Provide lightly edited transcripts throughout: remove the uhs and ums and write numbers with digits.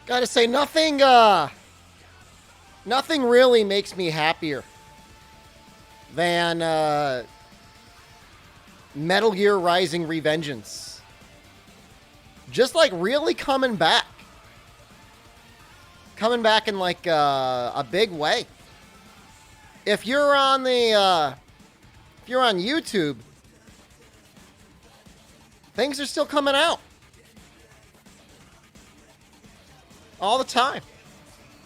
Gotta say, nothing really makes me happier than Metal Gear Rising Revengeance. Just like really coming back. Coming back in like a big way. If you're on the if you're on YouTube, things are still coming out. All the time.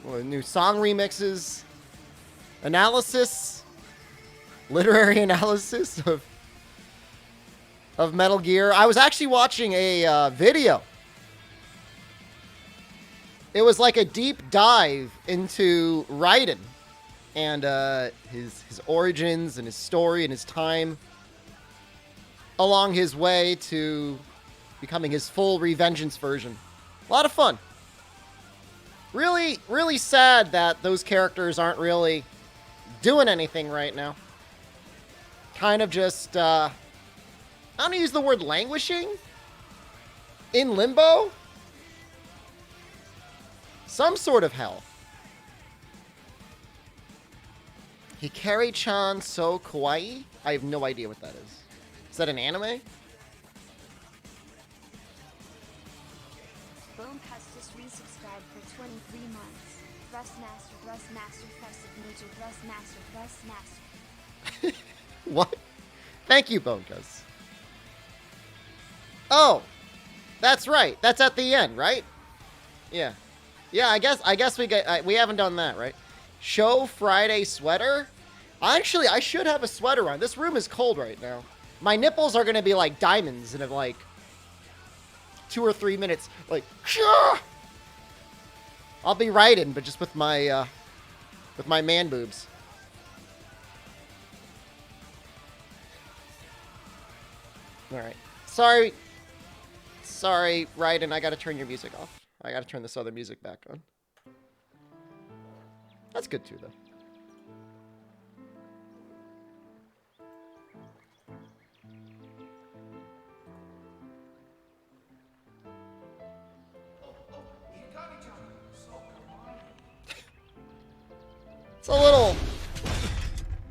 Well, new song remixes, analysis, literary analysis of Metal Gear. I was actually watching a video. It was like a deep dive into Raiden and his origins and his story and his time along his way to becoming his full Revengeance version. A lot of fun. Really, really sad that those characters aren't really doing anything right now. Kind of just, I don't use the word languishing. In limbo. Some sort of hell. Hikari-chan so kawaii? I have no idea what that is. Is that an anime? Bone has just resubscribed for 23 months. Thrustmaster, Thrustmaster. What? Thank you, Bonecuz. Oh, that's right. That's at the end, right? Yeah. Yeah, I guess we haven't done that, right? Show Friday sweater? Actually, I should have a sweater on. This room is cold right now. My nipples are going to be like diamonds in like 2 or 3 minutes. Like, Shah! I'll be Raiden, but just with my man boobs. All right. Sorry, Raiden, I got to turn your music off. I got to turn this other music back on. That's good too, though. It's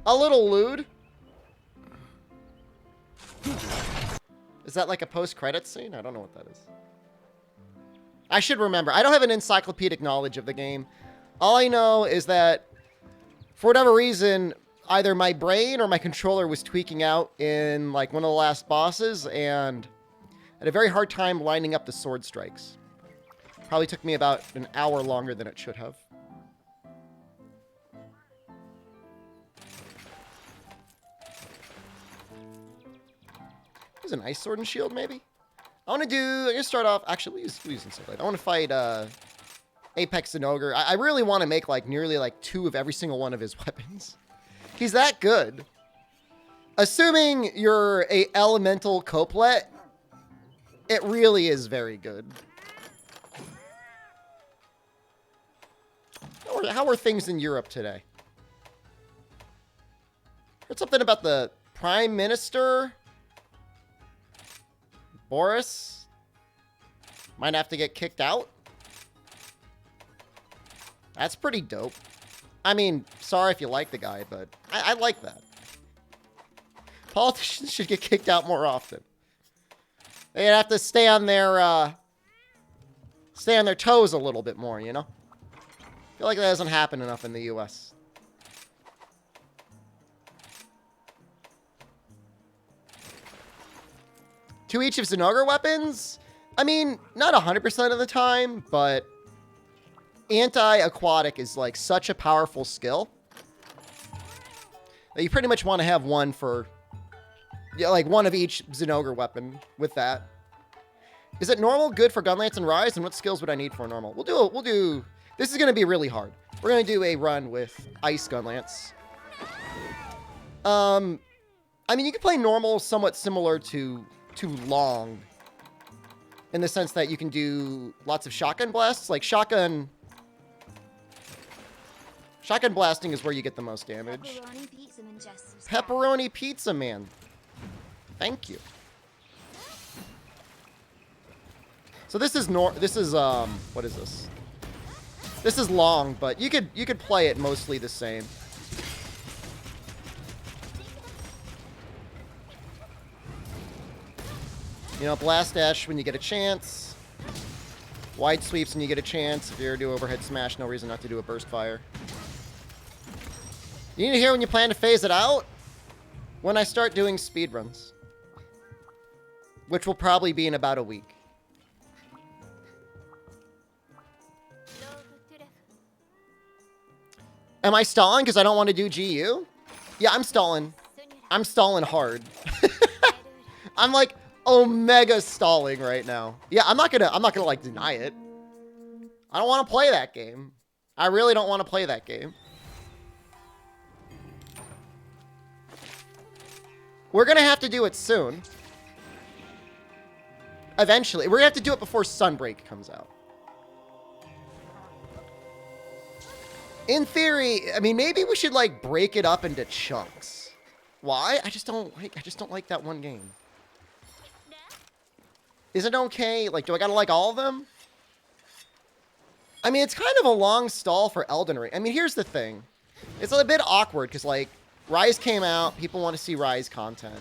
a little lewd. Is that like a post-credits scene? I don't know what that is. I should remember. I don't have an encyclopedic knowledge of the game. All I know is that, for whatever reason, either my brain or my controller was tweaking out in like one of the last bosses, and I had a very hard time lining up the sword strikes. Probably took me about an hour longer than it should have. There's an ice sword and shield, maybe? I'm gonna start off, actually, we'll use some sword. I want to fight, Apex Zinogre. I really want to make, like, nearly, like, 2 of every single one of his weapons. He's that good. Assuming you're a elemental couplet, it really is very good. How are things in Europe today? Heard something about the Prime Minister? Boris might have to get kicked out. That's pretty dope. I mean, sorry if you like the guy, but I like that. Politicians should get kicked out more often. They'd have to stay on their toes a little bit more, you know? I feel like that doesn't happen enough in the US. To each of Zinogre weapons? I mean, not 100% of the time, but anti-aquatic is like such a powerful skill that you pretty much want to have one for, yeah, like one of each Zinogre weapon with that. Is it normal good for Gunlance and Rise? And what skills would I need for normal? We'll do, this is going to be really hard. We're going to do a run with Ice Gunlance. I mean, you can play normal somewhat similar to long, in the sense that you can do lots of shotgun blasts. Like shotgun blasting is where you get the most damage. Pepperoni Pizza Man. Thank you. So So this is what is this? This is long, but you could play it mostly the same. You know, Blast Dash when you get a chance. Wide sweeps when you get a chance. If you're to do overhead smash, no reason not to do a burst fire. You need to hear when you plan to phase it out? When I start doing speedruns. Which will probably be in about a week. Am I stalling because I don't want to do GU? Yeah, I'm stalling. I'm stalling hard. I'm like omega stalling right now. Yeah, I'm not gonna like deny it. I don't want to play that game. I really don't want to play that game. We're gonna have to do it soon. Eventually. We're gonna have to do it before Sunbreak comes out. In theory, I mean, maybe we should like break it up into chunks. Why? I just don't like that one game. Is it okay? Like, do I gotta like all of them? I mean, it's kind of a long stall for Elden Ring. I mean, here's the thing. It's a bit awkward because, like, Rise came out. People want to see Rise content.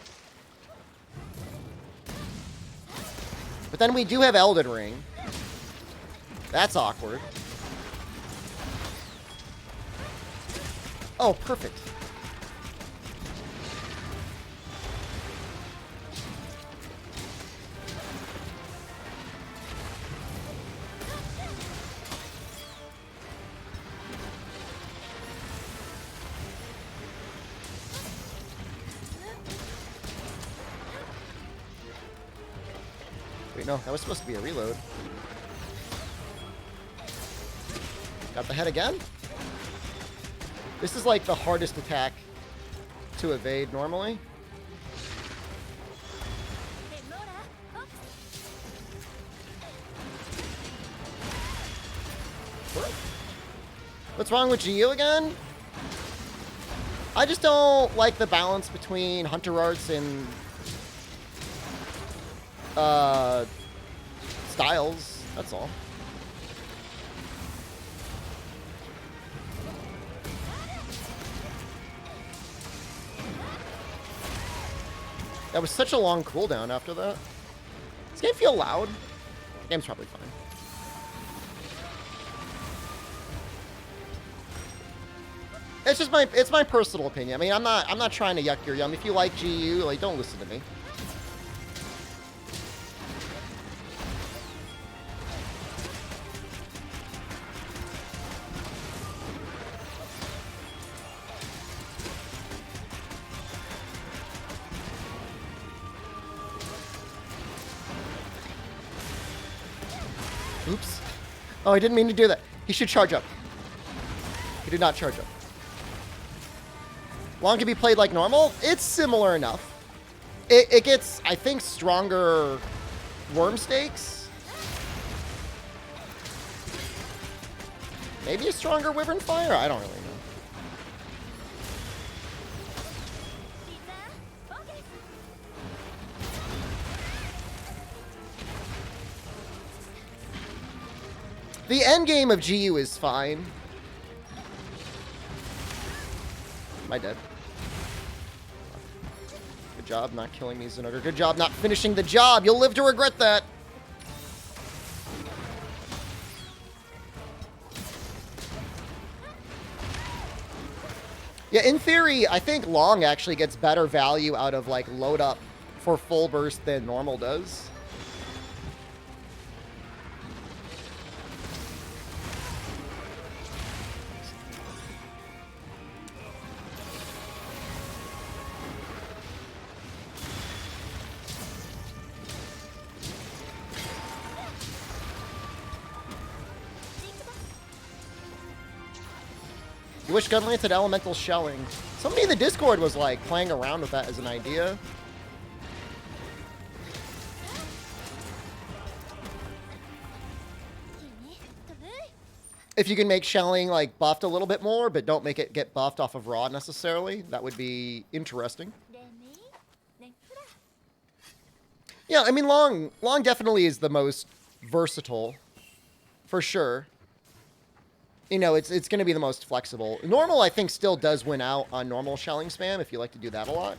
But then we do have Elden Ring. That's awkward. Oh, perfect. Wait, no, that was supposed to be a reload. Got the head again? This is like the hardest attack to evade normally. What's wrong with GU again? I just don't like the balance between Hunter Arts and styles. That's all. That was such a long cooldown after that. Does this game feel loud? The game's probably fine. It's just my personal opinion. I mean, I'm not trying to yuck your yum. If you like GU, like, don't listen to me. Oops. Oh, I didn't mean to do that. He should charge up. He did not charge up. Long to be played like normal? It's similar enough. It gets, I think, stronger worm stakes. Maybe a stronger Wyvern Fire? I don't really know. The end game of GU is fine. Am I dead? Good job not killing me, Zenogre. Good job not finishing the job. You'll live to regret that. Yeah, in theory, I think Long actually gets better value out of, like, load up for full burst than normal does. You wish Gunlance had elemental shelling. Somebody in the Discord was like playing around with that as an idea. If you can make shelling like buffed a little bit more, but don't make it get buffed off of raw necessarily, that would be interesting. Yeah, I mean, Long definitely is the most versatile, for sure. You know, it's going to be the most flexible. Normal, I think, still does win out on normal shelling spam if you like to do that a lot.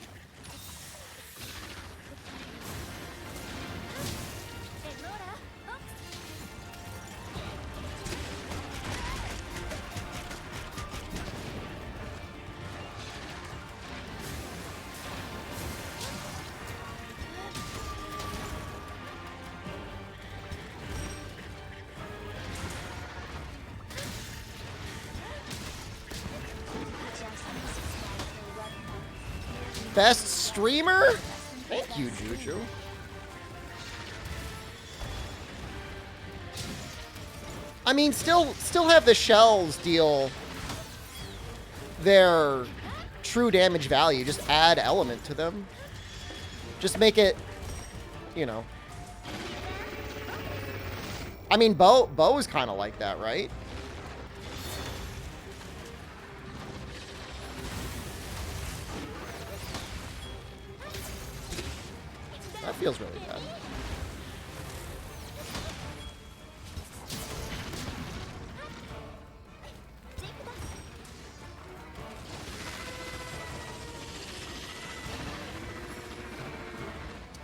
Best streamer? Thank you, Juju. I mean, still have the shells deal their true damage value. Just add element to them. Just make it, you know. I mean, bow is kind of like that, right? That feels really bad.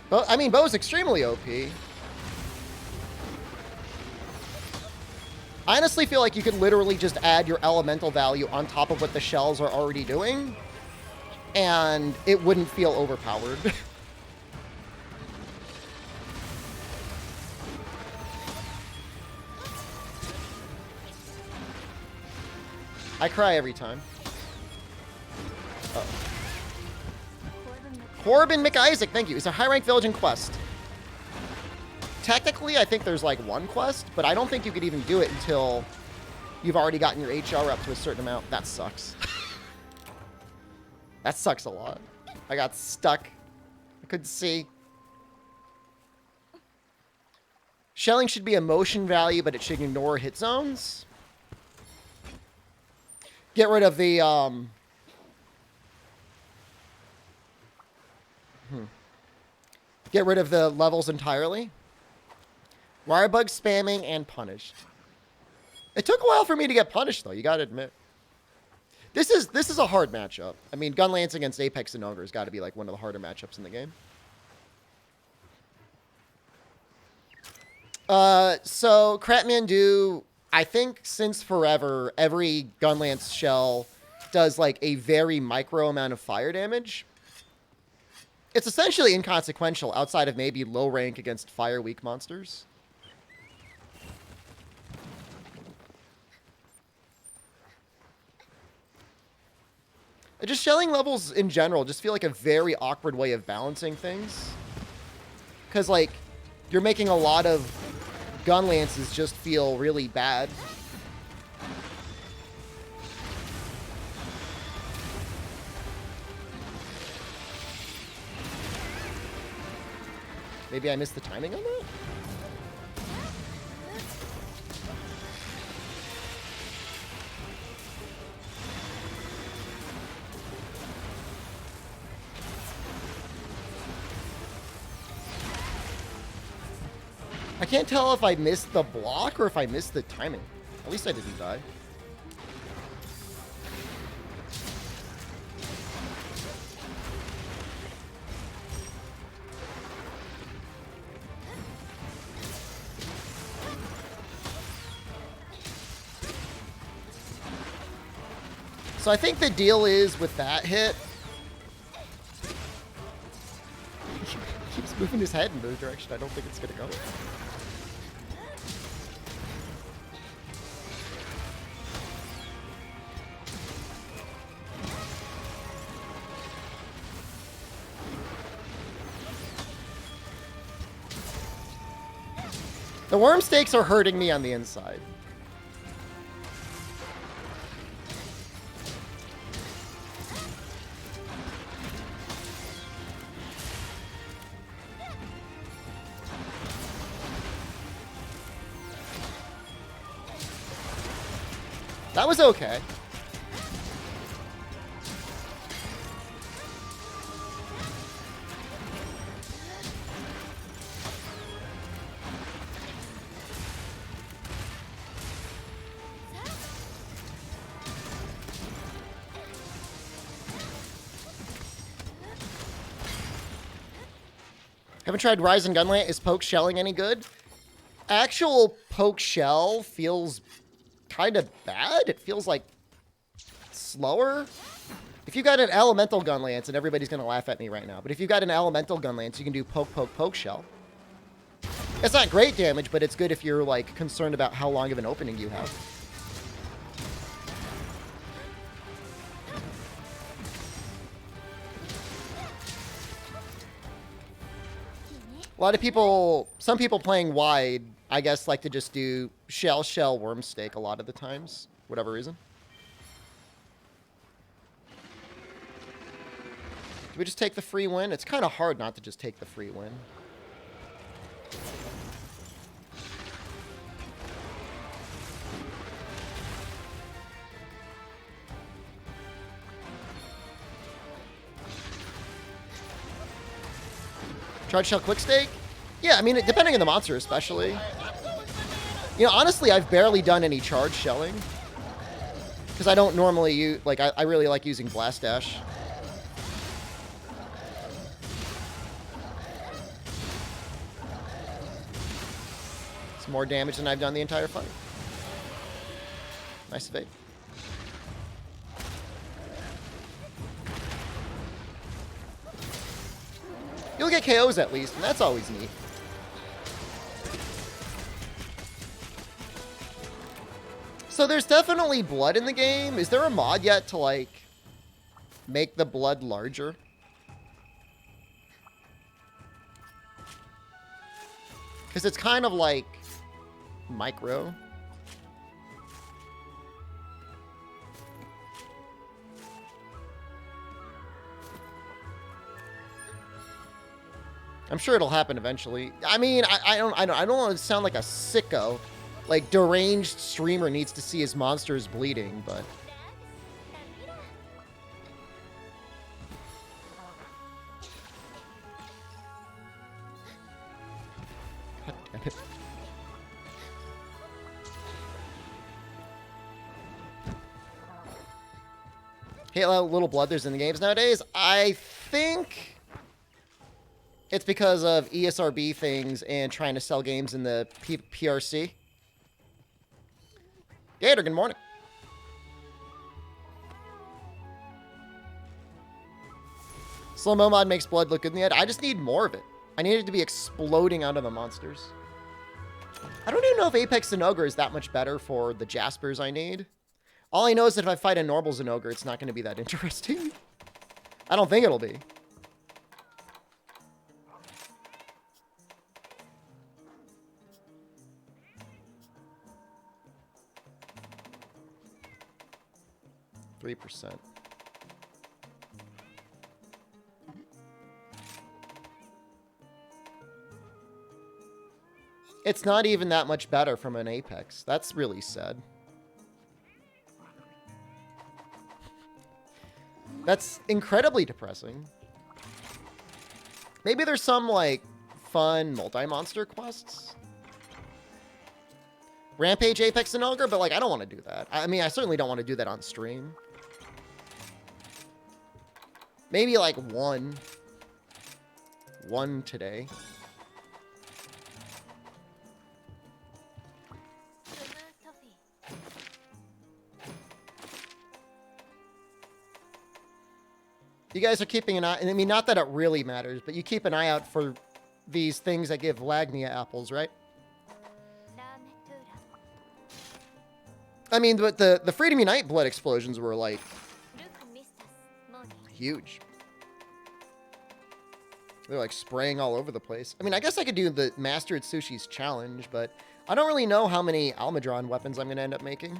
But I mean, bow's extremely OP. I honestly feel like you could literally just add your elemental value on top of what the shells are already doing, and it wouldn't feel overpowered. I cry every time. Uh-oh. Corbin McIsaac, thank you. It's a high-rank village in quest. Technically, I think there's like one quest, but I don't think you could even do it until you've already gotten your HR up to a certain amount. That sucks. That sucks a lot. I got stuck. I couldn't see. Shelling should be a motion value, but it should ignore hit zones. Get rid of the, Get rid of the levels entirely. Wire bug spamming and punished. It took a while for me to get punished, though, you gotta admit. This is a hard matchup. I mean, Gunlance against Apex and Ogre has got to be, like, one of the harder matchups in the game. So, Kratmandu, I think since forever, every Gunlance shell does, like, a very micro amount of fire damage. It's essentially inconsequential outside of maybe low rank against fire-weak monsters. Just shelling levels in general just feel like a very awkward way of balancing things. Because, like, you're making a lot of gun lances just feel really bad. Maybe I missed the timing on that? I can't tell if I missed the block or if I missed the timing. At least I didn't die. So I think the deal is with that hit, he keeps moving his head in the direction I don't think it's gonna go. The worm stakes are hurting me on the inside. That was okay. Haven't tried Ryzen Gunland. Is poke shelling any good? Actual poke shell feels kind of bad. It feels like slower. If you got an elemental gun lance, and everybody's going to laugh at me right now, but if you got an elemental gun lance, you can do poke, poke, poke shell. It's not great damage, but it's good if you're, like, concerned about how long of an opening you have. A lot of people, some people playing wide, I guess, like to just do shell, shell, worm stake a lot of the times, whatever reason. Do we just take the free win? It's kind of hard not to just take the free win. Charge shell quick stake? Yeah, I mean, depending on the monster especially. You know, honestly, I've barely done any charge shelling. Because I don't normally use, like, I really like using Blast Dash. It's more damage than I've done the entire fight. Nice evade. You'll get KOs at least, and that's always neat. So there's definitely blood in the game. Is there a mod yet to, like, make the blood larger? Because it's kind of like micro. I'm sure it'll happen eventually. I mean, I don't want to sound like a sicko. Like, deranged streamer needs to see his monsters bleeding, but... God damn it. Hate how little blood there's in the games nowadays. I think it's because of ESRB things and trying to sell games in the PRC. Gator, good morning. Slow-mo mod makes blood look good in the head. I just need more of it. I need it to be exploding out of the monsters. I don't even know if Apex Zenogre is that much better for the Jaspers I need. All I know is that if I fight a normal Zenogre, it's not going to be that interesting. I don't think it'll be. %. It's not even that much better from an Apex. That's really sad. That's incredibly depressing. Maybe there's some, like, fun multi-monster quests. Rampage, Apex, and Ogre, but, like, I don't want to do that. I mean, I certainly don't want to do that on stream. Maybe, like, one. One today. You guys are keeping an eye, and I mean, not that it really matters, but you keep an eye out for these things that give Lagnia apples, right? I mean, but the Freedom Unite blood explosions were, like, huge. They're, like, spraying all over the place. I mean, I guess I could do the Mastered Sushi's challenge, but I don't really know how many Almudron weapons I'm going to end up making.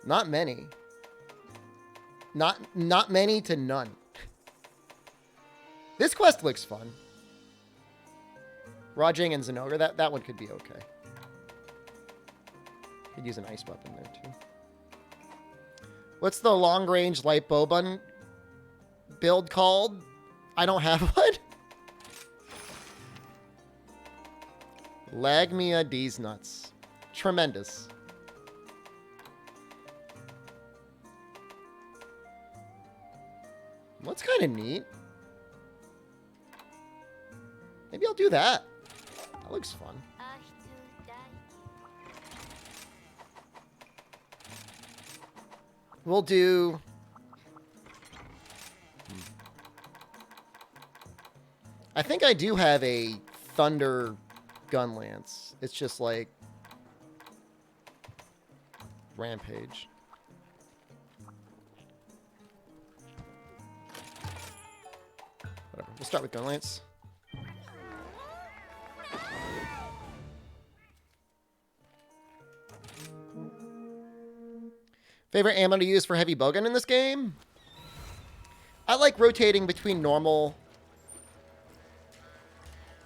Not many. Not many to none. This quest looks fun. Rajing and Zenogre, that one could be okay. Could use an ice weapon there too. What's the long-range light bow bun build called? I don't have one. Lagmia D's nuts. Tremendous. What's kind of neat? Maybe I'll do that. That looks fun. We'll do... I think I do have a Thunder Gun Lance. It's just like... Rampage. Whatever. We'll start with Gun Lance. Favorite ammo to use for heavy bowgun in this game? I like rotating between normal,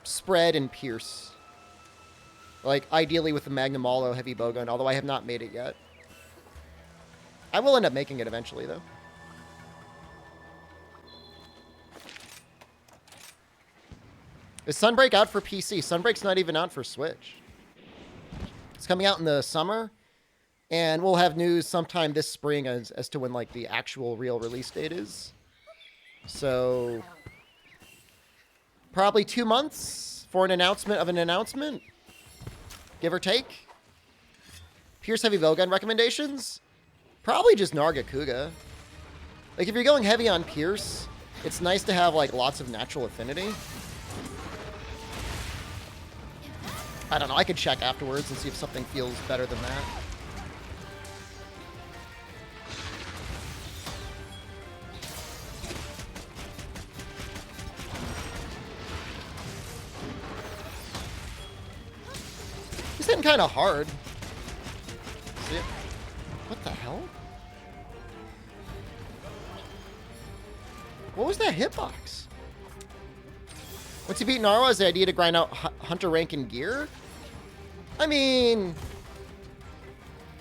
spread, and pierce. Like, ideally with the Magnum Malo heavy bowgun, although I have not made it yet. I will end up making it eventually, though. Is Sunbreak out for PC? Sunbreak's not even out for Switch. It's coming out in the summer. And we'll have news sometime this spring as to when, like, the actual real release date is. So, probably 2 months for an announcement of an announcement. Give or take. Pierce heavy bowgun recommendations? Probably just Nargacuga. Like, if you're going heavy on Pierce, it's nice to have, like, lots of natural affinity. I don't know. I could check afterwards and see if something feels better than that. He's hitting kind of hard. See it? What the hell? What was that hitbox? Once you beat Narwa, is the idea to grind out Hunter rank and gear? I mean,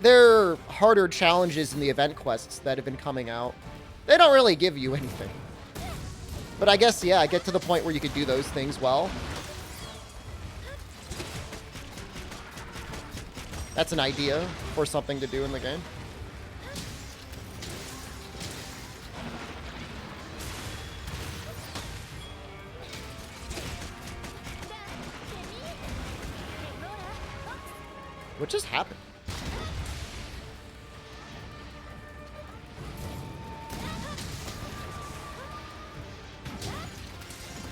there are harder challenges in the event quests that have been coming out. They don't really give you anything. But I guess, yeah, get to the point where you could do those things well. That's an idea for something to do in the game. What just happened?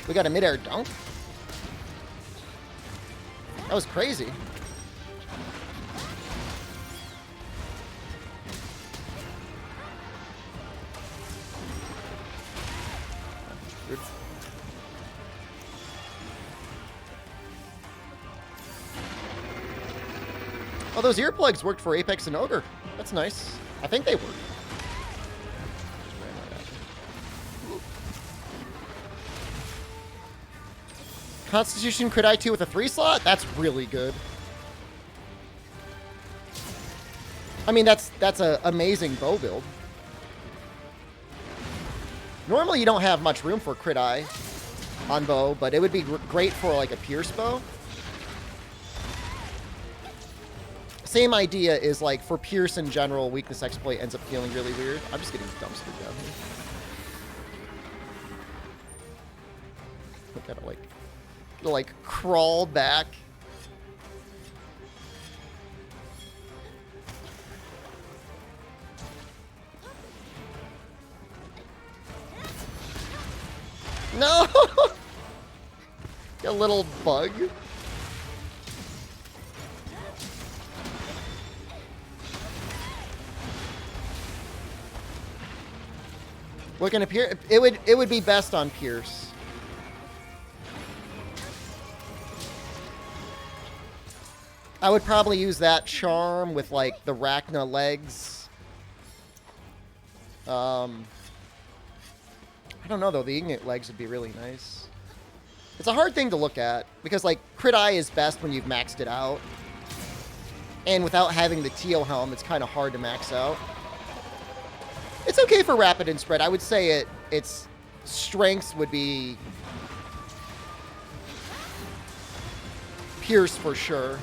We got a midair dunk? That was crazy. Oh, those earplugs worked for Apex and Ogre. That's nice. I think they work. Constitution crit I2 with a 3 slot? That's really good. I mean, that's an amazing bow build. Normally, you don't have much room for crit I on bow, but it would be great for like a pierce bow. Same idea is like for Pierce in general, weakness exploit ends up feeling really weird. I'm just getting dumpstered down here. I gotta like crawl back. No! A little bug. We're gonna it would be best on Pierce. I would probably use that charm with like the Rachna legs. I don't know though, the Ignite legs would be really nice. It's a hard thing to look at because like crit eye is best when you've maxed it out. And without having the Teal helm, it's kind of hard to max out. It's okay for rapid and spread. I would say its strengths would be Pierce for sure.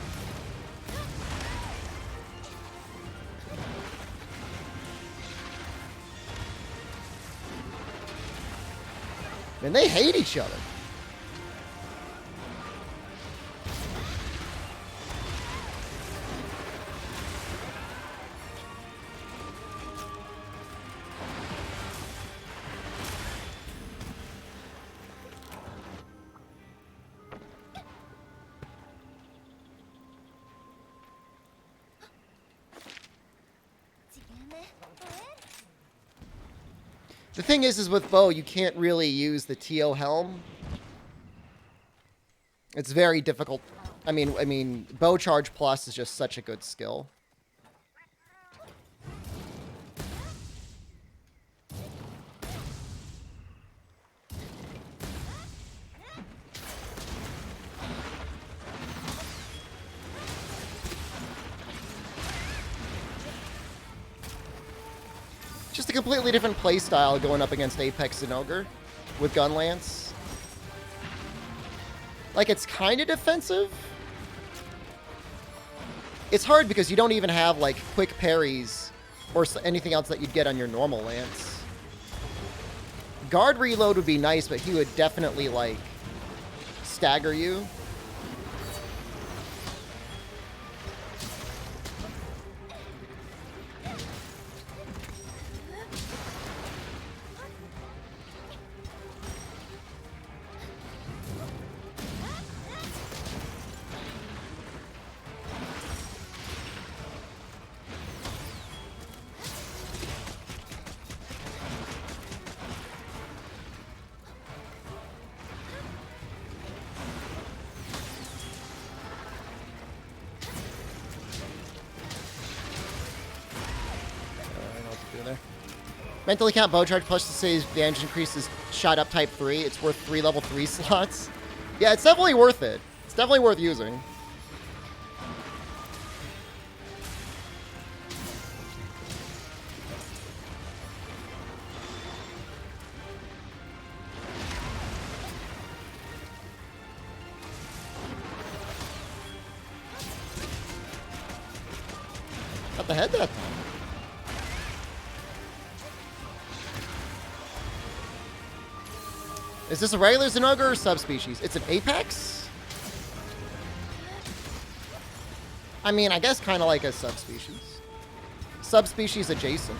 And they hate each other. The thing is with bow, you can't really use the TO helm. It's very difficult. I mean, bow charge plus is just such a good skill. Just a completely different playstyle going up against Apex and Ogre with Gun Lance. Like, it's kind of defensive. It's hard because you don't even have, like, quick parries or anything else that you'd get on your normal Lance. Guard reload would be nice, but he would definitely, like, stagger you. Mentally count bow charge plus to say the engine increases shot up type 3. It's worth 3 level 3 slots. Yeah, it's definitely worth it. It's definitely worth using. Got the head that time. Is this a regular Zinogre or subspecies? It's an Apex? I mean, I guess kind of like a subspecies. Subspecies adjacent.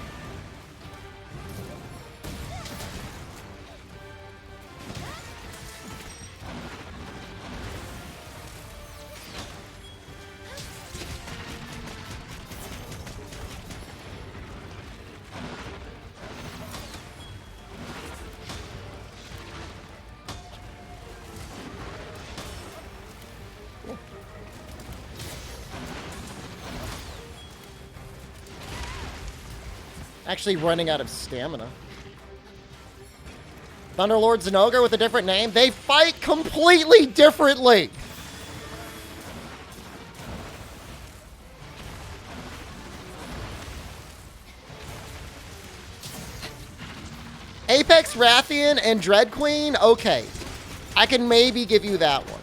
Actually running out of stamina. Thunderlords and Ogre with a different name. They fight completely differently. Apex Rathian and Dread Queen, okay. I can maybe give you that one.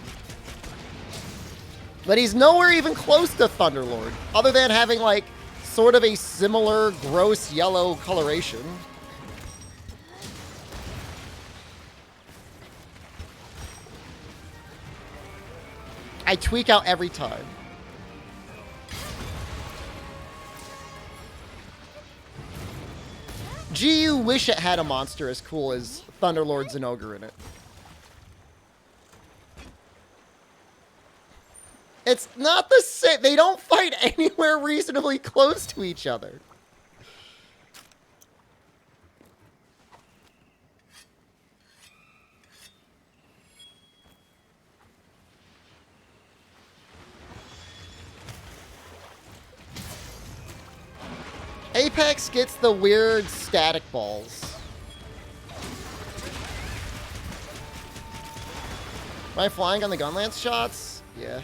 But he's nowhere even close to Thunderlord, other than having, like, sort of a similar gross yellow coloration. I tweak out every time. Gee, you wish it had a monster as cool as Thunderlord and Ogre in it. It's not the same. They don't fight anywhere reasonably close to each other. Apex gets the weird static balls. Am I flying on the gun lance shots? Yeah.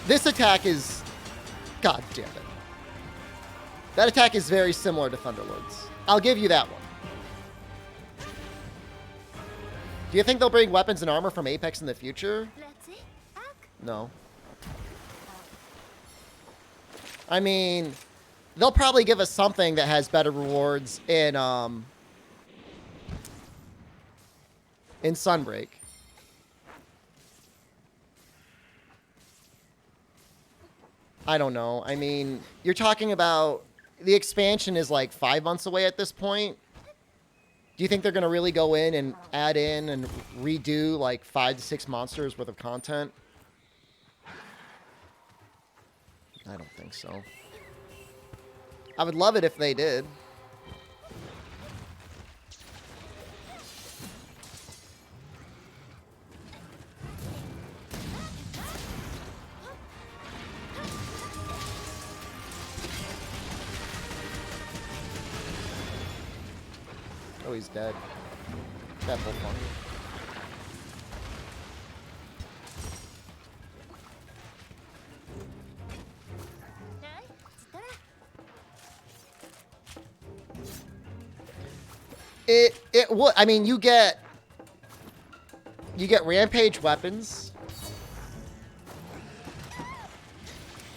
This attack is... God damn it. That attack is very similar to Thunderlord's. I'll give you that one. Do you think they'll bring weapons and armor from Apex in the future? No. I mean, they'll probably give us something that has better rewards in Sunbreak. I don't know. I mean, you're talking about... The expansion is like 5 months away at this point. Do you think they're going to really go in and add in and redo like 5 to 6 monsters worth of content? I don't think so. I would love it if they did. Oh, he's dead. That whole one. It would. I mean, you get rampage weapons.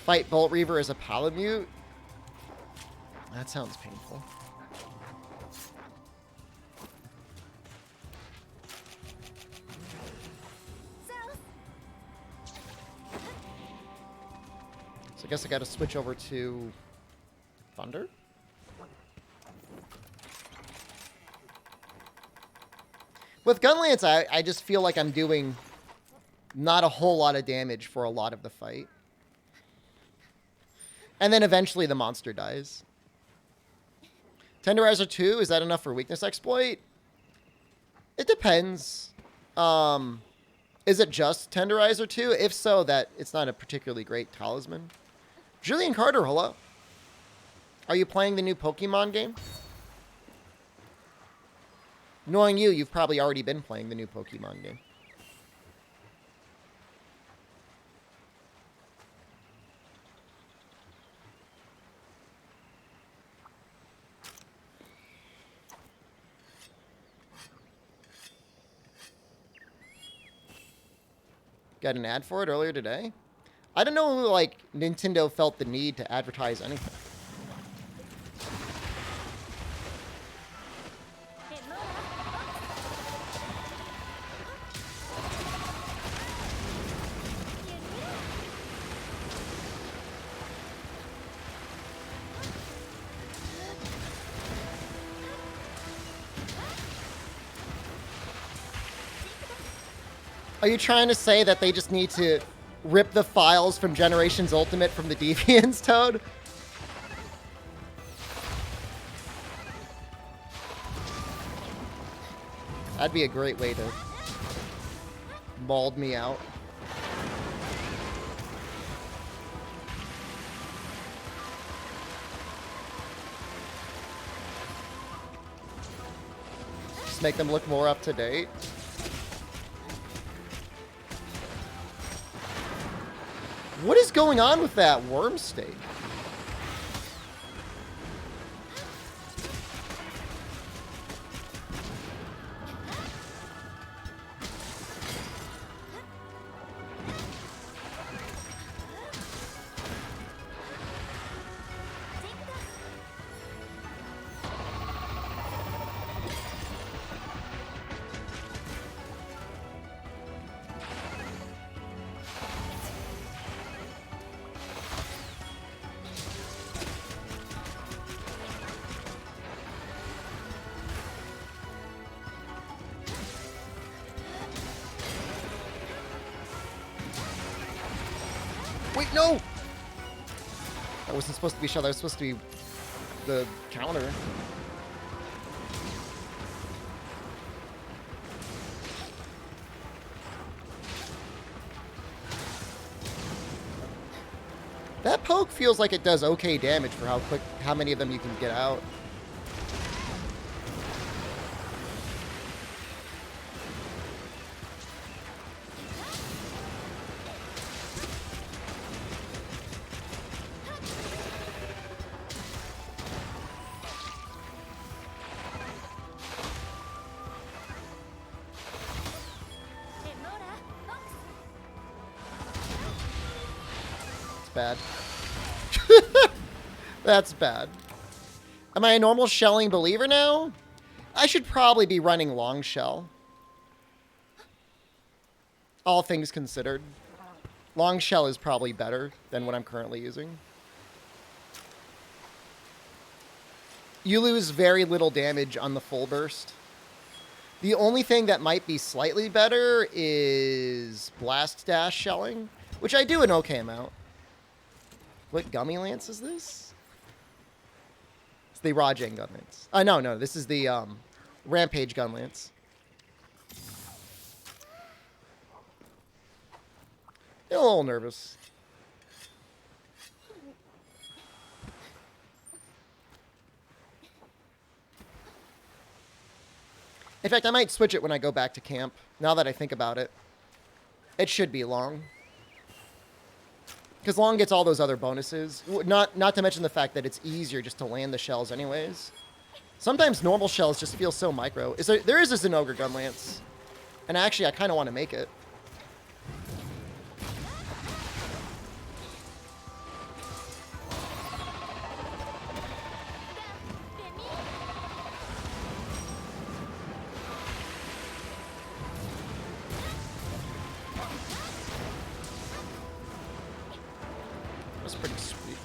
Fight Bolt Reaver as a Palamute. That sounds painful. So I guess I got to switch over to Thunder. With Gunlance, I just feel like I'm doing not a whole lot of damage for a lot of the fight. And then eventually the monster dies. Tenderizer 2, is that enough for weakness exploit? It depends. Is it just Tenderizer 2? If so, that it's not a particularly great talisman. Julian Carter, hello. Are you playing the new Pokemon game? Knowing you, you've probably already been playing the new Pokemon game. Got an ad for it earlier today. I don't know, like, Nintendo felt the need to advertise anything. Are you trying to say that they just need to rip the files from Generations Ultimate from the Deviants, Toad? That'd be a great way to mold me out. Just make them look more up to date. What is going on with that worm state? Wait, no! That wasn't supposed to be shell, that was supposed to be the counter. That poke feels like it does okay damage for how many of them you can get out. Bad. That's bad. Am I a normal shelling believer now? I should probably be running long shell. All things considered. Long shell is probably better than what I'm currently using. You lose very little damage on the full burst The only thing that might be slightly better is Blast Dash shelling, which I do an okay amount. What Gummy Lance is this? It's the Rajang Gun Lance. No, this is the Rampage Gun Lance. A little nervous. In fact, I might switch it when I go back to camp, now that I think about it. It should be Long. Because Long gets all those other bonuses. Not to mention the fact that it's easier just to land the shells anyways. Sometimes normal shells just feel so micro. There is a Zinogre Gun Lance. And actually, I kind of want to make it. That's pretty sweet.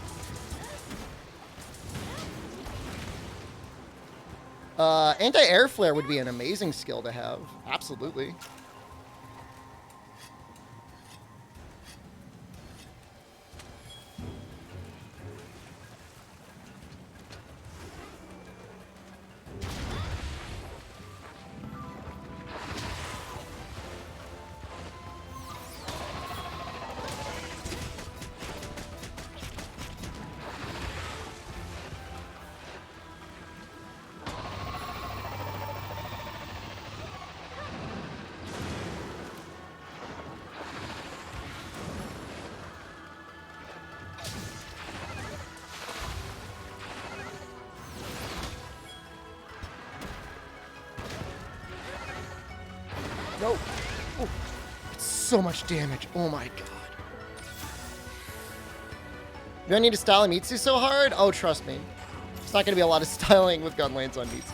Anti-air flare would be an amazing skill to have. Absolutely. Nope. Ooh. It's so much damage. Oh my god. Do I need to style Mitsu so hard? Oh, trust me. It's not going to be a lot of styling with gun lanes on Mitsu.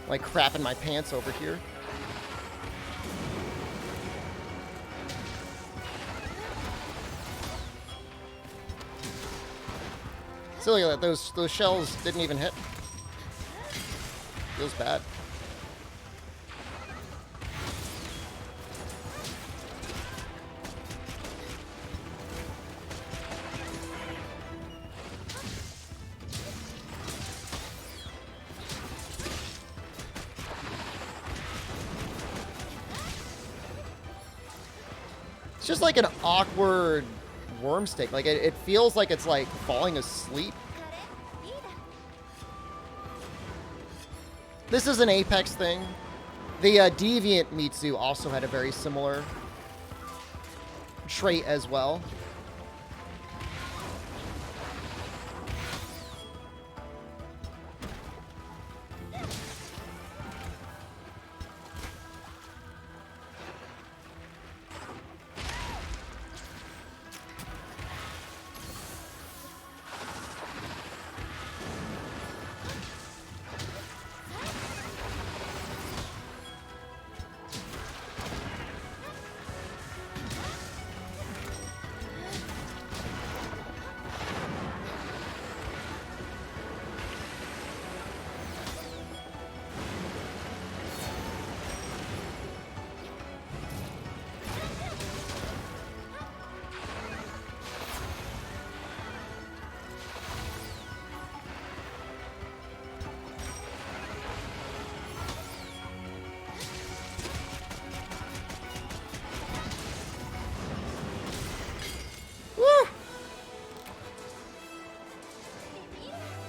Like crapping my pants over here. So look at that, those shells didn't even hit. Feels bad. It's just like an awkward worm stick. Like it feels like it's like falling asleep. This is an Apex thing. The Deviant Mitsu also had a very similar trait as well.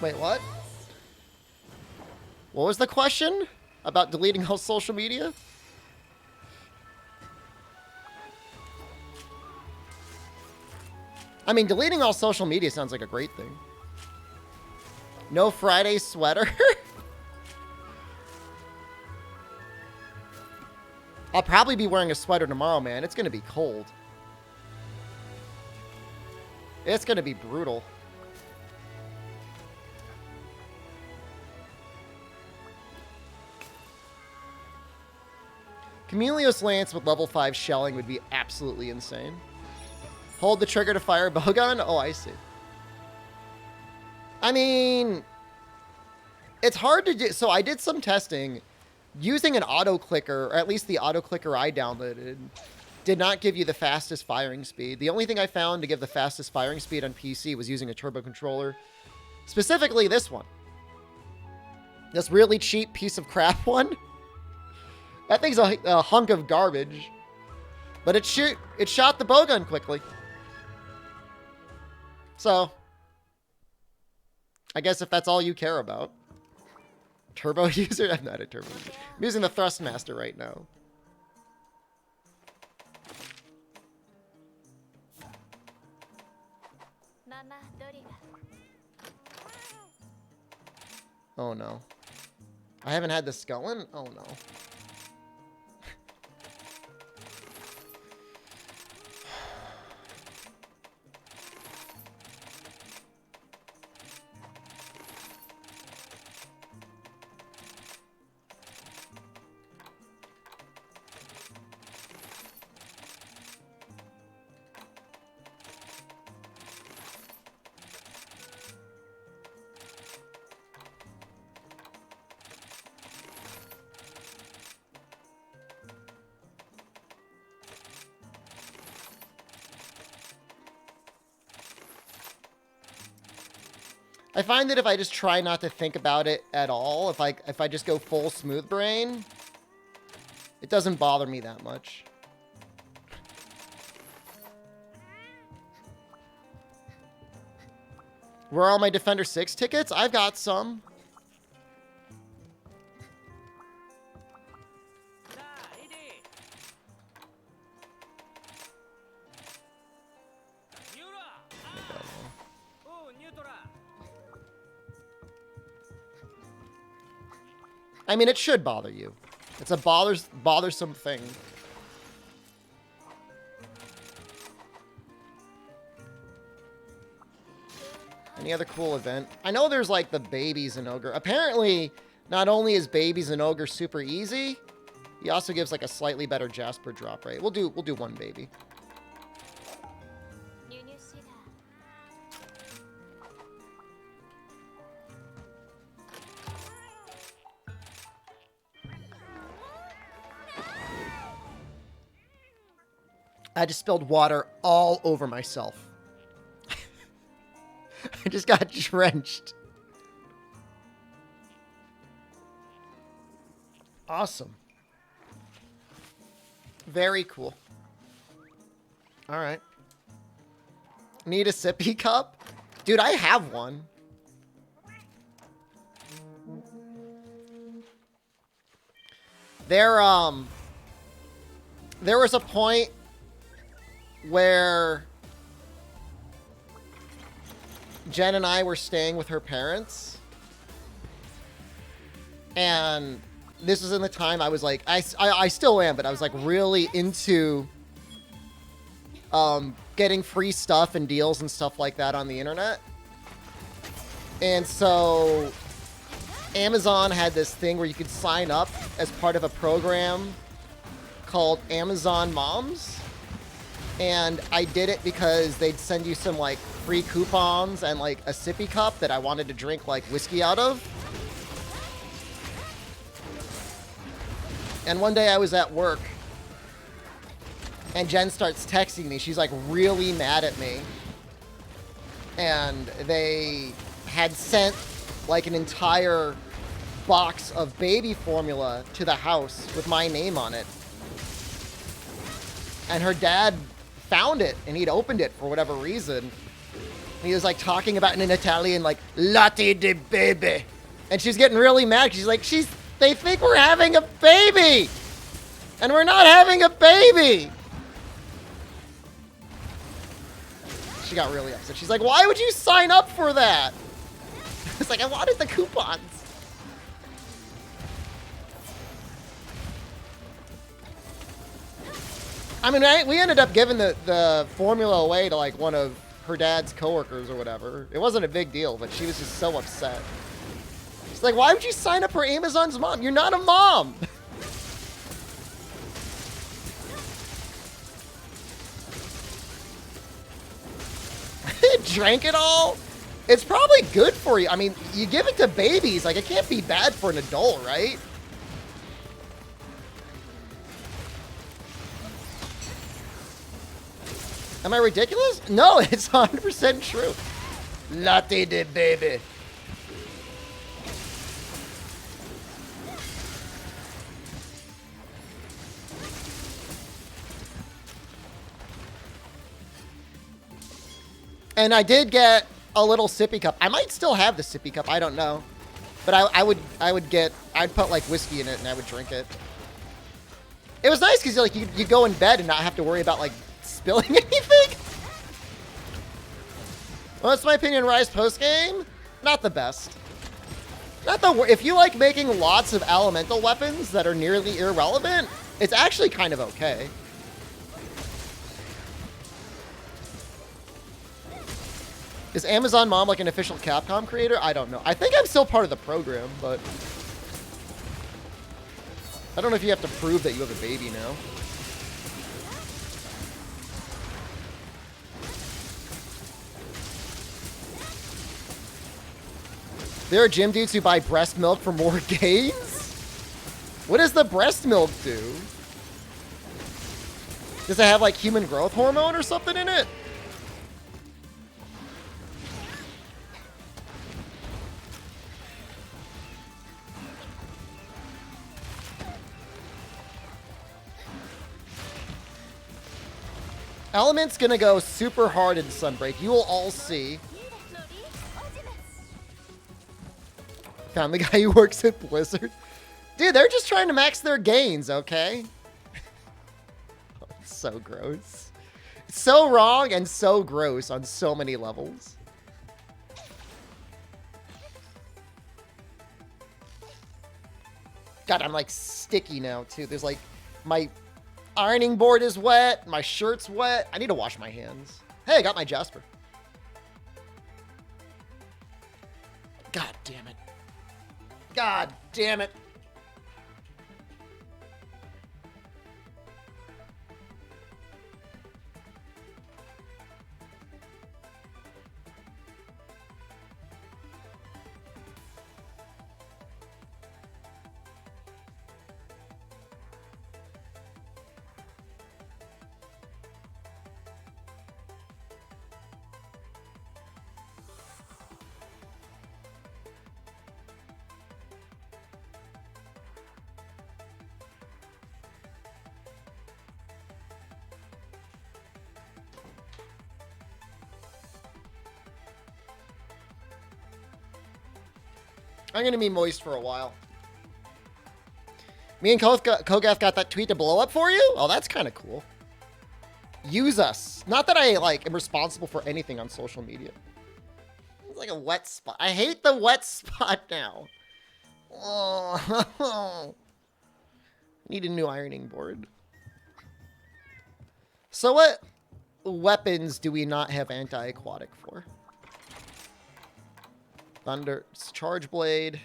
Wait, what? What was the question? About deleting all social media? I mean, deleting all social media sounds like a great thing. No Friday sweater? I'll probably be wearing a sweater tomorrow, man. It's gonna be cold. It's gonna be brutal. Chameleos Lance with level 5 shelling would be absolutely insane. Hold the trigger to fire a bowgun? Oh, I see. I mean, it's hard to do. So I did some testing using an auto clicker, or at least the auto clicker I downloaded, did not give you the fastest firing speed. The only thing I found to give the fastest firing speed on PC was using a turbo controller. Specifically this one. This really cheap piece of crap one. That thing's a hunk of garbage. But it shot the bowgun quickly. So, I guess if that's all you care about. Turbo user? I'm not a turbo user. I'm using the Thrustmaster right now. Oh no. I haven't had the Scullin? Oh no. I find that if I just try not to think about it at all, if I just go full smooth brain, it doesn't bother me that much. Where are all my Defender 6 tickets? I've got some. I mean, it should bother you. It's a bothersome thing. Any other cool event? I know there's like the Babies and Ogre. Apparently, not only is Babies and Ogre super easy, he also gives like a slightly better Jasper drop rate. We'll do one baby. I just spilled water all over myself. I just got drenched. Awesome. Very cool. All right. Need a sippy cup? Dude, I have one. There was a point where Jen and I were staying with her parents, and this was in the time I was like, I still am, but I was like really into getting free stuff and deals and stuff like that on the internet. And so Amazon had this thing where you could sign up as part of a program called Amazon Moms. And I did it because they'd send you some like free coupons and like a sippy cup that I wanted to drink like whiskey out of. And one day I was at work and Jen starts texting me. She's like really mad at me. And they had sent like an entire box of baby formula to the house with my name on it. And her dad found it and he'd opened it for whatever reason. He was like talking about it in Italian, like latte di baby, and she's getting really mad. She's like, they think we're having a baby, and we're not having a baby. She got really upset. She's like, why would you sign up for that? It's like, I wanted the coupons. I mean, we ended up giving the formula away to like one of her dad's coworkers or whatever. It wasn't a big deal, but she was just so upset. She's like, why would you sign up for Amazon's mom? You're not a mom. drank it all, it's probably good for you. I mean, you give it to babies. Like, it can't be bad for an adult, right? Am I ridiculous? No, it's 100% true. Latte de baby. And I did get a little sippy cup. I might still have the sippy cup. I don't know. But I'd put like whiskey in it and I would drink it. It was nice because like you go in bed and not have to worry about like spilling anything. Well, that's my opinion. Rise post game, not the best. Not the if you like making lots of elemental weapons that are nearly irrelevant, it's actually kind of okay. Is Amazon Mom like an official Capcom creator? I don't know. I think I'm still part of the program, but I don't know if you have to prove that you have a baby now. There are gym dudes who buy breast milk for more gains? What does the breast milk do? Does it have like human growth hormone or something in it? Element's gonna go super hard in Sunbreak. You will all see. Found the guy who works at Blizzard. Dude, they're just trying to max their gains, okay? Oh, it's so gross. It's so wrong and so gross on so many levels. God, I'm like sticky now too. There's like my ironing board is wet. My shirt's wet. I need to wash my hands. Hey, I got my Jasper. God damn it. God damn it. I'm going to be moist for a while. Me and Kogaf got that tweet to blow up for you? Oh, that's kind of cool. Use us. Not that I, like, am responsible for anything on social media. It's like a wet spot. I hate the wet spot now. Oh. Need a new ironing board. So what weapons do we not have anti-aquatic for? Thunder, Charge Blade.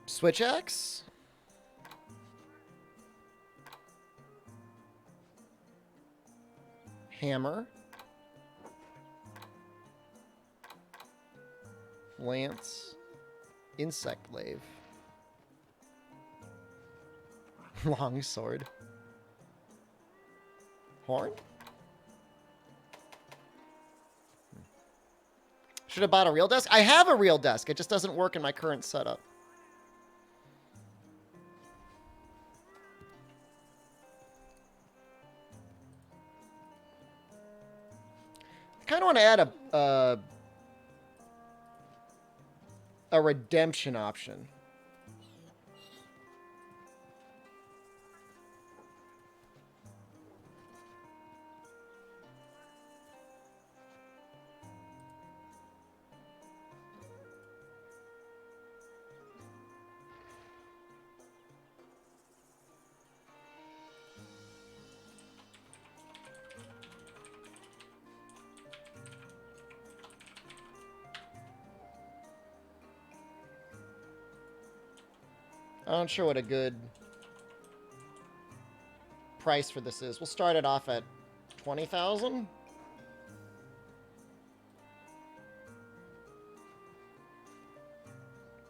Switch axe. Hammer. Lance. Insect Glaive. Long sword. Horn? Should have bought a real desk? I have a real desk. It just doesn't work in my current setup. I kind of want to add a redemption option. I'm not sure what a good price for this is. We'll start it off at 20,000.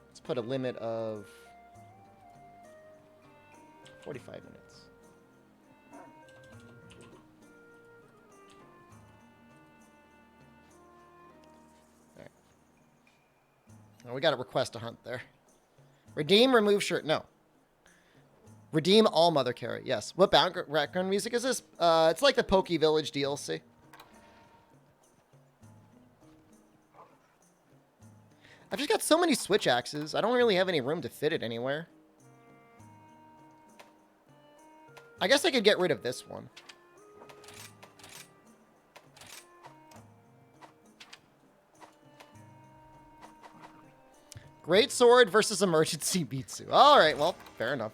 Let's put a limit of 45 minutes. All right. Oh, we got to request a hunt there. Redeem, remove shirt. No. Redeem all mother carrot. Yes. What background music is this? It's like the Pokey Village DLC. I've just got so many switch axes. I don't really have any room to fit it anywhere. I guess I could get rid of this one. Great sword versus emergency Bitsu. All right, well, fair enough.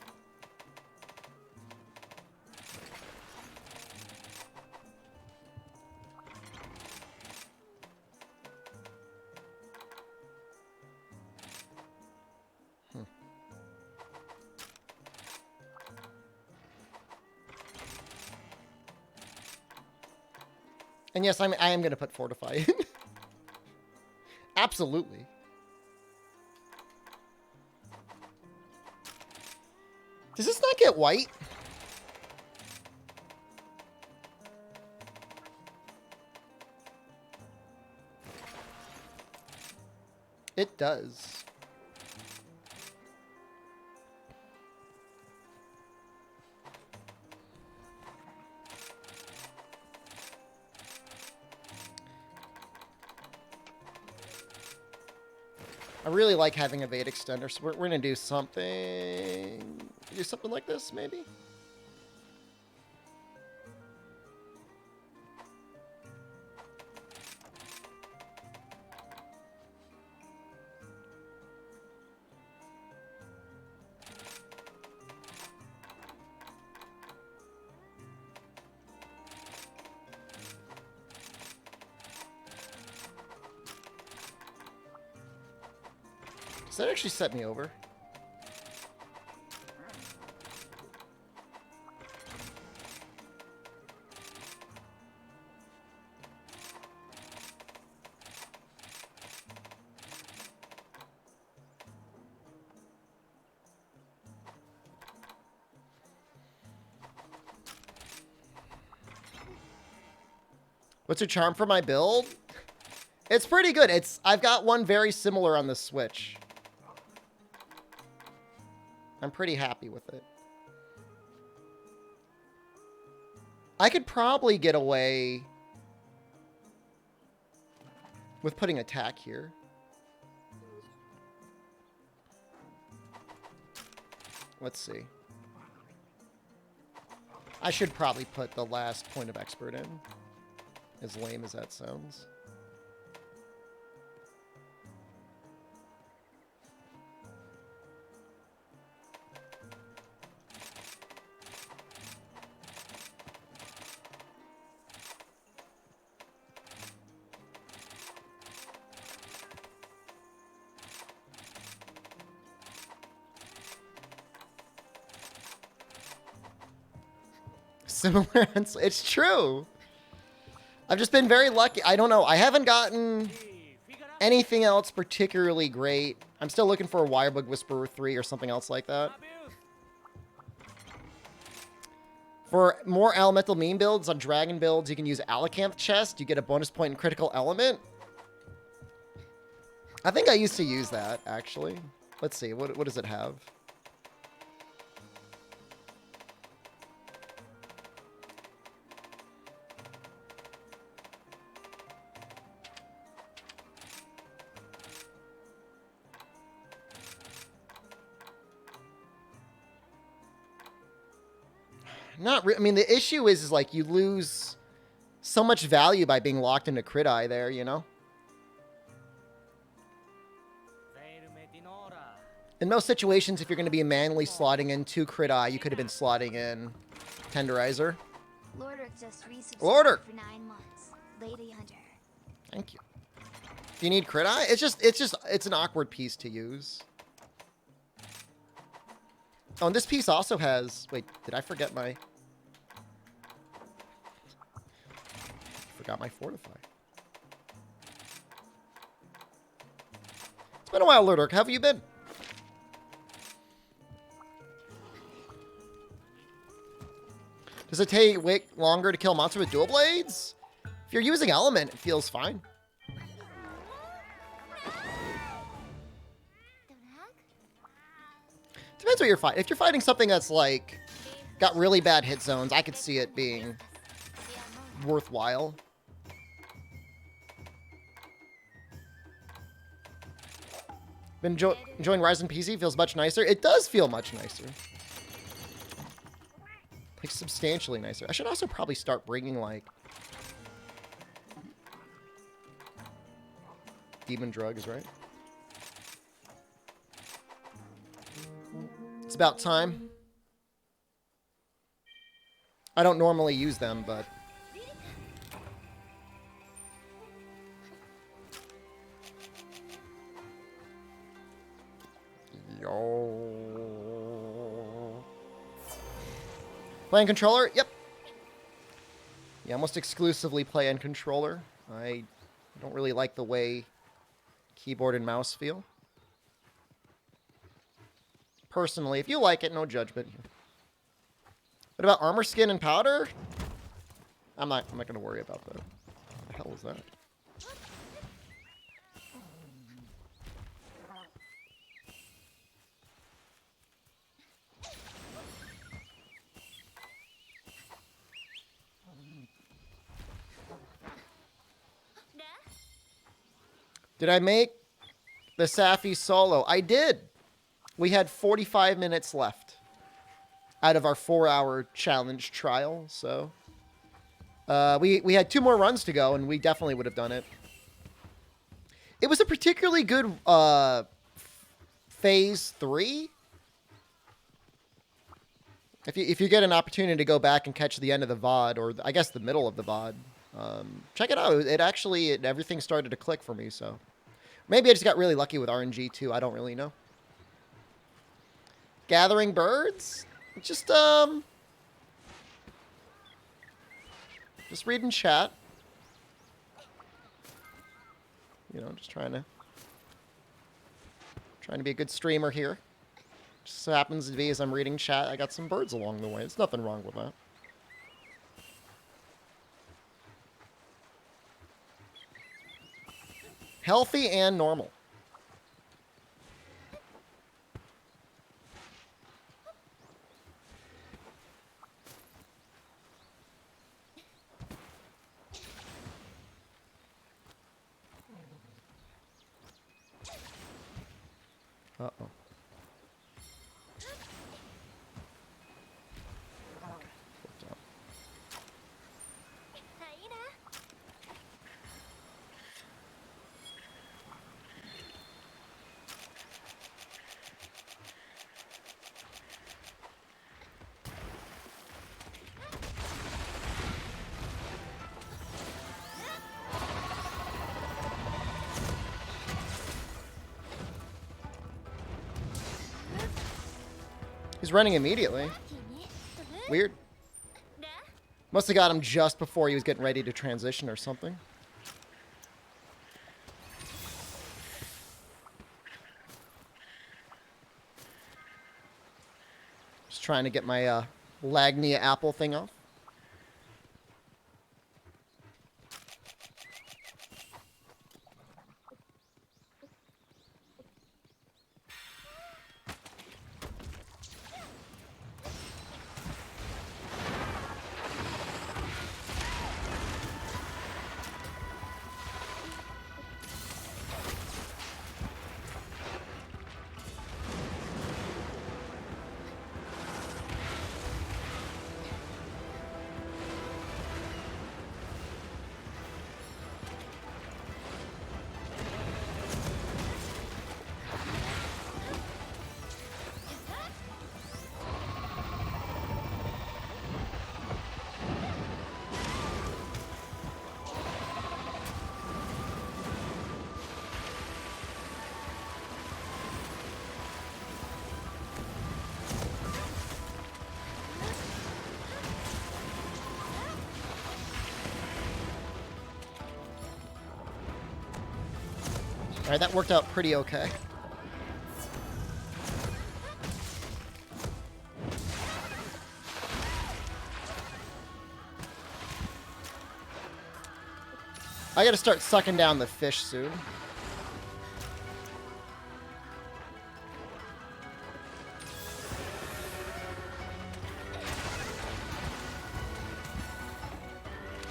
And yes, I am going to put Fortify in. Absolutely. Does this not get white? It does. I really like having a Vade extender, so we're going to do something like this, maybe? Does that actually set me over? What's your charm for my build? It's pretty good. I've got one very similar on the Switch. I'm pretty happy with it. I could probably get away with putting attack here. Let's see. I should probably put the last point of expert in, as lame as that sounds. Similar, it's true. I've just been very lucky. I don't know. I haven't gotten anything else particularly great. I'm still looking for a Wirebug Whisperer 3 or something else like that. For more elemental meme builds on dragon builds, you can use Alacanth Chest. You get a bonus point in critical element. I think I used to use that, actually. Let's see. What does it have? I mean, the issue is like you lose so much value by being locked into Crit Eye there, you know? In most situations, if you're going to be manually slotting in 2 Crit Eye, you could have been slotting in Tenderizer. Lorder just resubscribed Lorder! for 9 months. Lady Hunter. Thank you. Do you need Crit Eye? It's an awkward piece to use. Oh, and this piece also has... Wait, did I forget my... Forgot my fortify. It's been a while, Lurk. How have you been? Does it take longer to kill a monster with dual blades? If you're using element, it feels fine. Depends what you're fighting. If you're fighting something that's like got really bad hit zones, I could see it being worthwhile. Been enjoying Ryzen PC? Feels much nicer. It does feel much nicer. Like substantially nicer. I should also probably start bringing like demon drugs, right? It's about time. I don't normally use them, but... Yo. Playing controller? Yep. Yeah, almost exclusively play in controller. I don't really like the way keyboard and mouse feel. Personally, if you like it, no judgment. What about armor skin and powder? I'm not gonna worry about that. What the hell is that? Did I make the Safi solo? I did. We had 45 minutes left out of our 4-hour challenge trial, so we had 2 more runs to go, and we definitely would have done it. It was a particularly good phase 3. If you get an opportunity to go back and catch the end of the VOD, or I guess the middle of the VOD, check it out. Everything started to click for me, so maybe I just got really lucky with RNG too. I don't really know. Gathering birds? Just reading chat. You know, just trying to be a good streamer here. Just so happens to be as I'm reading chat, I got some birds along the way. There's nothing wrong with that. Healthy and normal. Uh-oh. Okay, flipped out. He's running immediately. Weird. Must have got him just before he was getting ready to transition or something. Just trying to get my Lagnia apple thing off. Alright, that worked out pretty okay. I gotta start sucking down the fish soon.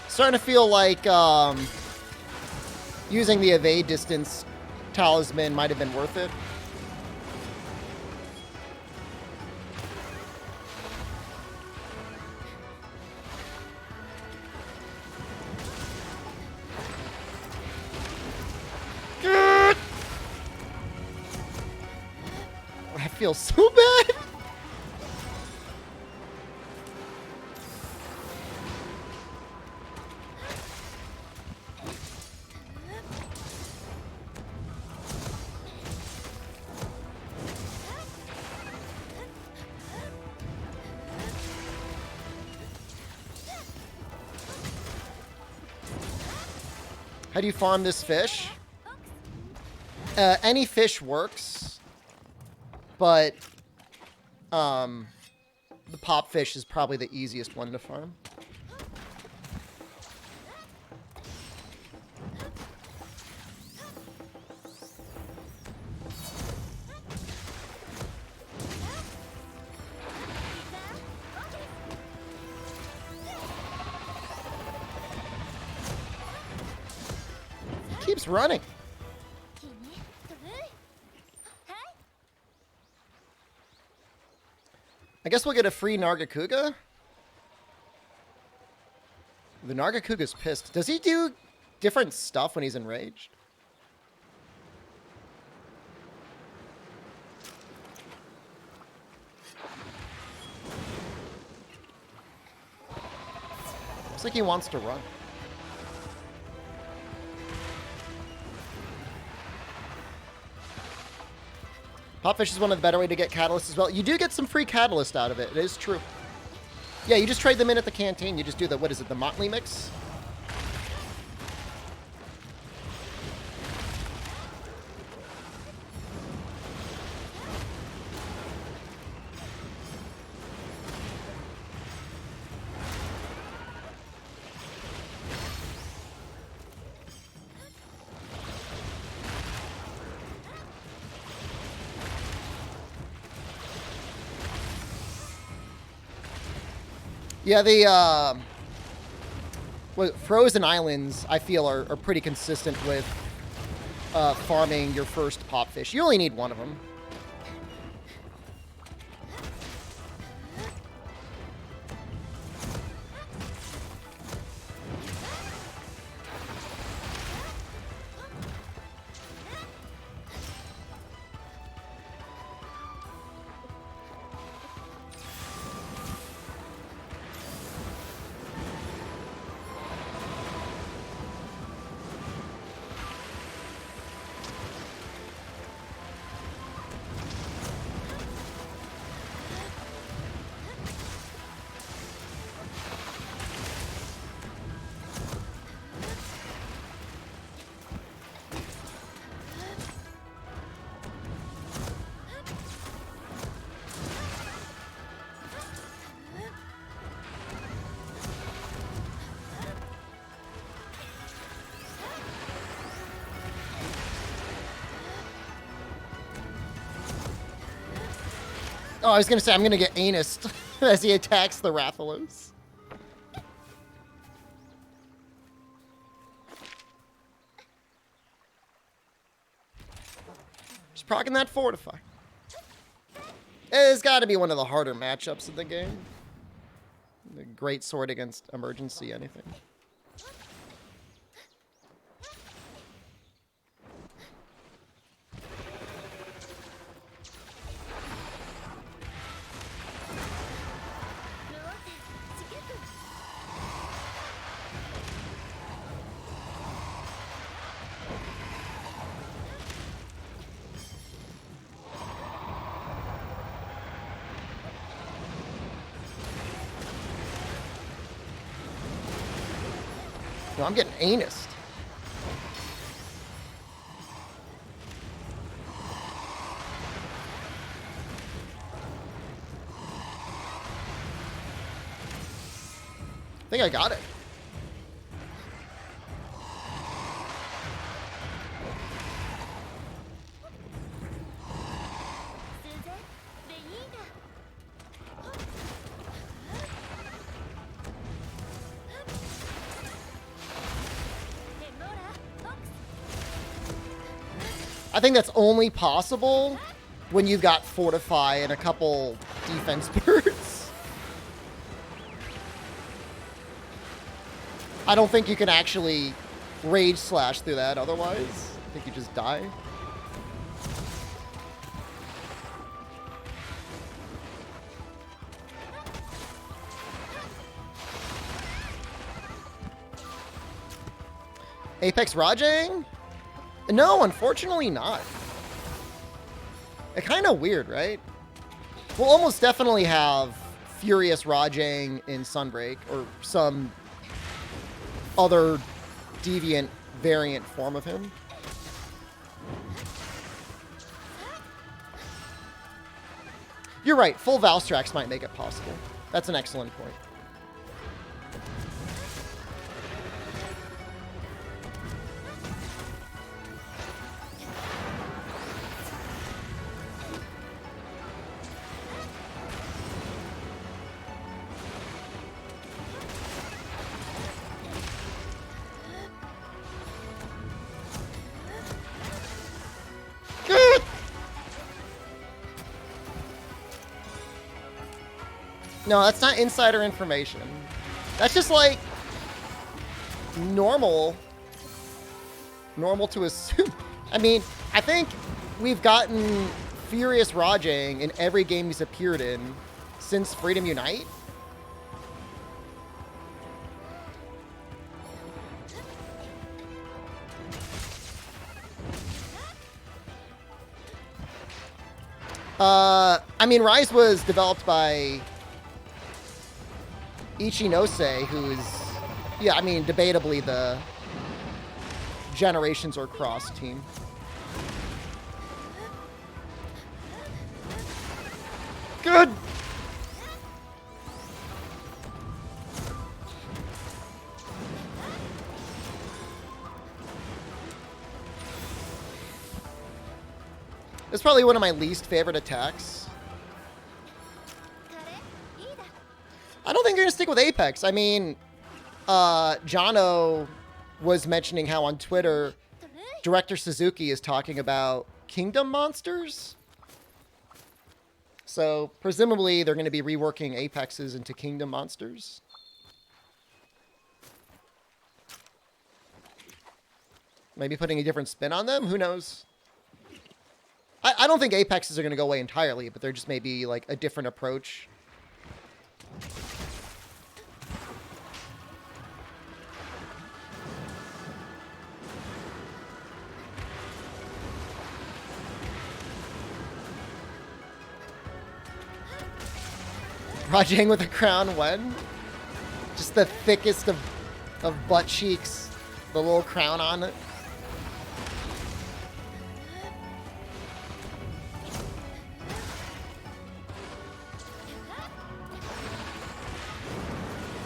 Starting to feel like using the evade distance talisman might have been worth it. I feel so bad. How do you farm this fish? Any fish works, but the pop fish is probably the easiest one to farm. Keeps running. I guess we'll get a free Nargacuga. The Nargacuga's pissed. Does he do different stuff when he's enraged? Looks like he wants to run. Popfish is one of the better way to get catalysts as well. You do get some free catalyst out of it. It is true. Yeah, you just trade them in at the canteen. You just do the, what is it, the Motley mix? Yeah, the Frozen Islands, I feel, are pretty consistent with farming your first popfish. You only need one of them. Oh, I was going to say, I'm going to get anused as he attacks the Rathalos. Just proccing that Fortify. It's got to be one of the harder matchups in the game. The great sword against emergency anything. No, I'm getting anused. think I got it. I think that's only possible when you've got Fortify and a couple defense birds. I don't think you can actually Rage Slash through that otherwise. I think you just die. Apex Rajang? No, unfortunately not. It's kind of weird, right? We'll almost definitely have Furious Rajang in Sunbreak or some other deviant variant form of him. You're right, full Valstrax might make it possible. That's an excellent point. No, that's not insider information. That's just like normal to assume. I mean, I think we've gotten Furious Rajang in every game he's appeared in since Freedom Unite. I mean, Rise was developed by Ichinose, who's, yeah, I mean, debatably the Generations or Cross team. Good! It's probably one of my least favorite attacks. I don't think you're going to stick with Apex. I mean, Jono was mentioning how on Twitter, Director Suzuki is talking about Kingdom monsters. So, presumably, they're going to be reworking Apexes into Kingdom monsters. Maybe putting a different spin on them? Who knows? I don't think Apexes are going to go away entirely, but there just may be, like, a different approach. Rajang with a crown when? Just the thickest of butt cheeks. The little crown on it.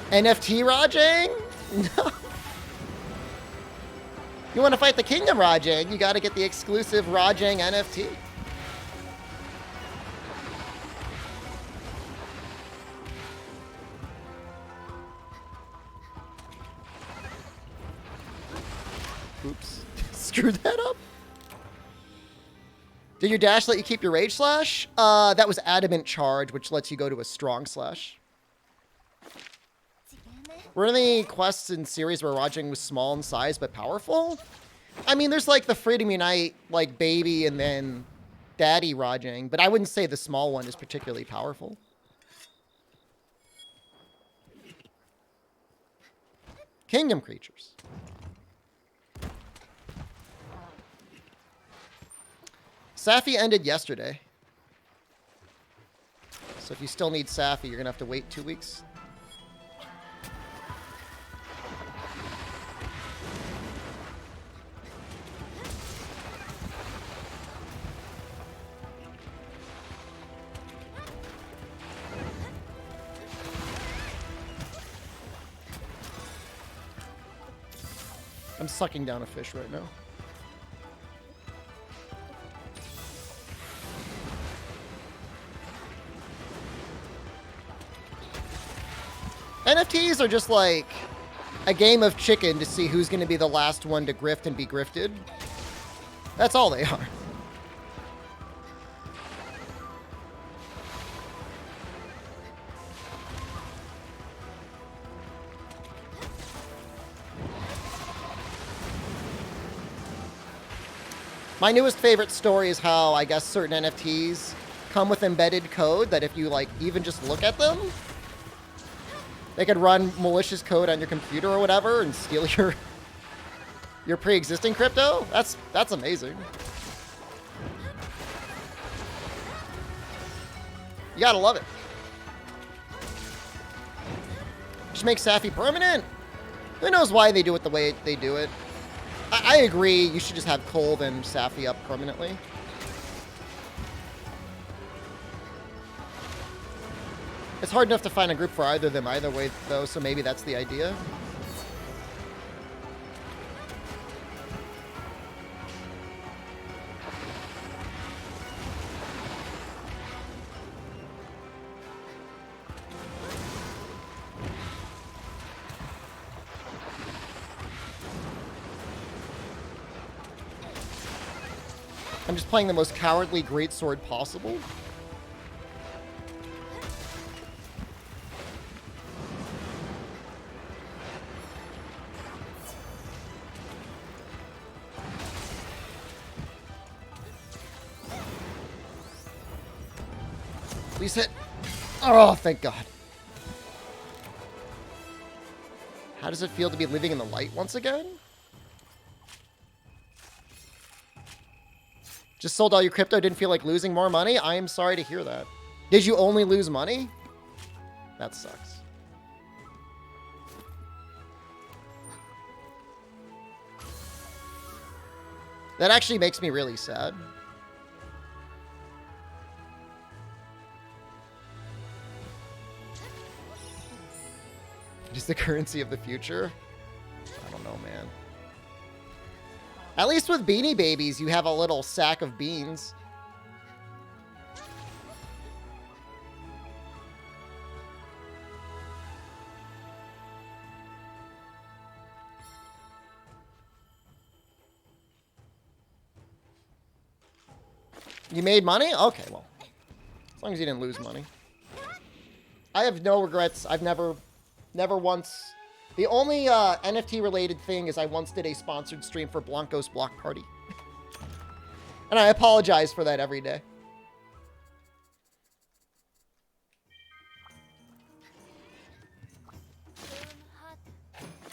NFT Rajang? No. You want to fight the Kingdom Rajang, you got to get the exclusive Rajang NFT. Oops. Screwed that up. Did your dash let you keep your Rage Slash? That was Adamant Charge, which lets you go to a Strong Slash. Were there any quests in series where Rajang was small in size but powerful? I mean, there's like the Freedom Unite, like baby and then daddy Rajang, but I wouldn't say the small one is particularly powerful. Kingdom creatures. Safi ended yesterday. So if you still need Safi, you're going to have to wait 2 weeks. I'm sucking down a fish right now. NFTs are just like a game of chicken to see who's going to be the last one to grift and be grifted. That's all they are. My newest favorite story is how, I guess, certain NFTs come with embedded code that if you, like, even just look at them, they could run malicious code on your computer or whatever and steal your pre-existing crypto. That's amazing. You gotta love it. Just make Safi permanent. Who knows why they do it the way they do it? I agree, you should just have Colv and Safi up permanently. It's hard enough to find a group for either of them either way, though, so maybe that's the idea. I'm just playing the most cowardly greatsword possible. Please hit. Oh, thank God. How does it feel to be living in the light once again? Just sold all your crypto, didn't feel like losing more money? I am sorry to hear that. Did you only lose money? That sucks. That actually makes me really sad. It is the currency of the future? I don't know, man. At least with Beanie Babies, you have a little sack of beans. You made money? Okay, well. As long as you didn't lose money. I have no regrets. I've never once... The only NFT-related thing is I once did a sponsored stream for Blanco's Block Party. And I apologize for that every day.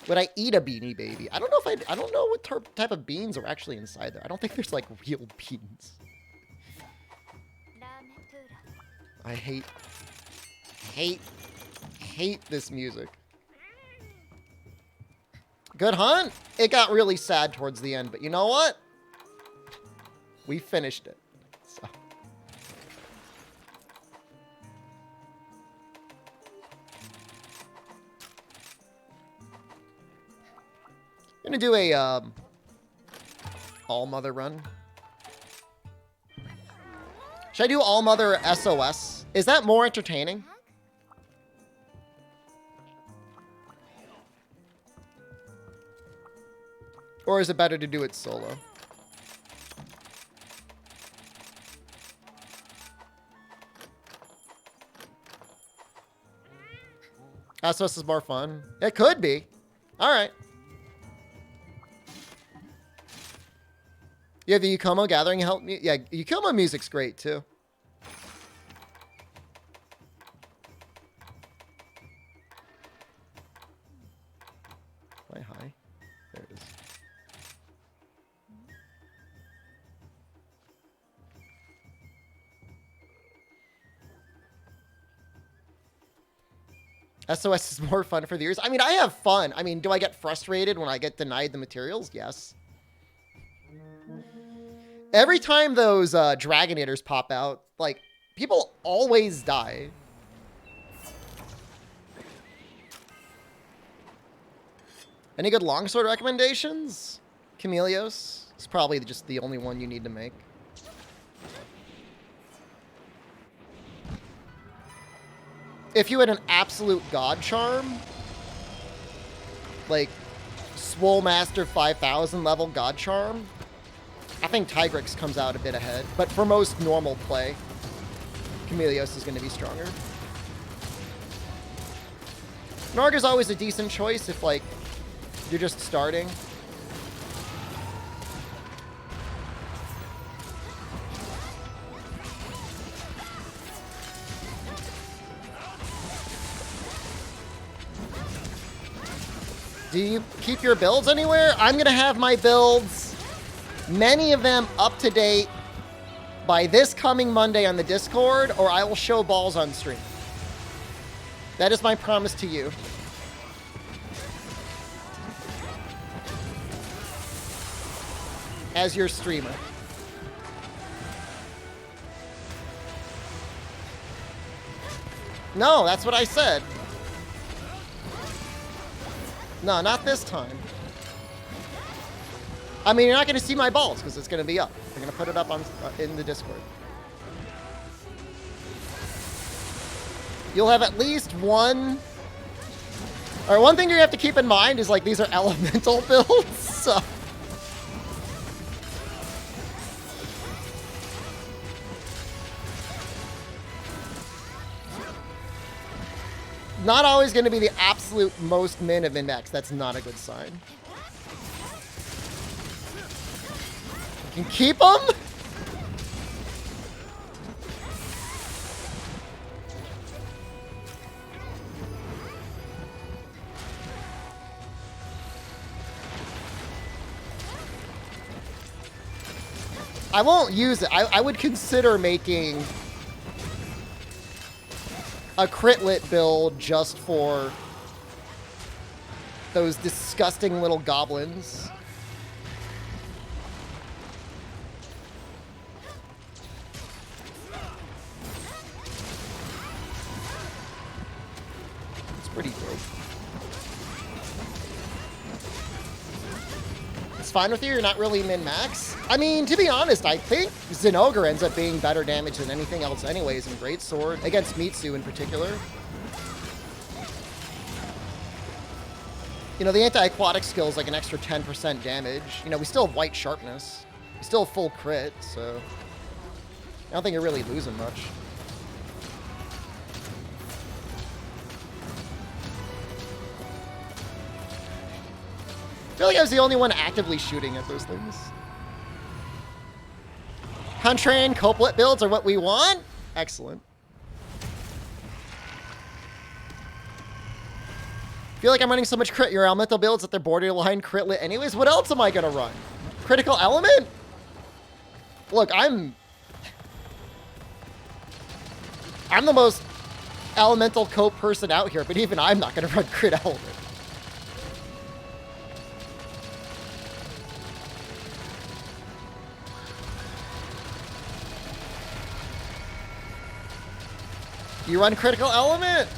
Would I eat a Beanie Baby? I don't know if I don't know what type of beans are actually inside there. I don't think there's, like, real beans. I hate this music. Good hunt. It got really sad towards the end, but you know what? We finished it. So. I'm gonna do a All Mother run. Should I do All Mother SOS? Is that more entertaining? Or is it better to do it solo? SOS is more fun. It could be. All right. Yeah, the Yukomo Gathering helped me. Yeah, Yukomo music's great too. Play high. There it is. SOS is more fun for the ears. I mean, I have fun. I mean, do I get frustrated when I get denied the materials? Yes. Every time those Dragonators pop out, like, people always die. Any good longsword recommendations? Chameleos is probably just the only one you need to make. If you had an absolute god charm, like Swole Master 5000 level god charm, I think Tigrex comes out a bit ahead. But for most normal play, Chameleos is going to be stronger. Narg is always a decent choice if, like, you're just starting. Do you keep your builds anywhere? I'm going to have my builds, many of them up to date, by this coming Monday on the Discord, or I will show balls on stream. That is my promise to you. As your streamer. No, that's what I said. No, not this time. I mean, you're not going to see my balls because it's going to be up. We're going to put it up on in the Discord. You'll have at least one... Or one thing you have to keep in mind is, like, these are elemental builds, so... Not always going to be the absolute most min of min-max. That's not a good sign. You can keep them? I won't use it. I would consider making a critlet build just for those disgusting little goblins. It's pretty big. It's fine with you? You're not really min-max? I mean, to be honest, I think Zinogre ends up being better damage than anything else anyways in Greatsword, against Mitsu in particular. You know, the anti-aquatic skill is like an extra 10% damage. You know, we still have white sharpness. We still have full crit, so... I don't think you're really losing much. I feel like I was the only one actively shooting at those things. Contrarian couplet builds are what we want? Excellent. I feel like I'm running so much crit. Your elemental builds that they're borderline critlet anyways. What else am I going to run? Critical element? Look, I'm the most elemental cope person out here, but even I'm not going to run crit element. You run critical element?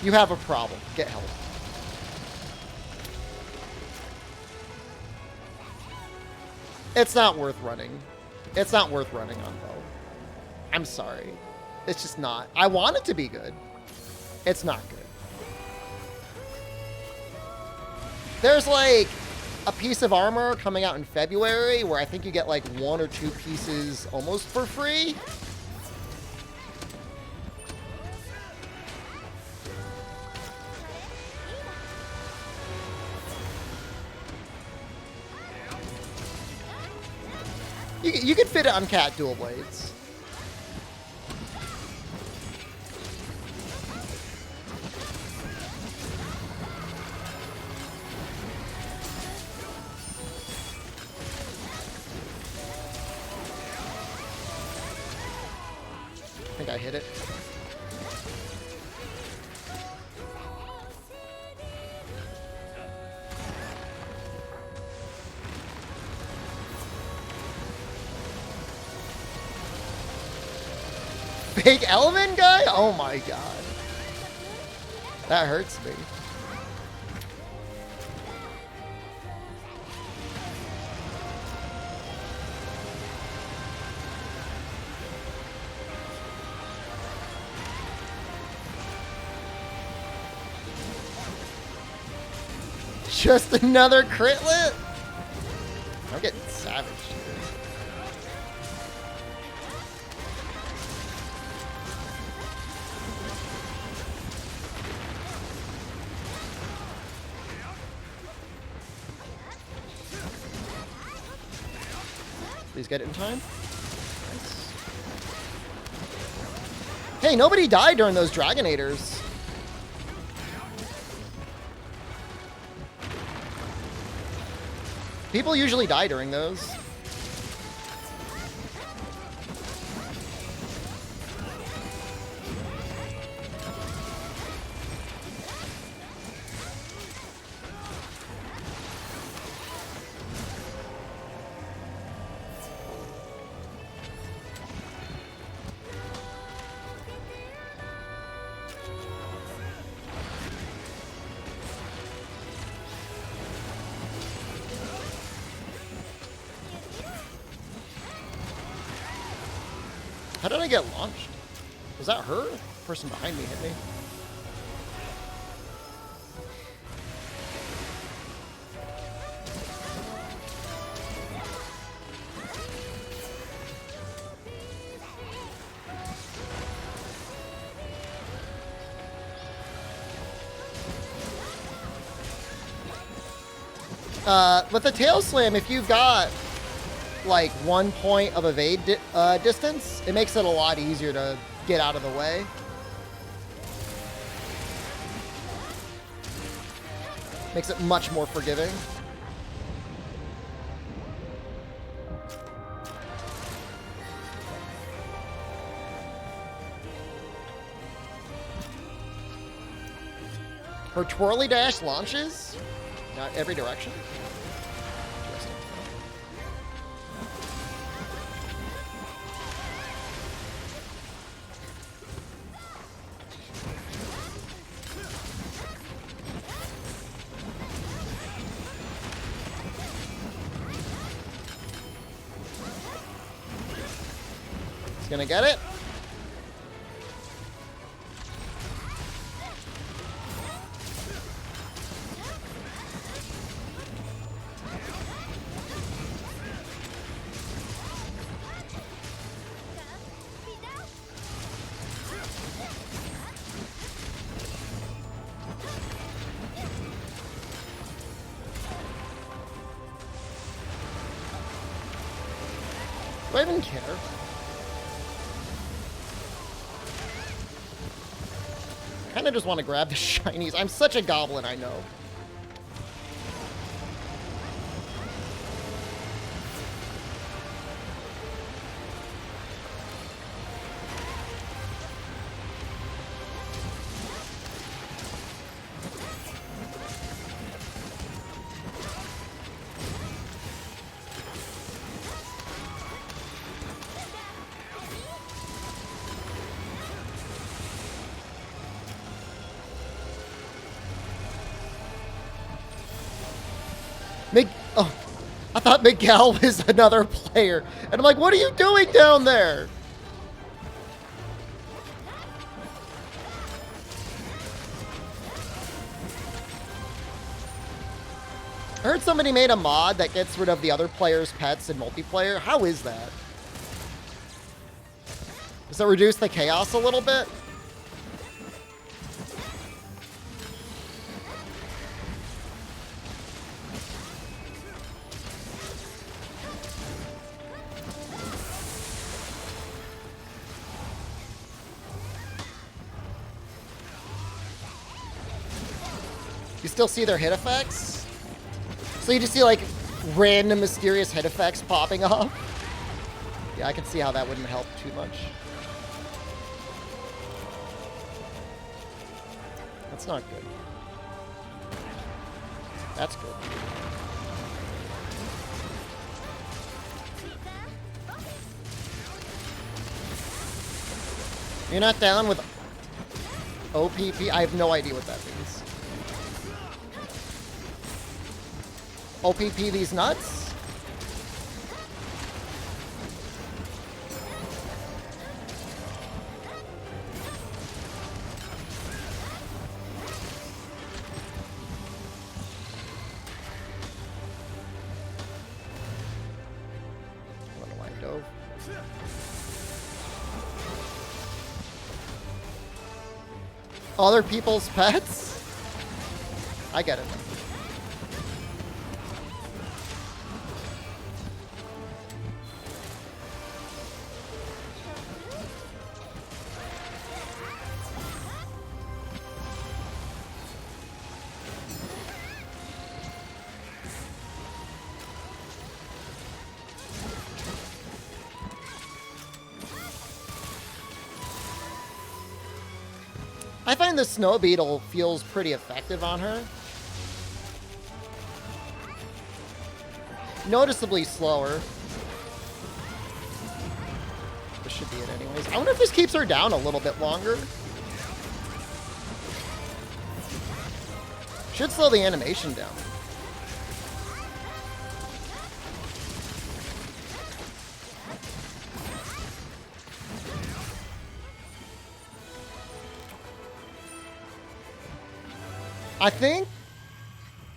You have a problem. Get help. It's not worth running. It's not worth running on bow. I'm sorry. It's just not. I want it to be good. It's not good. There's like a piece of armor coming out in February where I think you get like 1 or 2 pieces almost for free. You can fit it on Cat Dual Blades. I think I hit it. Big element guy? Oh my god. That hurts me. Just another critlet? I'm getting savaged. Please get it in time. Nice. Hey, nobody died during those Dragonators. People usually die during those. How did I get launched? Was that her? The person behind me hit me. With the tail slam, if you've got like 1 point of evade distance, it makes it a lot easier to get out of the way. Makes it much more forgiving. Her twirly dash launches, not every direction. Interesting. He's gonna get it. Do I even care? I kind of just want to grab the shinies. I'm such a goblin, I know. Oh, I thought Miguel was another player. And I'm like, what are you doing down there? I heard somebody made a mod that gets rid of the other player's pets in multiplayer. How is that? Does that reduce the chaos a little bit? You still see their hit effects? So you just see like random mysterious hit effects popping off? Yeah, I can see how that wouldn't help too much. That's not good. That's good. You're not down with OPP? I have no idea what that means. OPP these nuts? Other people's pets? I get it. I find the Snow Beetle feels pretty effective on her. Noticeably slower. This should be it anyways. I wonder if this keeps her down a little bit longer. Should slow the animation down. I think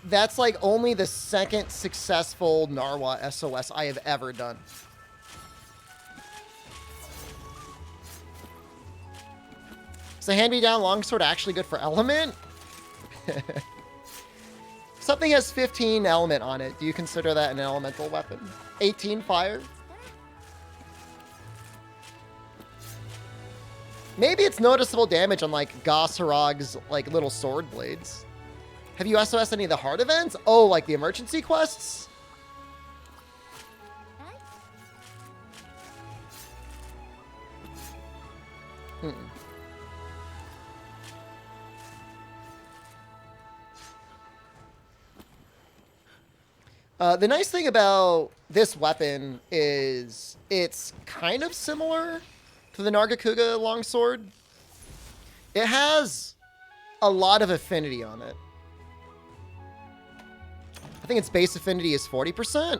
that's like only the second successful Narwa SOS I have ever done. Is the hand-me-down longsword actually good for element? Something has 15 element on it. Do you consider that an elemental weapon? 18 fire? Maybe it's noticeable damage on like Gosarog's like little sword blades. Have you SOS any of the hard events? Oh, like the emergency quests? The nice thing about this weapon is it's kind of similar to the Nargacuga longsword. It has a lot of affinity on it. I think its base affinity is 40%.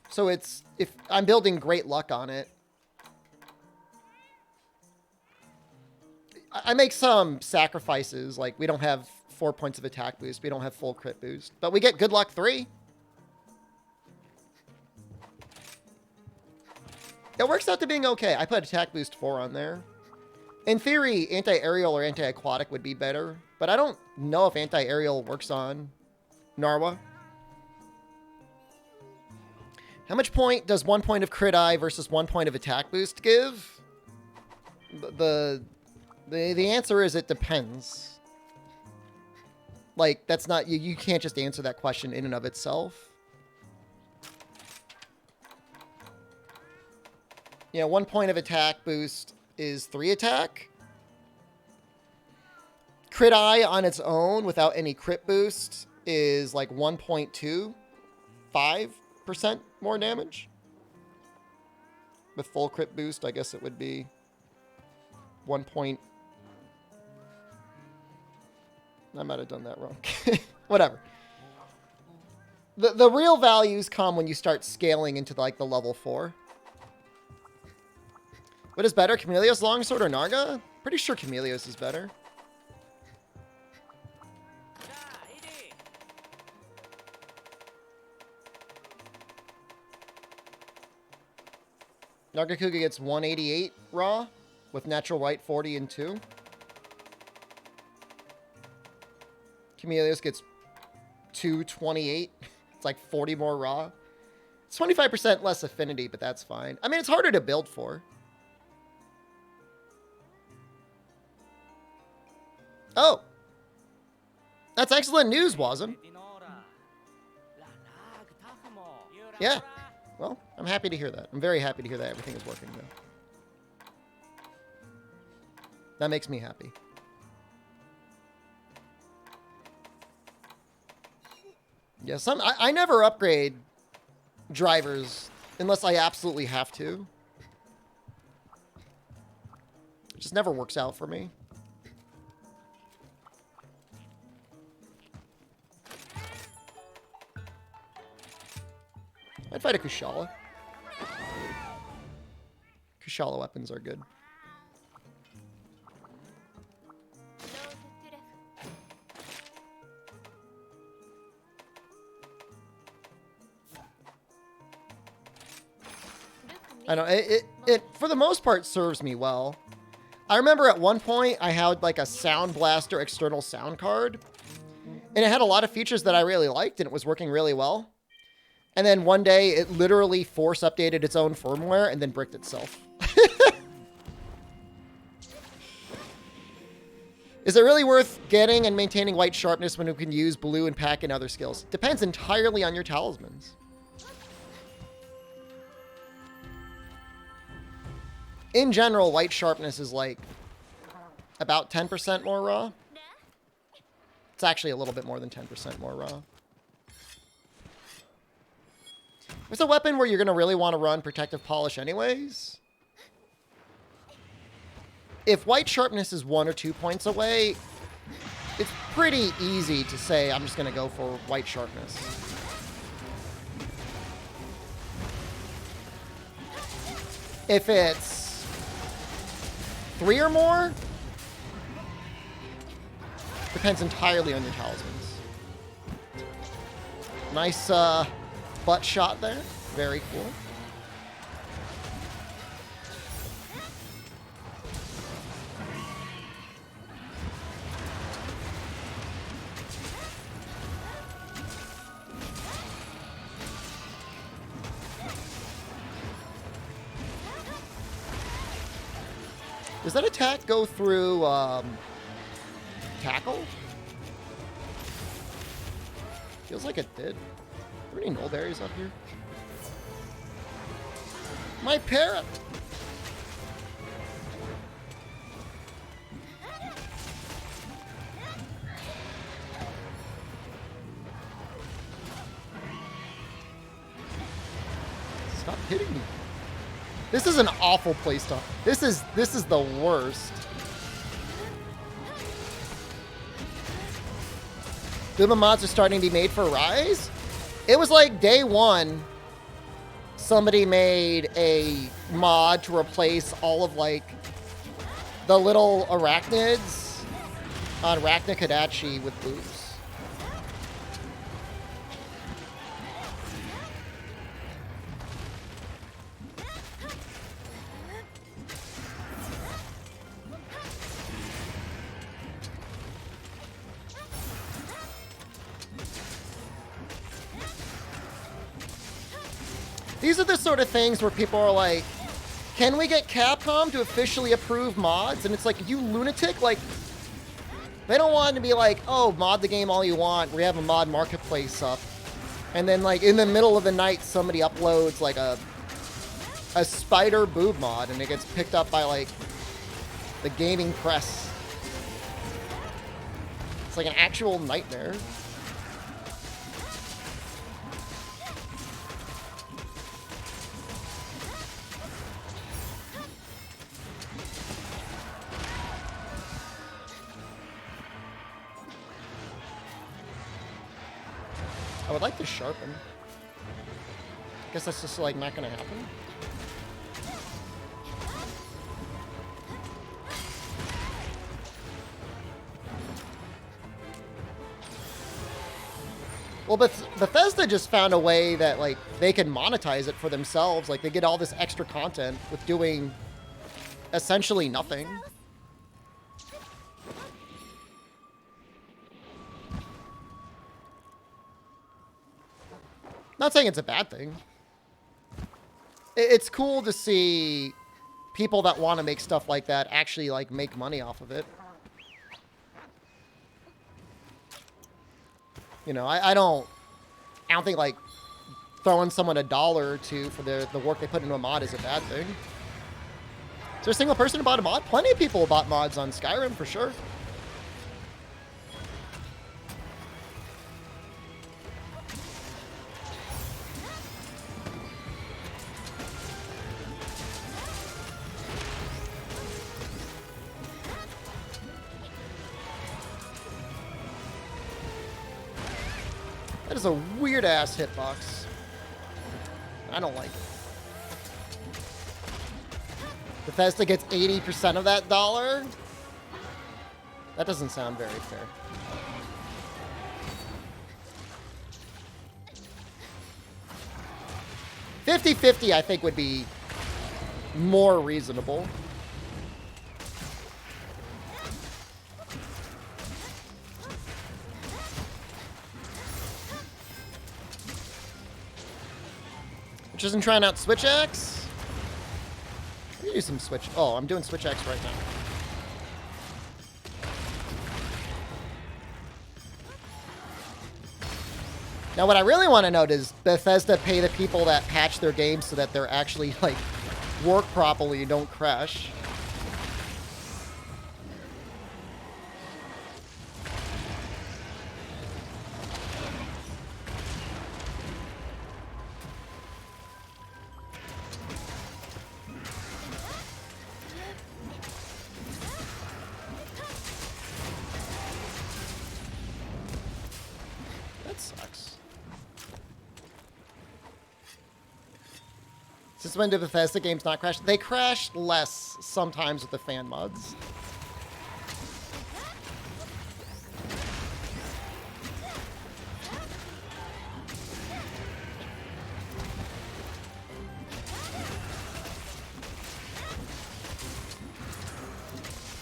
So it's, if I'm building Great Luck on it, I make some sacrifices, like we don't have 4 points of attack boost, we don't have full crit boost, but we get Good Luck 3. It works out to being okay. I put attack boost 4 on there. In theory, anti-aerial or anti-aquatic would be better, but I don't know if anti-aerial works on Narwa. How much point does 1 point of crit eye versus 1 point of attack boost give? The answer is it depends. Like, that's not, you can't just answer that question in and of itself. Yeah, 1 point of attack boost is 3 attack. Crit eye on its own without any crit boost is like 1.25% more damage. With full crit boost, I guess it would be 1 point. I might have done that wrong. Whatever. The real values come when you start scaling into like the level 4. What is better, Chameleos Longsword or Narga? Pretty sure Chameleos is better. Nargacuga gets 188 raw with natural right 40 and 2. Chameleos gets 228. It's like 40 more raw. It's 25% less affinity, but that's fine. I mean, it's harder to build for. Oh. That's excellent news, Wasm. Yeah. Well, I'm happy to hear that. I'm very happy to hear that everything is working, though. That makes me happy. Yeah, I never upgrade drivers unless I absolutely have to. It just never works out for me. I'd fight a Kushala. Kushala weapons are good. I know, it for the most part serves me well. I remember at one point I had like a Sound Blaster external sound card, and it had a lot of features that I really liked, and it was working really well. And then one day it literally force updated its own firmware and then bricked itself. Is it really worth getting and maintaining white sharpness when you can use blue and pack and other skills? Depends entirely on your talismans. In general, white sharpness is like about 10% more raw. It's actually a little bit more than 10% more raw. It's a weapon where you're going to really want to run protective polish anyways. If white sharpness is 1 or 2 points away, it's pretty easy to say, I'm just going to go for white sharpness. If it's 3 or more, depends entirely on your talismans. Nice butt shot there. Very cool. Does that attack go through tackle? Feels like it did. Are there any null berries up here? My parrot! Stop hitting me. This is an awful place to... This is the worst. Boomba mods are starting to be made for Rise? It was like day one, somebody made a mod to replace all of like the little arachnids on Arachnikadachi with boobs. These are the sort of things where people are like, can we get Capcom to officially approve mods? And it's like, you lunatic? Like, they don't want to be like, oh, mod the game all you want. We have a mod marketplace up. And then, like, in the middle of the night, somebody uploads, like, a spider boob mod, and it gets picked up by, like, the gaming press. It's like an actual nightmare. I would like to sharpen. I guess that's just like not gonna happen. Well, but Bethesda just found a way that like they can monetize it for themselves. Like they get all this extra content with doing essentially nothing. Not saying it's a bad thing. It's cool to see people that want to make stuff like that actually like make money off of it. You know, I don't think like throwing someone $1 or $2 for the work they put into a mod is a bad thing. Is there a single person who bought a mod? Plenty of people bought mods on Skyrim for sure. That is a weird-ass hitbox. I don't like it. Bethesda gets 80% of that dollar? That doesn't sound very fair. 50-50, I think, would be more reasonable. Which isn't trying out Switch Axe? Let me do some Switch. Oh, I'm doing Switch Axe right now. Now, what I really want to know is Bethesda pay the people that patch their games so that they're actually, like, work properly and don't crash. That sucks. Since when do Bethesda games not crash? They crash less sometimes with the fan mods.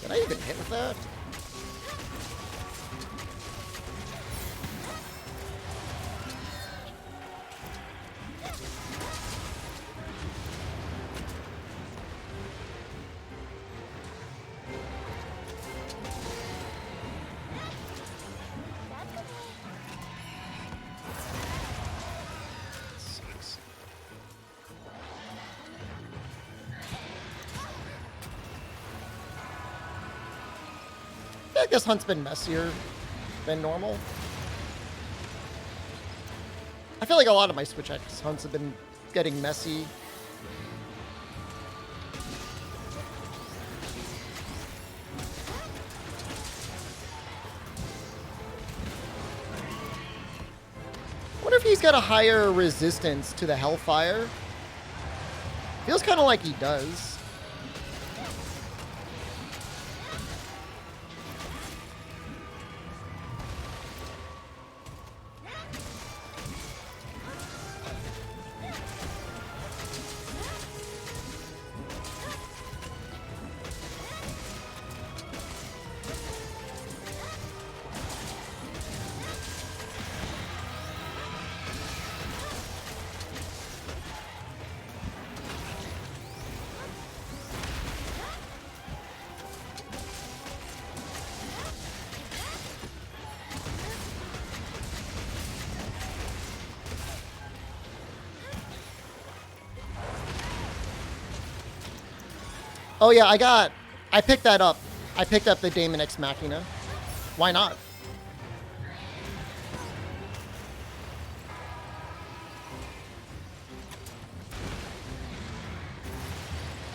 Did I even hit with that? Sucks. I guess Hunt's been messier than normal. I feel like a lot of my Switch X hunts have been getting messy. I wonder if he's got a higher resistance to the Hellfire. Feels kind of like he does. Oh yeah, I picked that up. I picked up the Daemon Ex Machina. Why not?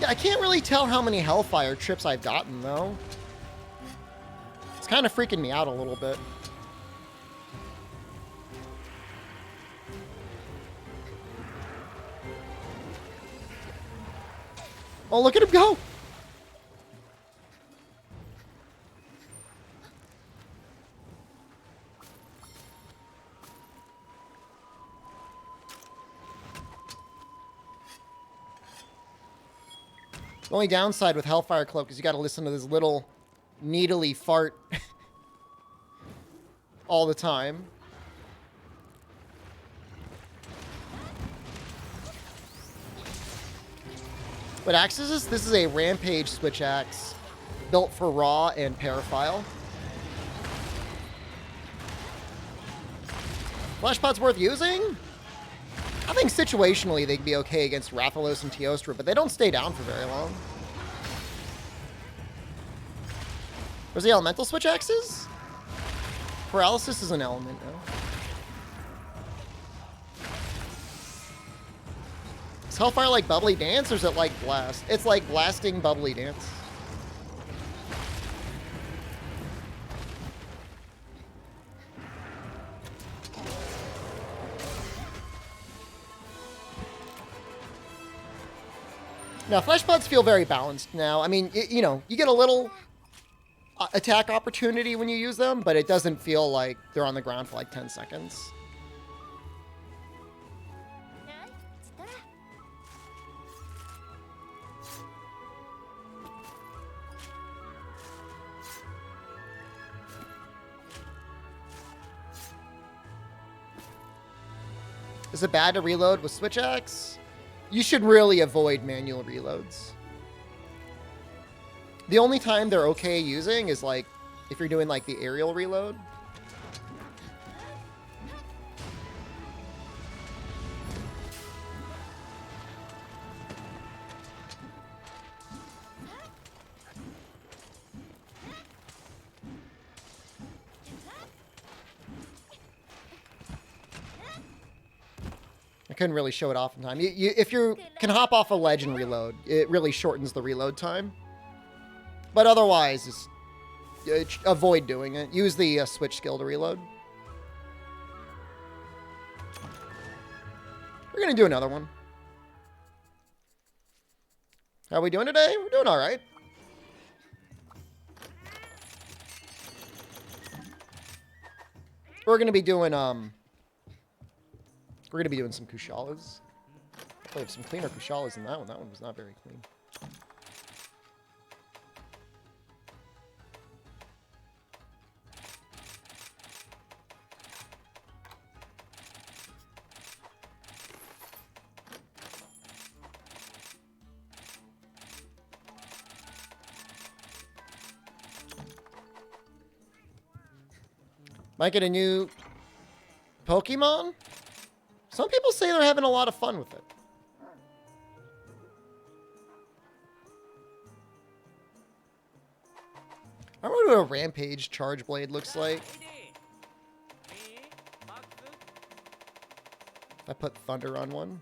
Yeah, I can't really tell how many Hellfire trips I've gotten, though. It's kind of freaking me out a little bit. Oh, look at him go! The only downside with Hellfire Cloak is you gotta listen to this little needly fart all the time. What axe is this? This is a Rampage Switch Axe built for Raw and Paraphile. Flashpot's worth using? I think situationally they'd be okay against Rathalos and Teostra, but they don't stay down for very long. Where's the elemental switch axes? Paralysis is an element now. Is Hellfire like Bubbly Dance or is it like Blast? It's like blasting Bubbly Dance. Now, Fleshpots feel very balanced now. I mean, you know, you get a little attack opportunity when you use them, but it doesn't feel like they're on the ground for like 10 seconds. Is it bad to reload with Switch Axe? You should really avoid manual reloads. The only time they're okay using is like if you're doing like the aerial reload. I couldn't really show it off in time. If you can hop off a ledge and reload, it really shortens the reload time. But otherwise, avoid doing it. Use the switch skill to reload. We're going to do another one. How are we doing today? We're doing all right. We're going to be doing some Kushalas. We have some cleaner Kushalas than that one. That one was not very clean. Might get a new Pokemon? Some people say they're having a lot of fun with it. I wonder what a Rampage Charge Blade looks like. If I put Thunder on one.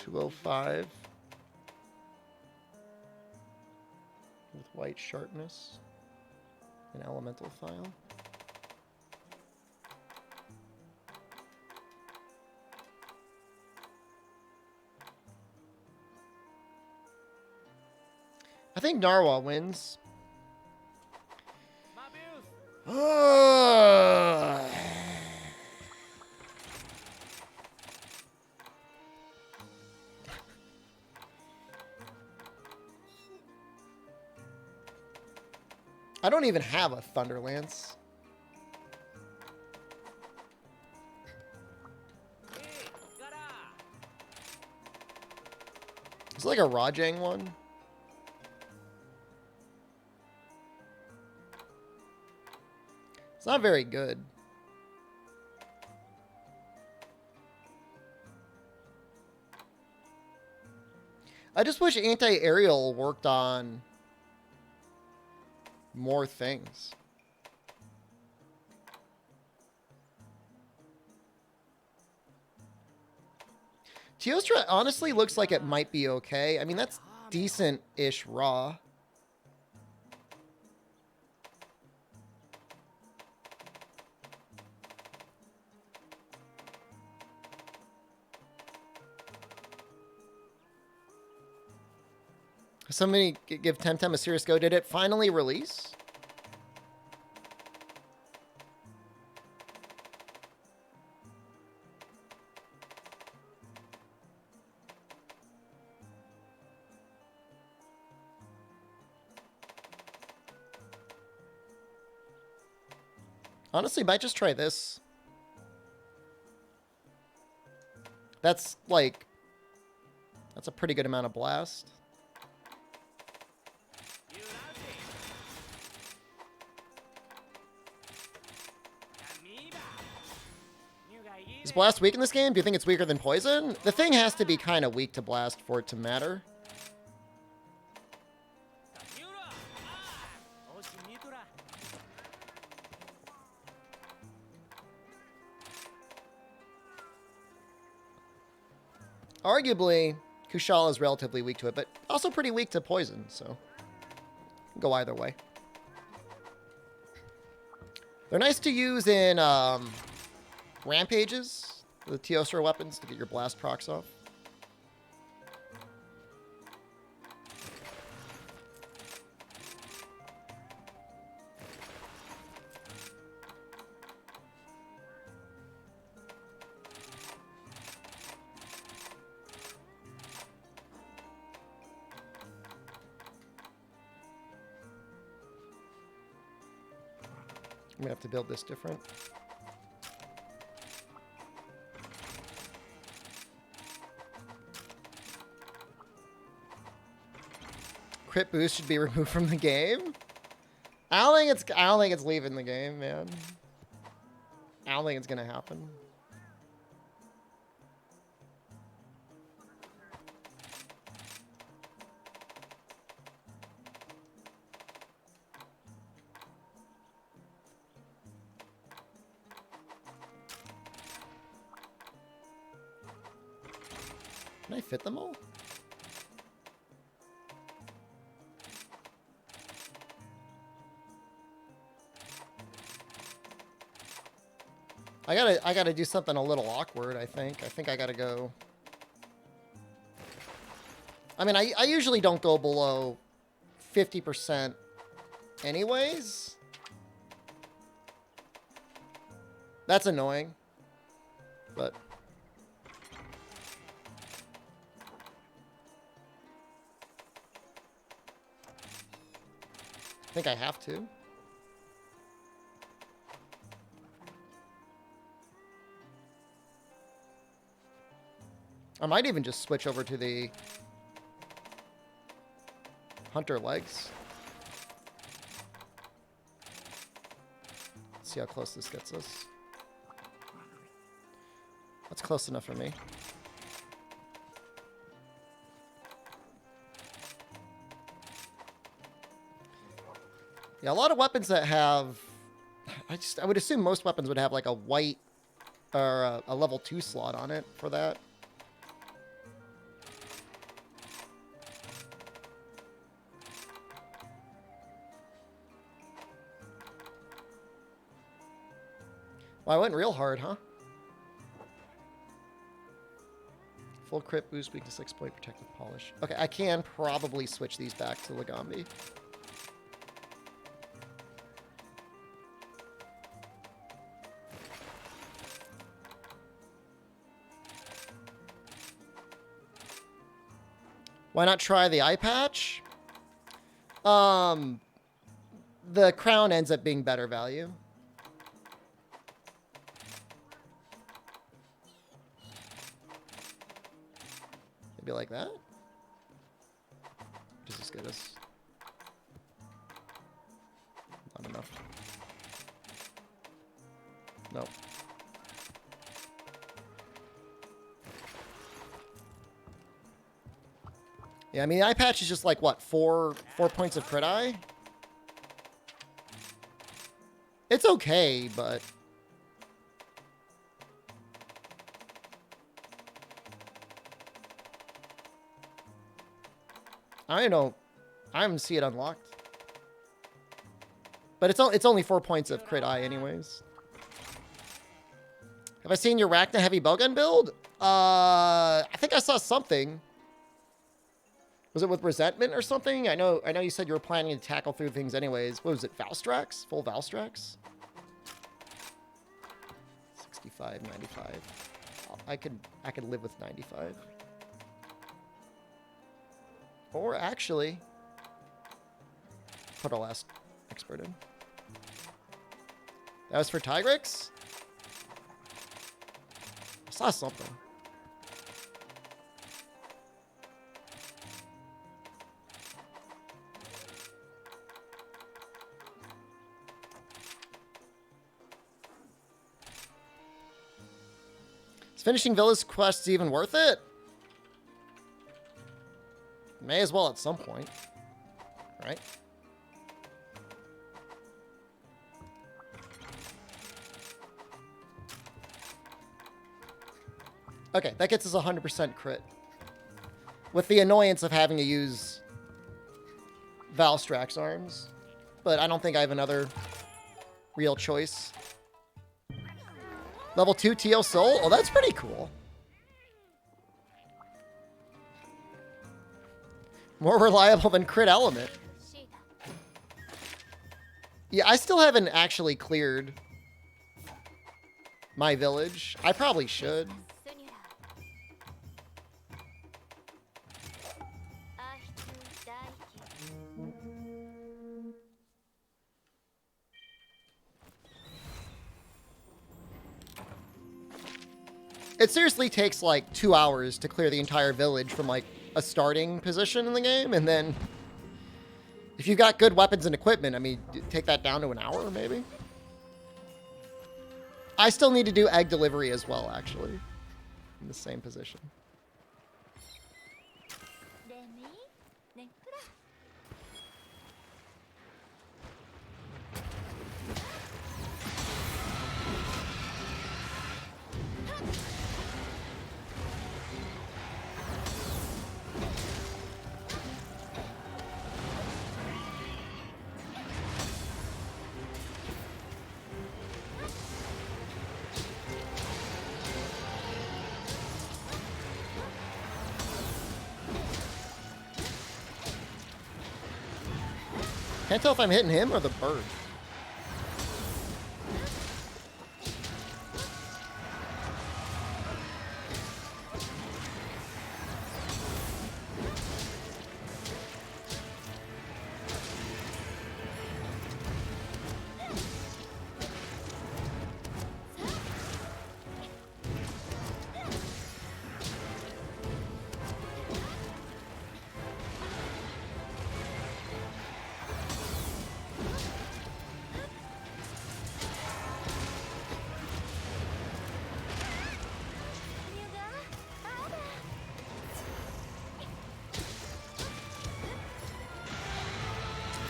.205 with white sharpness, an elemental file. I think Narwhal wins. I don't even have a Thunder Lance. It's like a Rajang one. It's not very good. I just wish anti-aerial worked on more things. Teostra honestly looks like it might be okay. I mean, that's decent-ish raw. Somebody give Temtem a serious go. Did it finally release? Honestly, might just try this. That's like... That's a pretty good amount of blast. Is blast weak in this game? Do you think it's weaker than poison? The thing has to be kind of weak to blast for it to matter. Arguably, Kushala is relatively weak to it, but also pretty weak to poison, so go either way. They're nice to use in rampages. The Teostra weapons to get your blast procs off. I'm gonna have to build this different. Crit boost should be removed from the game. I don't think it's leaving the game, man. I don't think it's gonna happen. Can I fit them all? I gotta do something a little awkward, I think. I think I gotta go. I mean, I usually don't go below 50% anyways. That's annoying. But I think I have to. I might even just switch over to the Hunter legs. Let's see how close this gets us. That's close enough for me. Yeah, a lot of weapons that have... I would assume most weapons would have like a white or a level 2 slot on it for that. Well, I went real hard, huh? Full crit boost, weakness 6-point protective polish. Okay, I can probably switch these back to Legambi. Why not try the eye patch? The crown ends up being better value. Maybe like that? Just as good as... Not enough. Nope. Yeah, I mean, the eye patch is just like, what, 4 points of crit eye? It's okay, but... I don't know. I haven't seen it unlocked. But it's only 4 points of crit eye anyways. Have I seen your Rachna heavy bowgun build? I think I saw something. Was it with resentment or something? I know you said you were planning to tackle through things anyways. What was it? Valstrax? Full Valstrax? 65, 95. I could live with 95. Or actually, put our last expert in. That was for Tigrex? I saw something. Is finishing Villa's quests even worth it? May as well at some point, right? Okay, that gets us 100% crit. With the annoyance of having to use Valstrax arms. But I don't think I have another real choice. Level 2 Teal Soul? Oh, that's pretty cool. More reliable than Crit Element. Yeah, I still haven't actually cleared my village. I probably should. It seriously takes like 2 hours to clear the entire village from like a starting position in the game, and then if you've got good weapons and equipment, I mean, take that down to an hour maybe. I still need to do egg delivery as well, actually, in the same position. Can't tell if I'm hitting him or the bird.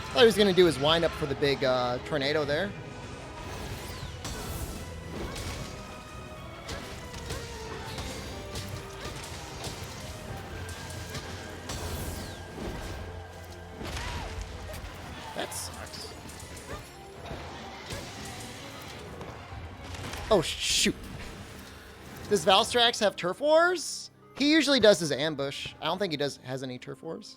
I thought he was going to do his wind up for the big tornado there. That sucks. Oh, shoot. Does Valstrax have Turf Wars? He usually does his ambush. I don't think he has any Turf Wars.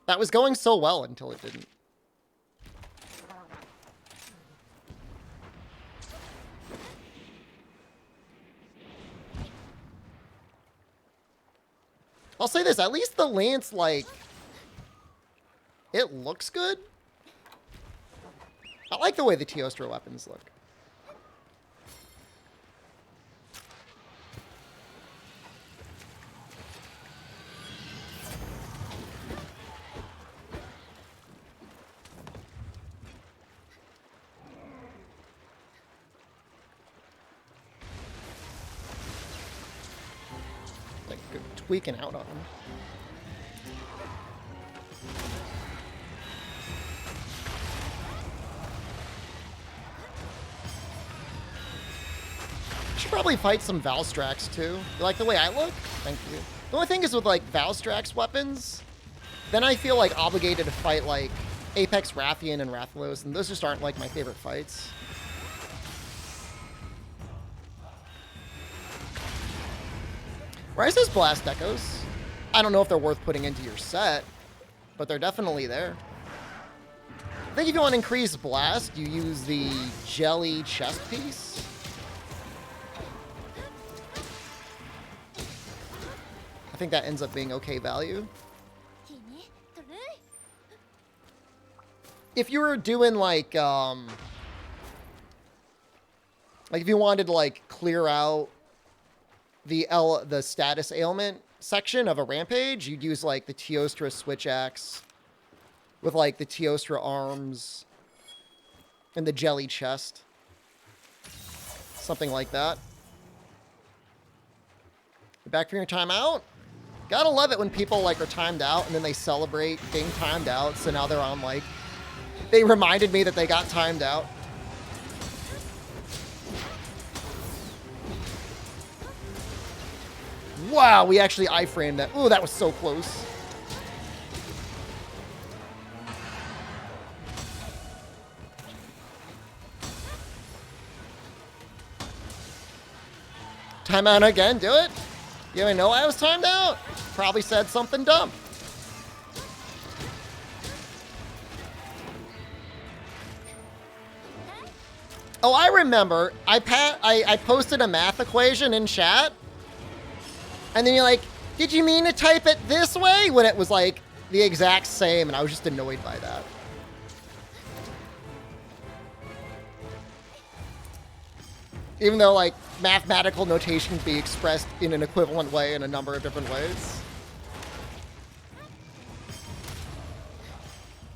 That was going so well until it didn't. I'll say this, at least the Lance, like, it looks good. I like the way the Teostra weapons look. Tweaking out on him. Should probably fight some Valstrax too. You like the way I look? Thank you. The only thing is with like Valstrax weapons, then I feel like obligated to fight like Apex Rathian and Rathalos, and those just aren't like my favorite fights. Rice's Blast Echoes. I don't know if they're worth putting into your set, but they're definitely there. I think if you want to increase Blast, you use the Jelly chest piece. I think that ends up being okay value. If you were doing like if you wanted to like clear out the status ailment section of a rampage, you'd use like the Teostra switch axe with like the Teostra arms and the jelly chest. Something like that. You're back from your timeout? Gotta love it when people like are timed out and then they celebrate being timed out, so now they're on like, they reminded me that they got timed out. Wow, we actually iframed that. Ooh, that was so close. time out again. Do it. You didn't know I was timed out? Probably said something dumb. Oh, I remember. I posted a math equation in chat. And then you're like, did you mean to type it this way? When it was like the exact same, and I was just annoyed by that. Even though, like, mathematical notation can be expressed in an equivalent way in a number of different ways.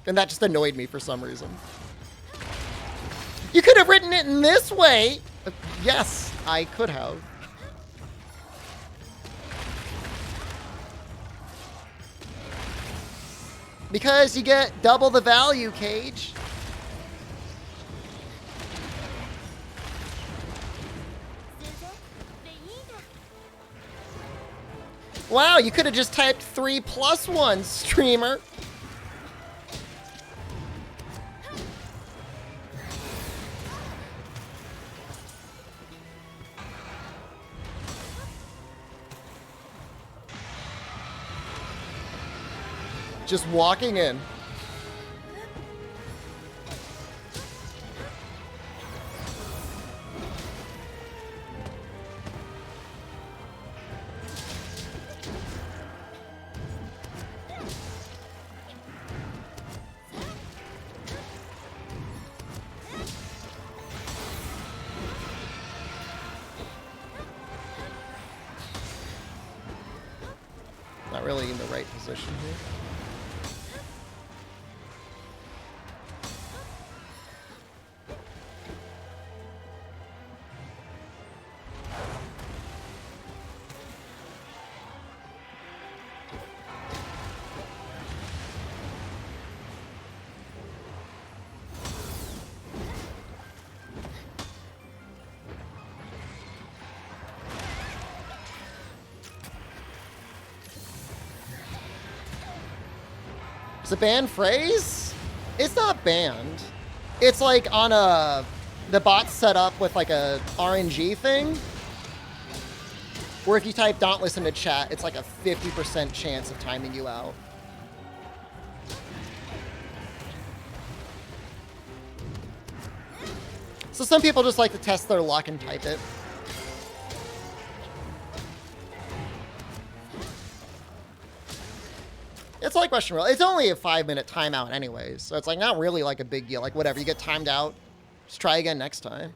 And that just annoyed me for some reason. You could have written it in this way! Yes, I could have. Because you get double the value, Cage. Wow, you could have just typed 3+1, streamer. Just walking in. Not really in the right position here. Is it banned phrase? It's not banned. It's like on the bot's set up with like a RNG thing, where if you type "don't listen to chat," it's like a 50% chance of timing you out. So some people just like to test their luck and type it. It's like Russian roulette. It's only a 5-minute timeout anyways, so it's like not really like a big deal. Like whatever, you get timed out, just try again next time.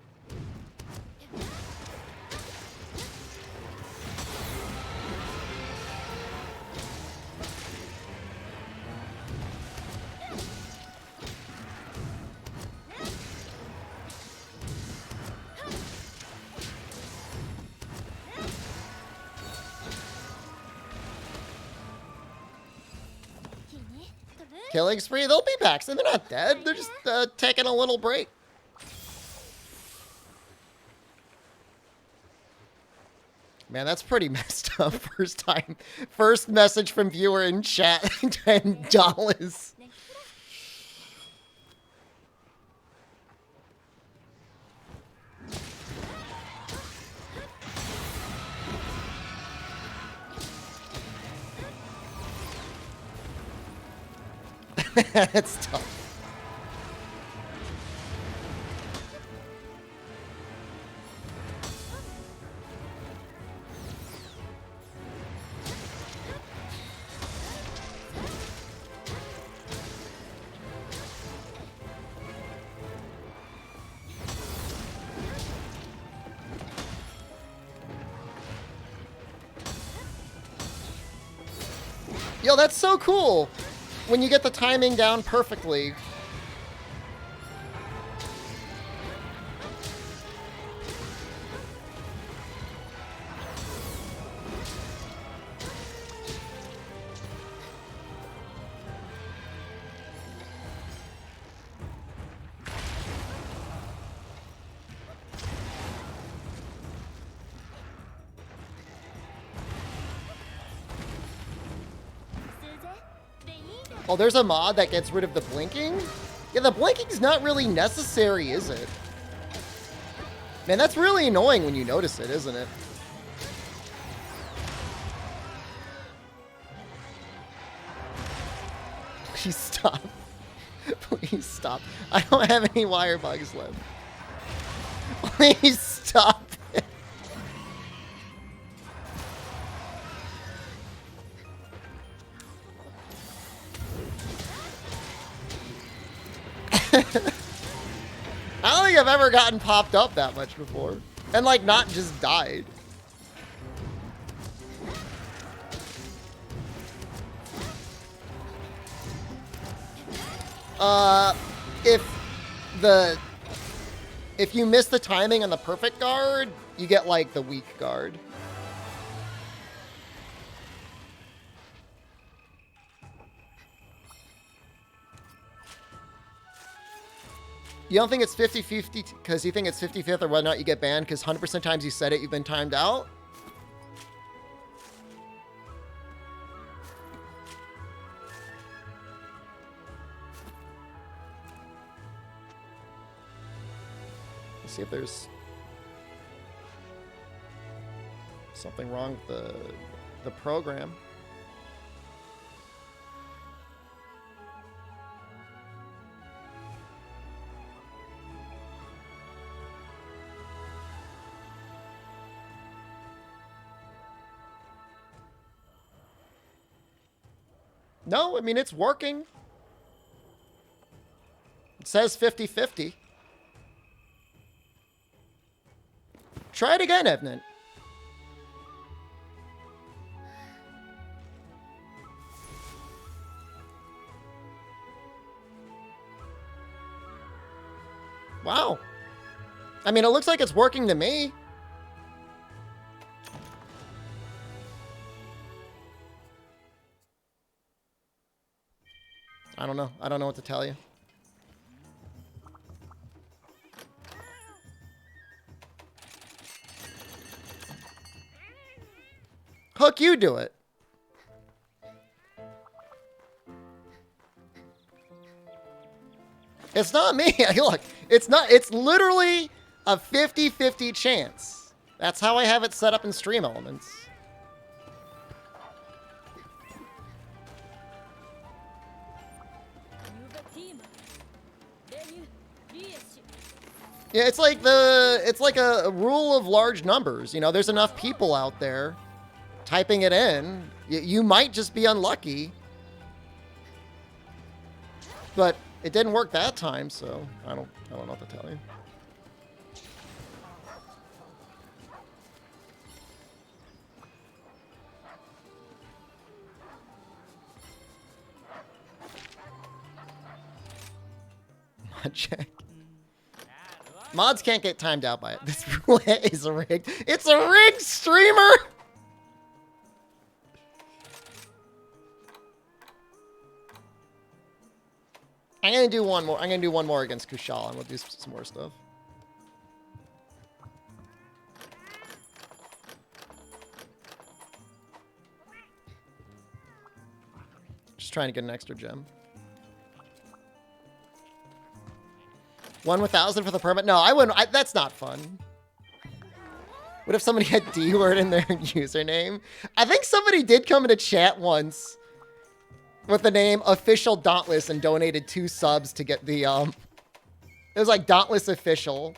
Killing spree, they'll be back, so they're not dead. They're just taking a little break. Man, that's pretty messed up. First message from viewer in chat, $10. It's tough. Yo, that's so cool. When you get the timing down perfectly. Oh, there's a mod that gets rid of the blinking? Yeah, the blinking's not really necessary, is it? Man, that's really annoying when you notice it, isn't it? Please stop. Please stop. I don't have any wire bugs left. Please stop it. I don't think I've ever gotten popped up that much before. And, like, not just died. If you miss the timing on the perfect guard, you get, like, the weak guard. You don't think it's 50-50 because you think it's 50-50 or whether or not you get banned because 100% times you said it, you've been timed out? Let's see if there's something wrong with the program. No, I mean, it's working. It says 50-50. Try it again, Evnan. Wow. I mean, it looks like it's working to me. I don't know. I don't know what to tell you. Hook, you do it. It's not me. Look, it's not. It's literally a 50-50 chance. That's how I have it set up in Stream Elements. Yeah, it's like a rule of large numbers. You know, there's enough people out there typing it in. You might just be unlucky. But it didn't work that time, so I don't know what to tell you. Check. Mods can't get timed out by it. This roulette is rigged. It's a rigged streamer! I'm gonna do one more. I'm gonna do one more against Kushal and we'll do some more stuff. Just trying to get an extra gem. 1,000 for the permit? No, I wouldn't. That's not fun. What if somebody had D-word in their username? I think somebody did come into chat once with the name Official Dauntless and donated 2 subs to get the, it was like Dauntless Official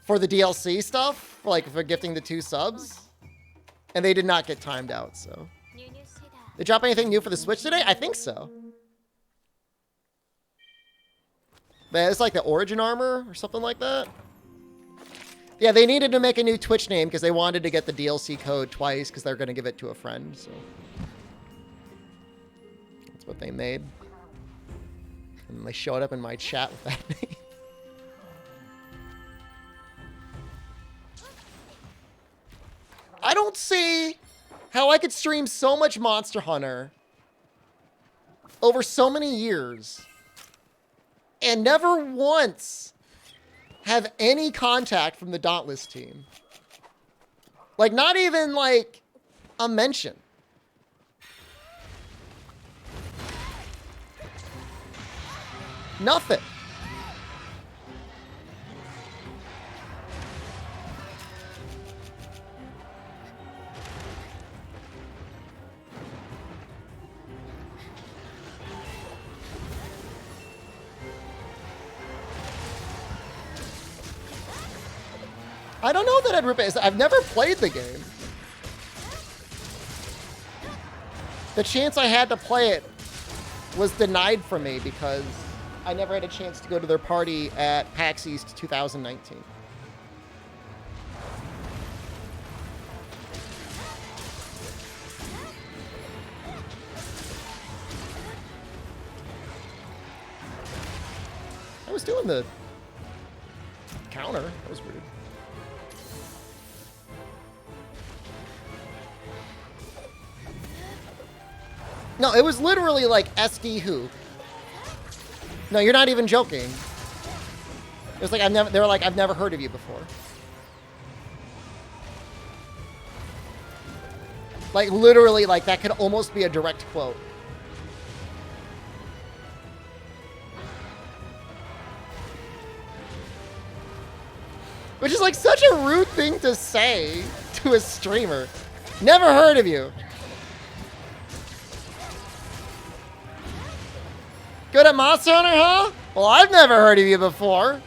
for the DLC stuff, like for gifting the 2 subs. And they did not get timed out, so. They drop anything new for the Switch today? I think so. But it's like the Origin Armor or something like that. Yeah, they needed to make a new Twitch name because they wanted to get the DLC code twice because they're going to give it to a friend, so. That's what they made. And they showed up in my chat with that name. I don't see how I could stream so much Monster Hunter over so many years and never once have any contact from the Dauntless team. Like, not even, like, a mention. Nothing. I don't know that I'd rip it. I've never played the game. The chance I had to play it was denied from me because I never had a chance to go to their party at PAX East 2019. I was doing the counter. That was weird. No, it was literally like SD who. No, you're not even joking. It was like they were like, I've never heard of you before. Like literally, like that could almost be a direct quote. Which is like such a rude thing to say to a streamer. Never heard of you. Good at Monster Hunter, huh? Well, I've never heard of you before.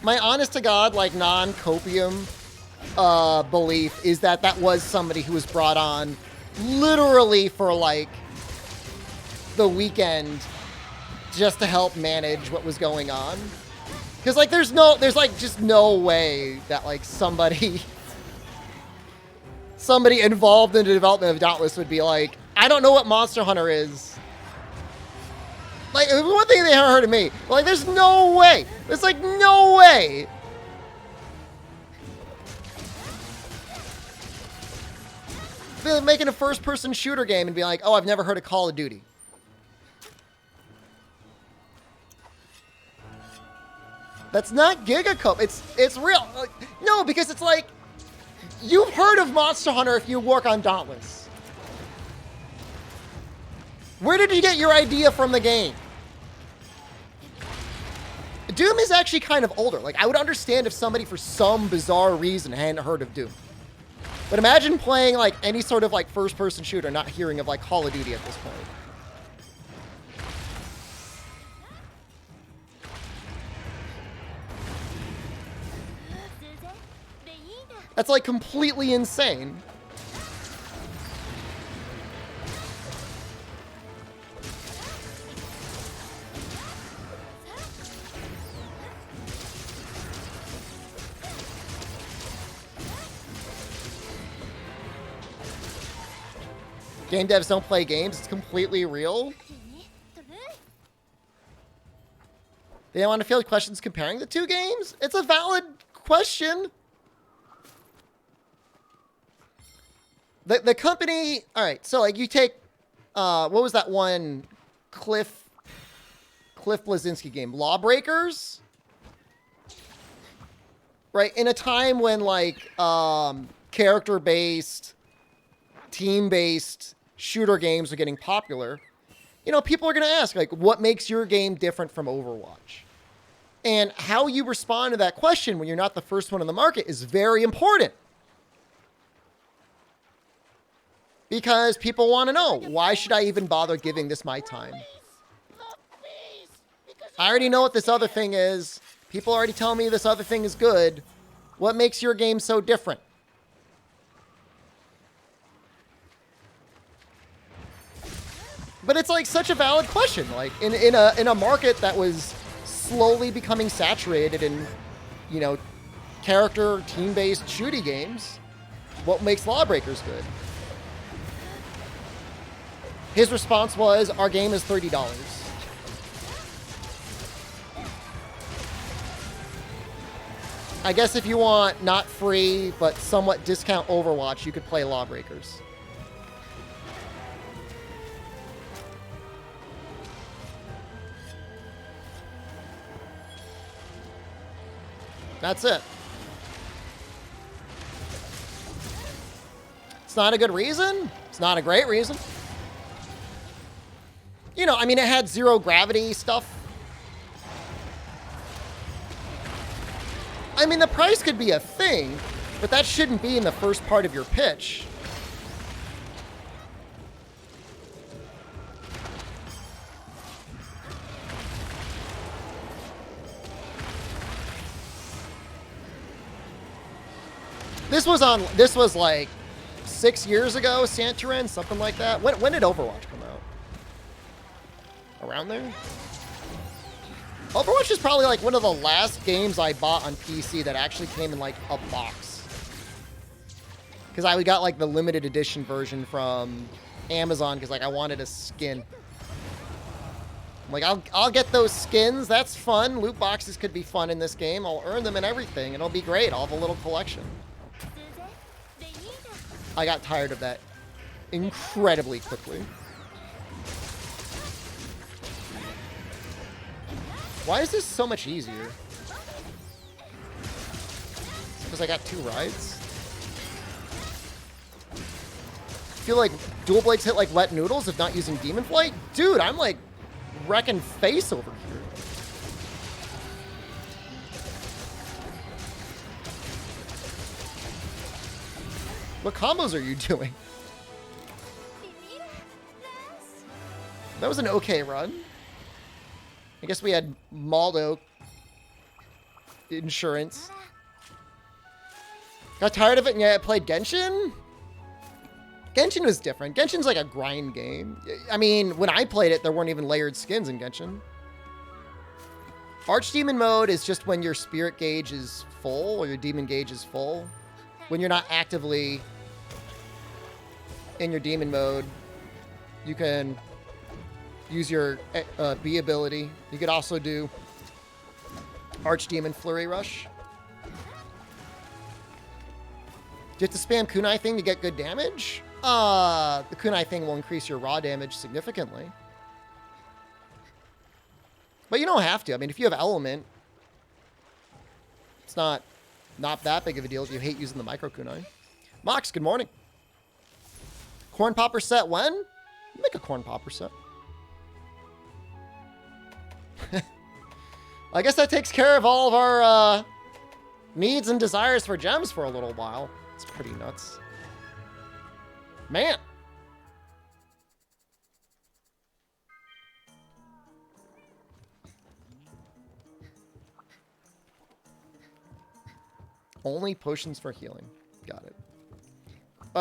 My honest to God, like non-copium belief is that that was somebody who was brought on literally for like the weekend just to help manage what was going on. Because like there's like just no way that like somebody involved in the development of Dauntless would be like, I don't know what Monster Hunter is. Like, one thing they haven't heard of me. Like, there's no way. There's like no way. They're making a first-person shooter game and be like, oh, I've never heard of Call of Duty. That's not Gigacope. It's real. Like, no, because it's like, you've heard of Monster Hunter if you work on Dauntless. Where did you get your idea from the game? Doom is actually kind of older. Like, I would understand if somebody for some bizarre reason hadn't heard of Doom. But imagine playing like any sort of like first-person shooter, not hearing of like Call of Duty at this point. That's like completely insane. Game devs don't play games. It's completely real. They don't want to field questions comparing the two games? It's a valid question. The company, all right, so like you take, what was that one Cliff Blazinski game? Lawbreakers? Right, in a time when like character-based, team-based shooter games are getting popular, you know, people are going to ask, like, what makes your game different from Overwatch? And how you respond to that question when you're not the first one in the market is very important. Because people want to know, why should I even bother giving this my time? I already know what this other thing is. People already tell me this other thing is good. What makes your game so different? But it's like such a valid question. Like in a market that was slowly becoming saturated in, you know, character team-based shooting games, what makes Lawbreakers good? His response was, our game is $30. I guess if you want not free, but somewhat discount Overwatch, you could play Lawbreakers. That's it. It's not a good reason. It's not a great reason. You know, I mean, it had zero gravity stuff. I mean, the price could be a thing, but that shouldn't be in the first part of your pitch. This was like 6 years ago, Santorin, something like that. When did Overwatch come out? Around there? Overwatch is probably like one of the last games I bought on PC that actually came in like a box. Because I got like the limited edition version from Amazon because like I wanted a skin. I'm like, I'll get those skins. That's fun. Loot boxes could be fun in this game. I'll earn them and everything. It'll be great. I'll have a little collection. I got tired of that incredibly quickly. Why is this so much easier? Because I got 2 rides? I feel like dual blades hit like wet noodles if not using Demon Flight? Dude, I'm like wrecking face over here. What combos are you doing? That was an okay run. I guess we had Maldo insurance. Got tired of it and yeah, I played Genshin? Genshin was different. Genshin's like a grind game. I mean, when I played it, there weren't even layered skins in Genshin. Archdemon mode is just when your spirit gauge is full or your demon gauge is full. When you're not actively in your demon mode, you can use your B ability. You could also do Archdemon Flurry Rush. Do you have to spam kunai thing to get good damage? The kunai thing will increase your raw damage significantly. But you don't have to. I mean, if you have element, it's not that big of a deal if you hate using the micro kunai. Mox, good morning. Corn popper set when? Make a corn popper set. I guess that takes care of all of our needs and desires for gems for a little while. It's pretty nuts. Man. Only potions for healing. Got it.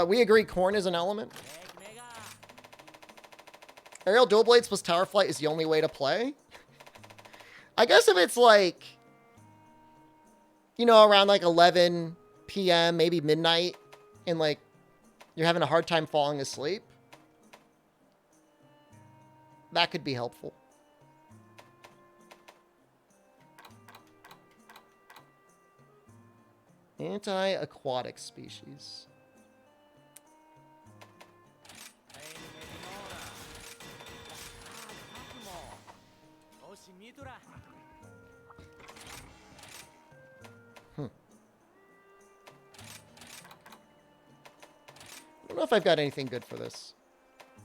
We agree corn is an element. Aerial dual blades plus tower flight is the only way to play. I guess if it's like, you know, around like 11 p.m., maybe midnight, and like you're having a hard time falling asleep, that could be helpful. Anti-aquatic species. I don't know if I've got anything good for this.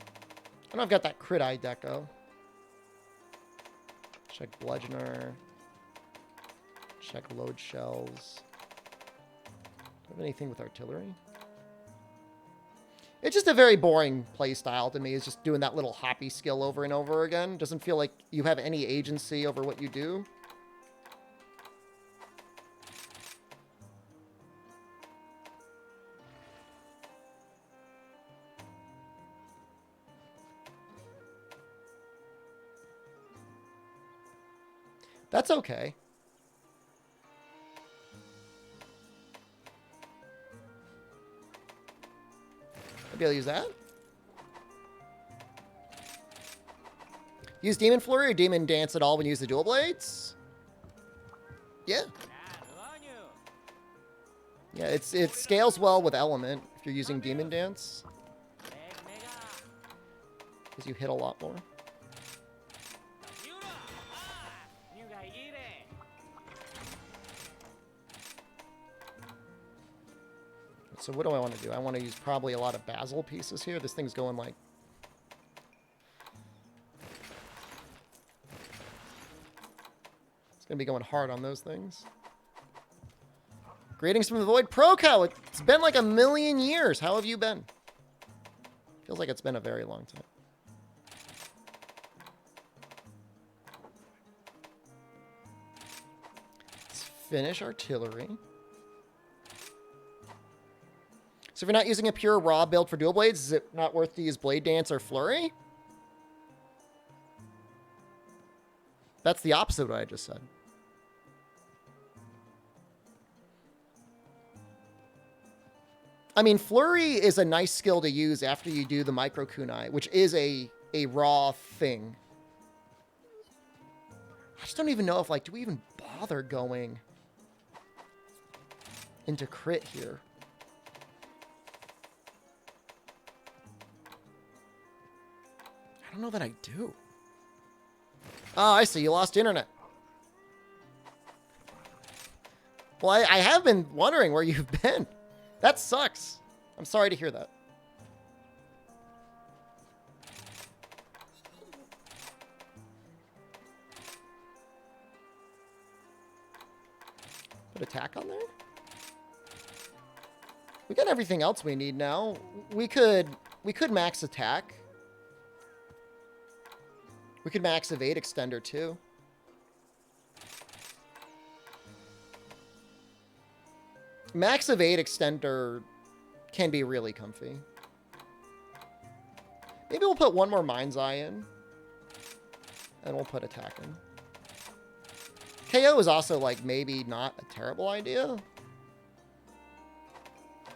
I don't know if I've got that crit eye deco. Check bludgeoner. Check load shells. Do I have anything with artillery? It's just a very boring play style to me. It's just doing that little hoppy skill over and over again. Doesn't feel like you have any agency over what you do. That's okay. Maybe I'll use that. Use Demon Flurry or Demon Dance at all when you use the dual blades? Yeah. Yeah, it scales well with element if you're using Demon Dance. Because you hit a lot more. So what do I want to do? I want to use probably a lot of basil pieces here. This thing's going like... It's going to be going hard on those things. Greetings from the Void. Proco! It's been like 1,000,000 years. How have you been? Feels like it's been a very long time. Let's finish artillery. So if you're not using a pure raw build for dual blades, is it not worth to use Blade Dance or Flurry? That's the opposite of what I just said. I mean, Flurry is a nice skill to use after you do the Micro Kunai, which is a raw thing. I just don't even know if, like, do we even bother going into crit here? I don't know that I do. Oh, I see. You lost internet. Well, I have been wondering where you've been. That sucks. I'm sorry to hear that. Put attack on there? We got everything else we need now. We could max attack. We could max evade extender too. Max evade extender can be really comfy. Maybe we'll put one more Mind's Eye in. And we'll put attack in. KO is also, like, maybe not a terrible idea.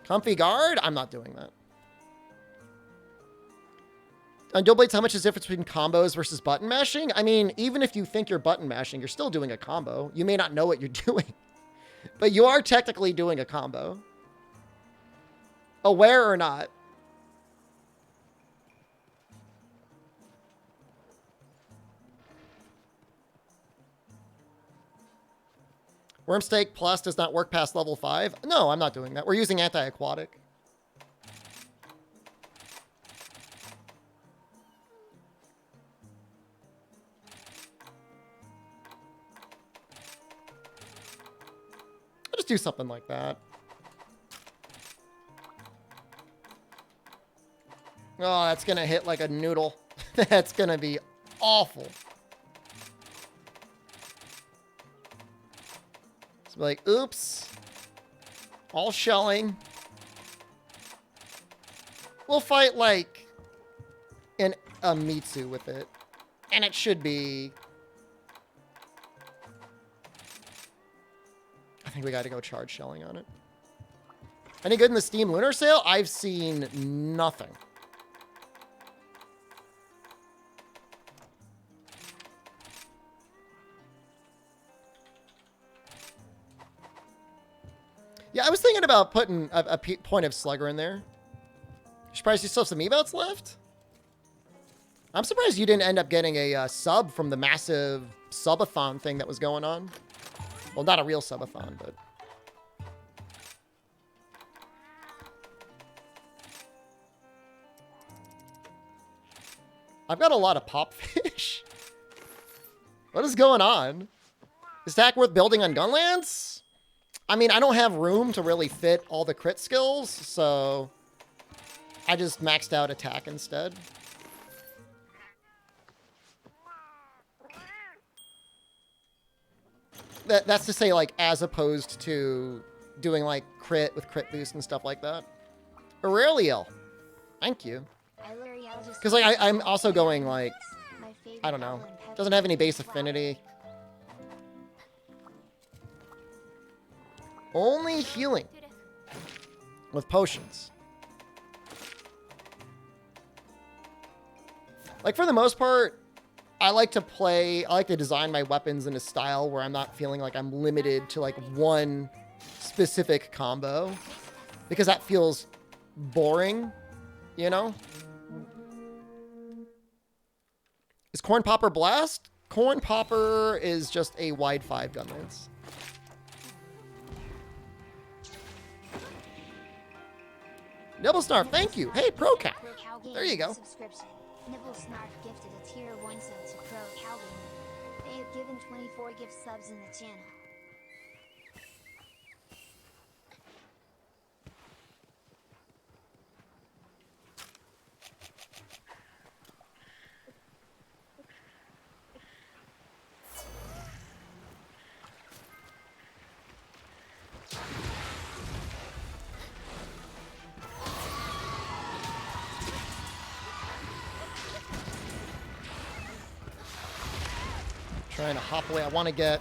Comfy guard? I'm not doing that. On dual blades, how much is the difference between combos versus button mashing? I mean, even if you think you're button mashing, you're still doing a combo. You may not know what you're doing. But you are technically doing a combo. Aware or not. Wormstake Plus does not work past level 5. No, I'm not doing that. We're using anti-aquatic. I'll just do something like that. Oh, that's going to hit like a noodle. That's going to be awful. Like, oops. All shelling. We'll fight, like, a Mitsu with it. And it should be... I think we got to go charge shelling on it. Any good in the Steam Lunar Sale? I've seen nothing. Yeah, I was thinking about putting a point of Slugger in there. Surprised you still have some emotes left? I'm surprised you didn't end up getting a sub from the massive subathon thing that was going on. Well, not a real subathon, but... I've got a lot of pop fish. What is going on? Is Tack worth building on Gunlands? I mean, I don't have room to really fit all the crit skills, so I just maxed out attack instead. That's to say, like, as opposed to doing, like, crit with crit boost and stuff like that. Aureliel. Thank you. Because, like, I'm also going, like, I don't know. Doesn't have any base affinity. Only healing with potions. Like, for the most part, I like to design my weapons in a style where I'm not feeling like I'm limited to, like, one specific combo. Because that feels boring, you know? Is Corn Popper Blast? Corn Popper is just a wide 5 gun lance. Nibble Snarf, thank you. Hey, Pro Cow. There you go. Nibble Snarf gifted a tier 1 sub to Pro Cow Gamer. They have given 24 gift subs in the channel. trying to hop away. I want to get...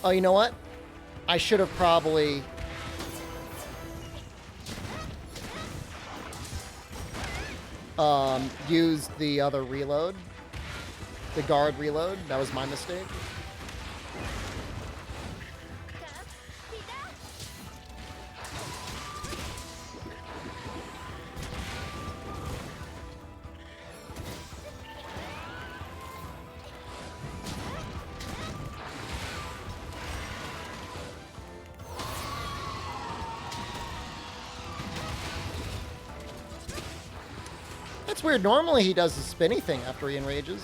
Oh, you know what? I should have probably... used the other reload. The guard reload. That was my mistake. That's weird. Normally he does the spinny thing after he enrages.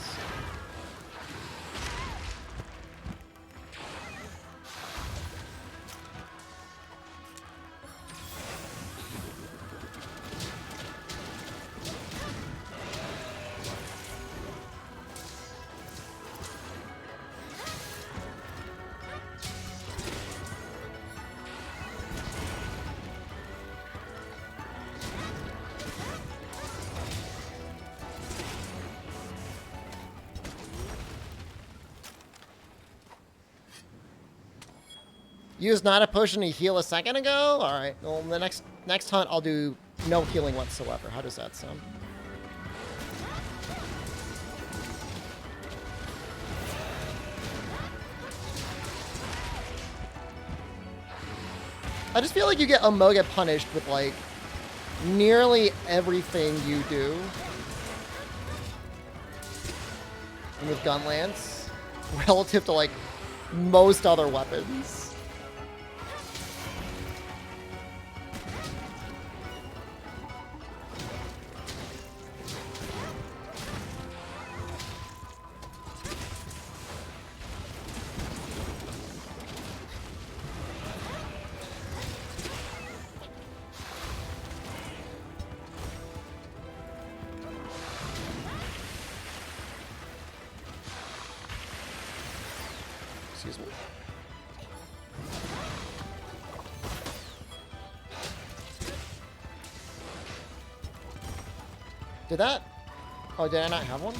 Used not a potion to heal a second ago? Alright, well, the next hunt I'll do no healing whatsoever. How does that sound? I just feel like you get Amoga punished with, like, nearly everything you do. And with Gunlance, relative to, like, most other weapons. Excuse me. Did that? Oh, did I not have one?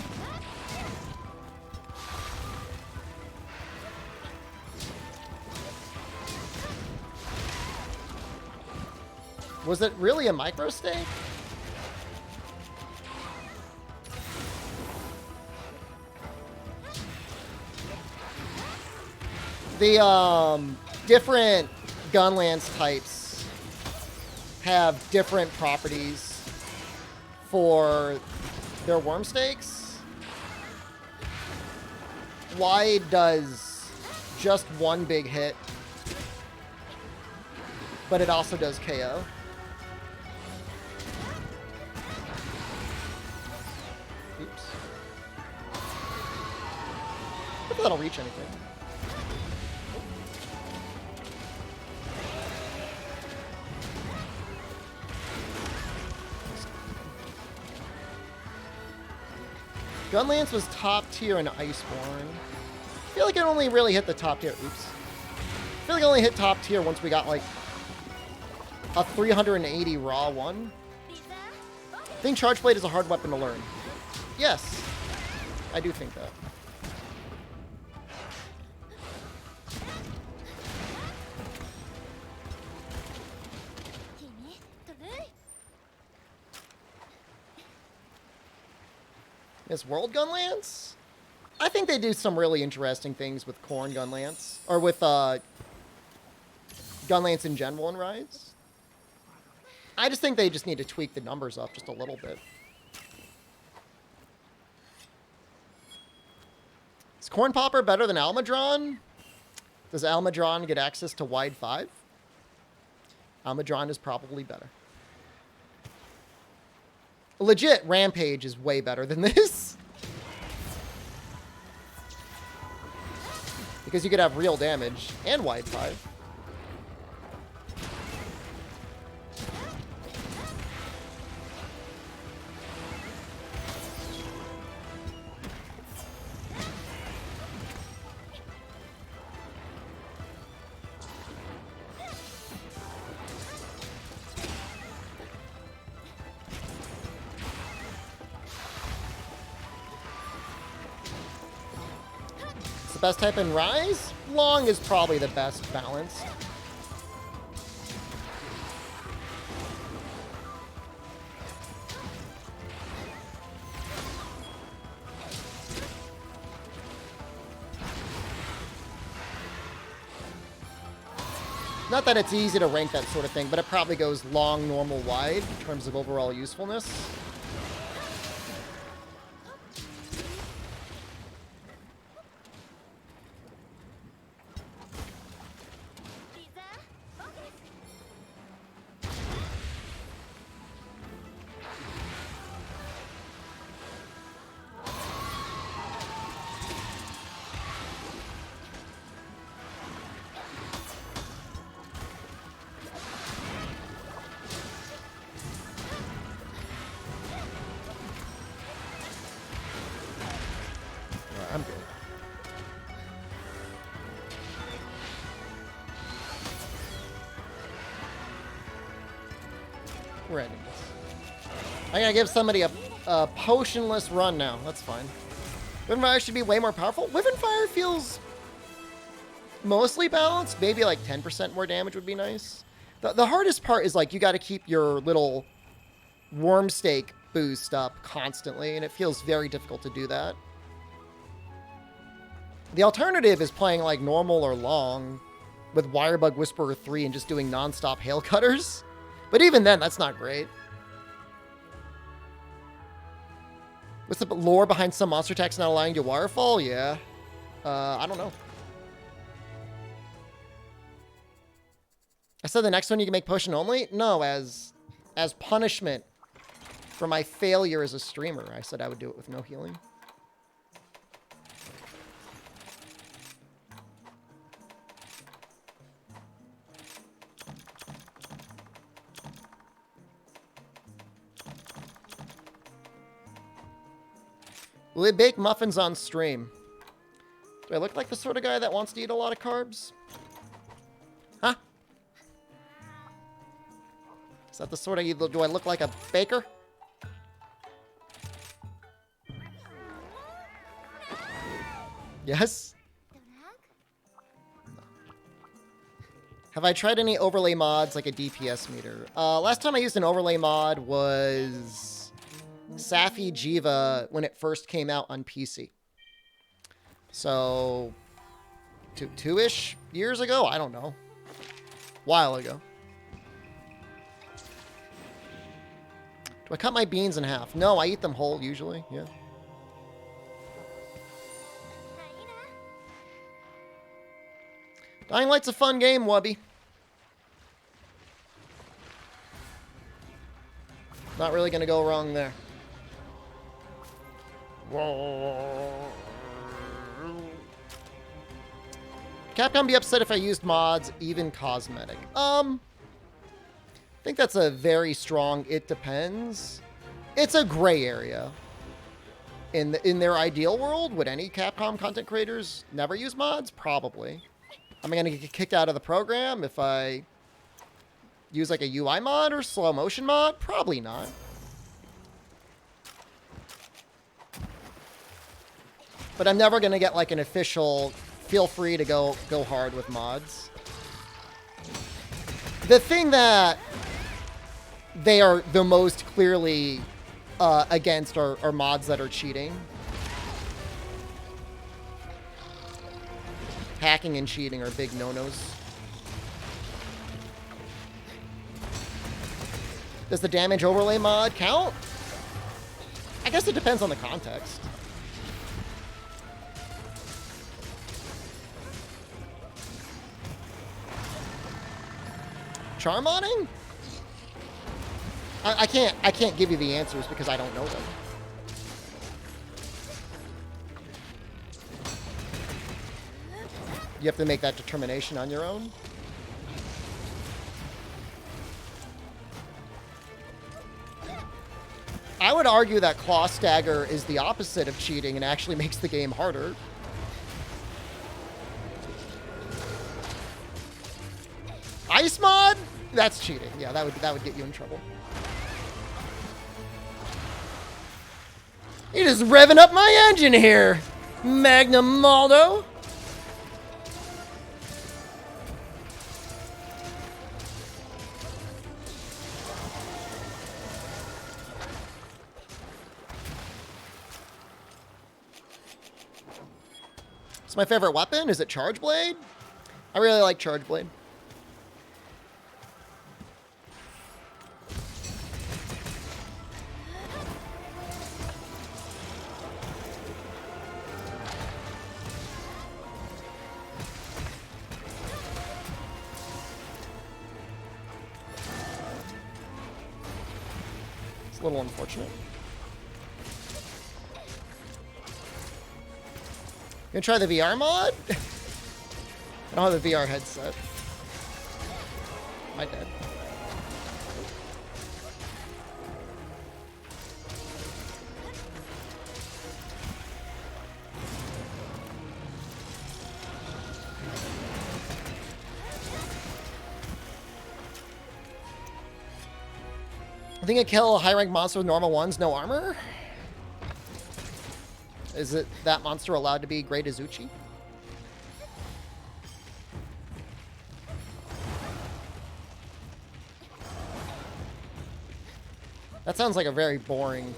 Was it really a micro stake? The different Gunlance types have different properties for their worm stakes. Wide does just one big hit, but it also does KO. Oops. Hope that'll reach anything. Gunlance was top tier in Iceborne. I feel like it only really hit the top tier. Oops. I feel like it only hit top tier once we got like a 380 raw one. I think Charge Blade is a hard weapon to learn. Yes, I do think that. Is World Gunlance? I think they do some really interesting things with Corn Gunlance, or with Gunlance in general in Rise. I just think they just need to tweak the numbers up just a little bit. Is Corn Popper better than Almudron? Does Almudron get access to Wide 5? Almudron is probably better. Legit, Rampage is way better than this. Because you could have real damage and Wide 5. best type in Rise? Long is probably the best balanced. Not that it's easy to rank that sort of thing, but it probably goes long, normal, wide in terms of overall usefulness. I'm good. We're ending this. I gotta give somebody a potionless run now. That's fine. Wyvern Fire should be way more powerful. Wyvern Fire feels mostly balanced. Maybe like 10% more damage would be nice. The hardest part is like you gotta keep your little worm stake boost up constantly, and it feels very difficult to do that. The alternative is playing like normal or long with Wirebug Whisperer 3 and just doing non-stop hail cutters. But even then, that's not great. What's the lore behind some monster attacks not allowing you to wirefall? Yeah. I don't know. I said the next one you can make potion only? No, as punishment for my failure as a streamer. I said I would do it with no healing. Will they bake muffins on stream? Do I look like the sort of guy that wants to eat a lot of carbs? Huh? Is that the sort of... Do I look like a baker? Yes? Have I tried any overlay mods like a DPS meter? Last time I used an overlay mod was Safi Jiva when it first came out on PC. So, two-ish years ago? I don't know. While ago. Do I cut my beans in half? No, I eat them whole usually, yeah. Dying Light's a fun game, Wubby. Not really gonna go wrong there. Capcom be upset if I used mods, even cosmetic. I think that's a very strong it depends. It's a gray area. In their ideal world, would any Capcom content creators never use mods? Probably. Am I going to get kicked out of the program if I use like a UI mod or slow motion mod? Probably not. But I'm never going to get like an official, feel free to go hard with mods. The thing that they are the most clearly against are mods that are cheating. Hacking and cheating are big no-nos. Does the damage overlay mod count? I guess it depends on the context. Charm modding? I can't give you the answers because I don't know them. You have to make that determination on your own. I would argue that Claw Stagger is the opposite of cheating and actually makes the game harder. Ice mod? That's cheating. Yeah, that would get you in trouble. You're just revving up my engine here, Magnum Maldo. It's my favorite weapon. Is it Charge Blade? I really like Charge Blade. It's a little unfortunate. You gonna try the VR mod? I don't have a VR headset. Am I dead? I think I kill a high-rank monster with normal ones, no armor? Is it that monster allowed to be Great Izuchi? That sounds like a very boring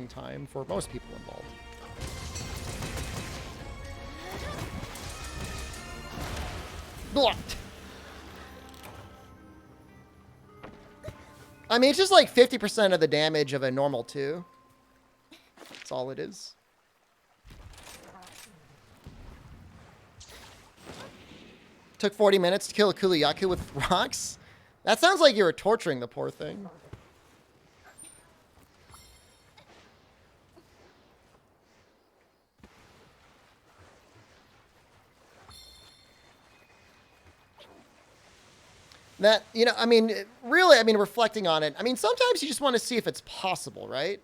time for most people involved. Blocked. I mean, it's just like 50% of the damage of a normal 2. That's all it is. Took 40 minutes to kill a Kuliyaku with rocks? That sounds like you were torturing the poor thing. That, you know, I mean, really, I mean, reflecting on it, I mean, sometimes you just want to see if it's possible, right?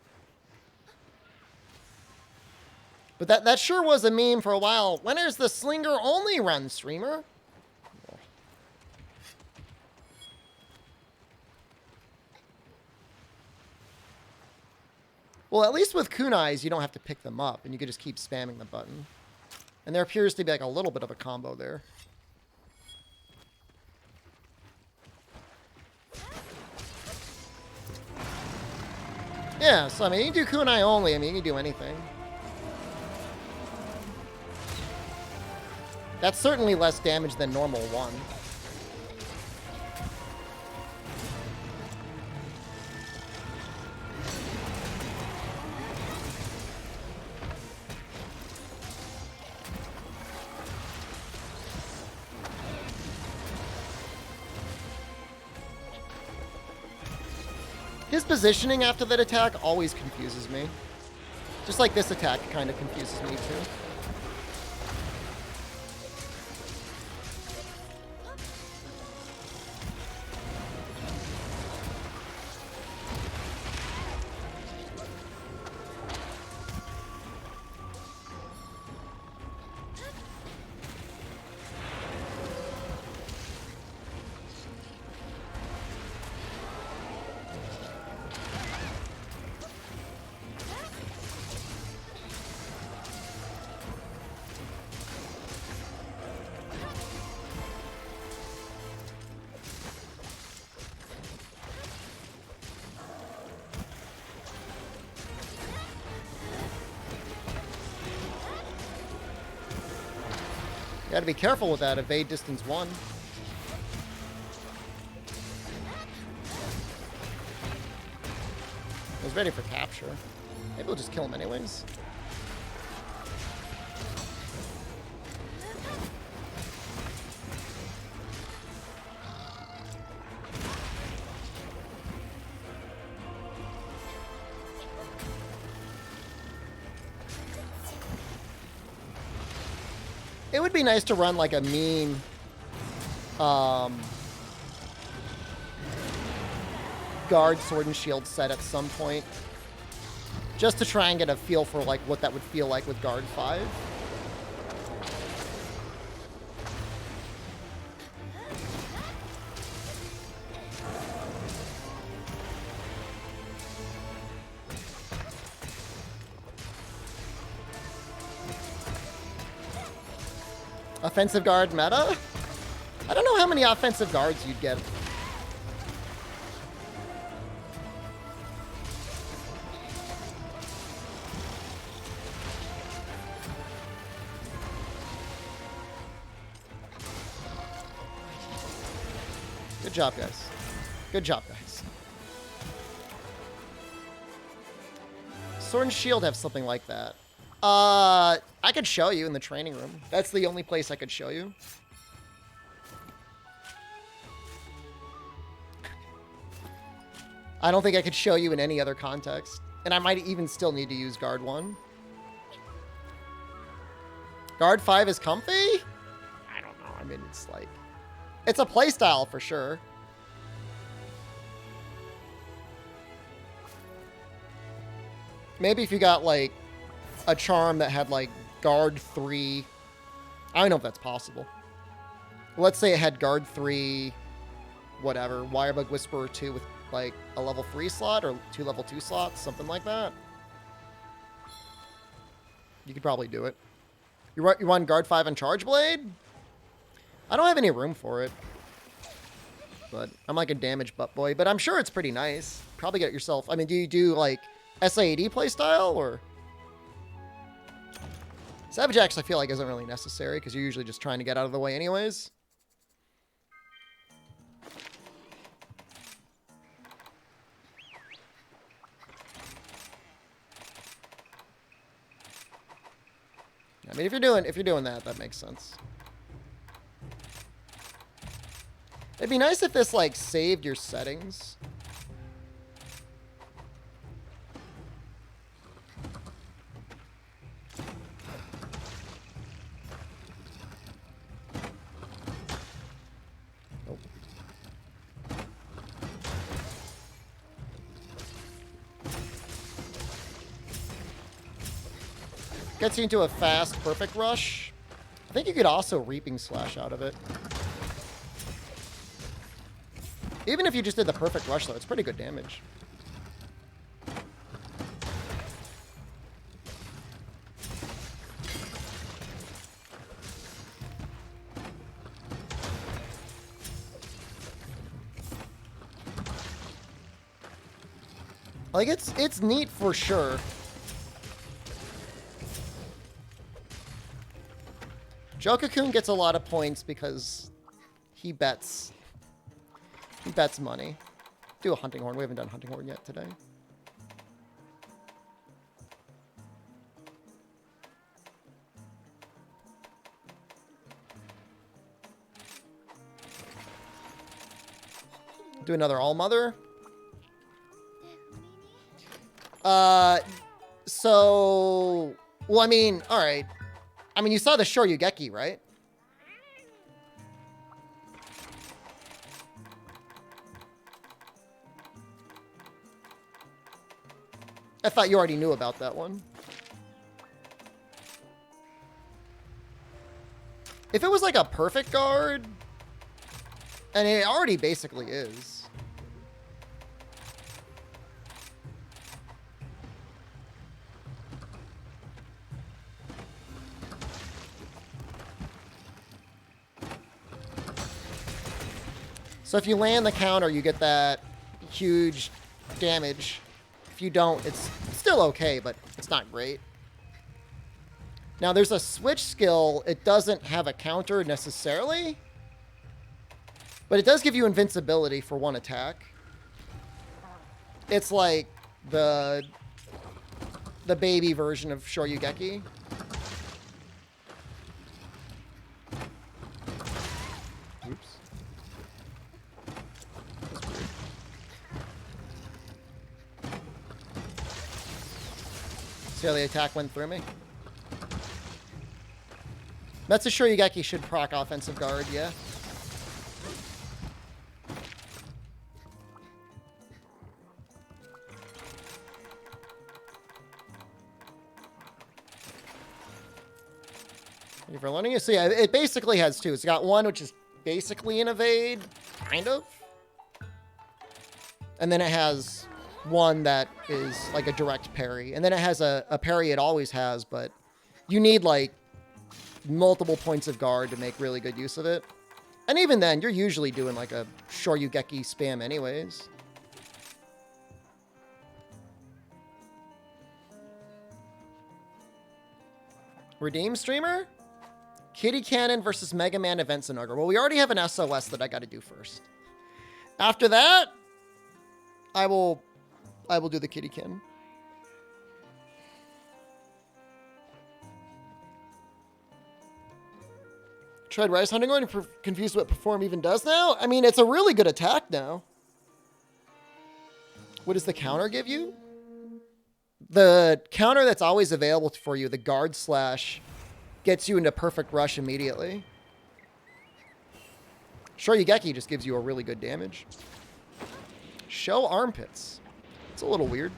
But that sure was a meme for a while. When is the Slinger only run streamer? Well, at least with kunais, you don't have to pick them up, and you can just keep spamming the button. And there appears to be like a little bit of a combo there. Yeah, so I mean, you can do kunai only. I mean, you can do anything. That's certainly less damage than normal 1. His positioning after that attack always confuses me. Just like this attack kind of confuses me too. You gotta be careful with that. Evade distance 1. I was ready for capture. Maybe we'll just kill him anyways. It would be nice to run like a mean guard sword and shield set at some point, just to try and get a feel for like what that would feel like with guard 5. Offensive guard meta? I don't know how many offensive guards you'd get. Good job, guys. Good job, guys. Sword and Shield have something like that. I could show you in the training room. That's the only place I could show you. I don't think I could show you in any other context. And I might even still need to use Guard 1. Guard 5 is comfy? I don't know. I mean, it's like... It's a playstyle for sure. Maybe if you got, like, a charm that had, like, Guard 3... I don't know if that's possible. Let's say it had Guard 3... Whatever. Wirebug Whisperer 2 with, like, a level 3 slot or 2 level 2 slots. Something like that. You could probably do it. You want Guard 5 and Charge Blade? I don't have any room for it. But I'm like a damage butt boy. But I'm sure it's pretty nice. Probably get yourself... I mean, do you do, like... SAAD playstyle, or... Savage Axe, I feel like, isn't really necessary, because you're usually just trying to get out of the way anyways. I mean, if you're doing that, that makes sense. It'd be nice if this, like, saved your settings. Gets you into a fast, perfect rush. I think you could also Reaping Slash out of it. Even if you just did the perfect rush, though, it's pretty good damage. Like, it's neat for sure. Jokakun gets a lot of points because he bets. He bets money. Do a Hunting Horn. We haven't done Hunting Horn yet today. Do another All-Mother. So... Well, I mean, alright. I mean, you saw the Shoryugeki, right? I thought you already knew about that one. If it was like a perfect guard, and it already basically is. So if you land the counter, you get that huge damage. If you don't, it's still okay, but it's not great. Now, there's a switch skill. It doesn't have a counter necessarily, but it does give you invincibility for one attack. It's like the baby version of Shoryugeki. Oops. See how the attack went through me? That's a Shoryugeki should proc offensive guard, yeah. Thank you for learning it. So yeah, it basically has two. It's got one which is basically an evade, kind of. And then it has one that is like a direct parry. And then it has a parry it always has, but you need like multiple points of guard to make really good use of it. And even then, you're usually doing like a Shoryugeki spam anyways. Redeem streamer? Kitty Cannon versus Mega Man Event Scenario. Well, we already have an SOS that I got to do first. After that, I will do the kitty kin. Tried Rise Hunting Horn and confused what Perform even does now? I mean, it's a really good attack now. What does the counter give you? The counter that's always available for you, the guard slash, gets you into perfect rush immediately. Shoryugeki just gives you a really good damage. Show armpits. It's a little weird.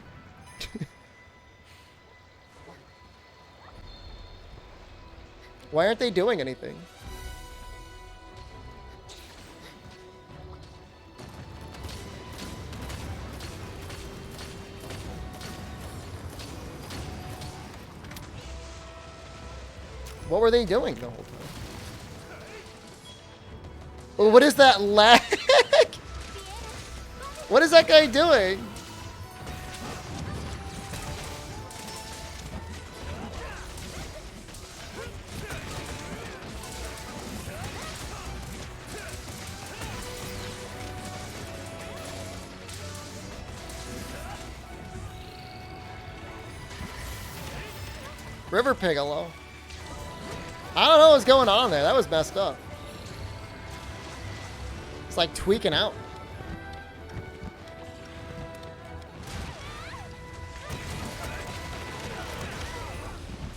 Why aren't they doing anything? What were they doing the whole time? Oh, what is that lag? What is that guy doing? River Piccolo. I don't know what's going on there. That was messed up. It's like tweaking out.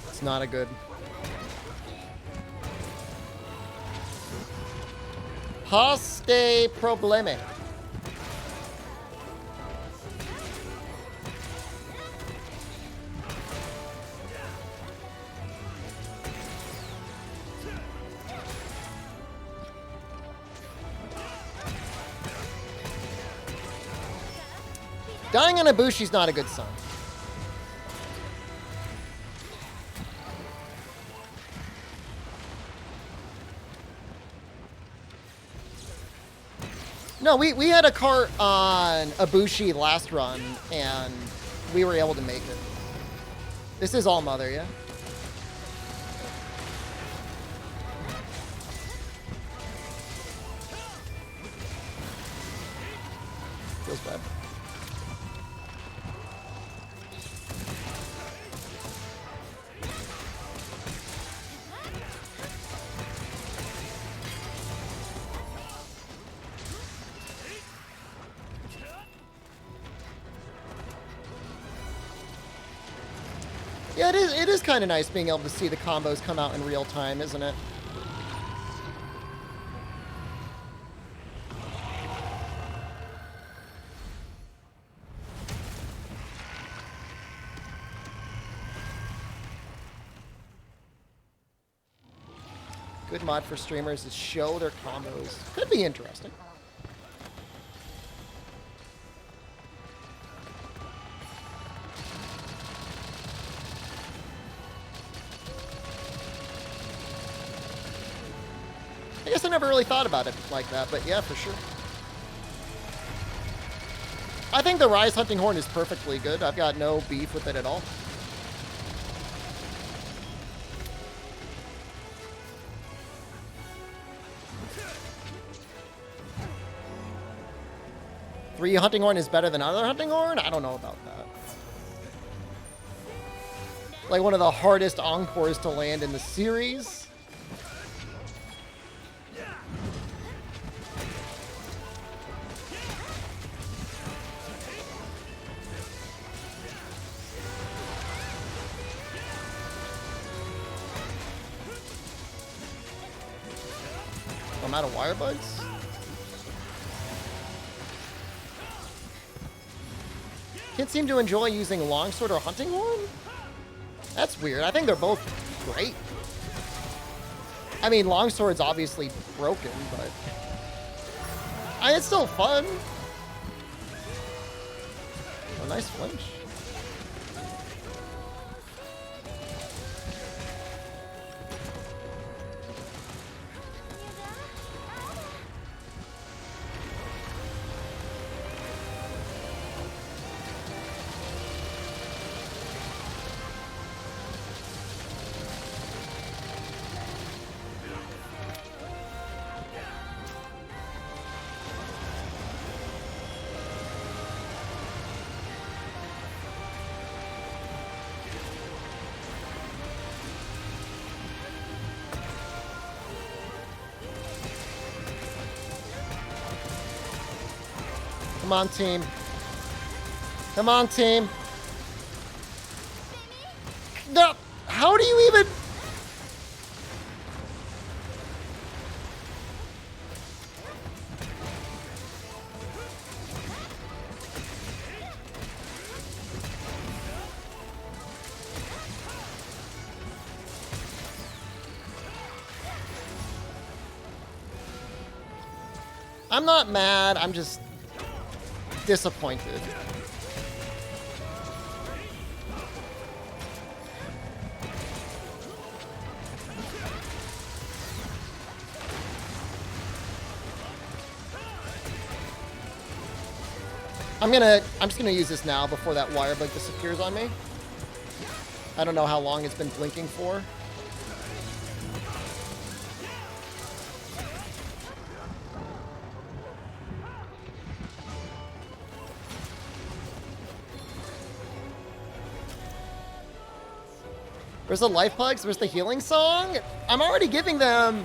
It's not a good. Hoste probleme. Dying on Ibushi's not a good sign. No, we had a cart on Ibushi last run, and we were able to make it. This is all Mother, yeah? Feels bad. Yeah, it is kind of nice being able to see the combos come out in real time, isn't it? Good mod for streamers to show their combos. Could be interesting. I guess I never really thought about it like that, but yeah, for sure. I think the Rise Hunting Horn is perfectly good. I've got no beef with it at all. Three Hunting Horn is better than other Hunting Horn? I don't know about that. Like one of the hardest encores to land in the series. I'm out of wire buds. Can't seem to enjoy using longsword or hunting horn? That's weird. I think they're both great. I mean, longsword's obviously broken, but it's still fun. A nice flinch. Come on, team. Come on, team. No. How do you even... I'm not mad, I'm just disappointed. I'm just gonna use this now before that wire bug disappears on me. I don't know how long it's been blinking for. Where's the life pugs? Where's the healing song? I'm already giving them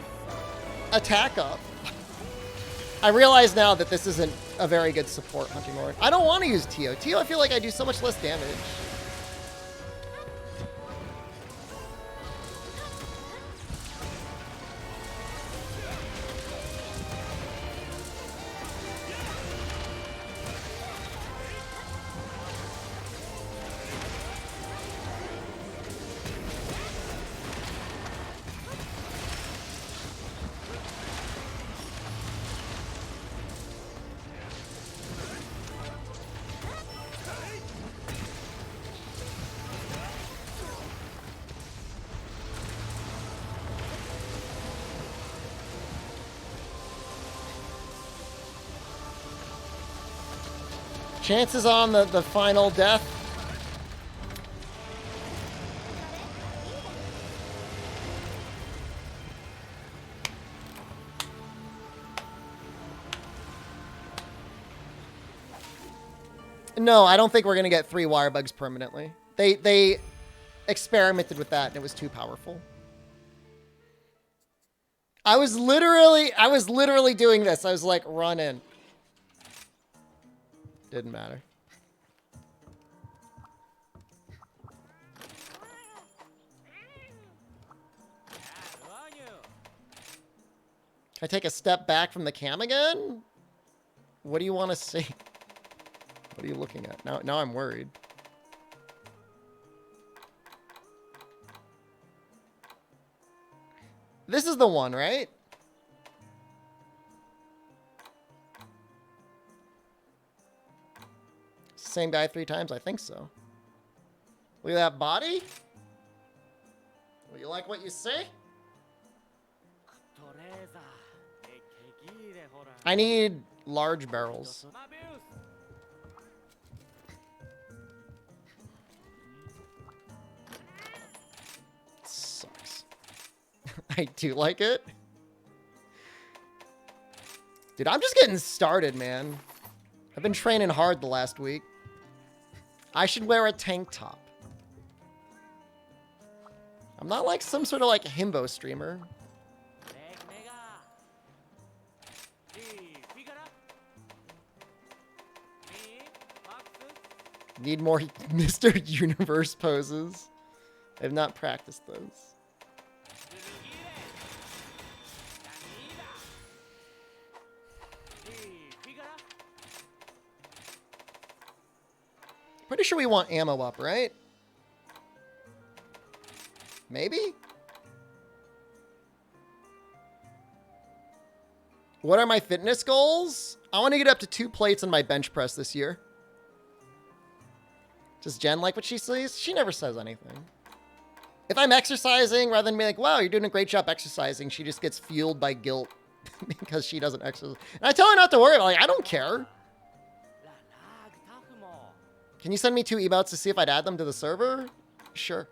attack up. I realize now that this isn't a very good support hunting lord. I don't want to use Tio. Tio, I feel like I do so much less damage. Chances on the final death. No, I don't think we're going to get 3 wire bugs permanently. They experimented with that and it was too powerful. I was literally doing this. I was like, run in. Didn't matter. Can I take a step back from the cam again? What do you want to see? What are you looking at? Now I'm worried. This is the one, right? Same guy 3 times? I think so. Look at that body. Well, you like what you see? I need large barrels. Sucks. I do like it. Dude, I'm just getting started, man. I've been training hard the last week. I should wear a tank top. I'm not like some sort of like himbo streamer. Need more Mr. Universe poses. I have not practiced those. Pretty sure we want ammo up, right? Maybe? What are my fitness goals? I want to get up to 2 plates on my bench press this year. Does Jen like what she sees? She never says anything. If I'm exercising, rather than being like, wow, you're doing a great job exercising, she just gets fueled by guilt because she doesn't exercise. And I tell her not to worry about it. Like, I don't care. Can you send me 2 emotes to see if I'd add them to the server? Sure.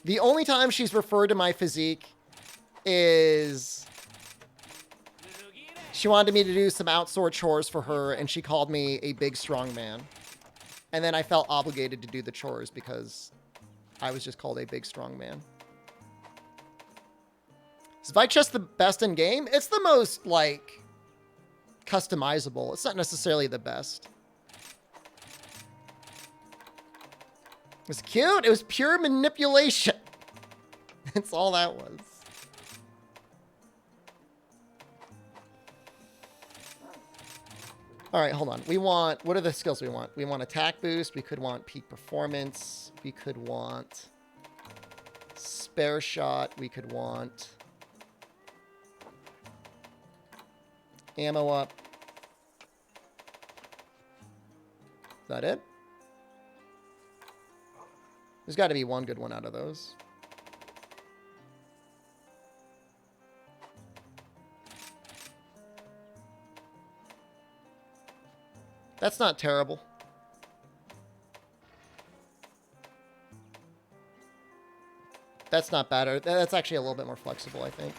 The only time she's referred to my physique is she wanted me to do some outdoor chores for her, and she called me a big, strong man. And then I felt obligated to do the chores because I was just called a big, strong man. Is Vike Chest the best in game? It's the most, like, customizable. It's not necessarily the best. It's cute. It was pure manipulation. That's all that was. All right, hold on. We want, what are the skills we want? We want attack boost. We could want peak performance. We could want spare shot. We could want ammo up. Is that it? There's got to be one good one out of those. That's not terrible. That's not bad. That's actually a little bit more flexible, I think.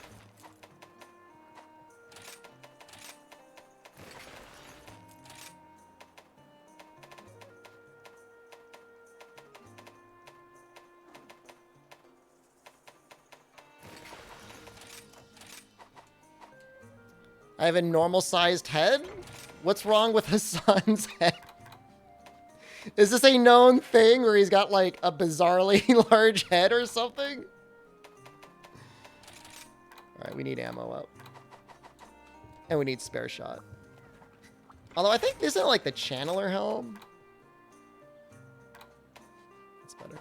I have a normal-sized head? What's wrong with Hassan's head? Is this a known thing where he's got, like, a bizarrely large head or something? Alright, we need ammo up. And we need spare shot. Although I think, isn't it like the Channeler helm? That's better.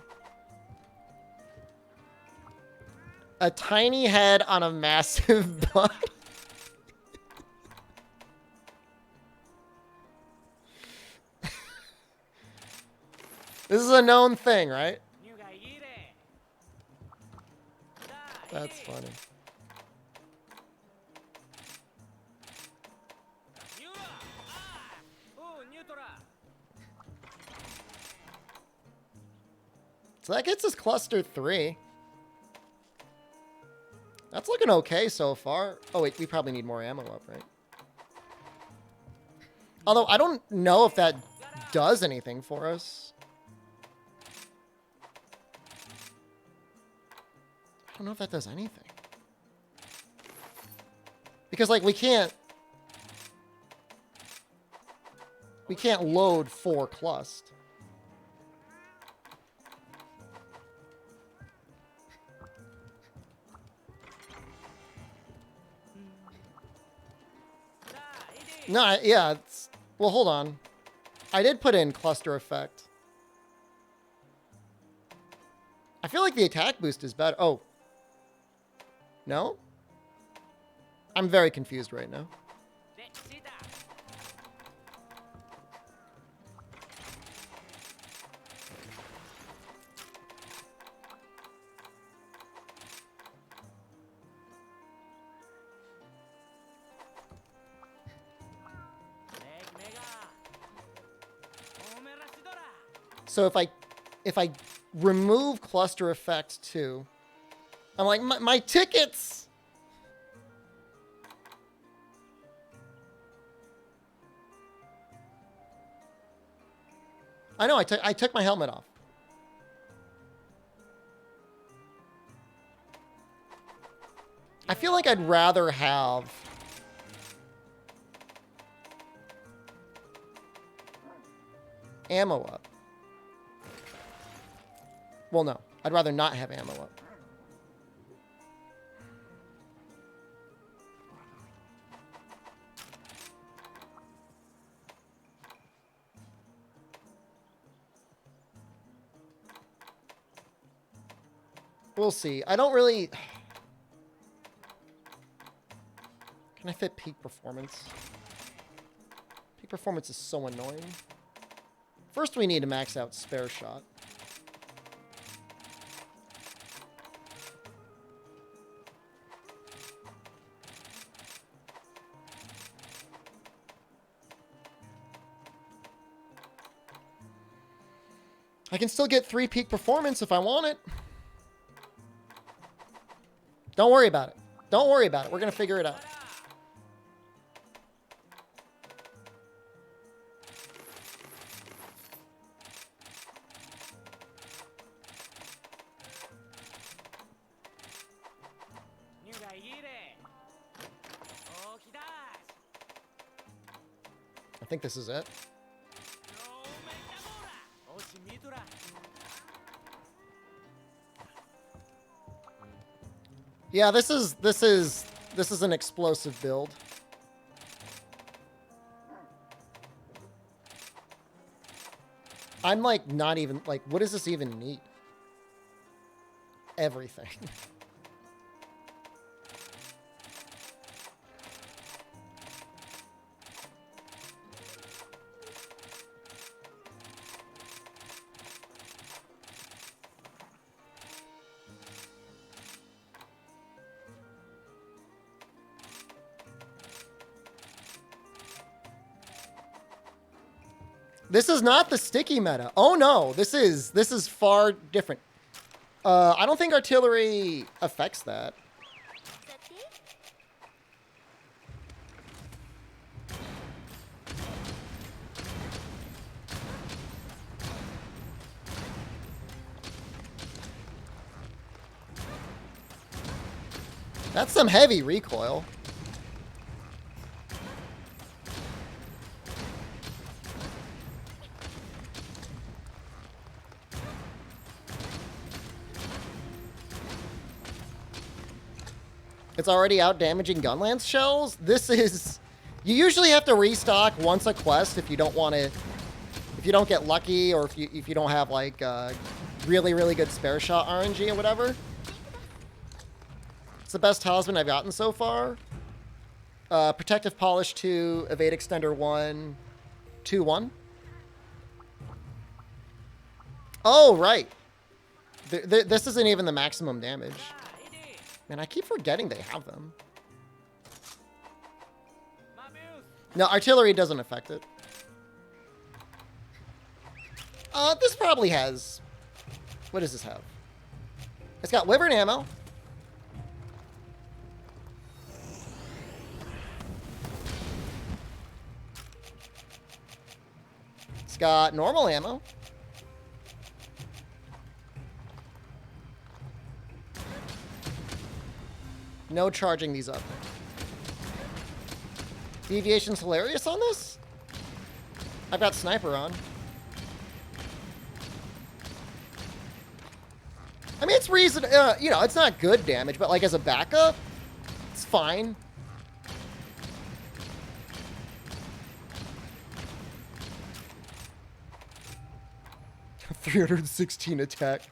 A tiny head on a massive body. This is a known thing, right? That's funny. So that gets us cluster 3. That's looking okay so far. Oh wait, we probably need more ammo up, right? Although I don't know if that does anything for us. I don't know if that does anything. Because, like, we can't load 4 clust. No, yeah, it's, well, hold on. I did put in cluster effect. I feel like the attack boost is better. Oh. No? I'm very confused right now. So if I remove cluster effect too, I'm like, my tickets! I know, I took my helmet off. I feel like I'd rather have ammo up. Well, no. I'd rather not have ammo up. We'll see. I don't really... Can I fit peak performance? Peak performance is so annoying. First, we need to max out spare shot. I can still get 3 peak performance if I want it. Don't worry about it. Don't worry about it. We're going to figure it out. think this is it. Yeah, this is an explosive build. I'm like not even like, what does this even need? Everything. This is not the sticky meta. Oh no, this is far different. I don't think artillery affects that. That's some heavy recoil. It's already out damaging gunlance shells. This is... You usually have to restock once a quest if you don't want to... If you don't get lucky or if you don't have, like, really, really good spare shot RNG or whatever. It's the best talisman I've gotten so far. Protective Polish 2, Evade Extender 1, 2-1. Oh, right. This isn't even the maximum damage. Man, I keep forgetting they have them. No, artillery doesn't affect it. This probably has... What does this have? It's got wyvern ammo. It's got normal ammo. No charging these up. Deviation's hilarious on this? I've got sniper on. I mean, it's reason, you know, it's not good damage, but like as a backup, it's fine. $316 attack.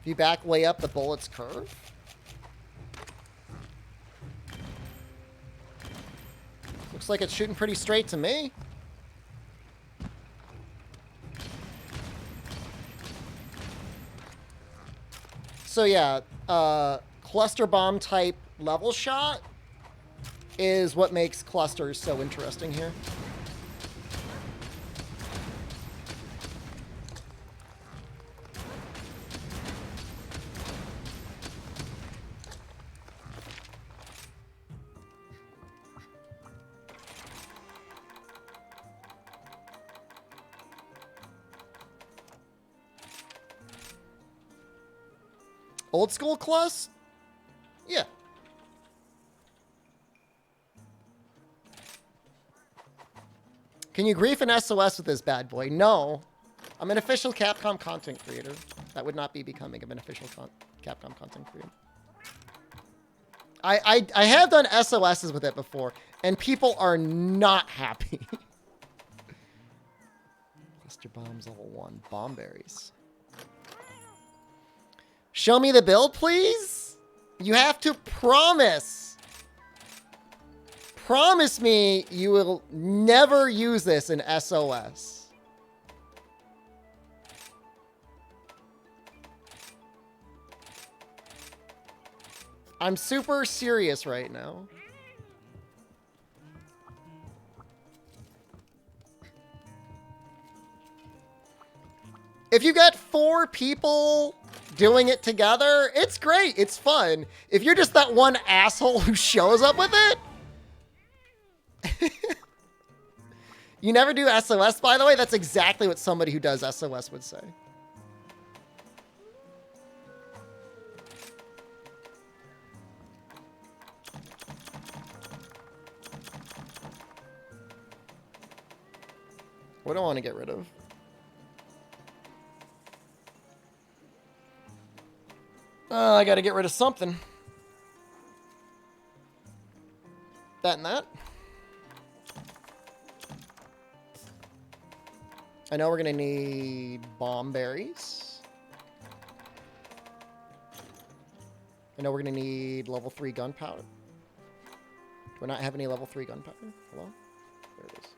If you back way up, the bullets curve. Looks like it's shooting pretty straight to me. So yeah, cluster bomb type level shot is what makes clusters so interesting here. Old school clus? Yeah. Can you grief an SOS with this bad boy? No. I'm an official Capcom content creator. That would not be becoming of an official Capcom content creator. I have done SOSs with it before, and people are not happy. Cluster bombs level 1. Bomb berries. Show me the build, please? You have to promise. Promise me you will never use this in SOS. I'm super serious right now. If you got 4 people doing it together, it's great. It's fun. If you're just that one asshole who shows up with it. You never do SOS, by the way? That's exactly what somebody who does SOS would say. What do I want to get rid of? I gotta get rid of something. That and that. I know we're gonna need bomb berries. I know we're gonna need level 3 gunpowder. Do I not have any level 3 gunpowder? Hello? There it is.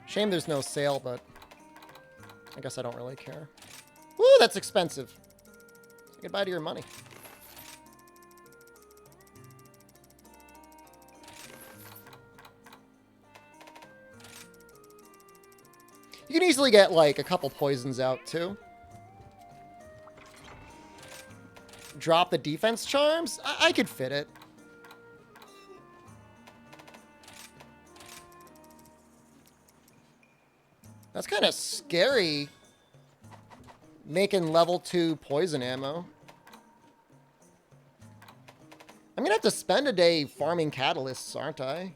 Shame there's no sale, but I guess I don't really care. Woo, that's expensive. Say goodbye to your money. You can easily get, like, a couple poisons out, too. Drop the defense charms? I could fit it. That's kind of scary, making level 2 poison ammo. I'm gonna have to spend a day farming catalysts, aren't I?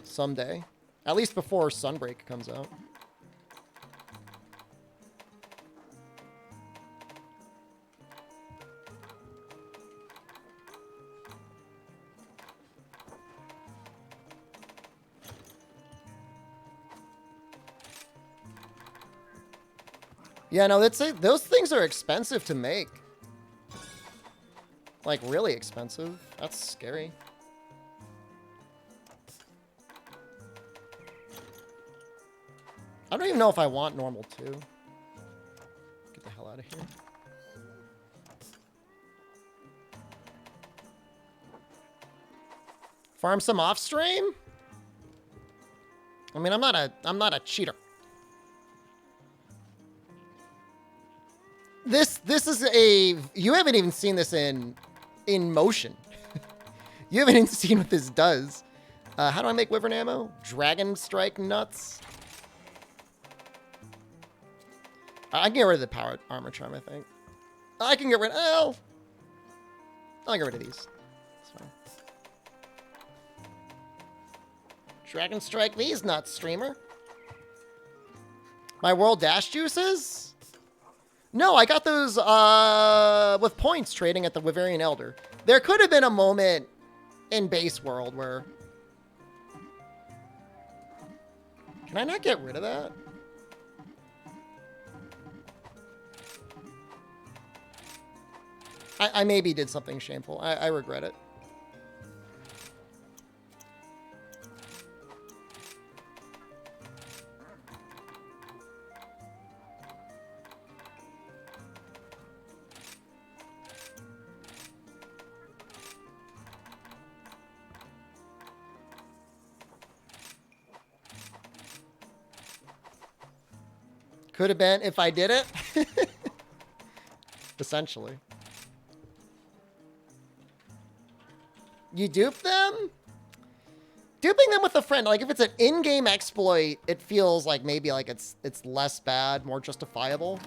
Someday. At least before Sunbreak comes out. Yeah, no, those things are expensive to make. Like, really expensive. That's scary. I don't even know if I want normal, too. Get the hell out of here. Farm some off stream? I mean, I'm not a cheater. This is a... You haven't even seen this in motion. You haven't even seen what this does. How do I make wyvern ammo? Dragon strike nuts. I can get rid of the powered armor charm, I think. I can get rid of... Oh! I'll get rid of these. It's fine. Dragon strike these nuts, streamer. My world dash juices? No, I got those with points trading at the Wyverian Elder. There could have been a moment in base world where... Can I not get rid of that? I maybe did something shameful. I regret it. Could have been if I did it. Essentially. You dupe them? Duping them with a friend, like if it's an in-game exploit, it feels like maybe like it's less bad, more justifiable.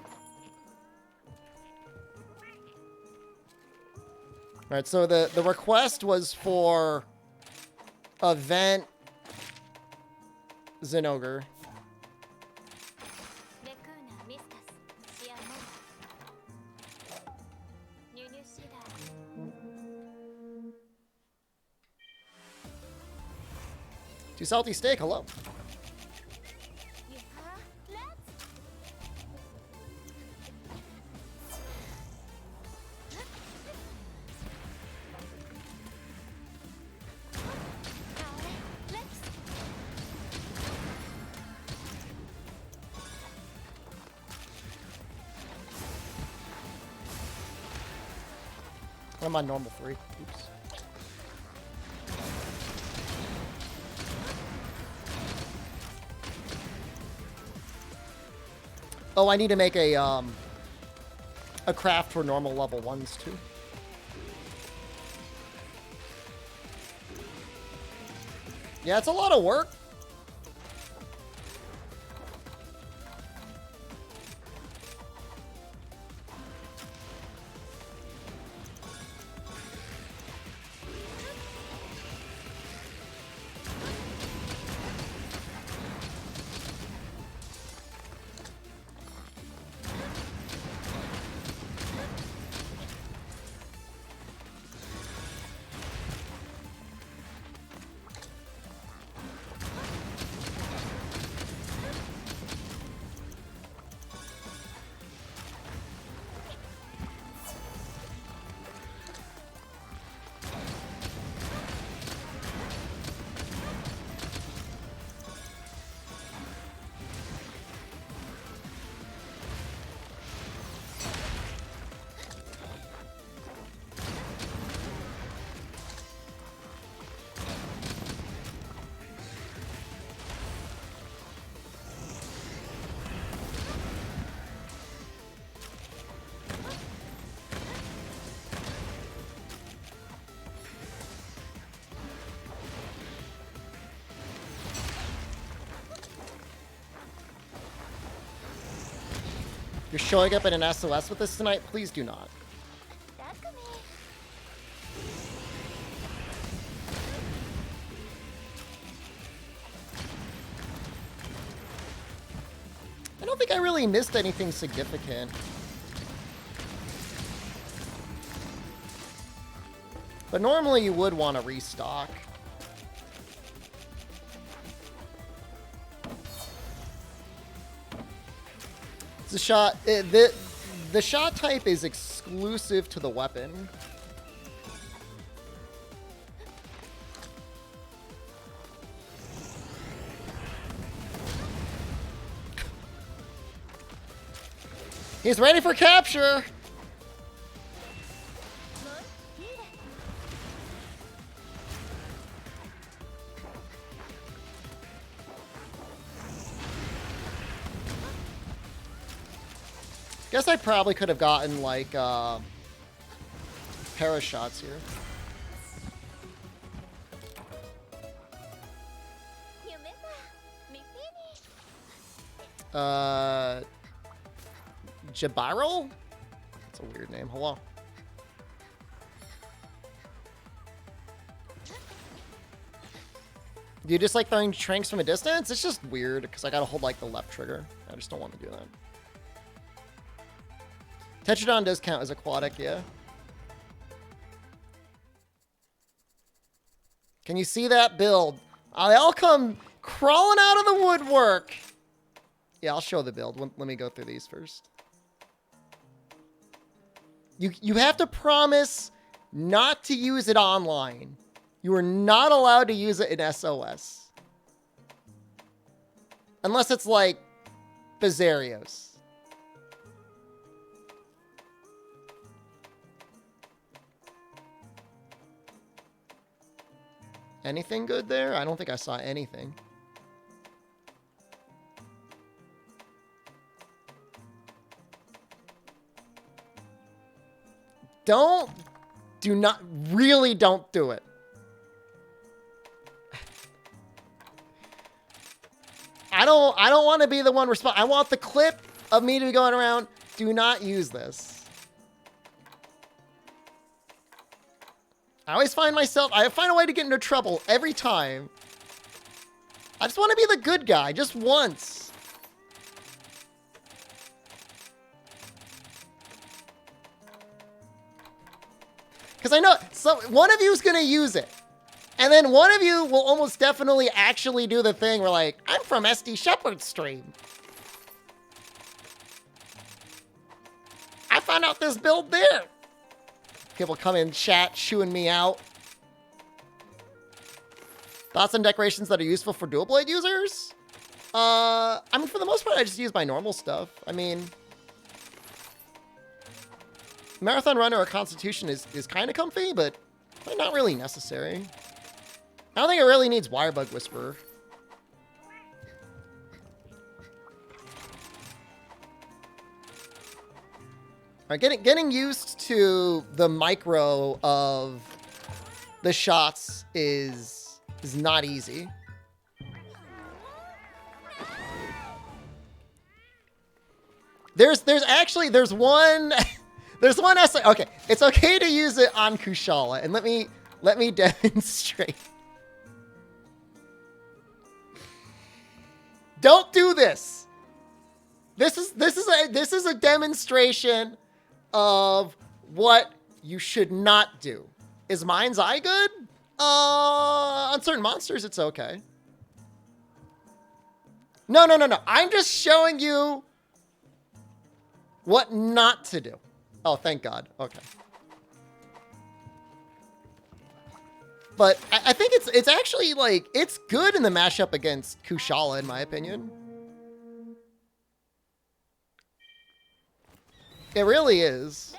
Alright, so the request was for event Zinogre. Too salty steak, hello. I'm on normal 3. Oops. Oh, I need to make a craft for normal level 1s too. Yeah, it's a lot of work. You're showing up in an SOS with us tonight? Please do not. I don't think I really missed anything significant. But normally you would want to restock. The shot, the shot type is exclusive to the weapon. He's ready for capture. Guess I probably could have gotten, like, pair of shots here. Jabaro? That's a weird name. Hello. Do you just like throwing tranks from a distance? It's just weird, because I gotta hold, like, the left trigger. I just don't want to do that. Tetradon does count as aquatic, yeah. Can you see that build? They all come crawling out of the woodwork. Yeah, I'll show the build. Let me go through these first. You have to promise not to use it online. You are not allowed to use it in SOS. Unless it's like Bizarrios. Anything good there? I don't think I saw anything. Really don't do it. I don't want to be the one I want the clip of me to be going around. Do not use this. I always find I find a way to get into trouble every time. I just want to be the good guy, just once. Because I know one of you is going to use it. And then one of you will almost definitely actually do the thing where, like, I'm from SDShepard's stream. I found out this build there. People come in chat, shooing me out. Thoughts on decorations that are useful for dual blade users? I mean, for the most part, I just use my normal stuff. I mean, Marathon Runner or Constitution is kind of comfy, but not really necessary. I don't think it really needs Wirebug Whisperer. All right, getting used to the micro of the shots is is not easy. There's one there's one essay. Okay, it's okay to use it on Kushala, and let me demonstrate. Don't do this. This is a demonstration of what you should not do. Is Mind's Eye good? On certain monsters, it's okay. No. I'm just showing you what not to do. Oh, thank God. Okay. But I think it's actually, like, it's good in the mashup against Kushala, in my opinion. It really is.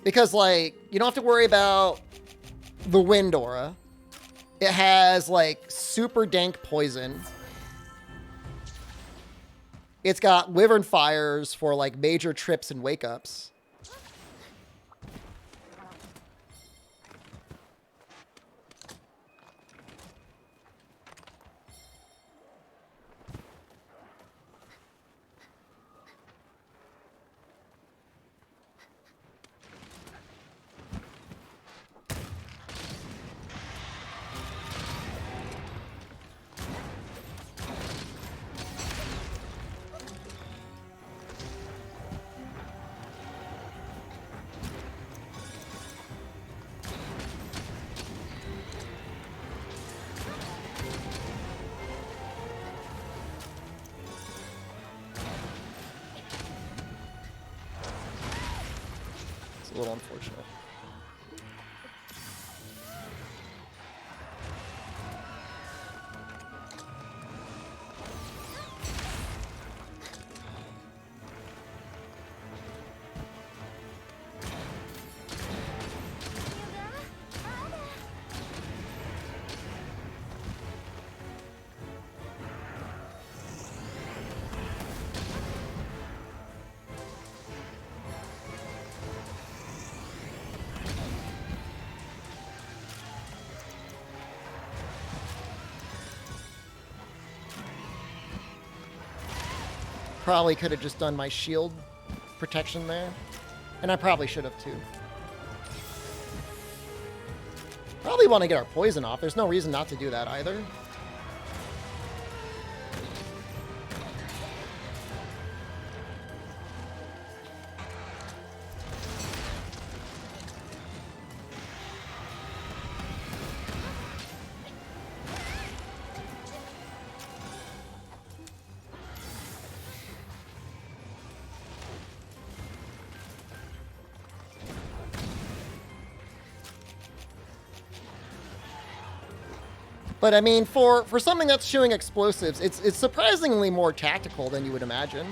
Because, like, you don't have to worry about the Wind Aura. It has, like, super dank poison. It's got Wyvern Fires for, like, major trips and wake-ups. A little unfortunate. Probably could have just done my shield protection there. And I probably should have too. Probably want to get our poison off. There's no reason not to do that either. But I mean, for something that's shooting explosives, it's surprisingly more tactical than you would imagine.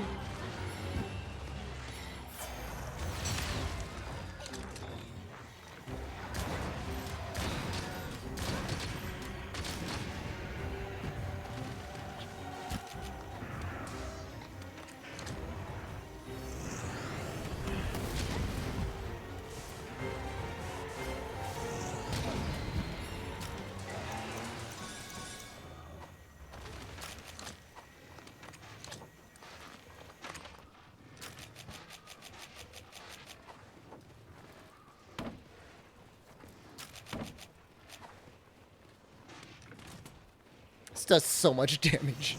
This does so much damage.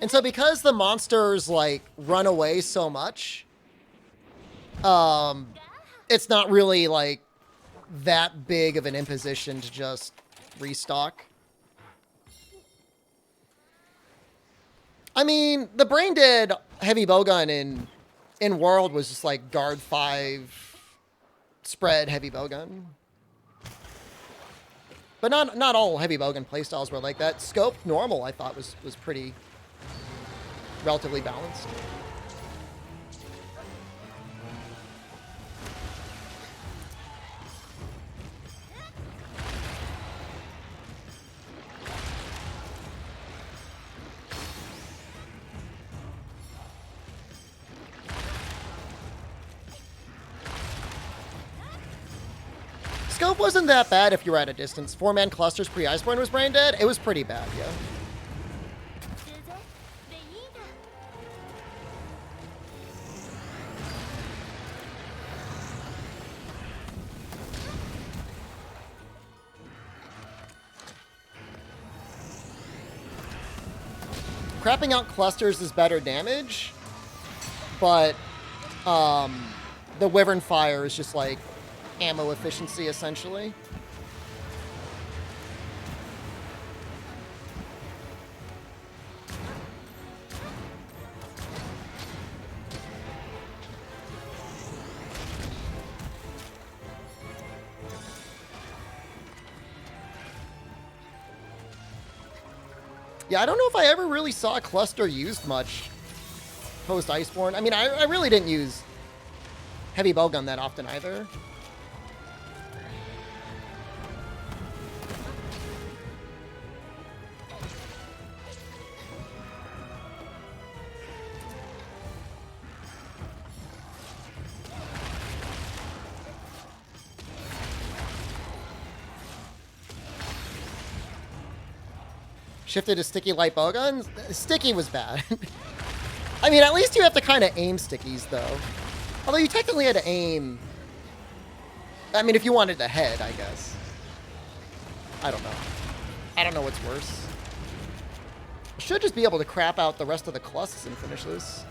And so because the monsters, like, run away so much, it's not really, like, that big of an imposition to just restock. I mean, the Brain Dead heavy bowgun in World was just like guard 5 spread heavy bowgun. But not all heavy bowgun playstyles were like that. Scope normal I thought was pretty relatively balanced. scope wasn't that bad if you were at a distance. 4-man clusters pre-Iceborne was brain dead. It was pretty bad, yeah. Crapping out clusters is better damage, but the Wyvern Fire is just like ammo efficiency, essentially. Yeah, I don't know if I ever really saw a cluster used much post Iceborne. I mean, I really didn't use heavy bowgun that often either. Shifted to sticky light bowguns? Sticky was bad. I mean, at least you have to kind of aim stickies, though. Although you technically had to aim... I mean, if you wanted to head, I guess. I don't know. I don't know what's worse. I should just be able to crap out the rest of the clusters and finish this.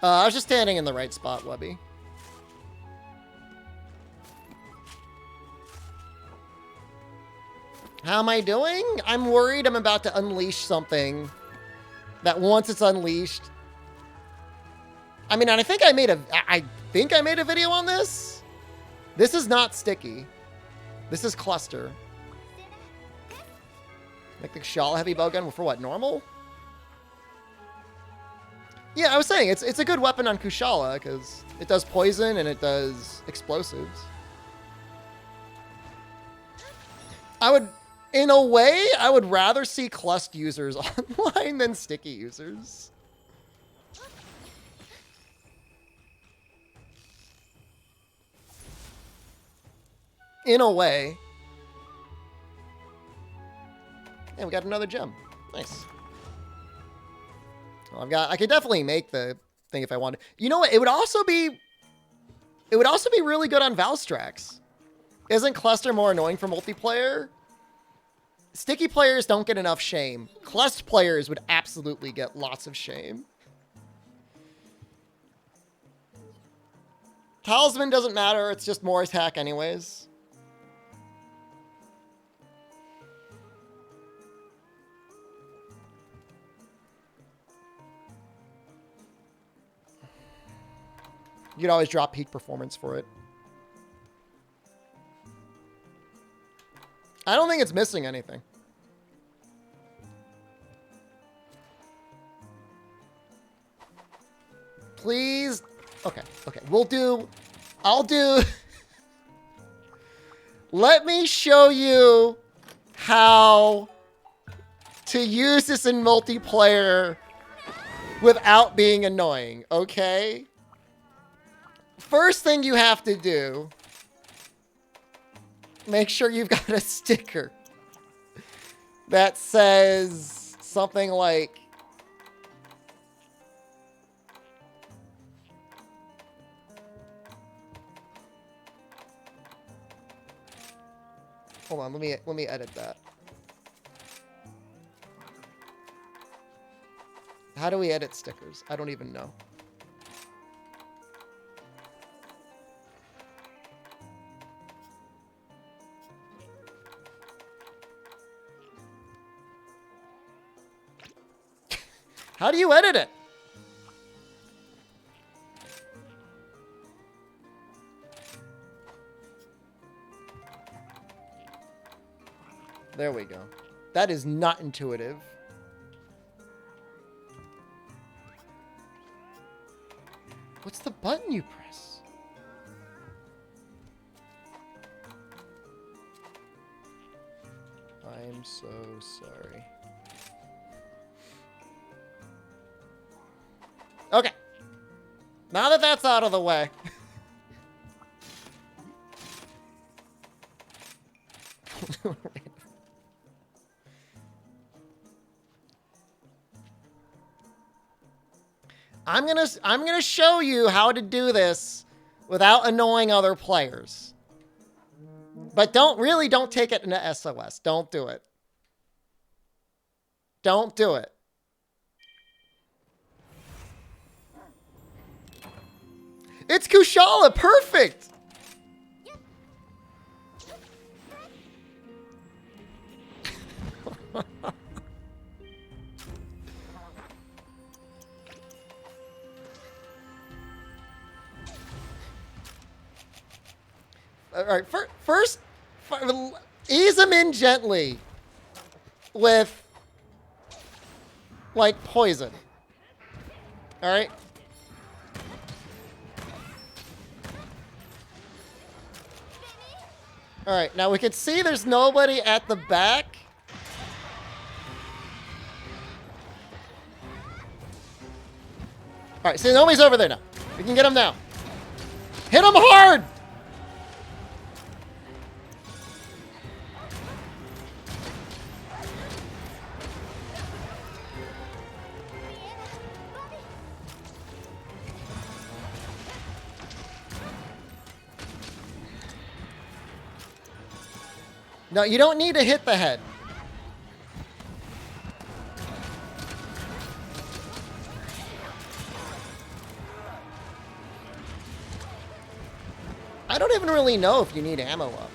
I was just standing in the right spot, Webby. How am I doing? I'm worried I'm about to unleash something that once it's unleashed... I mean, and I think I made a video on this. This is not sticky. This is cluster. Like the Kushala heavy bowgun for what, normal? Yeah, I was saying, it's a good weapon on Kushala, because it does poison and it does explosives. In a way, I would rather see Clust users online than sticky users. In a way. And we got another gem. Nice. Well, I could definitely make the thing if I wanted. You know what? It would also be really good on Valstrax. Isn't Cluster more annoying for multiplayer? Sticky players don't get enough shame. Clust players would absolutely get lots of shame. Talisman doesn't matter. It's just more attack anyways. You could always drop peak performance for it. I don't think it's missing anything. Please. Okay. I'll do. Let me show you how to use this in multiplayer without being annoying, okay? First thing you have to do, make sure you've got a sticker that says something like, hold on, let me edit that. How do we edit stickers? I don't even know. How do you edit it? There we go. That is not intuitive. What's the button you press? I'm so sorry. Okay. Now that that's out of the way. I'm gonna show you how to do this without annoying other players. But don't take it into SOS. Don't do it. Don't do it. It's Kushala, perfect! All right, first, ease him in gently with, like, poison. All right? All right, now we can see there's nobody at the back. All right, so nobody's over there now. We can get him now. Hit him hard! No, you don't need to hit the head. I don't even really know if you need ammo up.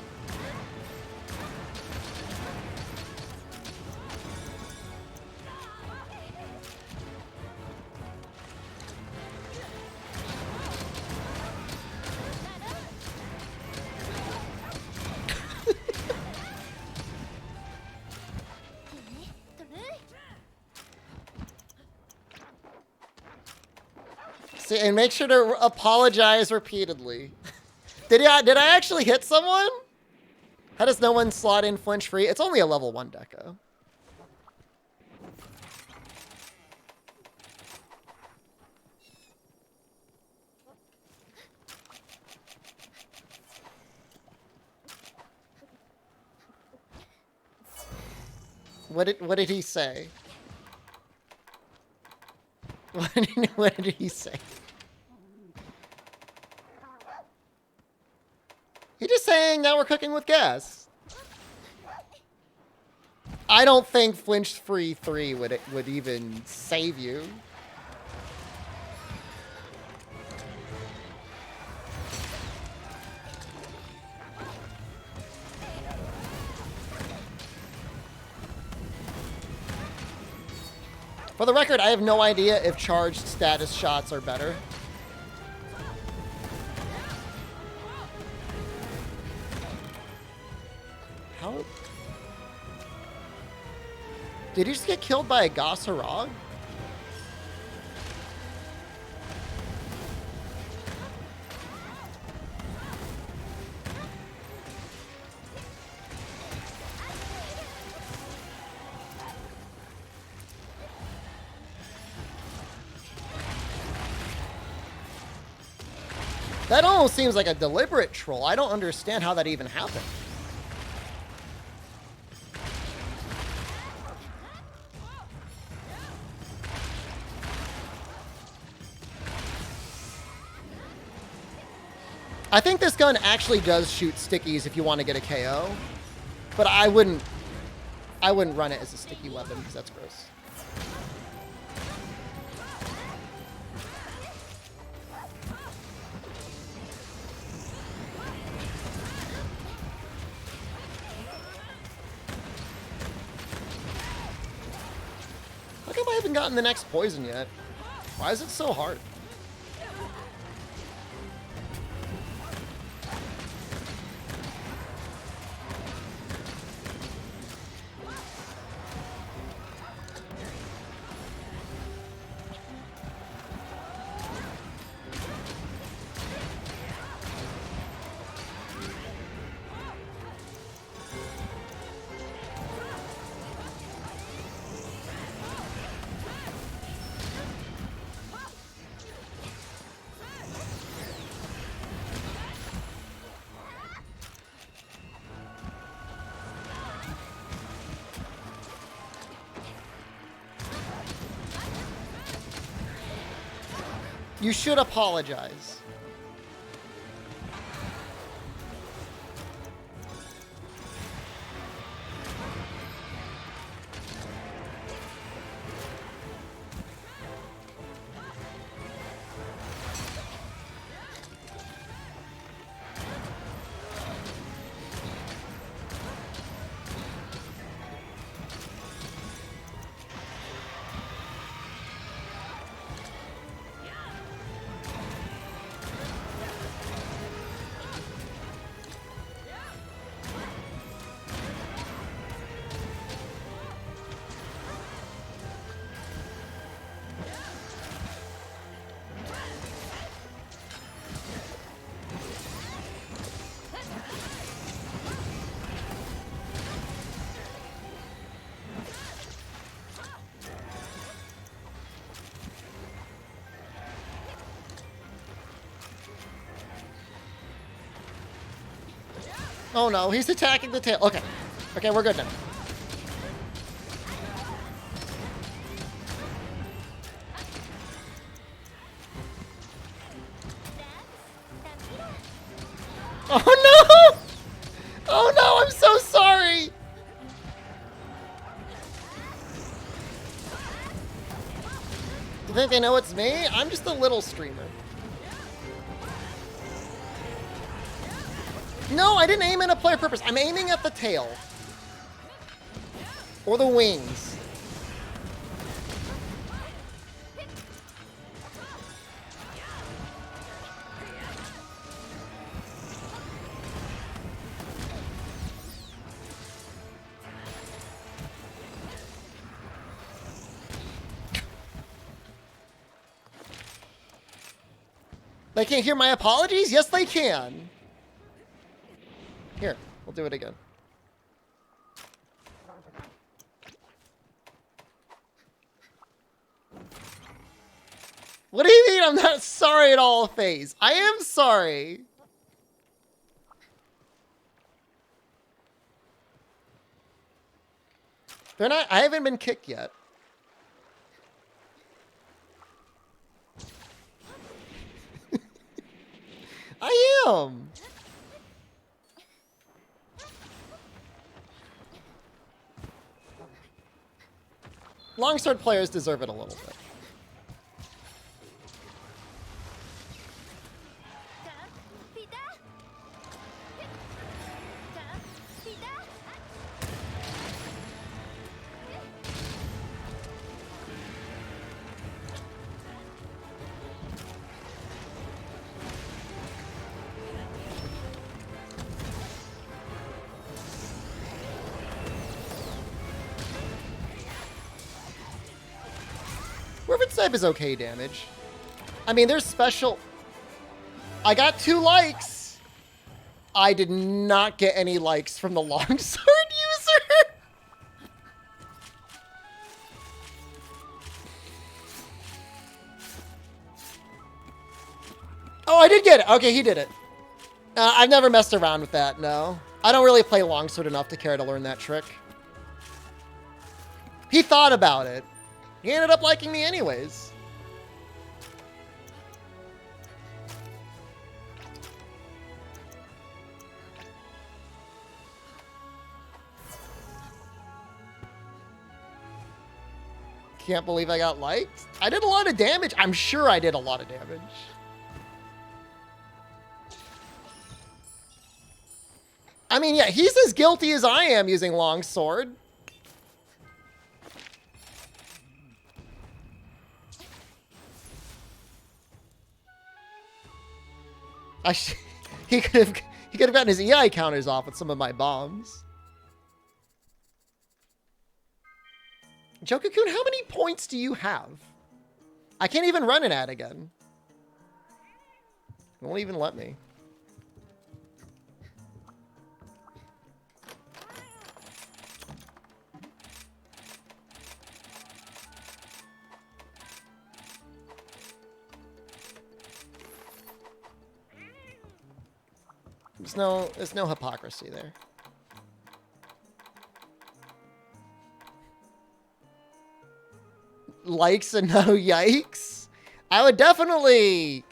See, and make sure to apologize repeatedly. Did I actually hit someone? How does no one slot in flinch free? It's only a level 1 deco. What did he say? What did he say? He's just saying now we're cooking with gas. I don't think flinch free 3 would even save you. For the record, I have no idea if charged status shots are better. How? Did he just get killed by a Gossarog? That almost seems like a deliberate troll. I don't understand how that even happened. I think this gun actually does shoot stickies if you want to get a KO, but I wouldn't run it as a sticky weapon because that's gross. How come I haven't gotten the next poison yet? Why is it so hard? You should apologize. Oh no, he's attacking the tail. Okay. Okay, we're good now. Oh no! Oh no, I'm so sorry! Do you think they know it's me? I'm just a little streamer. No, I didn't aim at a player purpose. I'm aiming at the tail. Or the wings. They can't hear my apologies? Yes, they can. Here, we'll do it again. What do you mean I'm not sorry at all, FaZe? I am sorry. They're not, I haven't been kicked yet. I am. Longsword players deserve it a little bit. Rivet Snipe is okay damage. I mean, there's special... I got 2 likes! I did not get any likes from the longsword user! Oh, I did get it! Okay, he did it. I've never messed around with that, no. I don't really play longsword enough to care to learn that trick. He thought about it. He ended up liking me anyways. Can't believe I got liked. I did a lot of damage. I'm sure I did a lot of damage. I mean, yeah, he's as guilty as I am using longsword. He could have gotten his EI counters off with some of my bombs. Jokakun, how many points do you have? I can't even run an ad again. It won't even let me. There's no hypocrisy there. Likes and no yikes? I would definitely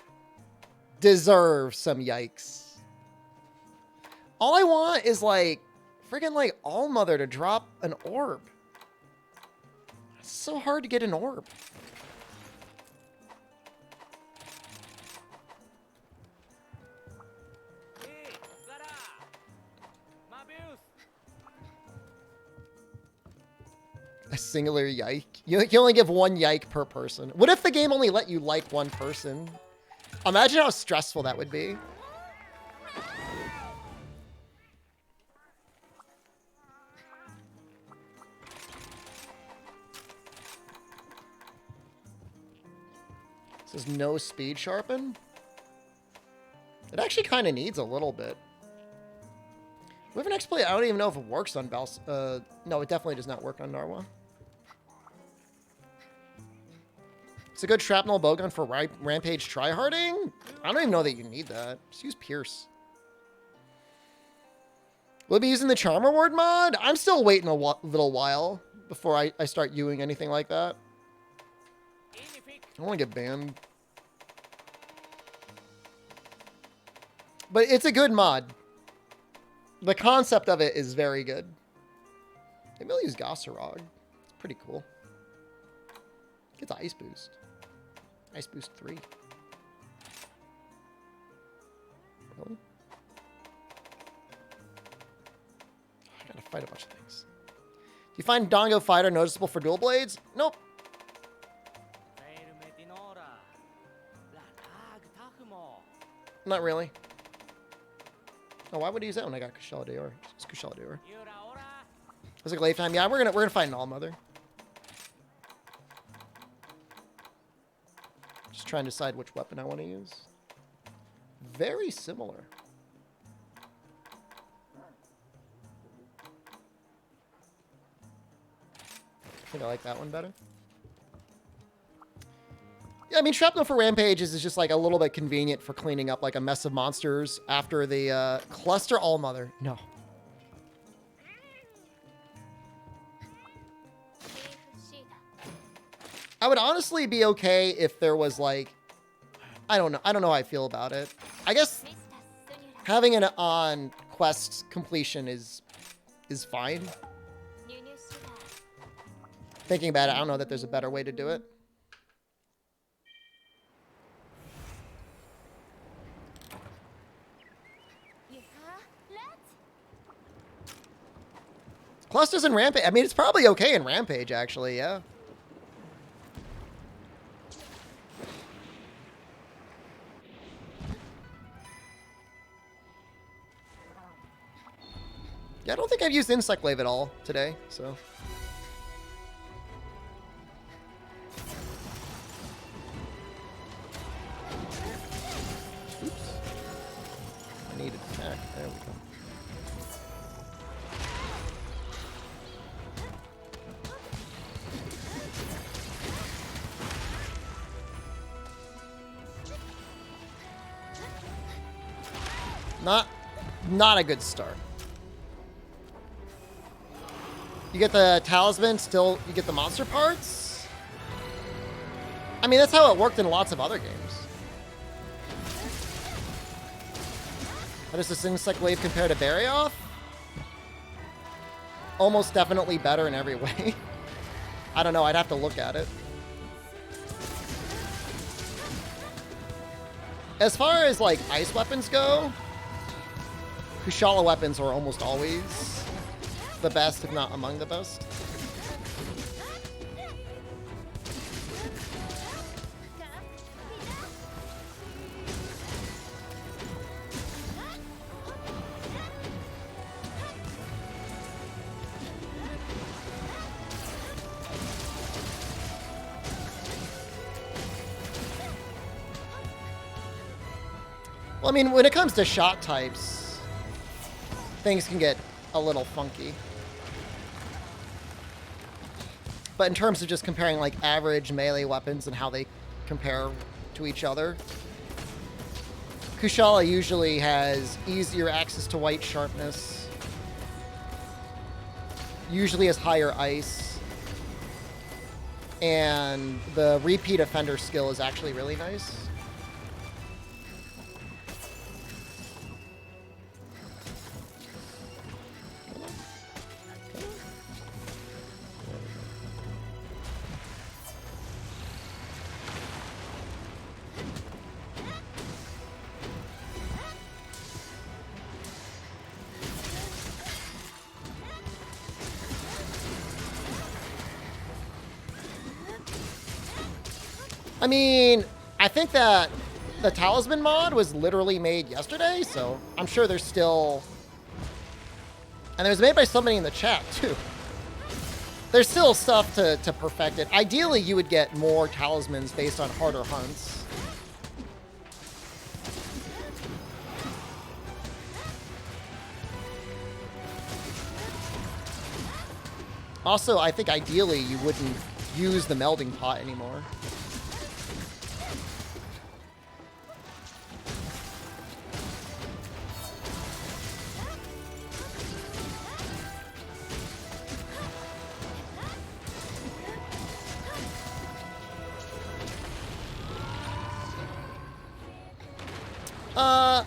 deserve some yikes. All I want is like freaking like All-Mother to drop an orb. It's so hard to get an orb. A singular yike. You can only give one yike per person. What if the game only let you like one person? Imagine how stressful that would be. It says no speed sharpen. It actually kind of needs a little bit. We have an exploit. I don't even know if it works on no, it definitely does not work on Narwa. It's a good shrapnel bowgun for rampage tryharding. I don't even know that you need that. Just use Pierce. We'll be using the Charmer Ward mod. I'm still waiting a little while before I start using anything like that. I want to get banned. But it's a good mod. The concept of it is very good. Maybe I'll use Gossarog. It's pretty cool. Gets Ice Boost. Ice Boost 3. Really? I gotta fight a bunch of things. Do you find Dongo Fighter noticeable for dual blades? Nope. Not really. Oh, why would he use that when I got Kushala Daor? Just Kushala Daor. Was it Glaive time? Yeah, we're gonna find an All-Mother. Just trying to decide which weapon I want to use. Very similar. I think I like that one better. Yeah, I mean, Shrapnel for Rampages is just like a little bit convenient for cleaning up like a mess of monsters after the Cluster All-Mother. No. I would honestly be okay if there was like, I don't know how I feel about it. I guess having it on quest completion is fine. Thinking about it, I don't know that there's a better way to do it. Clusters and Rampage. I mean, it's probably okay in Rampage, actually, yeah. Yeah, I don't think I've used Insect Glaive at all today, so. Oops. I need attack. There we go. Not a good start. You get the talisman, still you get the monster parts. I mean, that's how it worked in lots of other games. How does this Insect Glaive compare to Barioth? Almost definitely better in every way. I don't know, I'd have to look at it. As far as like ice weapons go, Kushala weapons are almost always the best, if not among the best. Well, I mean, when it comes to shot types, things can get a little funky. But in terms of just comparing like average melee weapons and how they compare to each other, Kushala usually has easier access to white sharpness, usually has higher ice, And the repeat offender skill is actually really nice. I mean, I think that the Talisman mod was literally made yesterday, so I'm sure there's still... And it was made by somebody in the chat, too. There's still stuff to perfect it. Ideally, you would get more talismans based on harder hunts. Also, I think ideally you wouldn't use the melding pot anymore.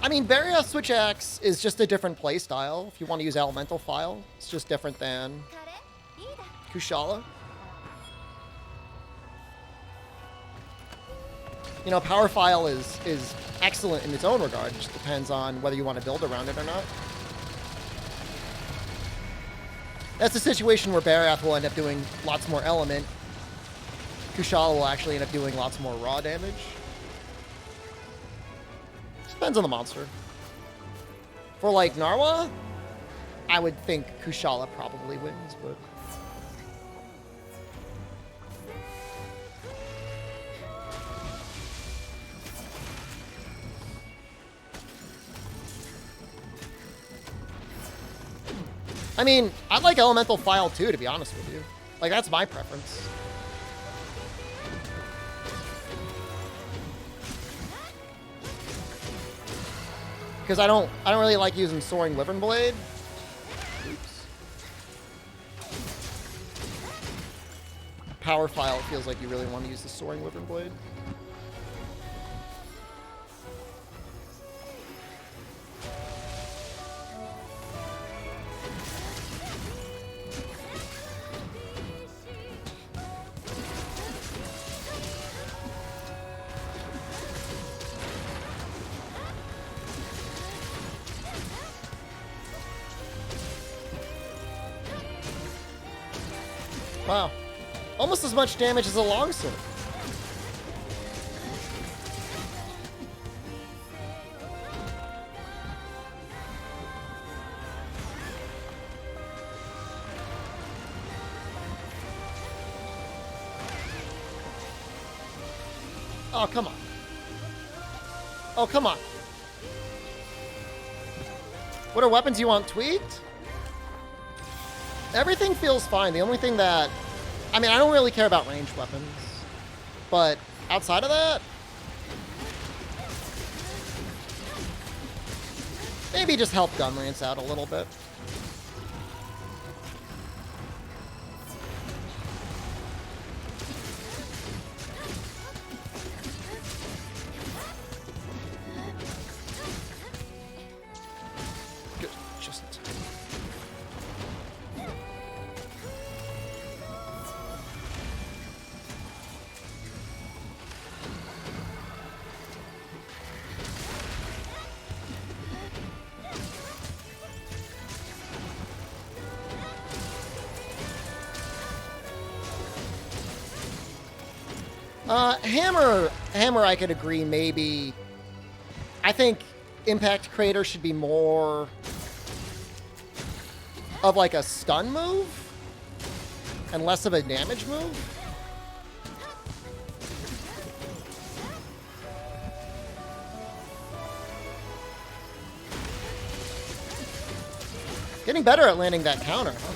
I mean, Barioth Switch Axe is just a different playstyle. If you want to use Elemental File, it's just different than Kushala. You know, Power File is excellent in its own regard. It just depends on whether you want to build around it or not. That's a situation where Barioth will end up doing lots more element. Kushala will actually end up doing lots more raw damage. Depends on the monster. For, like, Narwa, I would think Kushala probably wins, but... I mean, I like Elemental File too, to be honest with you. Like, that's my preference. Because I don't really like using Soaring Wyvern Blade. Oops. Power File, it feels like you really want to use the Soaring Wyvern Blade. Wow. Almost as much damage as a longsword. Oh, come on. Oh, come on. What are weapons you want tweaked? Everything feels fine. The only thing that... I mean, I don't really care about ranged weapons. But outside of that... maybe just help Gunlance out a little bit. Hammer, I could agree, maybe. I think Impact Crater should be more of like a stun move and less of a damage move. Getting better at landing that counter, huh?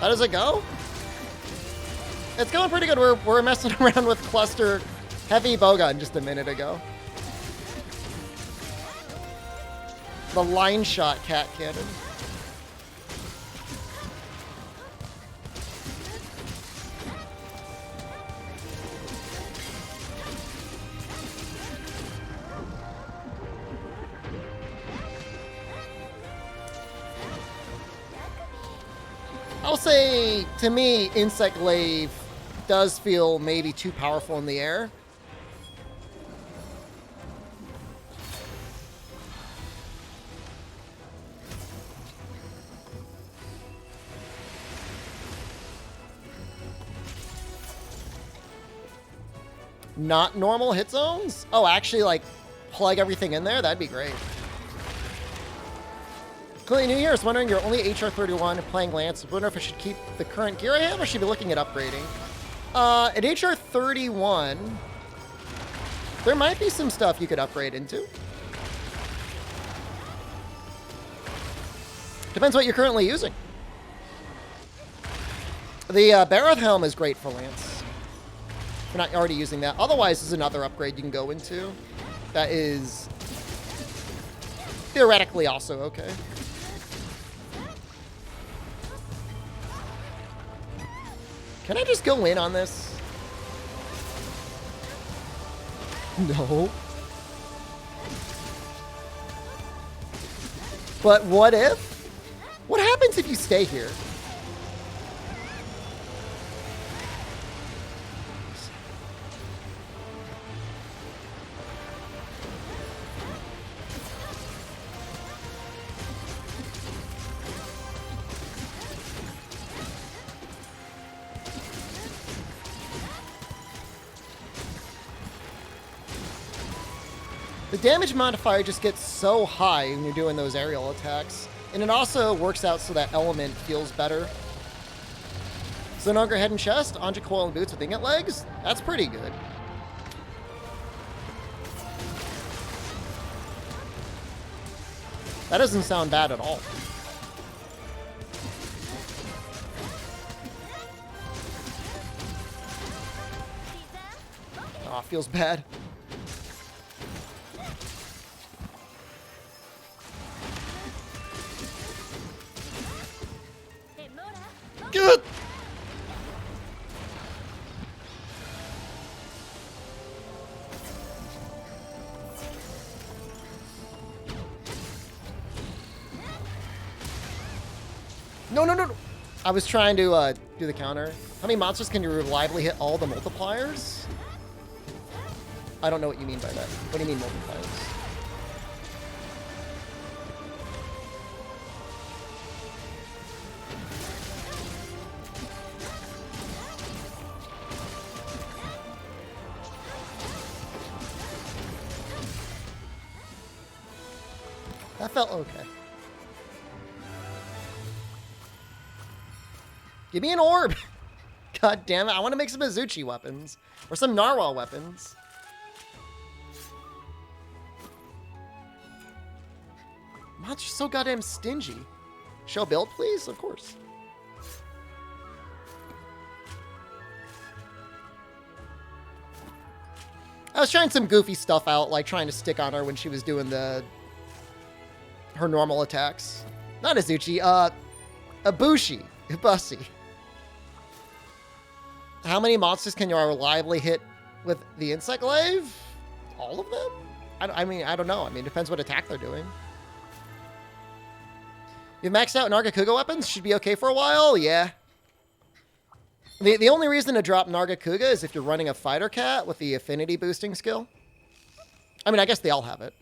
How does it go? It's going pretty good. We're messing around with cluster heavy bowgun just a minute ago. The line shot cat cannon. I'll say, to me, Insect Glaive does feel maybe too powerful in the air. Not normal hit zones? Oh, actually, like, plug everything in there? That'd be great. Clearly New Year is wondering you're only HR31 playing Lance. I wonder if I should keep the current gear I have or should be looking at upgrading. At HR31, there might be some stuff you could upgrade into. Depends what you're currently using. The Barroth Helm is great for Lance. If you're not already using that. Otherwise, there's another upgrade you can go into. That is theoretically also okay. Can I just go in on this? No. But what if? What happens if you stay here? The damage modifier just gets so high when you're doing those aerial attacks. And it also works out so that element feels better. So no longer head and chest, Anja coil and boots with ingot legs? That's pretty good. That doesn't sound bad at all. Aw, feels bad. Good. No, no, no, no. I was trying to do the counter. How many monsters can you reliably hit all the multipliers? I don't know what you mean by that. What do you mean multipliers? That felt okay. Give me an orb. God damn it. I want to make some Azuchi weapons. Or some Narwhal weapons. Monster's so goddamn stingy. Show build, please? Of course. I was trying some goofy stuff out, like trying to stick on her when she was doing her normal attacks. Not Azuchi, Ibushi. Ibushi. How many monsters can you reliably hit with the Insect Glaive? All of them? I mean, I don't know. I mean, it depends what attack they're doing. You've maxed out Nargacuga weapons? Should be okay for a while? Yeah. The only reason to drop Nargacuga is if you're running a fighter cat with the affinity boosting skill. I mean, I guess they all have it.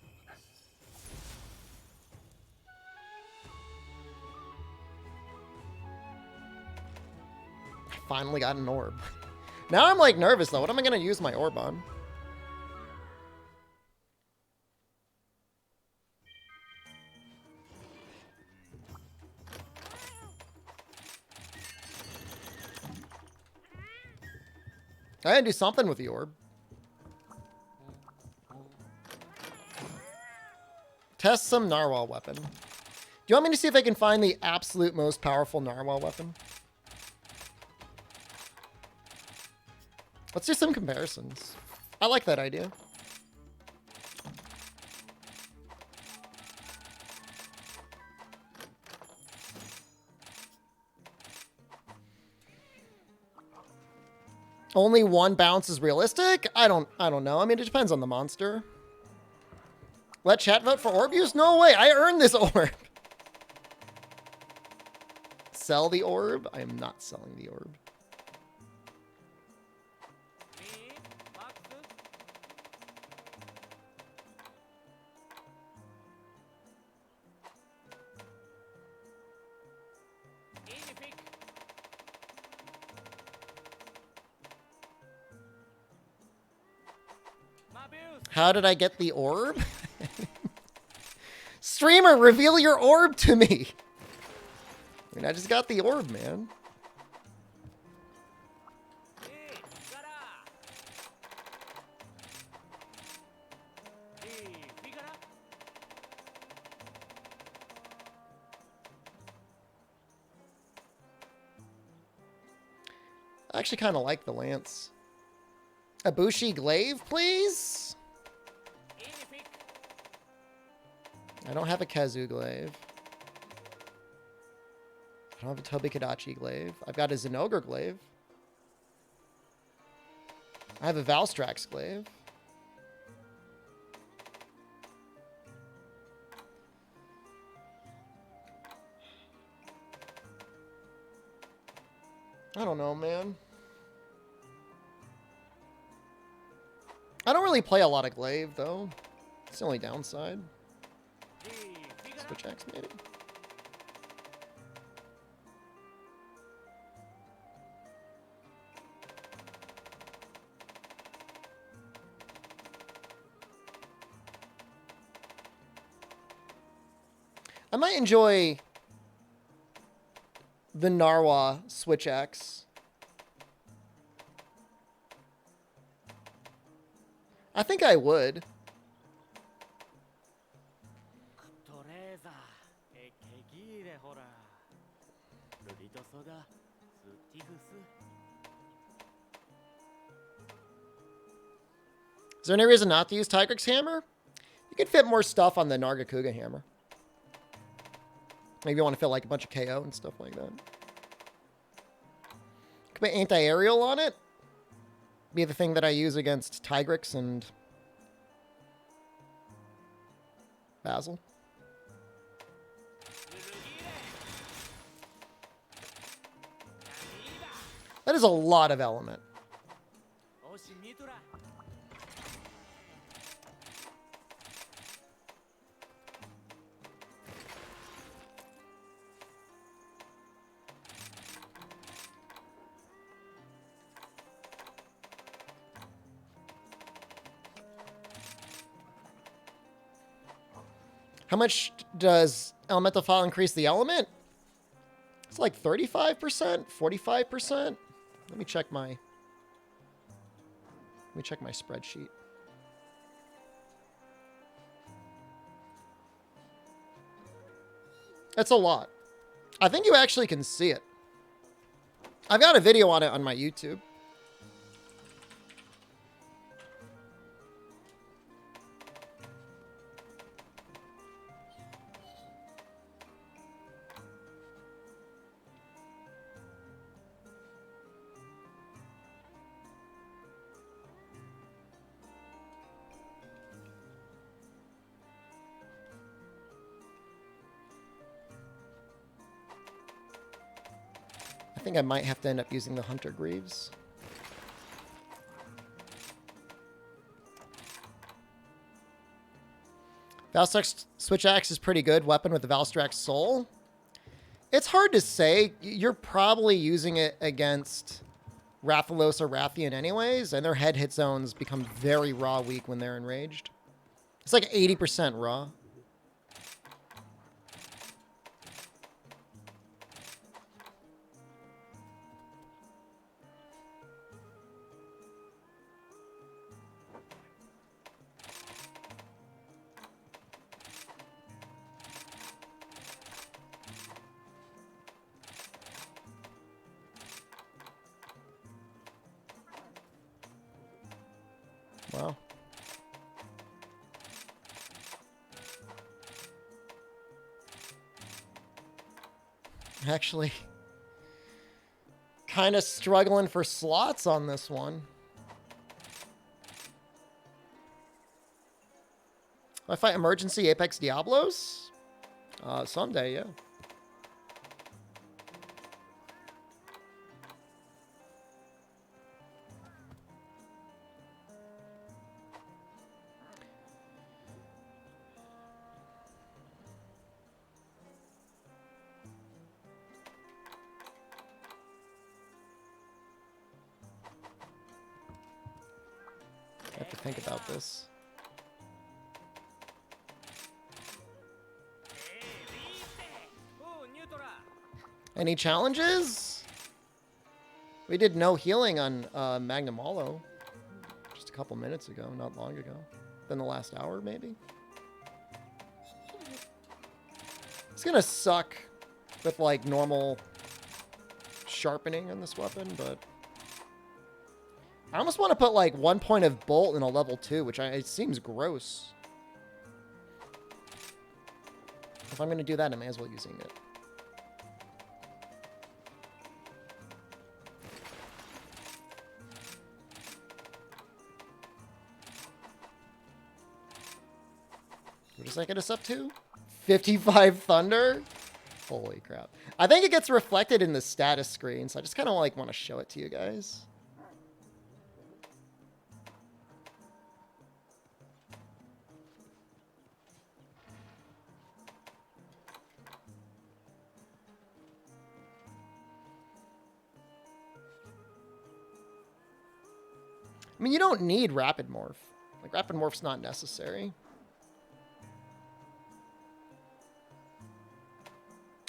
Finally got an orb. Now I'm like nervous though. What am I going to use my orb on? I gotta do something with the orb. Test some Narwhal weapon. Do you want me to see if I can find the absolute most powerful Narwhal weapon? Let's do some comparisons. I like that idea. Only one bounce is realistic? I don't know. I mean, it depends on the monster. Let chat vote for orb use? No way. I earned this orb. Sell the orb? I am not selling the orb. How did I get the orb? Streamer, reveal your orb to me. I mean, I just got the orb, man. I actually kind of like the lance. Ibushi glaive, please? I don't have a Kazu glaive. I don't have a Tobikadachi glaive. I've got a Zenogre glaive. I have a Valstrax glaive. I don't know, man. I don't really play a lot of glaive, though. It's the only downside. Switch X, maybe. I might enjoy the Narwa Switch X. I think I would. Is there any reason not to use Tigrex hammer? You could fit more stuff on the Nargacuga hammer. Maybe you want to fit like a bunch of KO and stuff like that. Could put anti-aerial on it. Be the thing that I use against Tigrex and Basil. That is a lot of element. How much does Elemental File increase the element? It's like 35%, 45%. Let me check my spreadsheet. That's a lot. I think you actually can see it. I've got a video on it on my YouTube. I think I might have to end up using the Hunter Greaves. Valstrax Switch Axe is pretty good weapon with the Valstrax Soul. It's hard to say. You're probably using it against Rathalos or Rathian anyways, and their head hit zones become very raw weak when they're enraged. It's like 80% raw. Wow. Actually, Kind of struggling for slots on this one. I fight emergency Apex Diablos? Someday, yeah. I have to think about this. Any challenges? We did no healing on Magnum Hollow just a couple minutes ago, not long ago. Than the last hour, maybe? It's gonna suck with, like, normal sharpening on this weapon, but... I almost want to put, like, 1 point of bolt in a level 2, which it seems gross. If I'm gonna do that, I may as well using it. What does that get us up to? 55 thunder? Holy crap. I think it gets reflected in the status screen, so I just kind of like want to show it to you guys. I mean, you don't need Rapid Morph. Like, Rapid Morph's not necessary.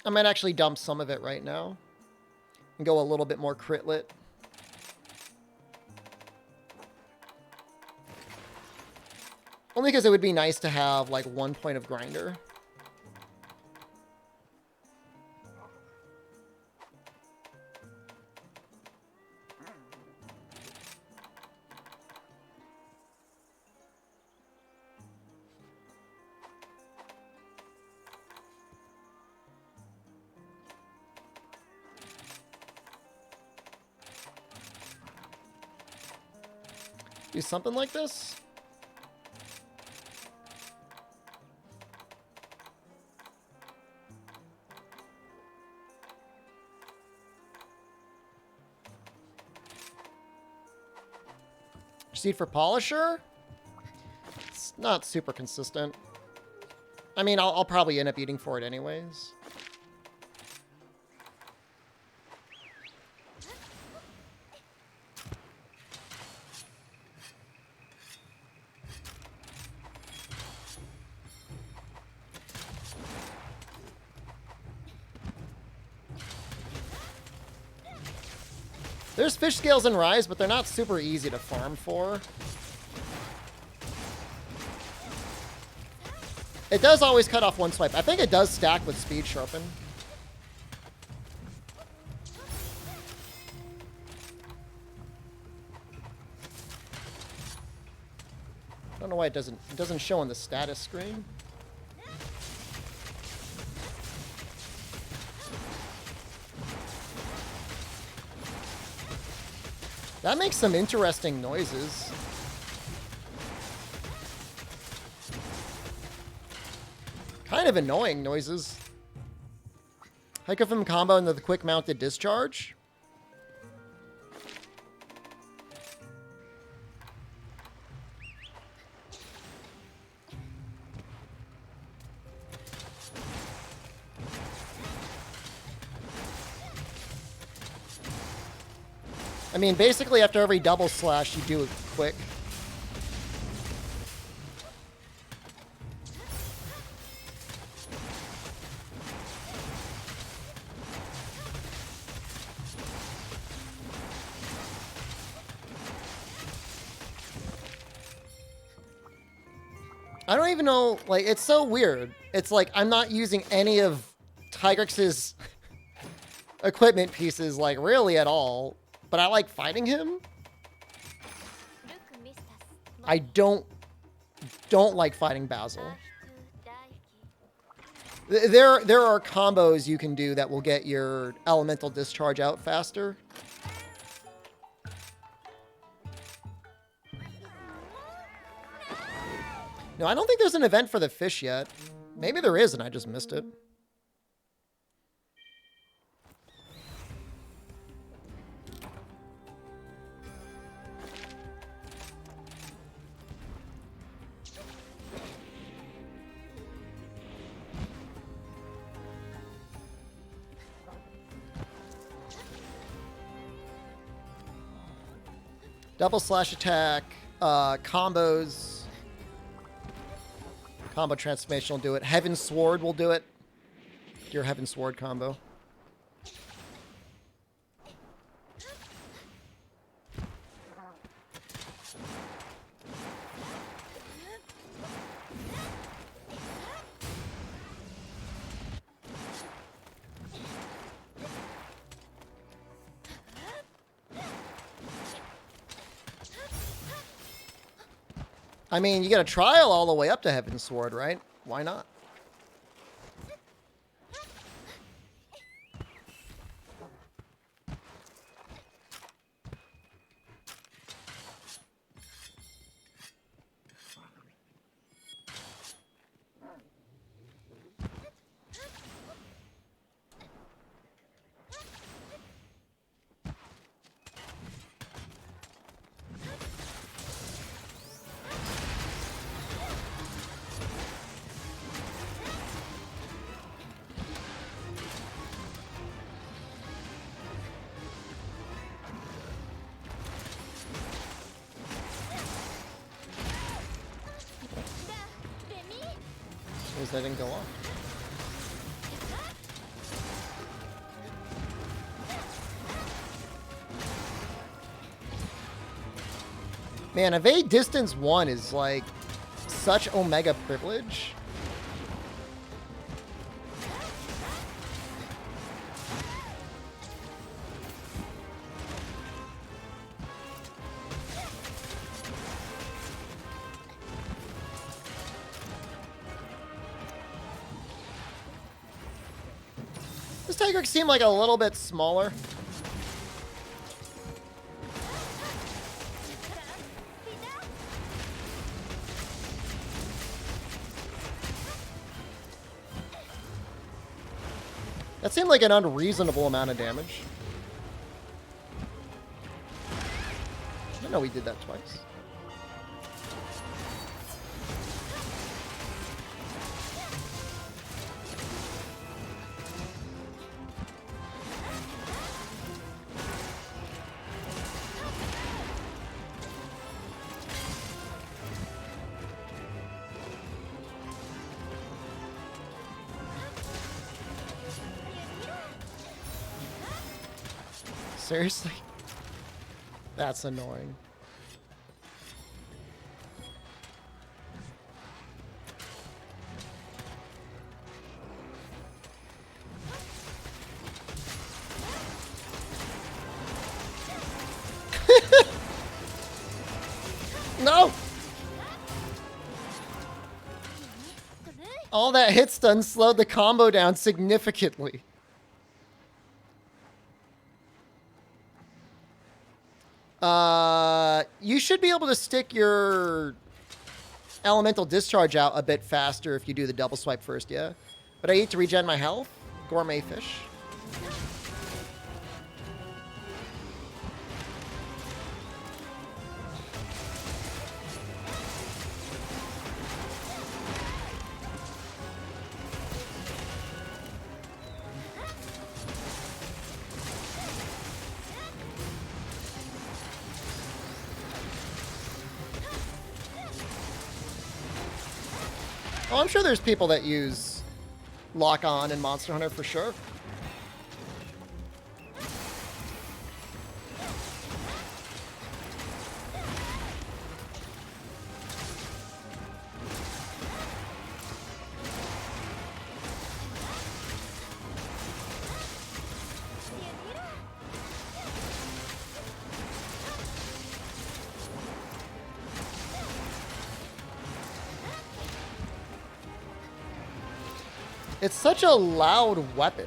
I might actually dump some of it right now and go a little bit more crit lit. Only because it would be nice to have, like, 1 point of grinder. Do something like this. Proceed for Polisher. It's not super consistent. I mean, I'll probably end up eating for it anyways. There's fish scales in Rise, but they're not super easy to farm for. It does always cut off one swipe. I think it does stack with Speed Sharpen. I don't know why it doesn't show on the status screen. That makes some interesting noises. Kind of annoying noises. Hycofem combo into the quick mounted discharge. I mean, basically after every double slash, you do it quick. I don't even know, like, it's so weird. It's like I'm not using any of Tigrex's equipment pieces, like, really at all. But I like fighting him. I don't like fighting Basil. There are combos you can do that will get your elemental discharge out faster. No, I don't think there's an event for the fish yet. Maybe there is and I just missed it. Double slash attack, combos. Combo transformation will do it. Heaven Sword will do it. Your Heaven Sword combo. I mean, you get a trial all the way up to Heaven Sword, right? Why not? That didn't go off. Man, evade distance 1 is like such omega privilege. This Tiger seemed like a little bit smaller. That seemed like an unreasonable amount of damage. I didn't know we did that twice. Seriously? That's annoying. No! All that hit stun slowed the combo down significantly. You should be able to stick your elemental discharge out a bit faster if you do the double swipe first, yeah? But I need to regen my health. Gourmet fish. Oh, I'm sure there's people that use Lock On in Monster Hunter for sure. It's such a loud weapon.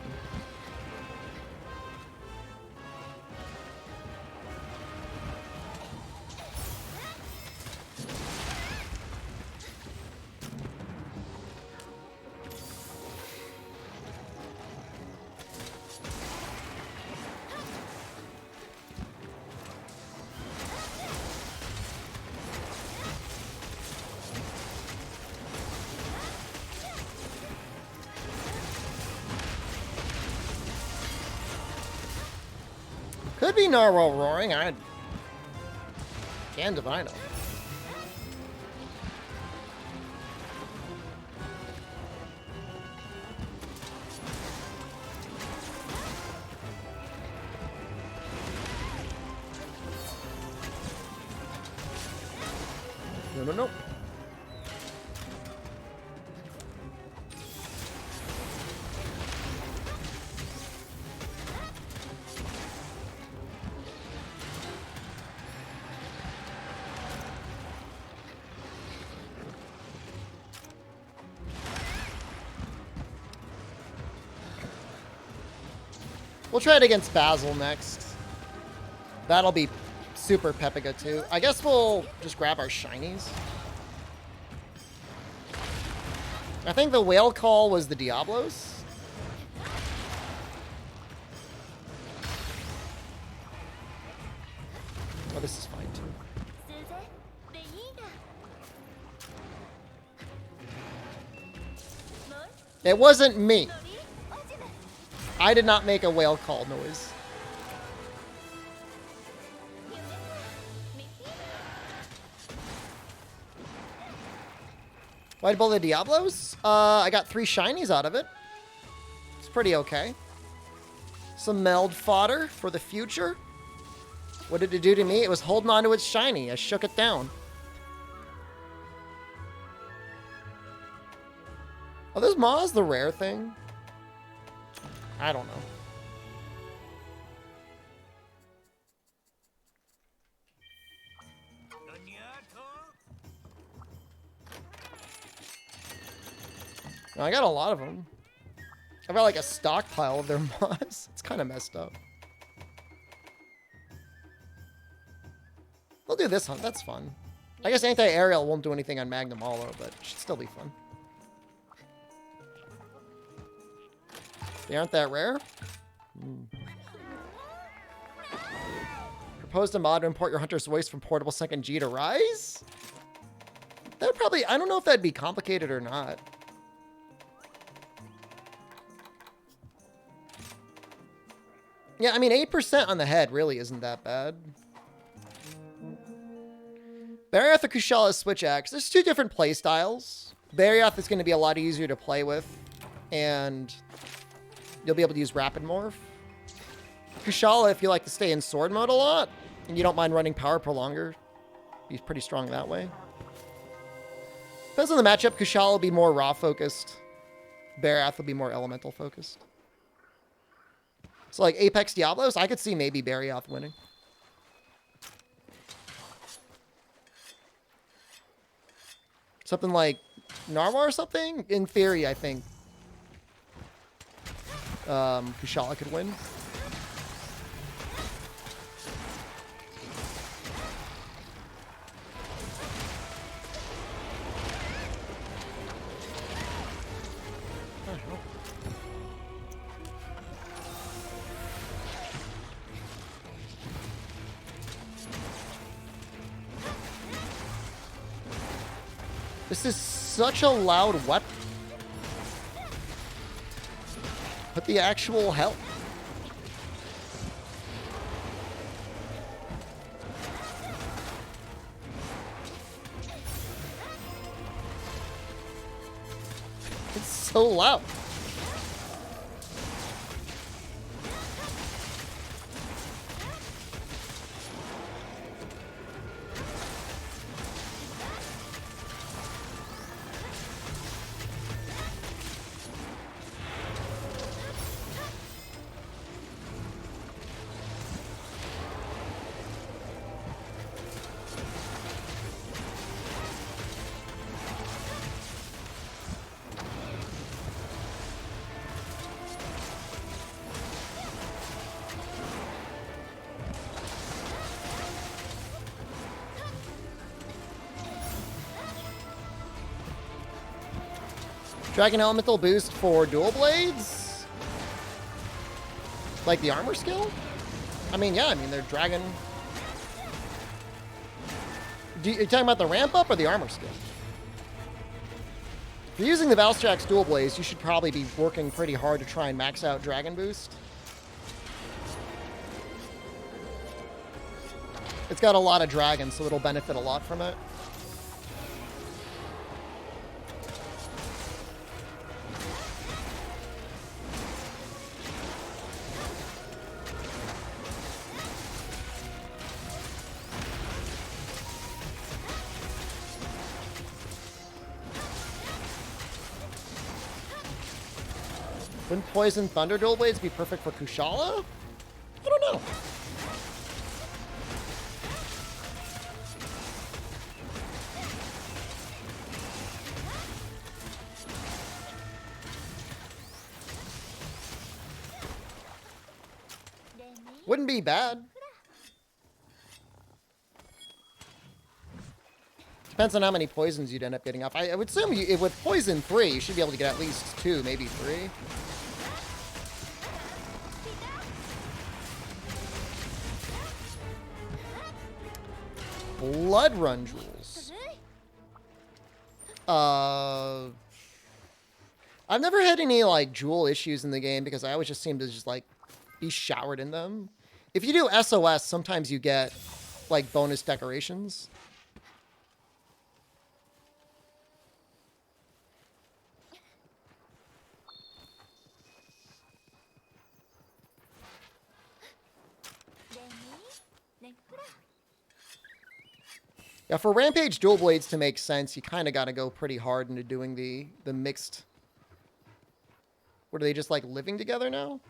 Could be Narwhal Roaring. I can divine him. No. We'll try it against Basil next. That'll be super Pepiga too. I guess we'll just grab our shinies. I think the whale call was the Diablos. Oh, this is fine too. It wasn't me. I did not make a whale call noise. White Bull the Diablos? I got 3 shinies out of it. It's pretty okay. Some meld fodder for the future. What did it do to me? It was holding on to its shiny. I shook it down. Are those Maws the rare thing? I don't know. I got a lot of them. I've got like a stockpile of their mods. It's kind of messed up. We'll do this hunt. That's fun. I guess anti-aerial won't do anything on Magnum Hollow, but it should still be fun. They aren't that rare? Proposed a mod to import your hunter's voice from portable 2nd G to Rise? That would probably... I don't know if that'd be complicated or not. Yeah, I mean, 8% on the head really isn't that bad. Barioth or Kushala Switch Axe. There's 2 different play styles. Barioth is going to be a lot easier to play with, and you'll be able to use Rapid Morph. Kushala, if you like to stay in sword mode a lot, and you don't mind running Power Prolonger, he's pretty strong that way. Depends on the matchup. Kushala will be more raw focused. Barioth will be more elemental focused. So like Apex Diablos, I could see maybe Barioth winning. Something like Narwhal or something? In theory, I think Kushala could win. This is such a loud weapon. But the actual hell. It's so loud. Dragon Elemental boost for dual blades? Like the armor skill? I mean, yeah, they're dragon. Are you talking about the ramp up or the armor skill? If you're using the Valstrax dual blades, you should probably be working pretty hard to try and max out dragon boost. It's got a lot of dragons, so it'll benefit a lot from it. Wouldn't Poison Thunder Dual Blades be perfect for Kushala? I don't know. Wouldn't be bad. Depends on how many poisons you'd end up getting off. I would assume with Poison 3, you should be able to get at least 2, maybe 3. Blood Run Jewels. I've never had any, like, jewel issues in the game because I always just seem to just, like, be showered in them. If you do SOS, sometimes you get, like, bonus decorations. Yeah, for Rampage Dual Blades to make sense, you kind of got to go pretty hard into doing the mixed... What, are they just, like, living together now?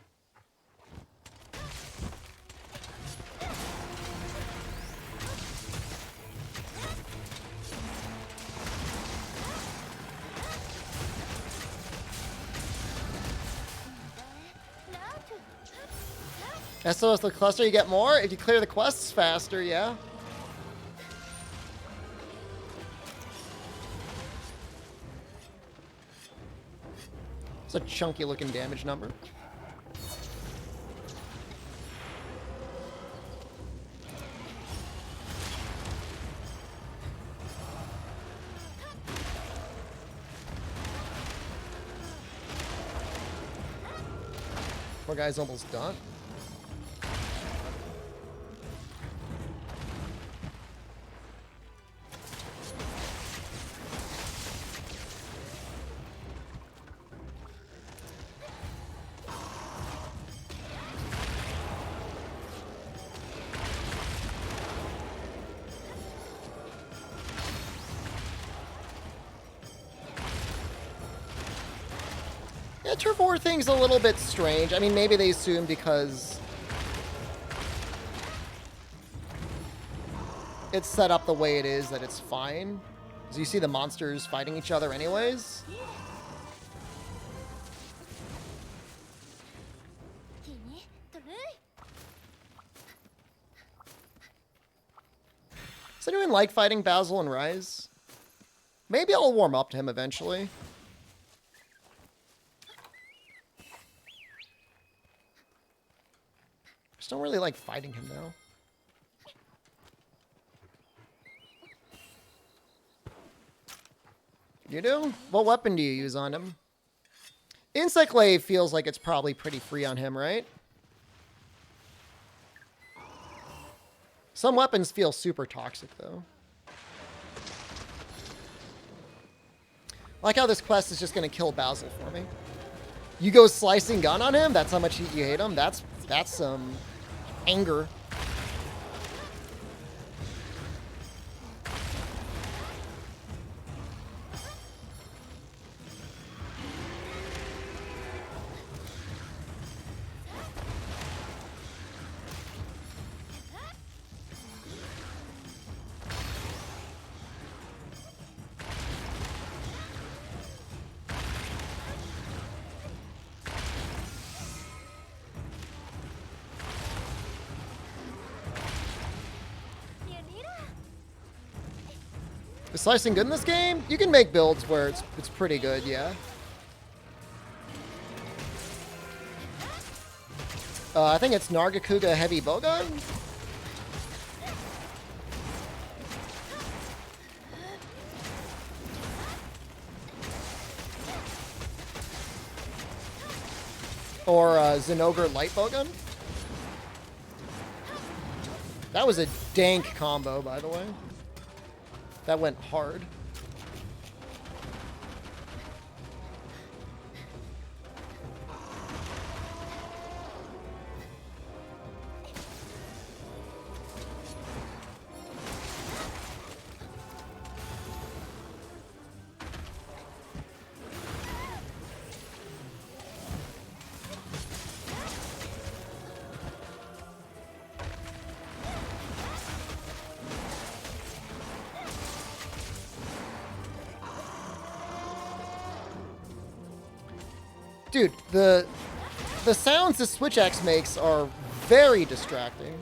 SOS the cluster, you get more? If you clear the quests faster, yeah. It's a chunky looking damage number. Poor guy's almost done. Yeah, turf war thing's a little bit strange. I mean, maybe they assume because it's set up the way it is that it's fine. So you see the monsters fighting each other anyways. Does anyone like fighting Basil and Rise? Maybe I'll warm up to him eventually. Just don't really like fighting him now. You do? What weapon do you use on him? Insect Glaive feels like it's probably pretty free on him, right? Some weapons feel super toxic, though. I like how this quest is just going to kill Basil for me. You go slicing gun on him? That's how much you hate him? That's some anger. Is slicing good in this game? You can make builds where it's pretty good, yeah. I think it's Nargacuga Heavy Bowgun. Or Zinogre Light Bowgun. That was a dank combo, by the way. That went hard. Dude, the sounds the Switch X makes are very distracting.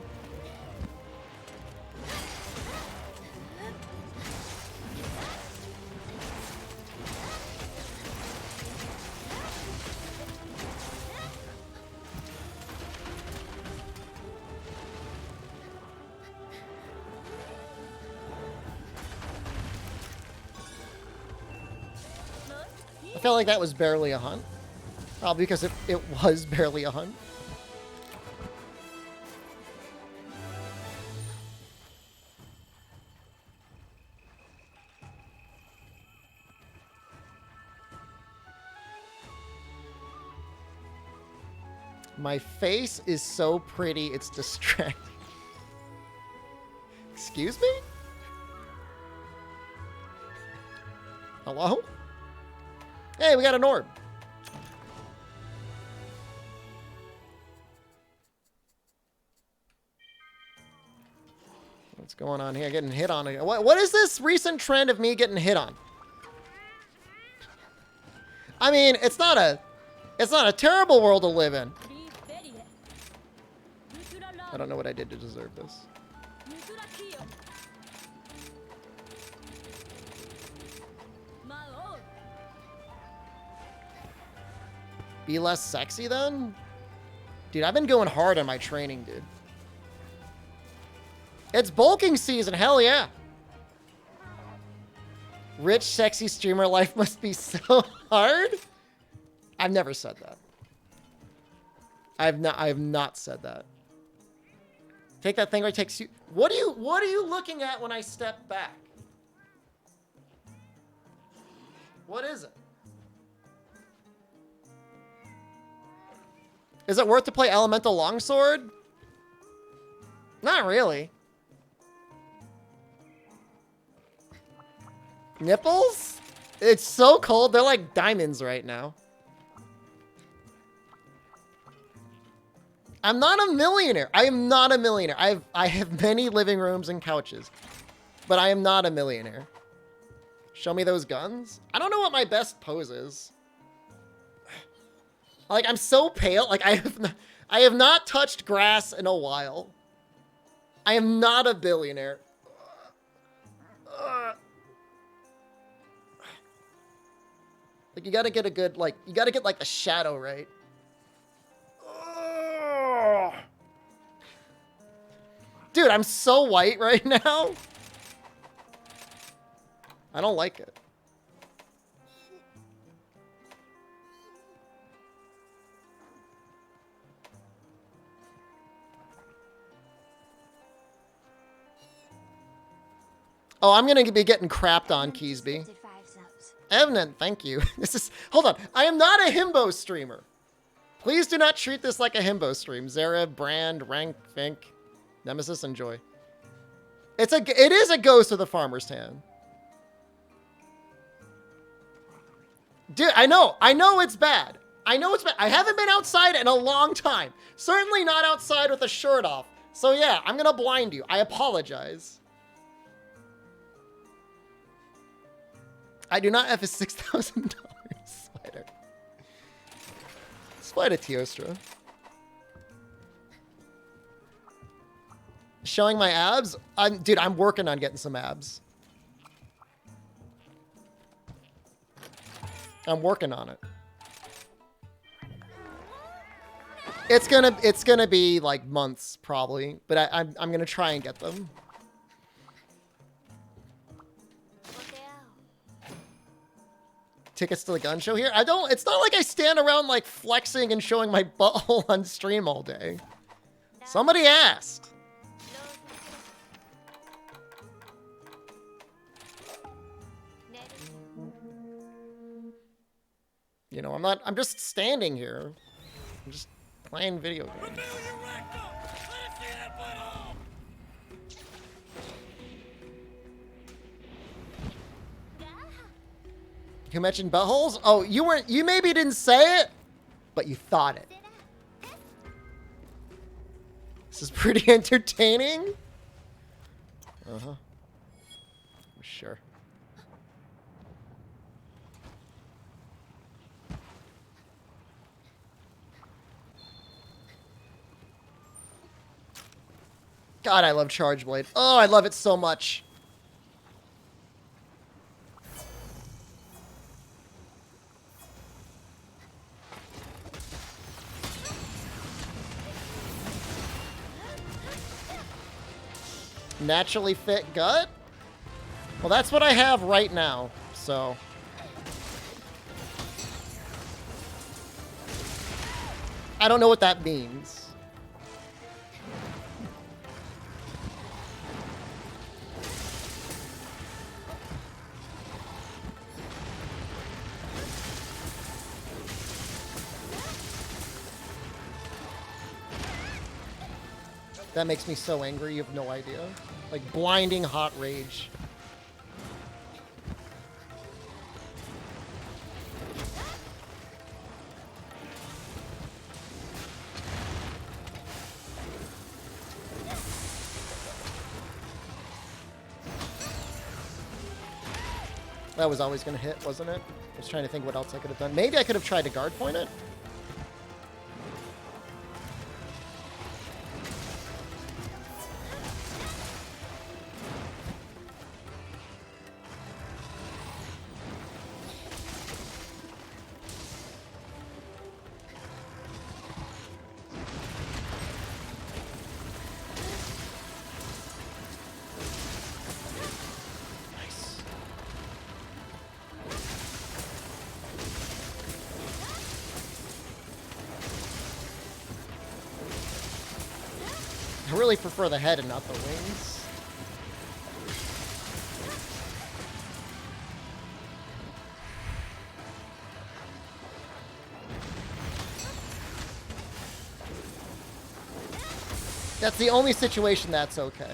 I felt like that was barely a hunt. Probably because it was barely a hunt. My face is so pretty, it's distracting. Excuse me? Hello? Hey, we got an orb. What's going on here? Getting hit on again. What is this recent trend of me getting hit on? I mean, it's not a terrible world to live in. I don't know what I did to deserve this. Be less sexy then? Dude, I've been going hard on my training, dude. It's bulking season, hell yeah. Rich, sexy streamer life must be so hard. I've never said that. I have not said that. Take that thing where it takes you. What are you looking at when I step back? What is it? Is it worth to play Elemental Longsword? Not really. Nipples? It's so cold. They're like diamonds right now. I'm not a millionaire. I am not a millionaire. I have many living rooms and couches, but I am not a millionaire. Show me those guns. I don't know what my best pose is. Like, I'm so pale. Like, I have not touched grass in a while. I am not a billionaire. Like, you gotta get a good, like, you gotta get, like, the shadow right. Dude, I'm so white right now. I don't like it. Oh, I'm gonna be getting crapped on, Keysby. Evident, thank you. This is, hold on. I am not a himbo streamer. Please do not treat this like a himbo stream. Zara, Brand, Rank, Fink, Nemesis, enjoy. It is a ghost of the farmer's tan. Dude, I know it's bad. I know it's bad. I haven't been outside in a long time. Certainly not outside with a shirt off. So yeah, I'm gonna blind you. I apologize. I do not have a $6,000 spider. Spider Teostra. Showing my abs? Dude, I'm working on getting some abs. I'm working on it. It's gonna be like months probably, but I'm gonna try and get them. Tickets to the gun show here? It's not like I stand around like flexing and showing my butthole on stream all day. Somebody asked. You know, I'm just standing here. I'm just playing video games. You mentioned buttholes? Oh, you maybe didn't say it, but you thought it. This is pretty entertaining. Uh-huh. Sure. God, I love Charge Blade. Oh, I love it so much. Naturally fit gut? Well, that's what I have right now, so... I don't know what that means. That makes me so angry, you have no idea. Like, blinding hot rage. That was always going to hit, wasn't it? I was trying to think what else I could have done. Maybe I could have tried to guard point it. I really prefer the head and not the wings. That's the only situation that's okay.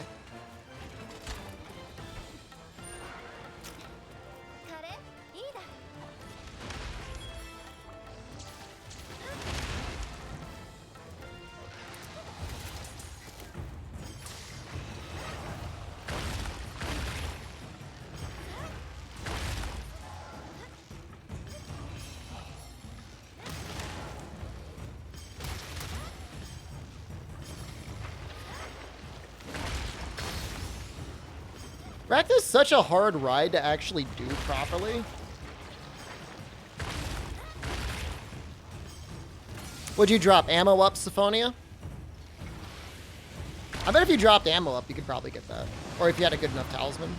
Rakta is such a hard ride to actually do properly. Would you drop ammo up, Syphonia? I bet if you dropped ammo up, you could probably get that. Or if you had a good enough talisman.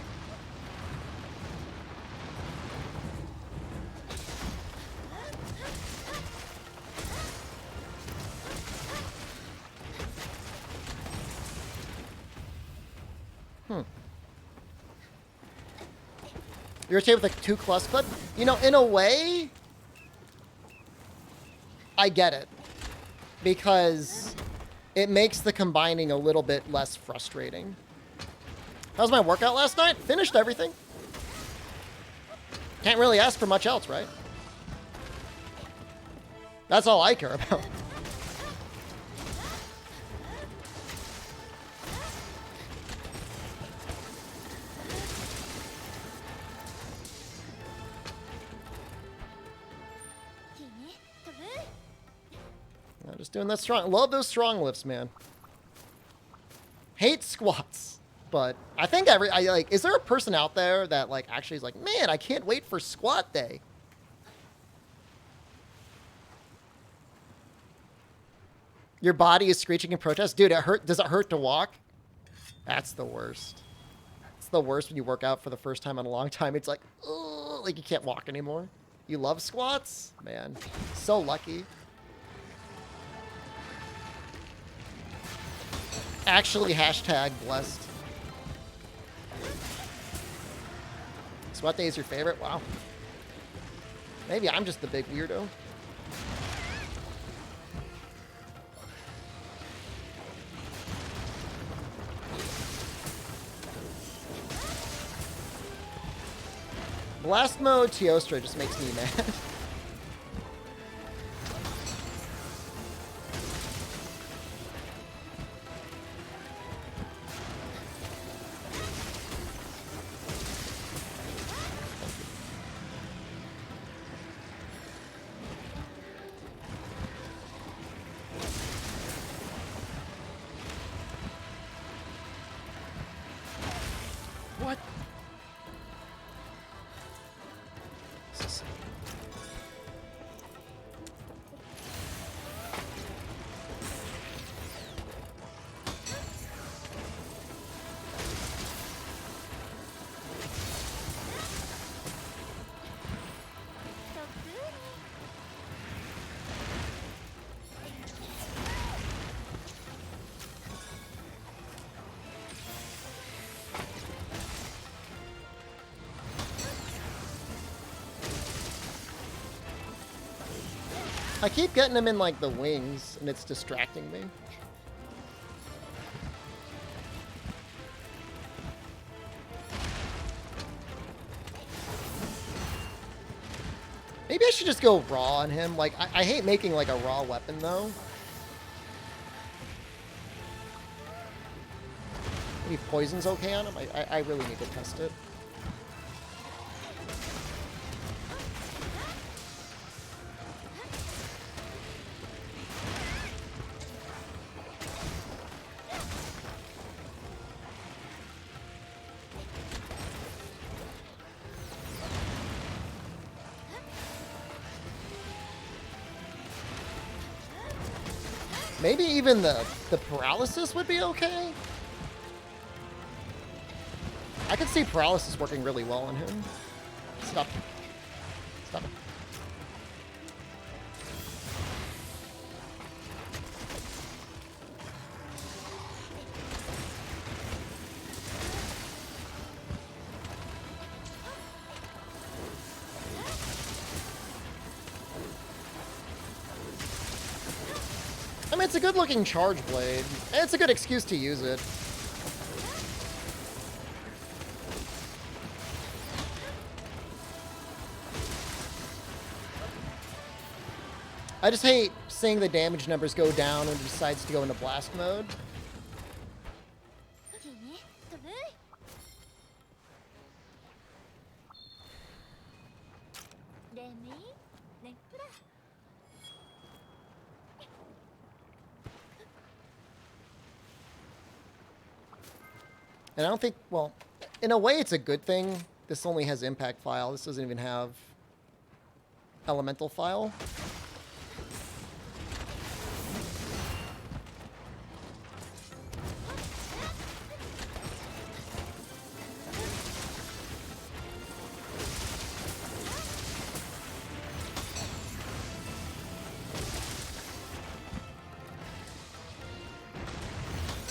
You're okay with a 2 plus clip? You know, in a way, I get it. Because it makes the combining a little bit less frustrating. How was my workout last night? Finished everything. Can't really ask for much else, right? That's all I care about. I'm just doing that strong. Love those strong lifts, man. Hate squats, but I think is there a person out there that like actually is like, man, I can't wait for squat day. Your body is screeching in protest, dude. It hurt. Does it hurt to walk? That's the worst. It's the worst when you work out for the first time in a long time. It's like, ugh, like you can't walk anymore. You love squats, man. So lucky. Actually, hashtag blessed. Squat day is your favorite? Wow. Maybe I'm just the big weirdo. Blast mode Teostra just makes me mad. What? So good. I keep getting him in like the wings and it's distracting me. Maybe I should just go raw on him. Like, I hate making like a raw weapon though. Maybe poison's okay on him? I really need to test it. Maybe even the paralysis would be okay. I could see paralysis working really well on him. Stop. Stop it. I mean, it's a good-looking charge blade. It's a good excuse to use it. I just hate seeing the damage numbers go down when he decides to go into blast mode. And I don't think, well, in a way it's a good thing. This only has impact file. This doesn't even have elemental file.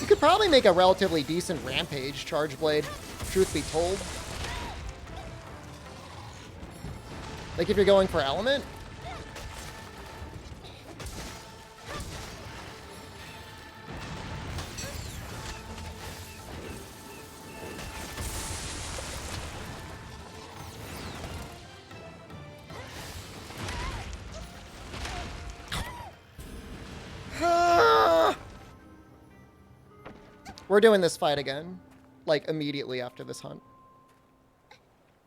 You could probably make a relatively decent Rampage Charge Blade, truth be told. Like if you're going for element. We're doing this fight again, like immediately after this hunt.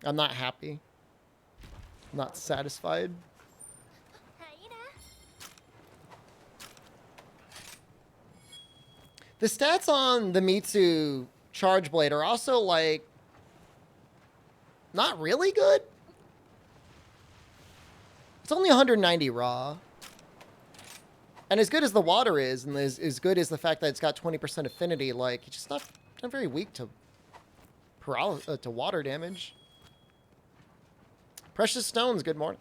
I'm not happy. I'm not satisfied. The stats on the Mitsu Charge Blade are also like not really good. It's only 190 raw. And as good as the water is, and as good as the fact that it's got 20% affinity, like, it's just not very weak to water damage. Precious Stones, good morning.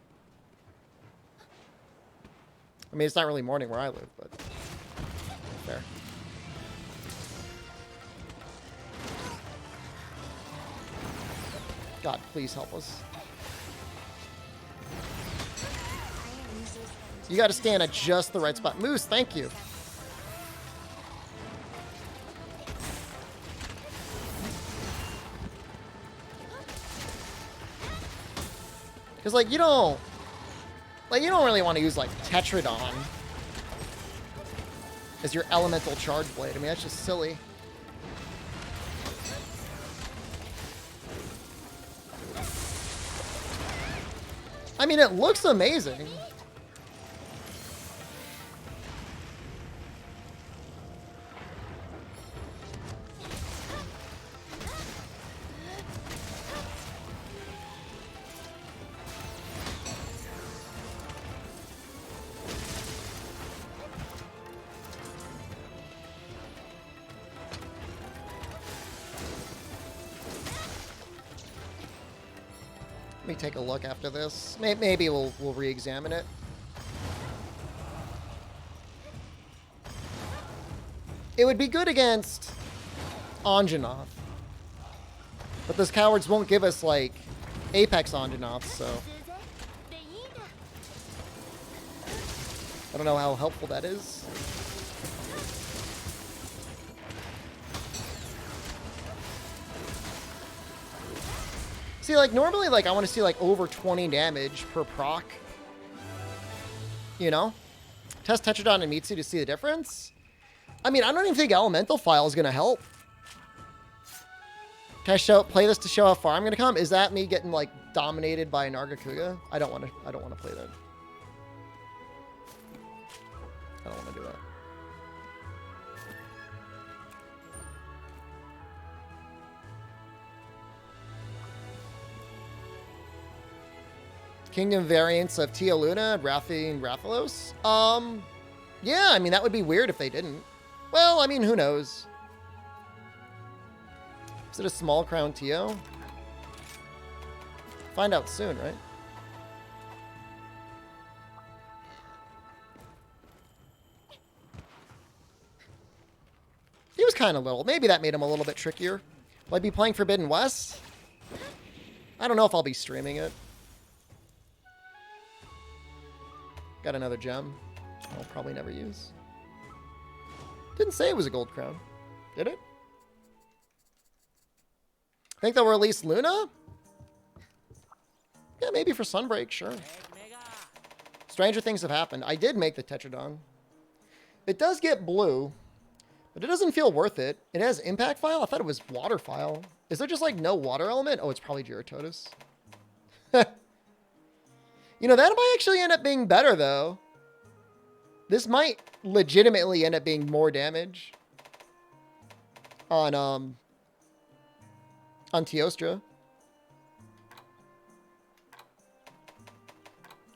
I mean, it's not really morning where I live, but fair. God, please help us. You got to stand at just the right spot. Moose, thank you. Because, like, you don't really want to use, like, Tetradon as your elemental charge blade. I mean, that's just silly. I mean, it looks amazing. Let me take a look after this. Maybe we'll re-examine it. It would be good against Anjanath. But those cowards won't give us, like, Apex Anjanath, so... I don't know how helpful that is. See, like, normally, like, I want to see, like, over 20 damage per proc. You know? Test Tetradon and Mitsu to see the difference. I mean, I don't even think Elemental File is going to help. Can I play this to show how far I'm going to come? Is that me getting, like, dominated by Nargacuga? I don't want to play that. I don't want to do that. Kingdom variants of Tia Luna, Rathi, and Rathalos? Yeah, I mean, that would be weird if they didn't. Well, I mean, who knows? Is it a small crown Tio? Find out soon, right? He was kind of little. Maybe that made him a little bit trickier. Will I be playing Forbidden West? I don't know if I'll be streaming it. Got another gem I'll probably never use. Didn't say it was a gold crown. Did it? Think they'll release Luna? Yeah, maybe for Sunbreak, sure. Stranger things have happened. I did make the Tetradon. It does get blue, but it doesn't feel worth it. It has impact file? I thought it was water file. Is there just like no water element? Oh, it's probably Gyrototus. You know, that might actually end up being better, though. This might legitimately end up being more damage on Teostra.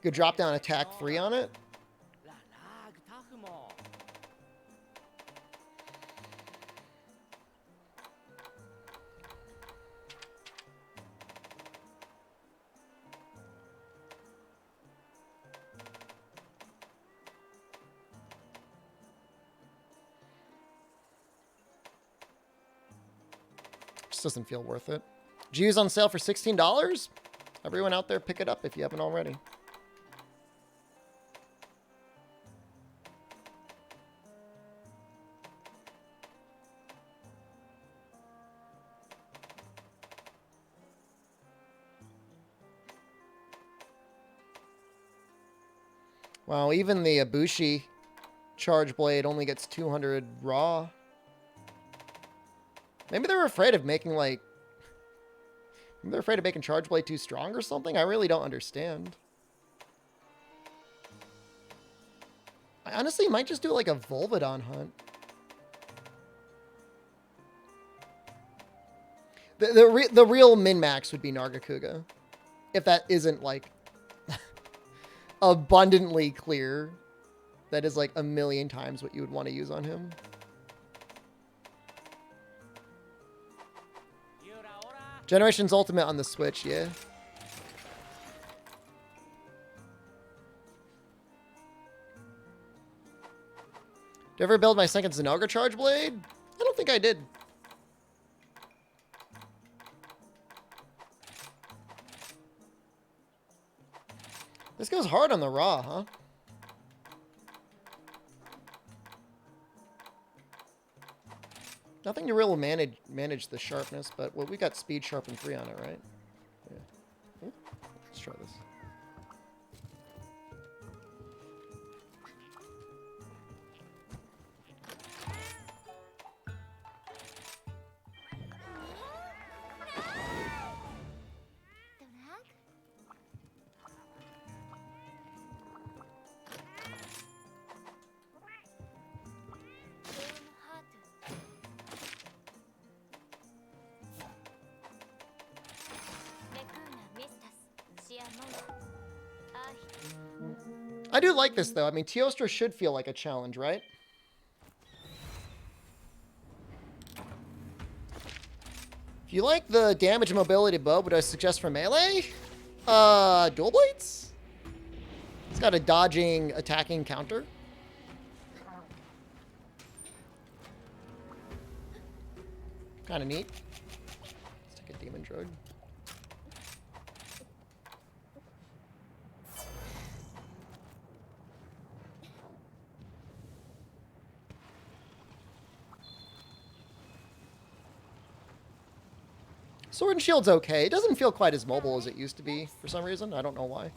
Good drop down attack 3 on it. Doesn't feel worth it. G's on sale for $16. Everyone out there, pick it up if you haven't already. Wow, even the Ibushi charge blade only gets 200 raw. Maybe they're afraid of making, like... Maybe they're afraid of making Charge Blade too strong or something? I really don't understand. I honestly might just do, like, a Volvidon hunt. The real min-max would be Nargacuga. If that isn't, like, abundantly clear. That is, like, a million times what you would want to use on him. Generations Ultimate on the Switch, yeah. Do you ever build my second Zenogre Charge Blade? I don't think I did. This goes hard on the raw, huh? Nothing to really manage the sharpness, but well, we got speed sharpen 3 on it, right? Yeah. Ooh, let's try this. I do like this, though. I mean, Teostra should feel like a challenge, right? If you like the damage and mobility bow, would I suggest for melee? Dual blades? It's got a dodging, attacking counter. Kind of neat. Let's take a demon drug. Sword and Shield's okay. It doesn't feel quite as mobile as it used to be for some reason. I don't know why.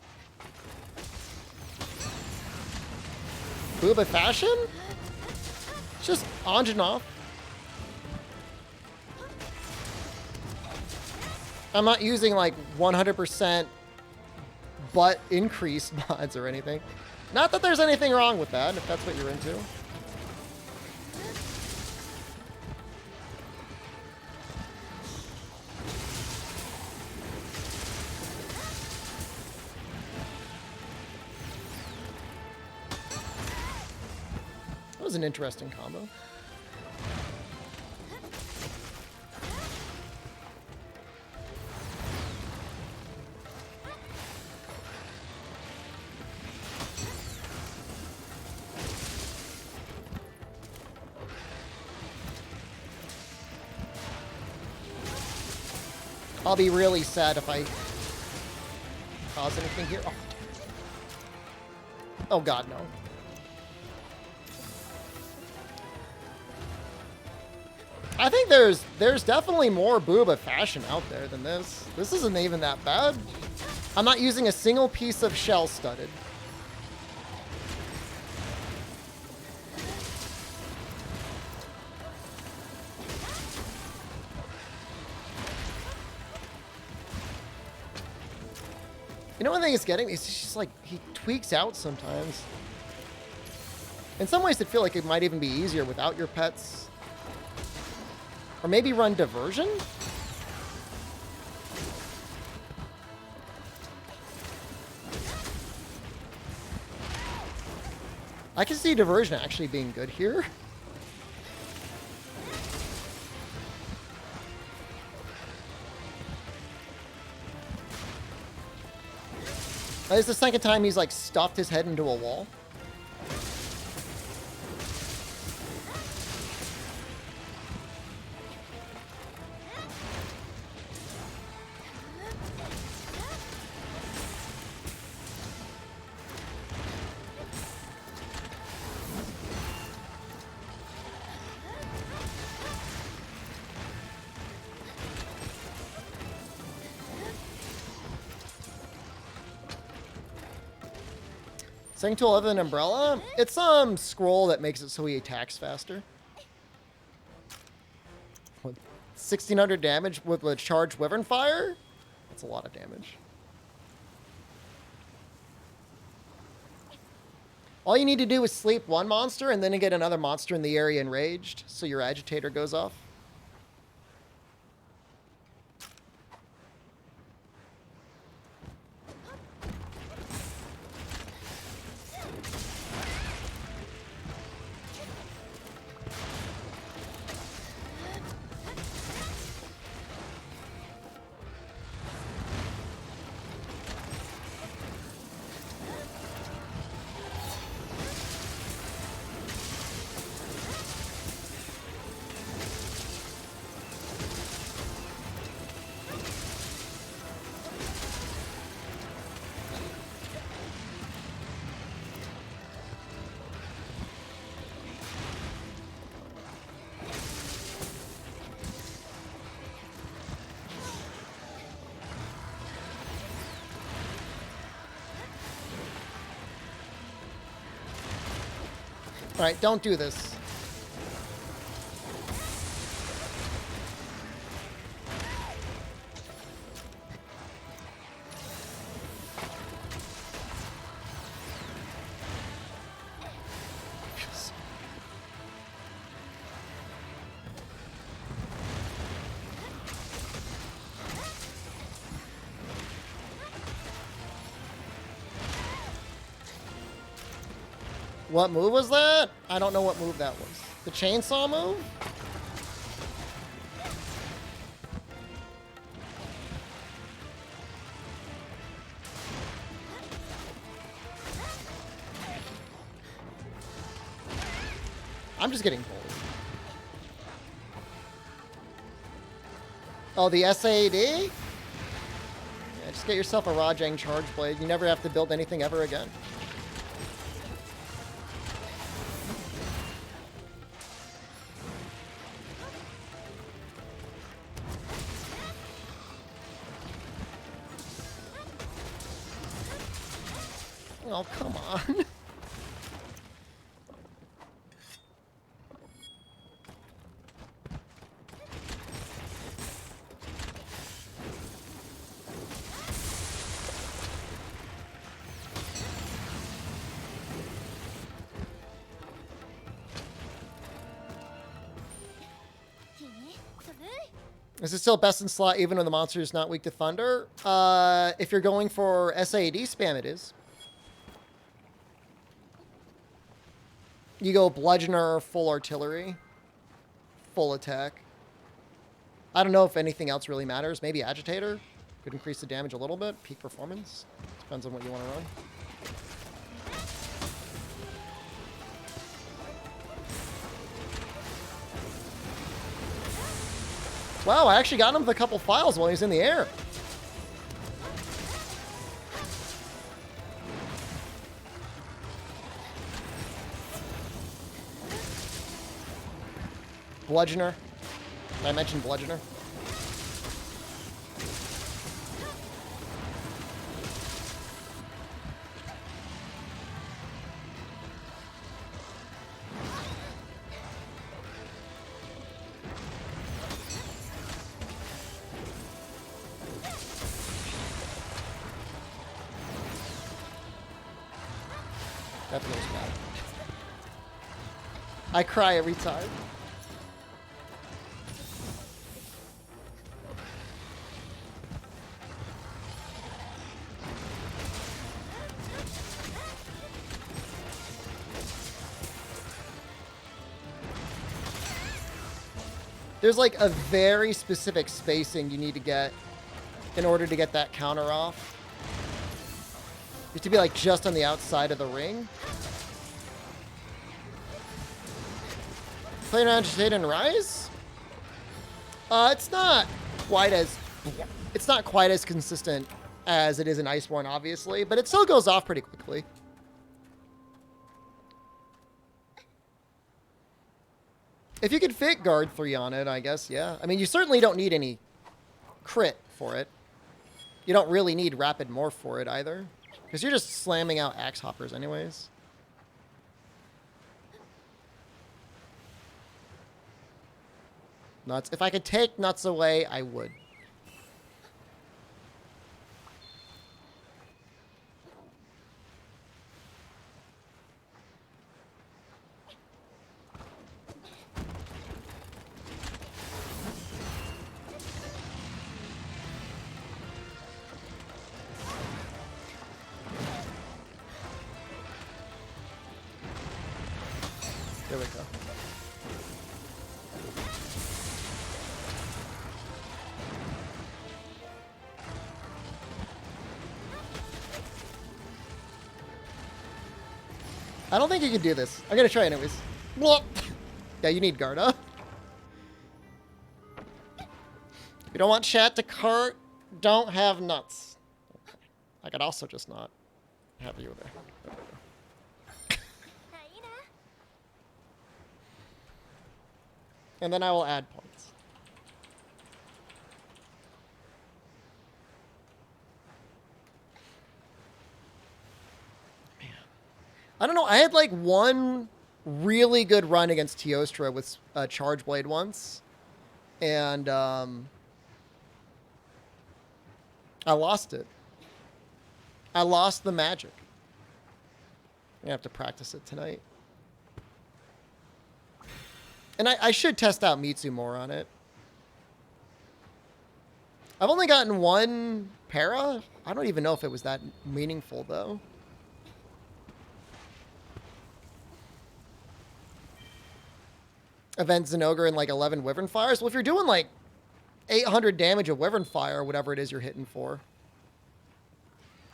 Booba fashion? It's just on and off. I'm not using like 100% butt increase mods or anything. Not that there's anything wrong with that, if that's what you're into. That was an interesting combo. I'll be really sad if I cause anything here. Oh God, no. I think there's definitely more booba fashion out there than this. This isn't even that bad. I'm not using a single piece of shell studded. You know, one thing it's getting, it's just like, he tweaks out sometimes. In some ways, I feel like it might even be easier without your pets. Or maybe run diversion? I can see diversion actually being good here. This is the second time he's like stuffed his head into a wall. Second tool other than Umbrella? It's some scroll that makes it so he attacks faster. 1600 damage with a charged Wyvern Fire? That's a lot of damage. All you need to do is sleep one monster and then get another monster in the area enraged, so your agitator goes off. Alright, don't do this. What move was that? I don't know what move that was. The chainsaw move? I'm just getting bored. Oh, the SAD? Yeah, just get yourself a Rajang Charge Blade. You never have to build anything ever again. Oh, come on. Is it still best in slot even when the monster is not weak to thunder? If you're going for SAD spam, it is. You go bludgeoner, full artillery, full attack. I don't know if anything else really matters. Maybe agitator could increase the damage a little bit. Peak performance. Depends on what you want to run. Wow, I actually got him with a couple files while he's in the air. Bludgeoner. Did I mention bludgeoner? That feels bad. I cry every time. There's like a very specific spacing you need to get in order to get that counter off. You have to be like just on the outside of the ring. Playing around Jade and Rise? It's not quite as consistent as it is in Iceborne, obviously, but it still goes off pretty quickly. If you could fit guard 3 on it, I guess, yeah. I mean, you certainly don't need any crit for it. You don't really need rapid morph for it either, because you're just slamming out axe hoppers anyways. Nuts. If I could take nuts away, I would. There we go. I don't think you can do this. I'm gonna try anyways. Yeah, you need Garda. You don't want chat to cart. Don't have nuts. Okay. I could also just not have you there. There we go. And then I will add points. Man. I don't know. I had like one really good run against Teostra with Charge Blade once. And I lost it. I lost the magic. I'm gonna have to practice it tonight. And I should test out Mitsu more on it. I've only gotten one para. I don't even know if it was that meaningful, though. Event Zenogre and like 11 Wyvern Fires. Well, if you're doing like 800 damage of Wyvern Fire or whatever it is you're hitting for.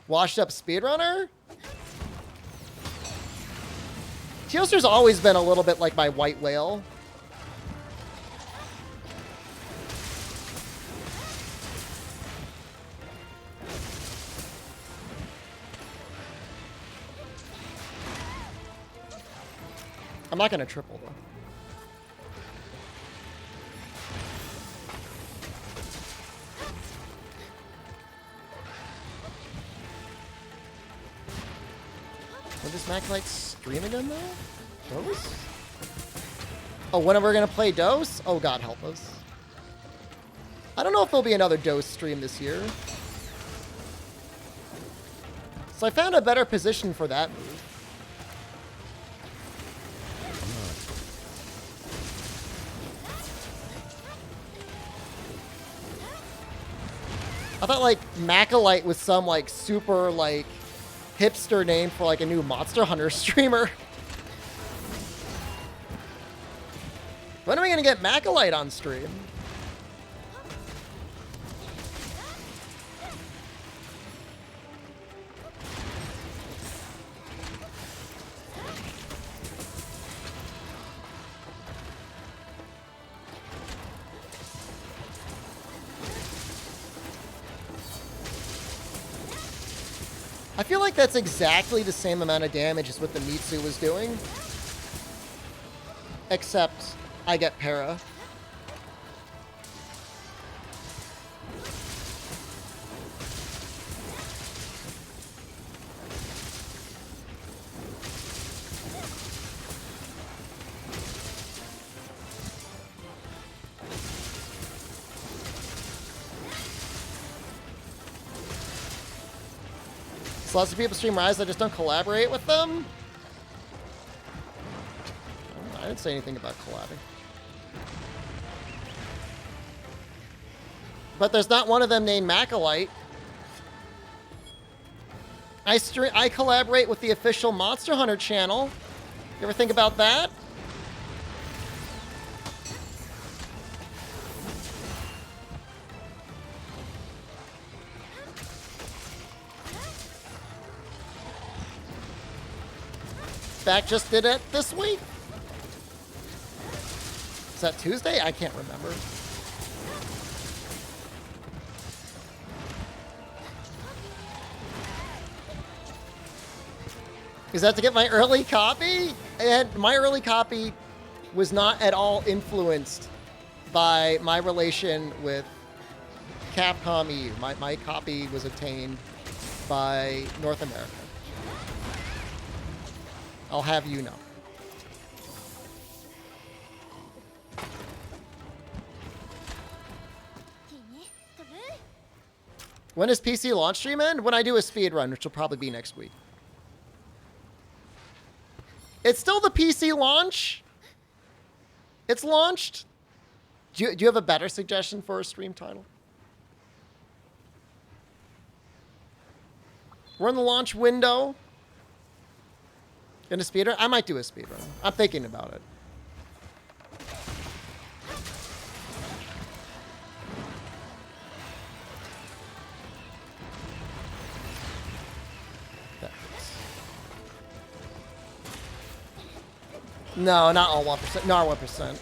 Washed up Speedrunner? Teostra's always been a little bit like my white whale. I'm not going to triple, though. When does Maclite stream again, though? Dose? Oh, when are we going to play Dose? Oh, God help us. I don't know if there'll be another Dose stream this year. So I found a better position for that move. I thought, like, Macalite was some, like, super, like, hipster name for, like, a new Monster Hunter streamer. When are we going to get Macalite on stream? I feel like that's exactly the same amount of damage as what the Mitsu was doing. Except I get para. So lots of people stream Rise, I just don't collaborate with them? I didn't say anything about collabing. But there's not one of them named Macalite. I collaborate with the official Monster Hunter channel. You ever think about that? Back just did it this week? Is that Tuesday? I can't remember. Is that to get my early copy? And my early copy was not at all influenced by my relation with Capcom EU. My copy was obtained by North America. I'll have you know. When does PC launch stream end? When I do a speed run, which will probably be next week. It's still the PC launch. It's launched. Do you have a better suggestion for a stream title? We're in the launch window. In a speedrun? I might do a speedrun. I'm thinking about it. No, not all 1%. Nar 1%.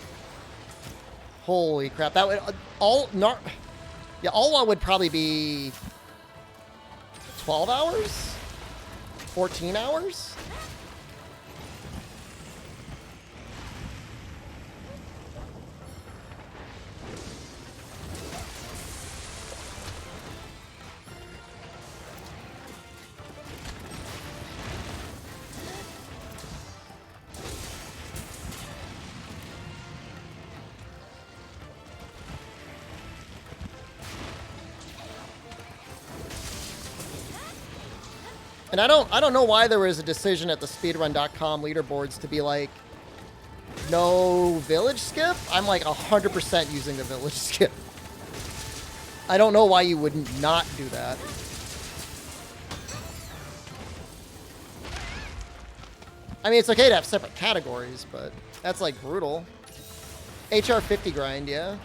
Holy crap. That would all Nar. Yeah, all one would probably be 12 hours? 14 hours? And I don't know why there was a decision at the speedrun.com leaderboards to be like, no village skip. I'm like 100% using the village skip. I don't know why you would not do that. I mean, it's okay to have separate categories, but that's like brutal. HR 50 grind, yeah.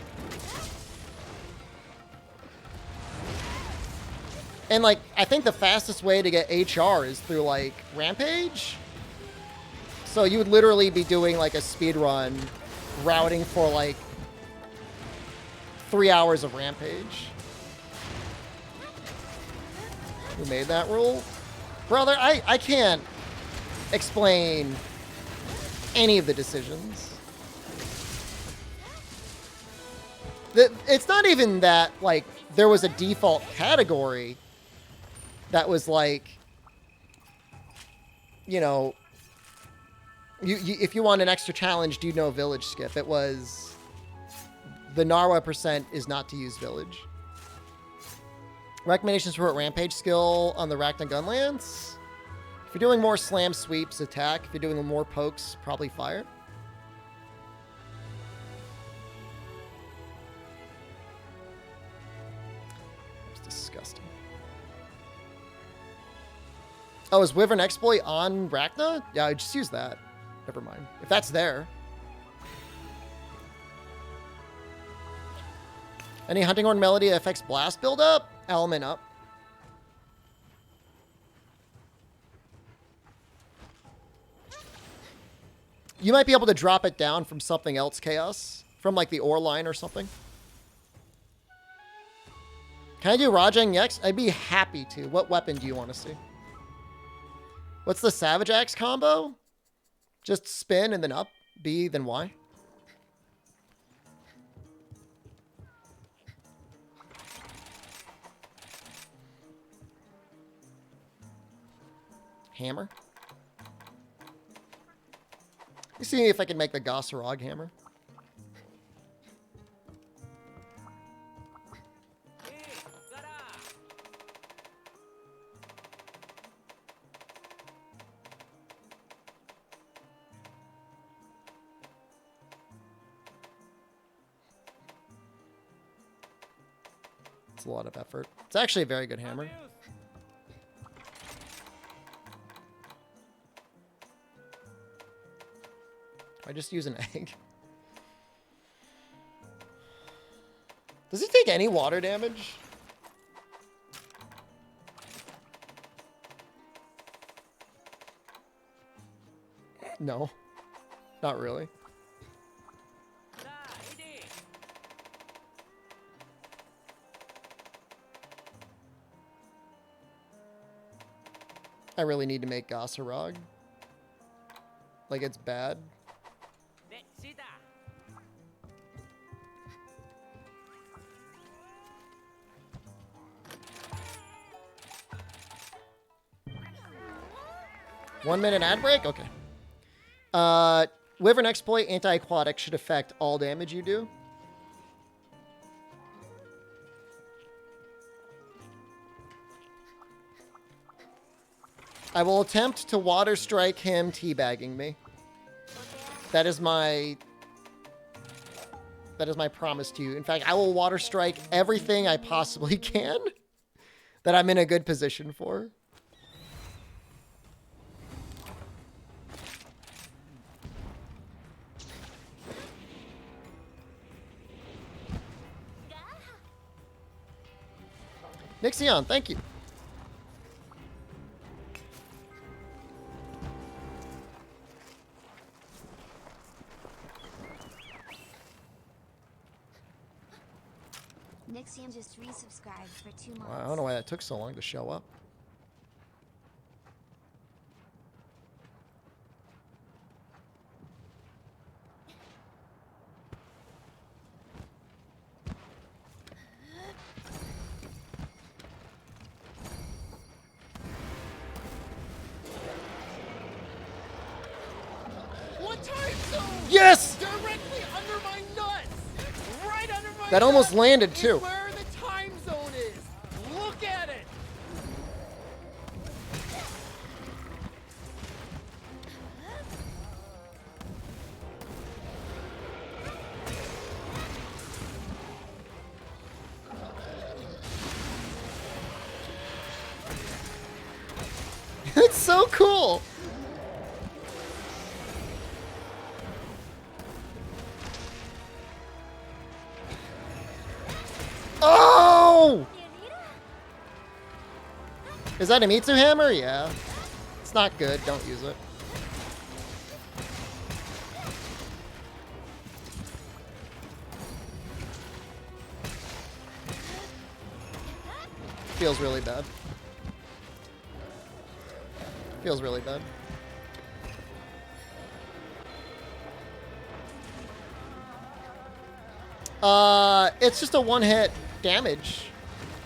And like, I think the fastest way to get HR is through like Rampage. So you would literally be doing like a speed run, routing for like 3 hours of Rampage. Who made that rule? Brother, I can't explain any of the decisions. It's not even that like there was a default category that was like, you know, if you want an extra challenge, do no village skip. It was the Narwa percent is not to use village. Recommendations for a Rampage skill on the Rachna Gunlance. If you're doing more slam sweeps, attack. If you're doing more pokes, probably fire. That's disgusting. Oh, is Wyvern Exploit on Rachna? Yeah, I just use that. Never mind. If that's there. Any Hunting Horn Melody that affects blast buildup? Element up. You might be able to drop it down from something else, Chaos. From like the ore line or something. Can I do Rajang Yex? I'd be happy to. What weapon do you want to see? What's the Savage Axe combo? Just spin and then up. B, then Y. Hammer. Let me see if I can make the Gossarog hammer. It's a lot of effort. It's actually a very good hammer. I just use an egg. Does he take any water damage? No. Not really. I really need to make Gossarog. Like, it's bad. One minute ad break? Okay. Wyvern Exploit Anti-Aquatic should affect all damage you do. I will attempt to water strike him teabagging me. That is my promise to you. In fact, I will water strike everything I possibly can that I'm in a good position for. Nixion, thank you. Nixion just resubscribed for 2 months. I don't know why that took so long to show up. What time zone? Yes! Directly under my nuts! Right under my That almost nuts landed, is too. where the time zone is! Look at it! so cool. Oh! Is that a Mitsu hammer? Yeah. It's not good. Don't use it. Feels really bad. Feels really bad. It's just a one-hit damage.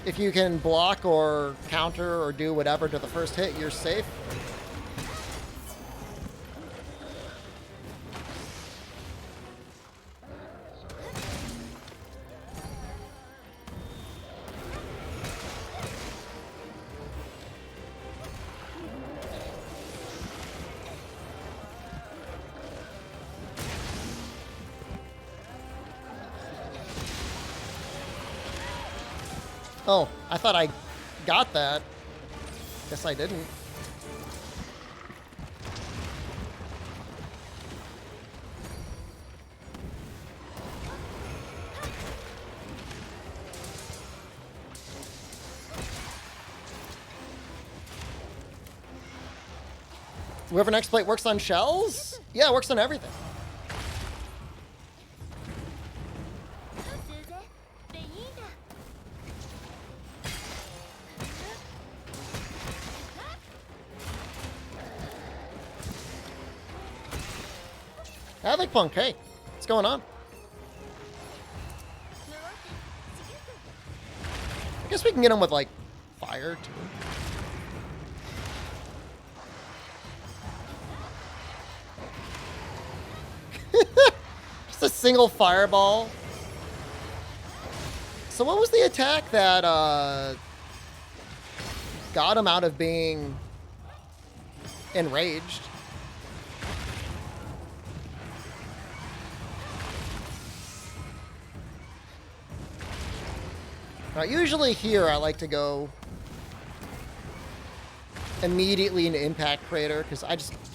If you can block or counter or do whatever to the first hit, you're safe. Oh, I thought I got that. Guess I didn't. Whoever next plate works on shells? Yeah, it works on everything. Havoc Punk, hey, what's going on? I guess we can get him with, like, fire, too. Just a single fireball. So what was the attack that, got him out of being enraged? Usually here I like to go immediately into Impact Crater because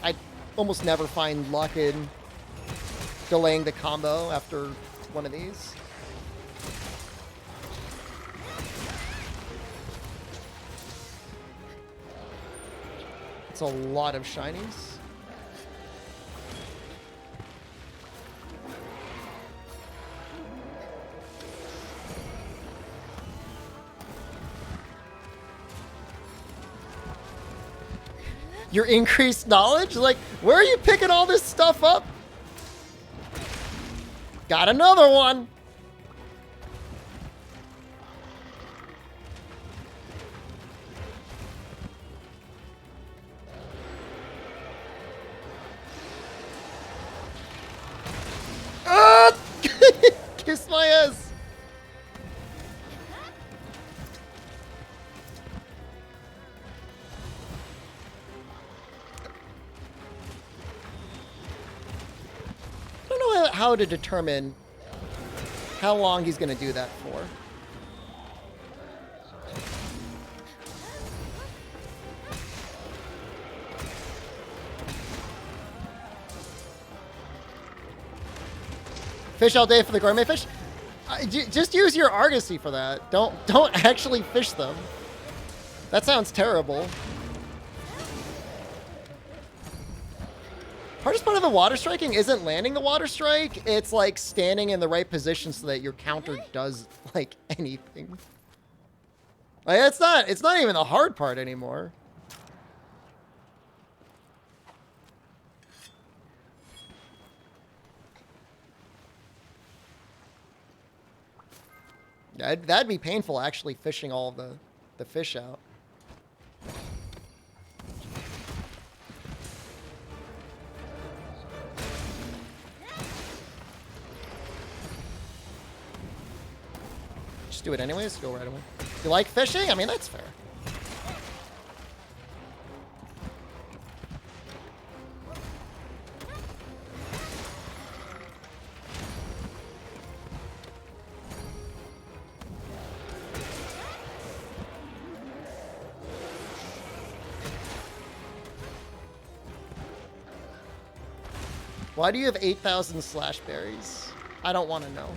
I almost never find luck in delaying the combo after one of these. It's a lot of shinies. Your increased knowledge? Like, where are you picking all this stuff up? Got another one. Ah! Kiss my ass. How to determine how long he's going to do that for. Fish all day for the gourmet fish? Just use your Argosy for that. Don't actually fish them. That sounds terrible. Hardest part of the water striking isn't landing the water strike, it's like standing in the right position so that your counter does like anything. Like it's not even the hard part anymore. That'd be painful actually fishing all the fish out. Just do it anyways, go right away. You like fishing? I mean, that's fair. Why do you have 8,000 slash berries? I don't want to know.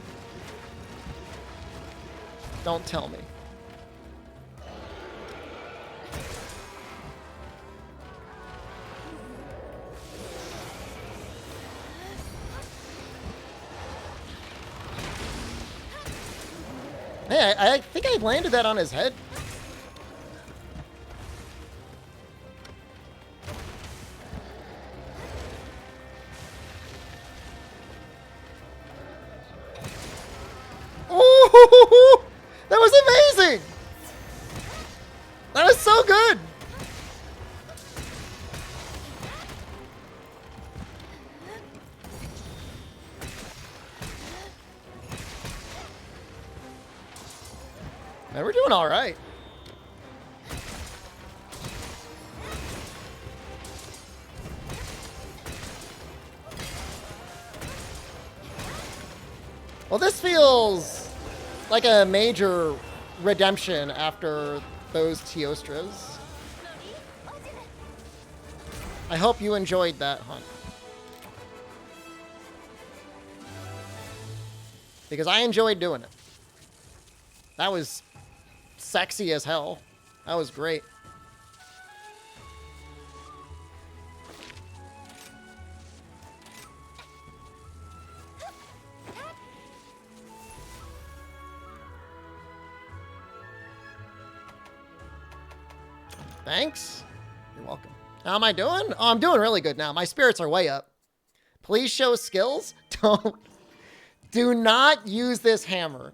Don't tell me. Hey, I think I landed that on his head. Oh, that was amazing! That was so good! Man, we're doing all right. Well, this feels like a major redemption after those Teostras. I hope you enjoyed that hunt. Because I enjoyed doing it. That was sexy as hell. That was great. Thanks. You're welcome. How am I doing? Oh, I'm doing really good now. My spirits are way up. Please show skills. Do not use this hammer.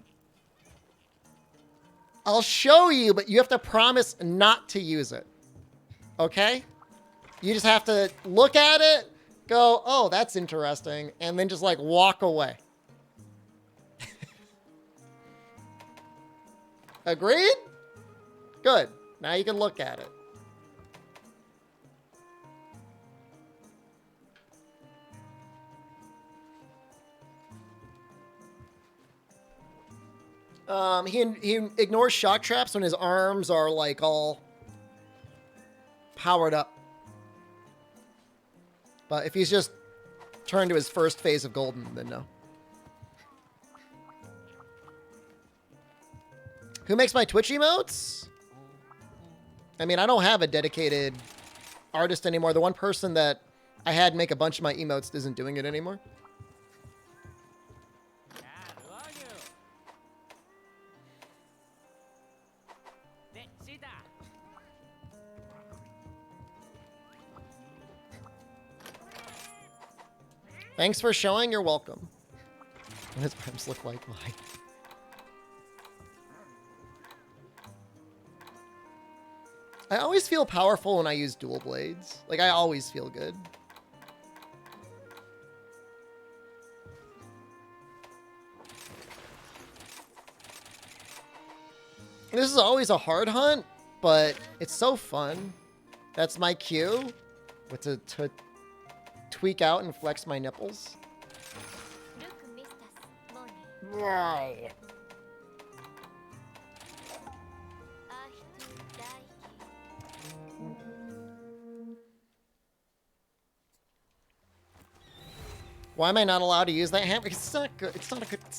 I'll show you, but you have to promise not to use it. Okay? You just have to look at it, go, oh, that's interesting, and then just like walk away. Agreed? Good. Now you can look at it. He ignores shock traps when his arms are like all powered up. But if he's just turned to his first phase of golden, then no. Who makes my Twitch emotes? I mean, I don't have a dedicated artist anymore. The one person that I had make a bunch of my emotes isn't doing it anymore. Thanks for showing. You're welcome. What does Prims look like? Why? I always feel powerful when I use dual blades. Like, I always feel good. This is always a hard hunt, but it's so fun. That's my cue. What to tweak out and flex my nipples. Wow. Why am I not allowed to use that hammer? Because it's not good. It's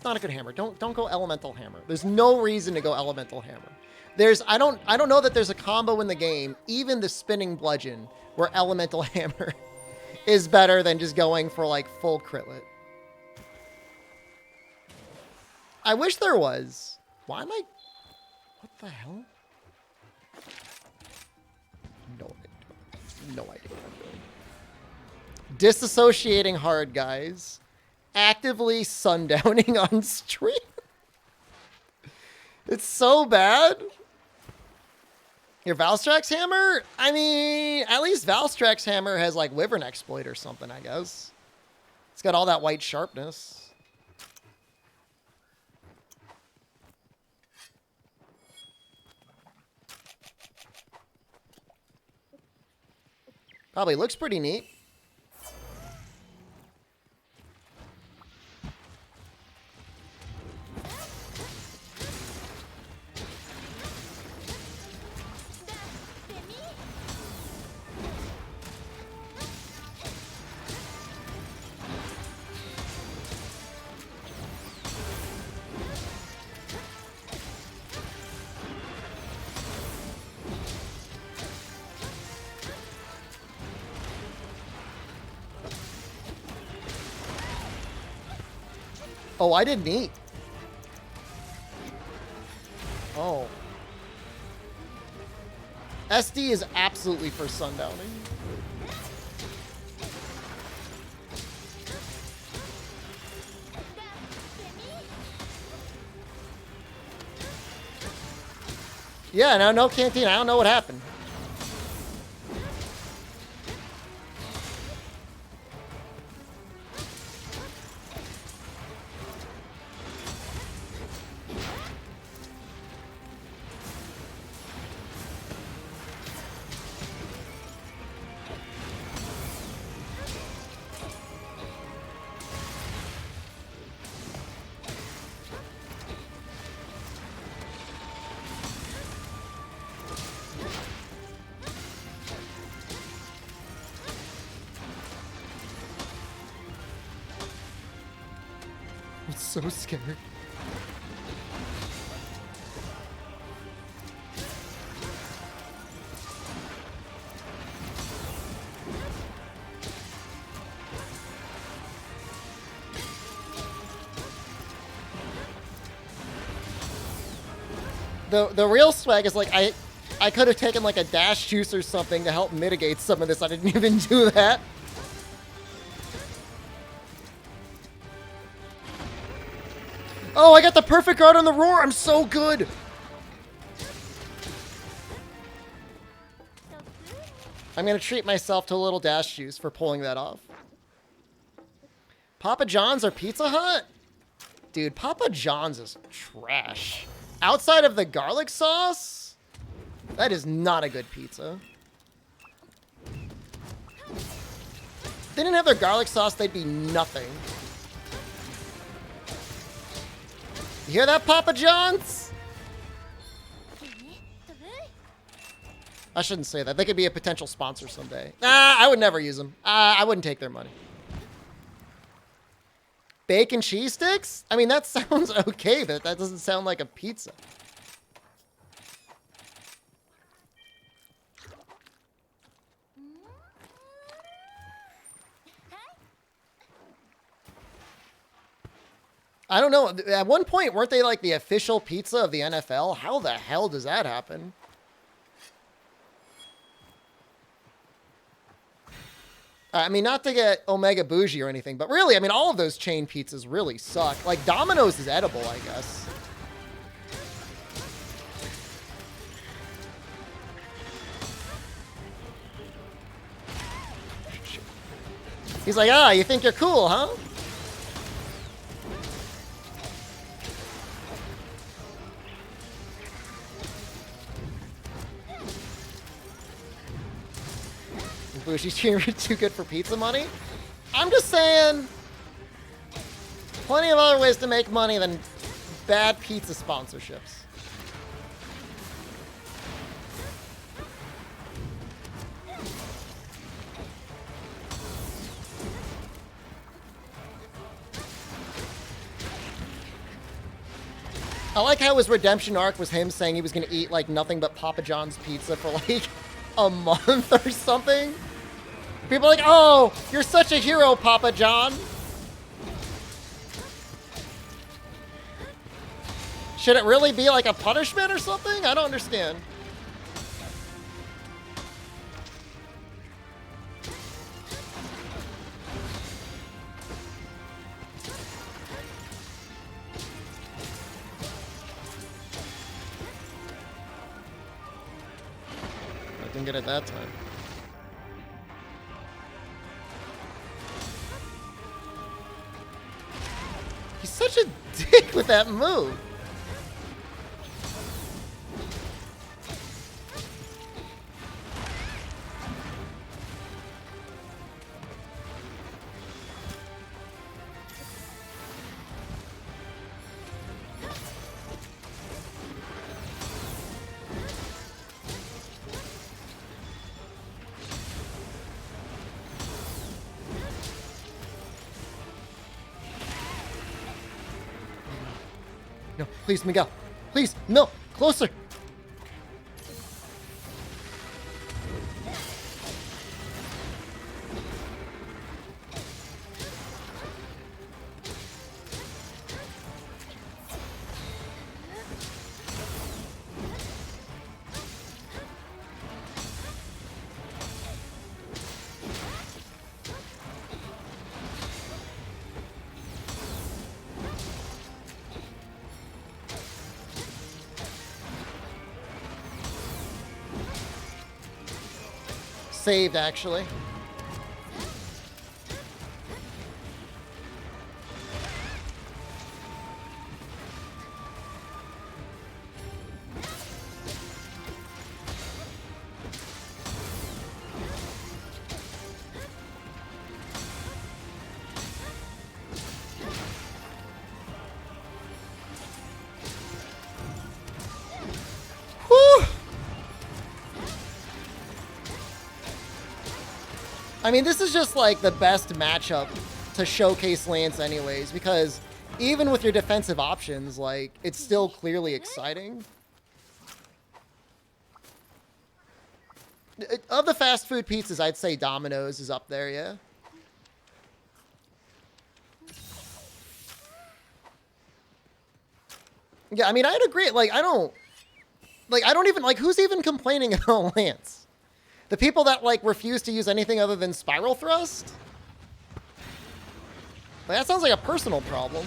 not a good hammer. Don't go elemental hammer. There's no reason to go elemental hammer. I don't know that there's a combo in the game, even the spinning bludgeon, where elemental hammer is better than just going for like full critlet. I wish there was. Why am I? What the hell? No idea. No idea what I'm doing. Disassociating hard, guys. Actively sundowning on stream. It's so bad. Your Valstrax hammer? I mean, at least Valstrax hammer has like Wyvern exploit or something, I guess. It's got all that white sharpness. Probably looks pretty neat. Oh, I didn't eat. Oh. SD is absolutely for sundowning. Yeah, no canteen. I don't know what happened. I'm so scared. The real swag is like I could have taken like a dash juice or something to help mitigate some of this. I didn't even do that. Oh, I got the perfect guard on the roar. I'm so good. I'm going to treat myself to a little dash juice for pulling that off. Papa John's or Pizza Hut? Dude, Papa John's is trash. Outside of the garlic sauce, that is not a good pizza. If they didn't have their garlic sauce, they'd be nothing. You hear that, Papa John's? I shouldn't say that. They could be a potential sponsor someday. I would never use them. I wouldn't take their money. Bacon cheese sticks? I mean, that sounds okay, but that doesn't sound like a pizza. I don't know. At one point, weren't they like the official pizza of the NFL? How the hell does that happen? I mean, not to get Omega Bougie or anything, but really, I mean, all of those chain pizzas really suck. Like, Domino's is edible, I guess. He's like, ah, you think you're cool, huh? She's too good for pizza money. I'm just saying, plenty of other ways to make money than bad pizza sponsorships. I like how his redemption arc was him saying he was going to eat like nothing but Papa John's pizza for like a month or something. People are like, oh, you're such a hero, Papa John. Should it really be like a punishment or something? I don't understand. I didn't get it that time. He's such a dick with that move. No, please, Miguel. Please, no, closer. saved, actually. Whew. I mean, this is just like the best matchup to showcase Lance anyways, because even with your defensive options, like, it's still clearly exciting. Of the fast food pizzas, I'd say Domino's is up there, yeah. Yeah, I mean, I'd agree. Like, I don't even, like, who's even complaining about Lance? The people that, like, refuse to use anything other than Spiral Thrust? Like, that sounds like a personal problem.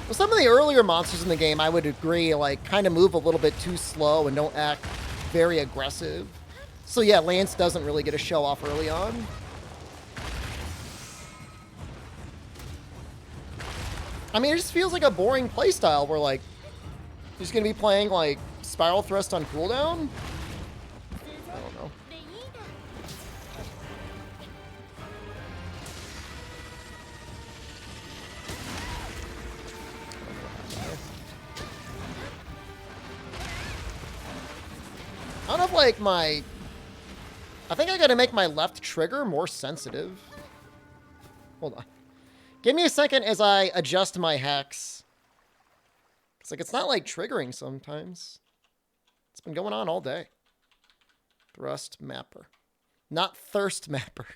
Well, some of the earlier monsters in the game, I would agree, like, kind of move a little bit too slow and don't act very aggressive. So yeah, Lance doesn't really get a show off early on. I mean, it just feels like a boring playstyle where, like, you're just going to be playing, like, Spiral Thrust on cooldown? I don't know. I don't know if, like, I think I gotta make my left trigger more sensitive. Hold on. Give me a second as I adjust my hex. It's like, it's not, like, triggering sometimes. It's been going on all day. Thrust mapper. Not thirst mapper.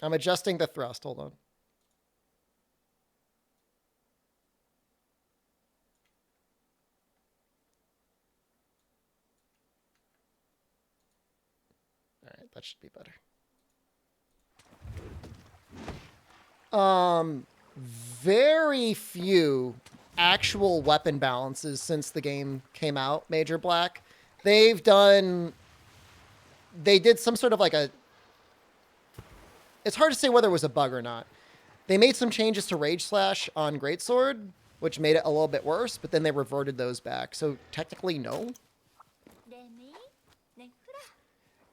I'm adjusting the thrust. Hold on. All right, that should be better. Very few actual weapon balances since the game came out, Major Black. They did some sort of like a... It's hard to say whether it was a bug or not. They made some changes to Rage Slash on Greatsword, which made it a little bit worse, but then they reverted those back. So technically, no.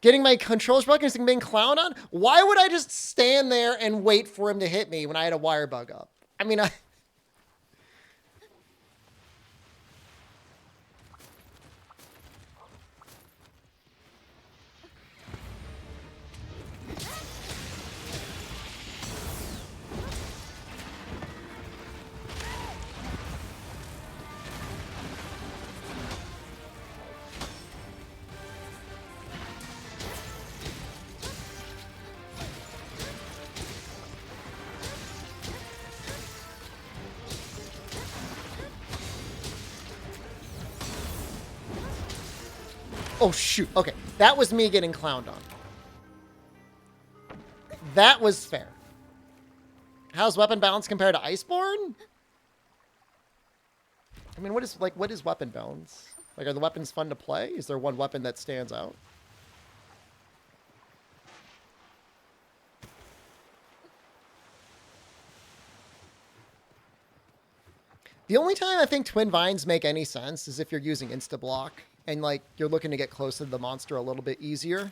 Getting my controls broken and being clowned on? Why would I just stand there and wait for him to hit me when I had a wire bug up? I mean, oh, shoot. Okay, that was me getting clowned on. That was fair. How's weapon balance compared to Iceborne? I mean, what is weapon balance? Like, are the weapons fun to play? Is there one weapon that stands out? The only time I think Twin Vines make any sense is if you're using Insta-Block and, like, you're looking to get close to the monster a little bit easier.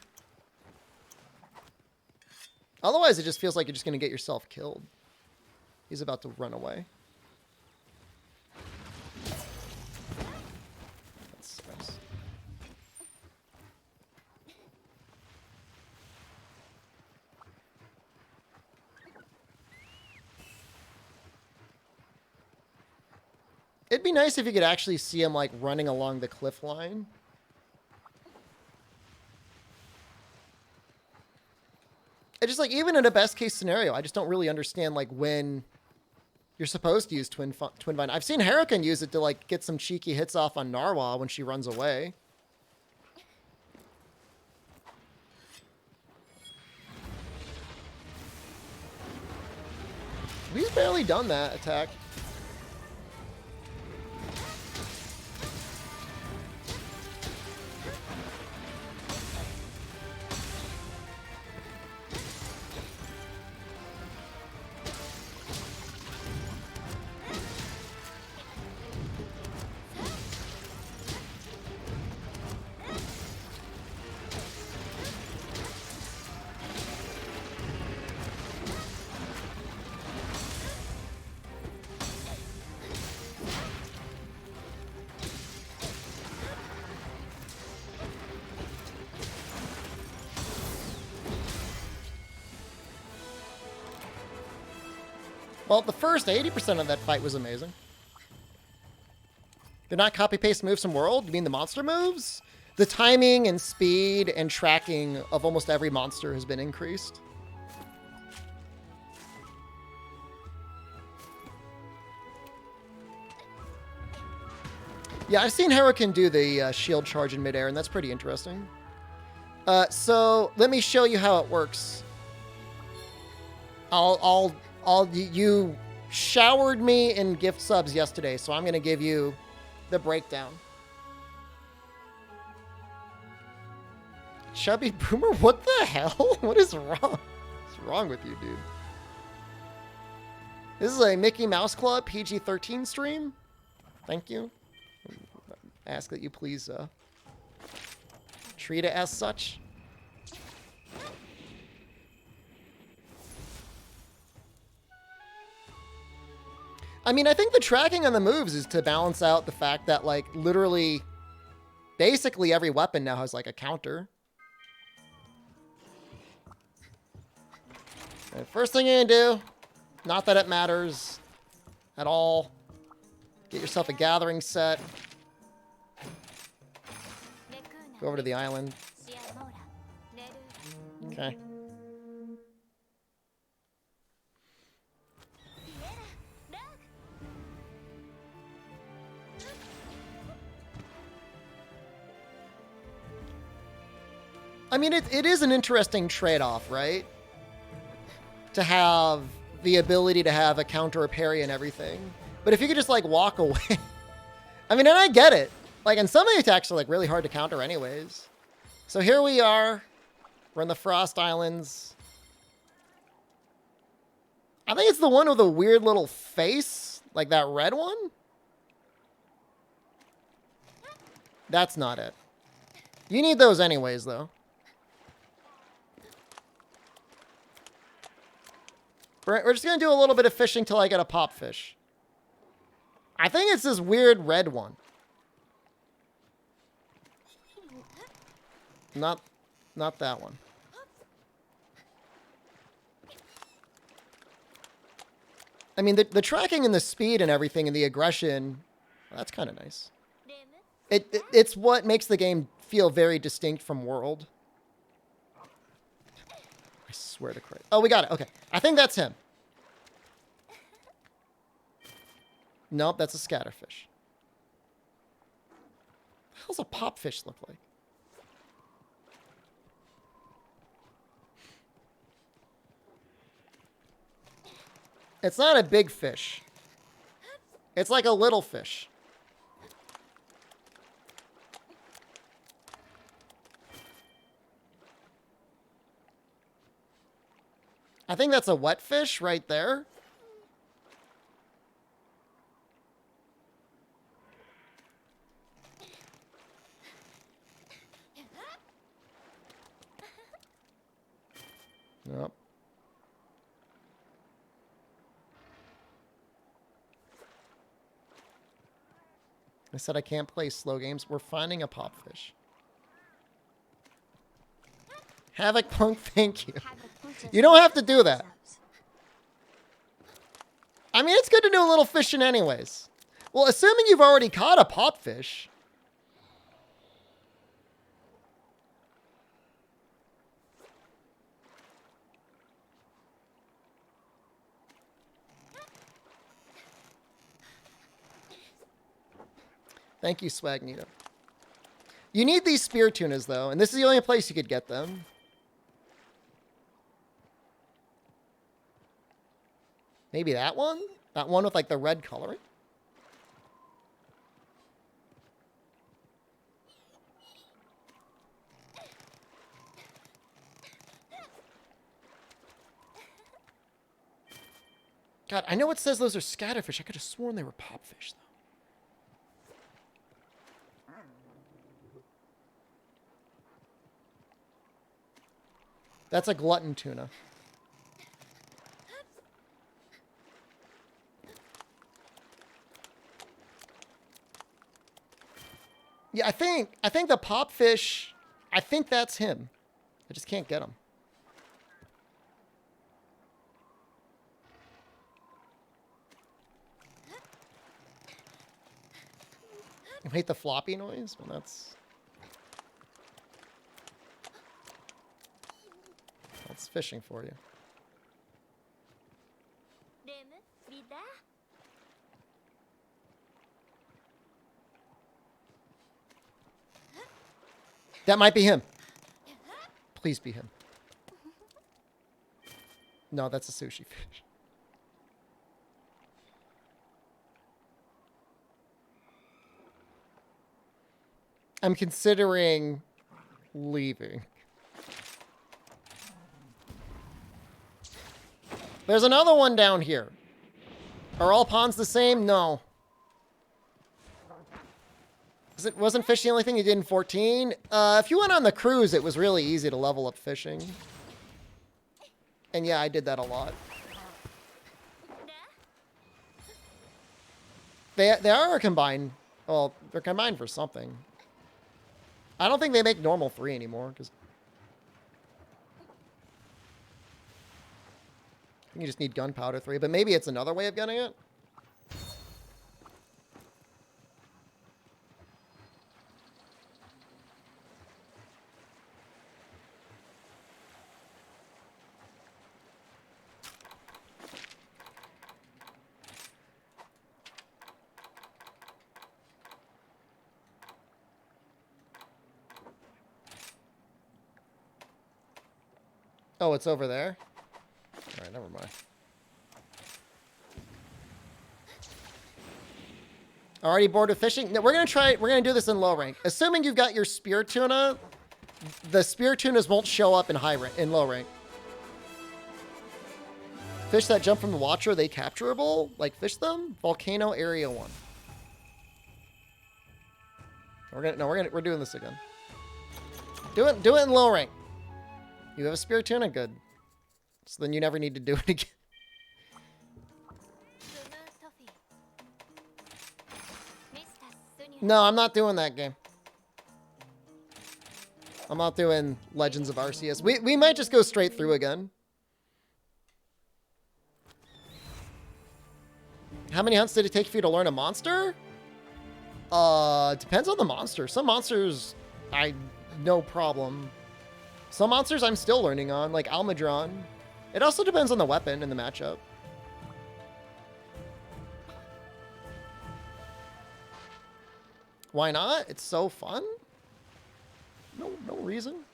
Otherwise, it just feels like you're just going to get yourself killed. He's about to run away. That's nice. It'd be nice if you could actually see him, like, running along the cliff line. It's just like, even in a best case scenario, I just don't really understand like when you're supposed to use Twin Vine. I've seen Hurricane use it to like get some cheeky hits off on Narwhal when she runs away. He's barely done that attack. Well, the first 80% of that fight was amazing. Did not copy-paste moves from World? You mean the monster moves? The timing and speed and tracking of almost every monster has been increased. Yeah, I've seen Hurricane do the shield charge in midair, and that's pretty interesting. So let me show you how it works. You showered me in gift subs yesterday, so I'm going to give you the breakdown. Chubby Boomer, what the hell? What is wrong? What's wrong with you, dude? This is a Mickey Mouse Club PG-13 stream. Thank you. I ask that you please treat it as such. I mean, I think the tracking on the moves is to balance out the fact that, like, literally, basically every weapon now has, like, a counter. And first thing you're gonna do, not that it matters at all, get yourself a gathering set. Go over to the island. Okay. I mean, it is an interesting trade-off, right? To have the ability to have a counter or parry and everything. But if you could just, like, walk away. I mean, and I get it. Like, and some of the attacks are, like, really hard to counter anyways. So here we are. We're in the Frost Islands. I think it's the one with a weird little face. Like that red one. That's not it. You need those anyways, though. We're just going to do a little bit of fishing till I get a pop fish. I think it's this weird red one. Not that one. I mean, the tracking and the speed and everything and the aggression, that's kind of nice. It's what makes the game feel very distinct from World. I swear to Christ. Oh, we got it. Okay. I think that's him. Nope, that's a scatterfish. What the hell's a popfish look like? It's not a big fish. It's like a little fish. I think that's a wet fish right there. Nope. I said I can't play slow games. We're finding a popfish. Havoc Punk, thank you. You don't have to do that. I mean, it's good to do a little fishing anyways. Well, assuming you've already caught a popfish. Thank you, Swagnito. You need these spear tunas, though, and this is the only place you could get them. Maybe that one? That one with, like, the red coloring? God, I know it says those are scatterfish. I could have sworn they were popfish, though. That's a glutton tuna. Yeah, I think the popfish, I think that's him. I just can't get him. I hate the floppy noise, but that's fishing for you. That might be him. Please be him. No, that's a sushi fish. I'm considering leaving. There's another one down here. Are all ponds the same? No. Wasn't fish the only thing you did in 14? If you went on the cruise, it was really easy to level up fishing. And yeah, I did that a lot. They are combined. Well, they're combined for something. I don't think they make normal 3 anymore, because I think you just need gunpowder 3, but maybe it's another way of getting it. Oh, it's over there? All right, never mind. Already bored with fishing? No, we're gonna do this in low rank. Assuming you've got your spear tuna, the spear tunas won't show up in low rank. Fish that jump from the water, are they capturable? Like, fish them? Volcano Area 1. We're doing this again. Do it in low rank. You have a spear tuna? Good. So then you never need to do it again. No, I'm not doing that game. I'm not doing Legends of Arceus. We might just go straight through again. How many hunts did it take for you to learn a monster? Depends on the monster. Some monsters, no problem. Some monsters I'm still learning on, like Almudron. It also depends on the weapon and the matchup. Why not? It's so fun. No reason.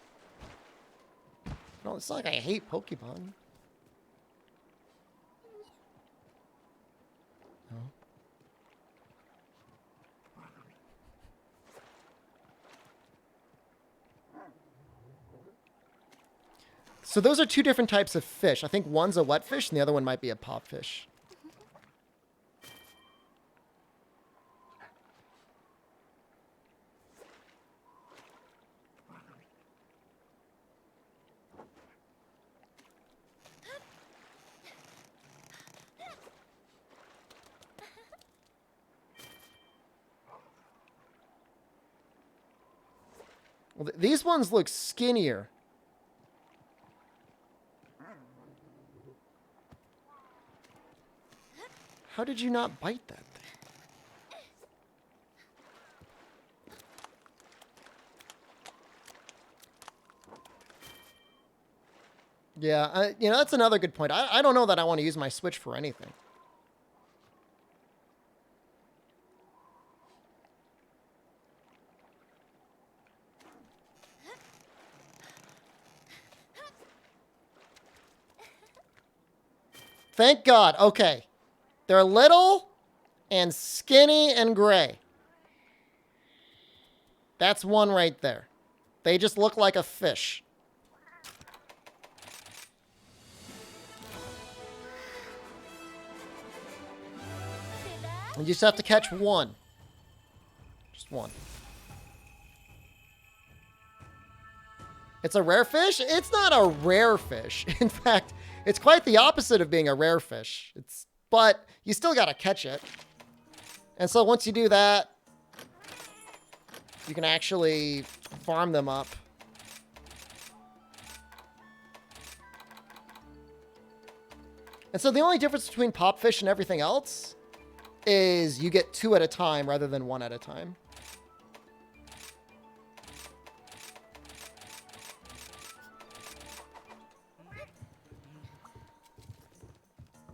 No, it's not like I hate Pokemon. No. So those are two different types of fish. I think one's a wet fish and the other one might be a pop fish. Well, these ones look skinnier. How did you not bite that thing? Yeah, you know, that's another good point. I don't know that I want to use my Switch for anything. Thank God. Okay. They're little and skinny and gray. That's one right there. They just look like a fish. You just have to catch one. Just one. It's a rare fish? It's not a rare fish. In fact, it's quite the opposite of being a rare fish. But you still gotta catch it. And so once you do that, you can actually farm them up. And so the only difference between popfish and everything else is you get 2 at a time rather than 1 at a time.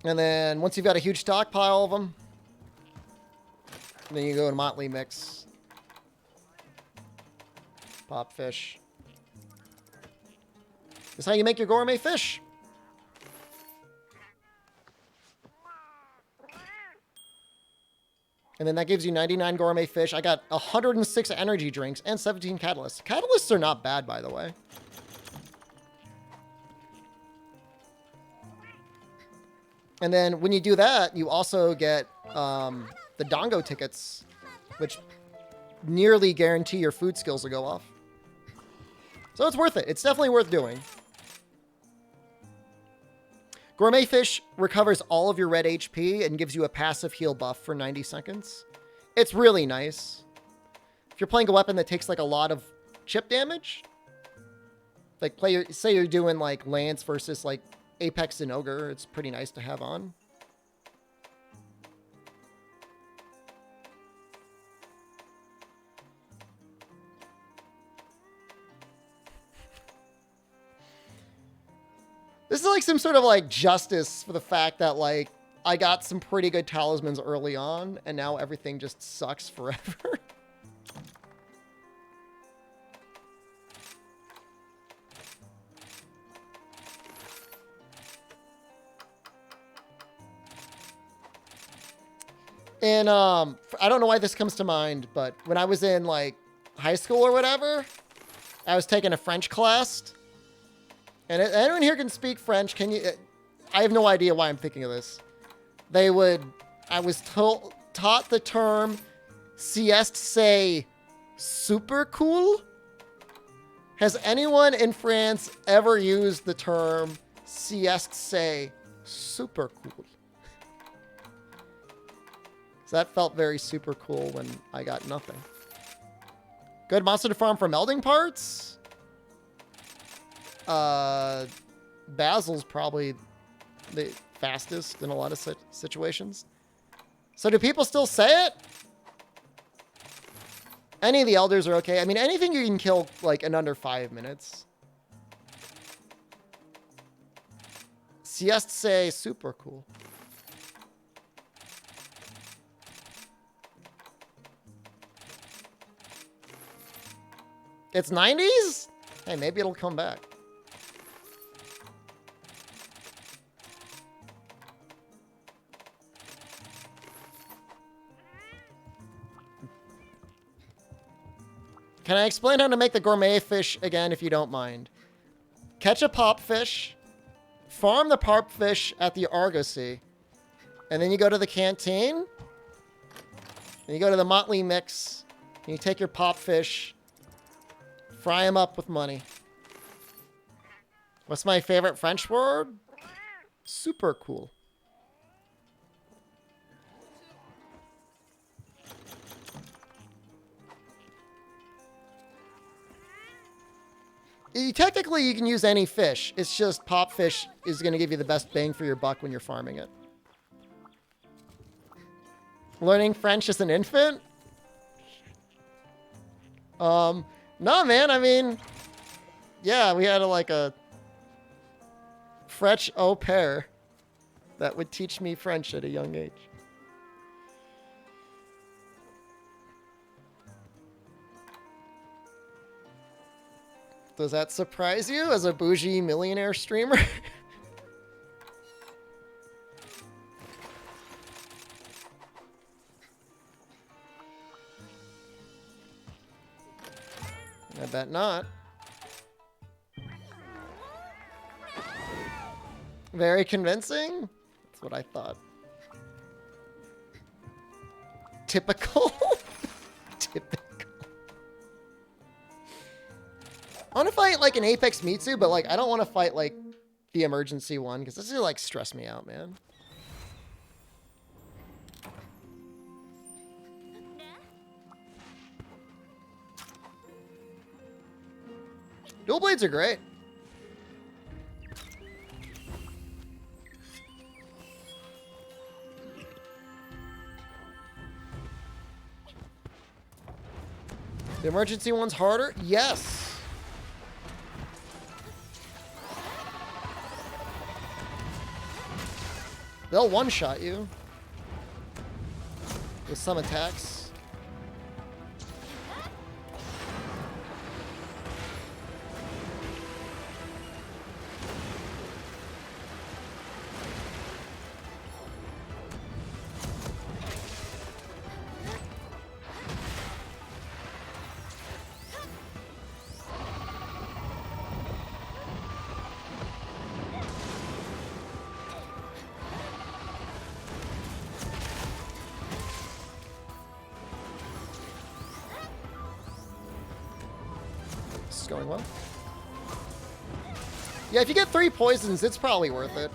And then once you've got a huge stockpile of them, then you go to Motley Mix. Pop fish. This is how you make your gourmet fish. And then that gives you 99 gourmet fish. I got 106 energy drinks and 17 catalysts. Catalysts are not bad, by the way. And then when you do that, you also get the Dongo tickets, which nearly guarantee your food skills will go off. So it's worth it. It's definitely worth doing. Gourmet Fish recovers all of your red HP and gives you a passive heal buff for 90 seconds. It's really nice. If you're playing a weapon that takes like a lot of chip damage, like say you're doing like Lance versus like Apex and Ogre, it's pretty nice to have on. This is like some sort of like justice for the fact that like I got some pretty good talismans early on and now everything just sucks forever. And I don't know why this comes to mind, but when I was in like high school or whatever, I was taking a French class. And anyone here can speak French. Can you? I have no idea why I'm thinking of this. I was taught the term sieste c'est super cool. Has anyone in France ever used the term sieste c'est super cool? So that felt very super cool when I got nothing. Good monster to farm for melding parts. Basil's probably the fastest in a lot of situations. So do people still say it? Any of the elders are okay. I mean, anything you can kill like in under 5 minutes. Sieste say super cool. It's 90s? Hey, maybe it'll come back. Can I explain how to make the gourmet fish again, if you don't mind? Catch a pop fish, farm the pop fish at the Argosy, and then you go to the canteen, and you go to the Motley Mix, and you take your pop fish, fry them up with money. What's my favorite French word? Super cool. Technically, you can use any fish. It's just pop fish is going to give you the best bang for your buck when you're farming it. Learning French as an infant? No, man. I mean, yeah, we had a French au pair that would teach me French at a young age. Does that surprise you as a bougie millionaire streamer? bet not. Very convincing? That's what I thought. Typical? Typical. I want to fight like an Apex Mitsu, but like I don't want to fight like the emergency one because this is like stress me out, man. Dual blades are great. The emergency one's harder? Yes. They'll one-shot you with some attacks. Going well. Yeah, if you get 3 poisons, it's probably worth it.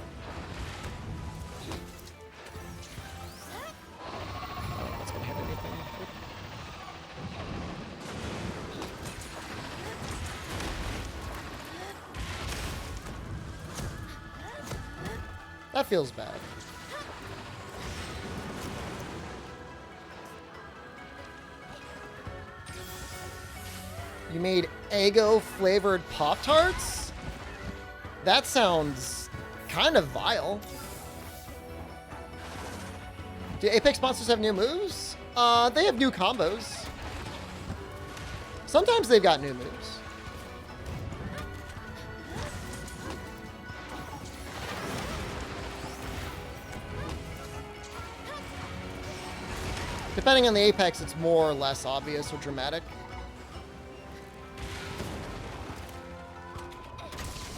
I don't know if it's gonna hit anything. That feels bad. You made Eggo flavored Pop-Tarts? That sounds kind of vile. Do Apex monsters have new moves? They have new combos. Sometimes they've got new moves. Depending on the Apex, it's more or less obvious or dramatic.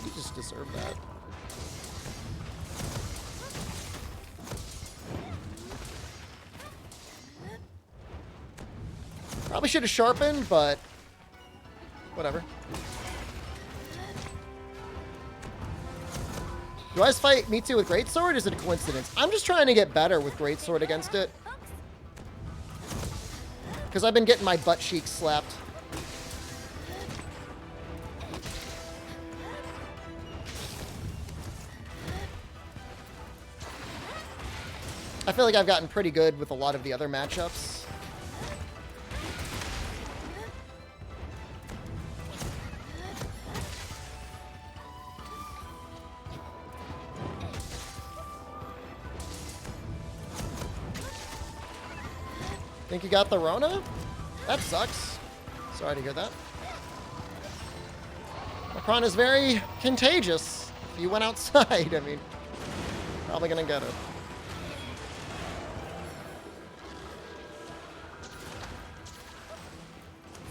You just deserve that. Probably should have sharpened, but whatever. Do I just fight Mitsu with Greatsword, or is it a coincidence? I'm just trying to get better with Greatsword against it. Because I've been getting my butt cheeks slapped. I feel like I've gotten pretty good with a lot of the other matchups. Think you got the Rona? That sucks. Sorry to hear that. Macron is very contagious. If you went outside, I mean, probably gonna get it.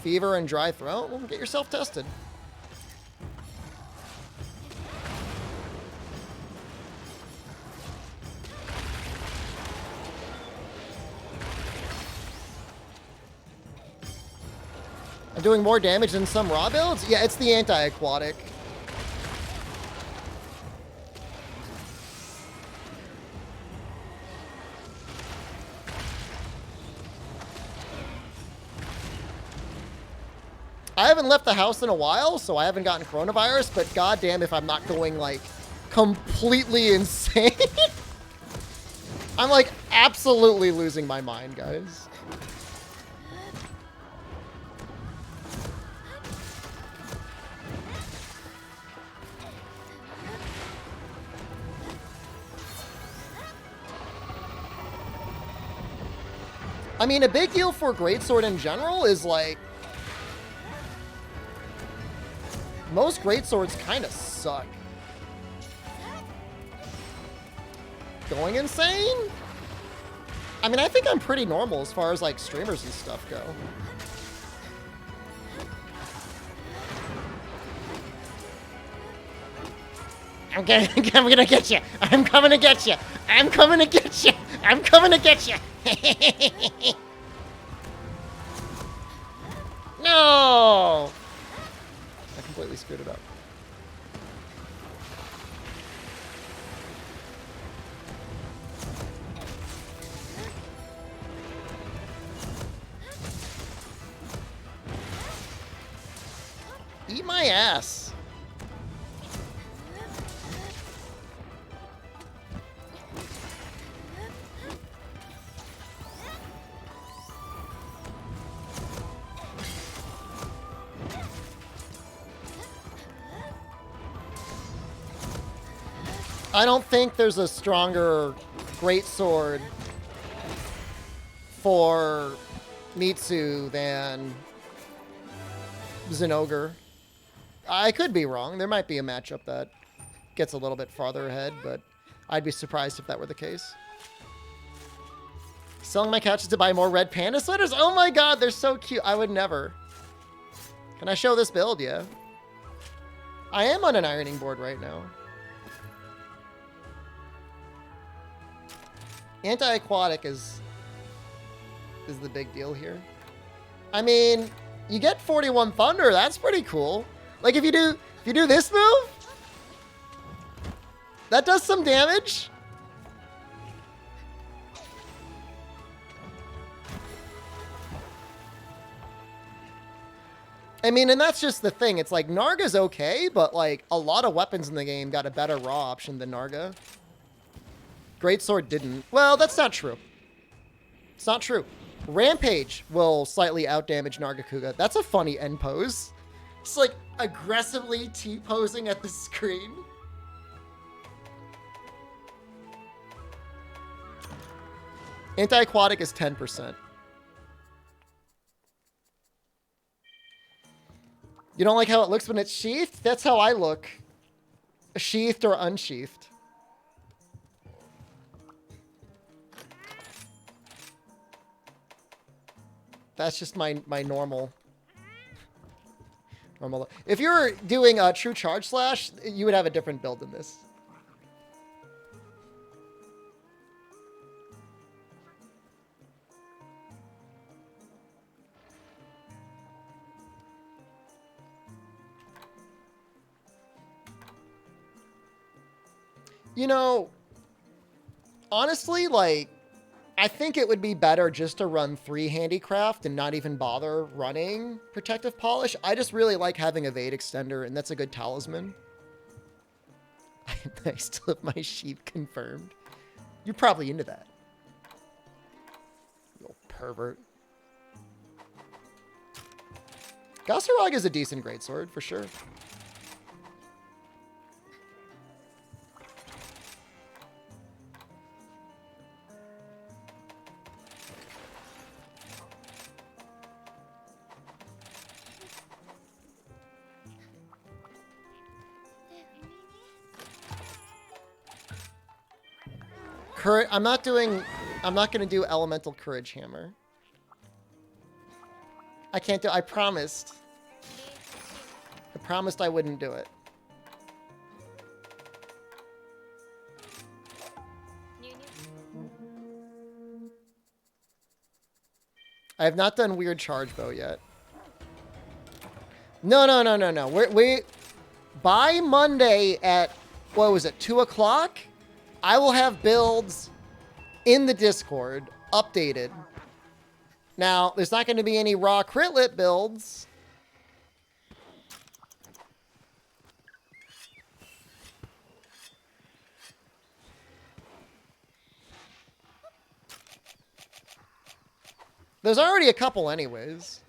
Fever and dry throat? Well, get yourself tested. I'm doing more damage than some raw builds? Yeah, it's the anti-aquatic. I haven't left the house in a while, so I haven't gotten coronavirus, but goddamn if I'm not going, like, completely insane. I'm, like, absolutely losing my mind, guys. I mean, a big deal for Greatsword in general is, like, most Greatswords kind of suck. Going insane? I mean, I think I'm pretty normal as far as, like, streamers and stuff go. I'm gonna get you. I'm coming to get you. I'm coming to get you. I'm coming to get you. No! I completely screwed it up. Eat my ass. I don't think there's a stronger greatsword for Mitsu than Zinogre. I could be wrong. There might be a matchup that gets a little bit farther ahead, but I'd be surprised if that were the case. Selling my couches to buy more red panda sweaters? Oh my god, they're so cute. I would never. Can I show this build? Yeah. I am on an ironing board right now. Anti-aquatic is the big deal here. I mean, you get 41 thunder. That's pretty cool. Like if you do this move, that does some damage. I mean, and that's just the thing. It's like Narga's okay, but like a lot of weapons in the game got a better raw option than Narga. Greatsword didn't. Well, that's not true. It's not true. Rampage will slightly outdamage Nargacuga. That's a funny end pose. It's like aggressively T-posing at the screen. Anti-aquatic is 10%. You don't like how it looks when it's sheathed? That's how I look. Sheathed or unsheathed. That's just my normal. If you were doing a true charge slash, you would have a different build than this. You know, honestly, like, I think it would be better just to run 3 handicraft and not even bother running protective polish. I just really like having evade extender, and that's a good talisman. I still have my sheep confirmed. You're probably into that. You little pervert. Gosserog is a decent greatsword, for sure. I'm not going to do Elemental Courage Hammer. I can't do I promised. I promised I wouldn't do it. I have not done Weird Charge Bow yet. No. We by Monday at, what was it, 2 o'clock? I will have builds in the Discord updated. Now, there's not going to be any raw critlit builds. There's already a couple anyways.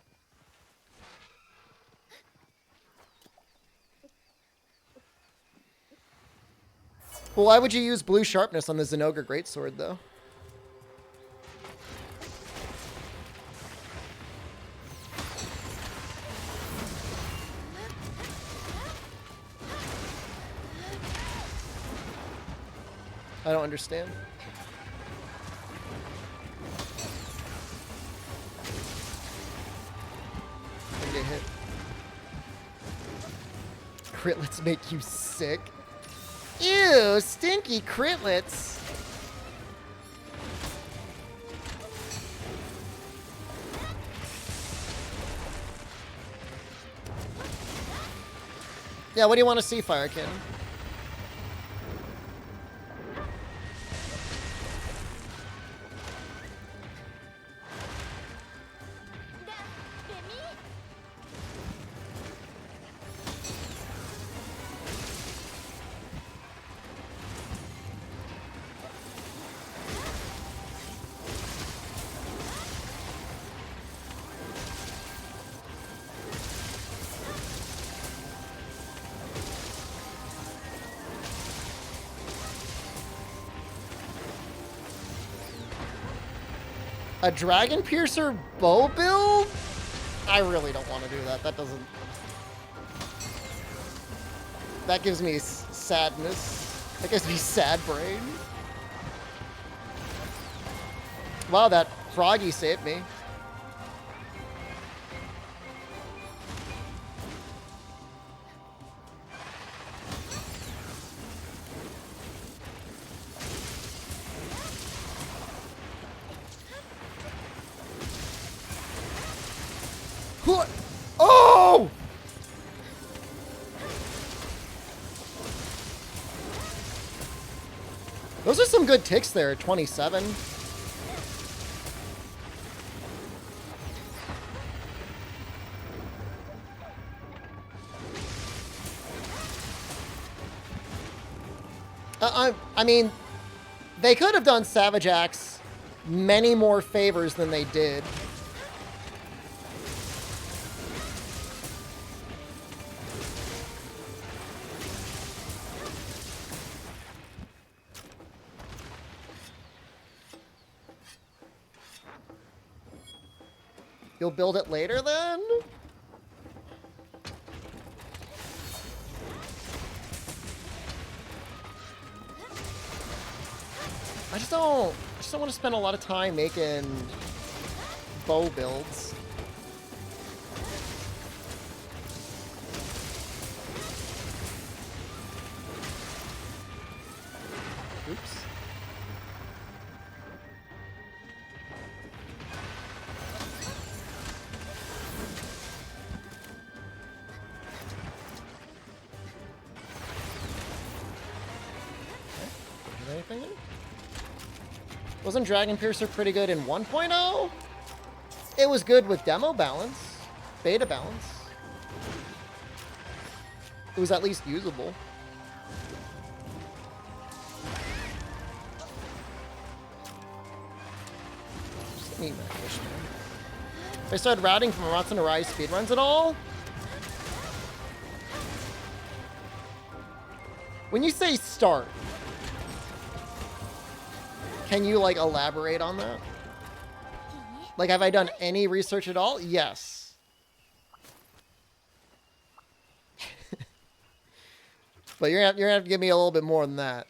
Well, why would you use blue sharpness on the Zinogre Greatsword, though? I don't understand. I get hit. Critlets make you sick. Ew, stinky critlets. Yeah, what do you want to see, Fire Kid? A Dragon Piercer bow build? I really don't want to do that. That doesn't... That gives me sadness. That gives me sad brain. Wow, that froggy saved me. Oh! Those are some good ticks there, 27. I mean, they could have done Savage Axe many more favors than they did. You'll build it later then? I just don't want to spend a lot of time making bow builds. Oops. Anything? Wasn't Dragon Piercer pretty good in 1.0? It was good with demo balance, beta balance. It was at least usable. Just need that fish, man. If I started routing from Rots and Arise speedruns at all? When you say start, can you, like, elaborate on that? Like, have I done any research at all? Yes. But you're gonna have to give me a little bit more than that.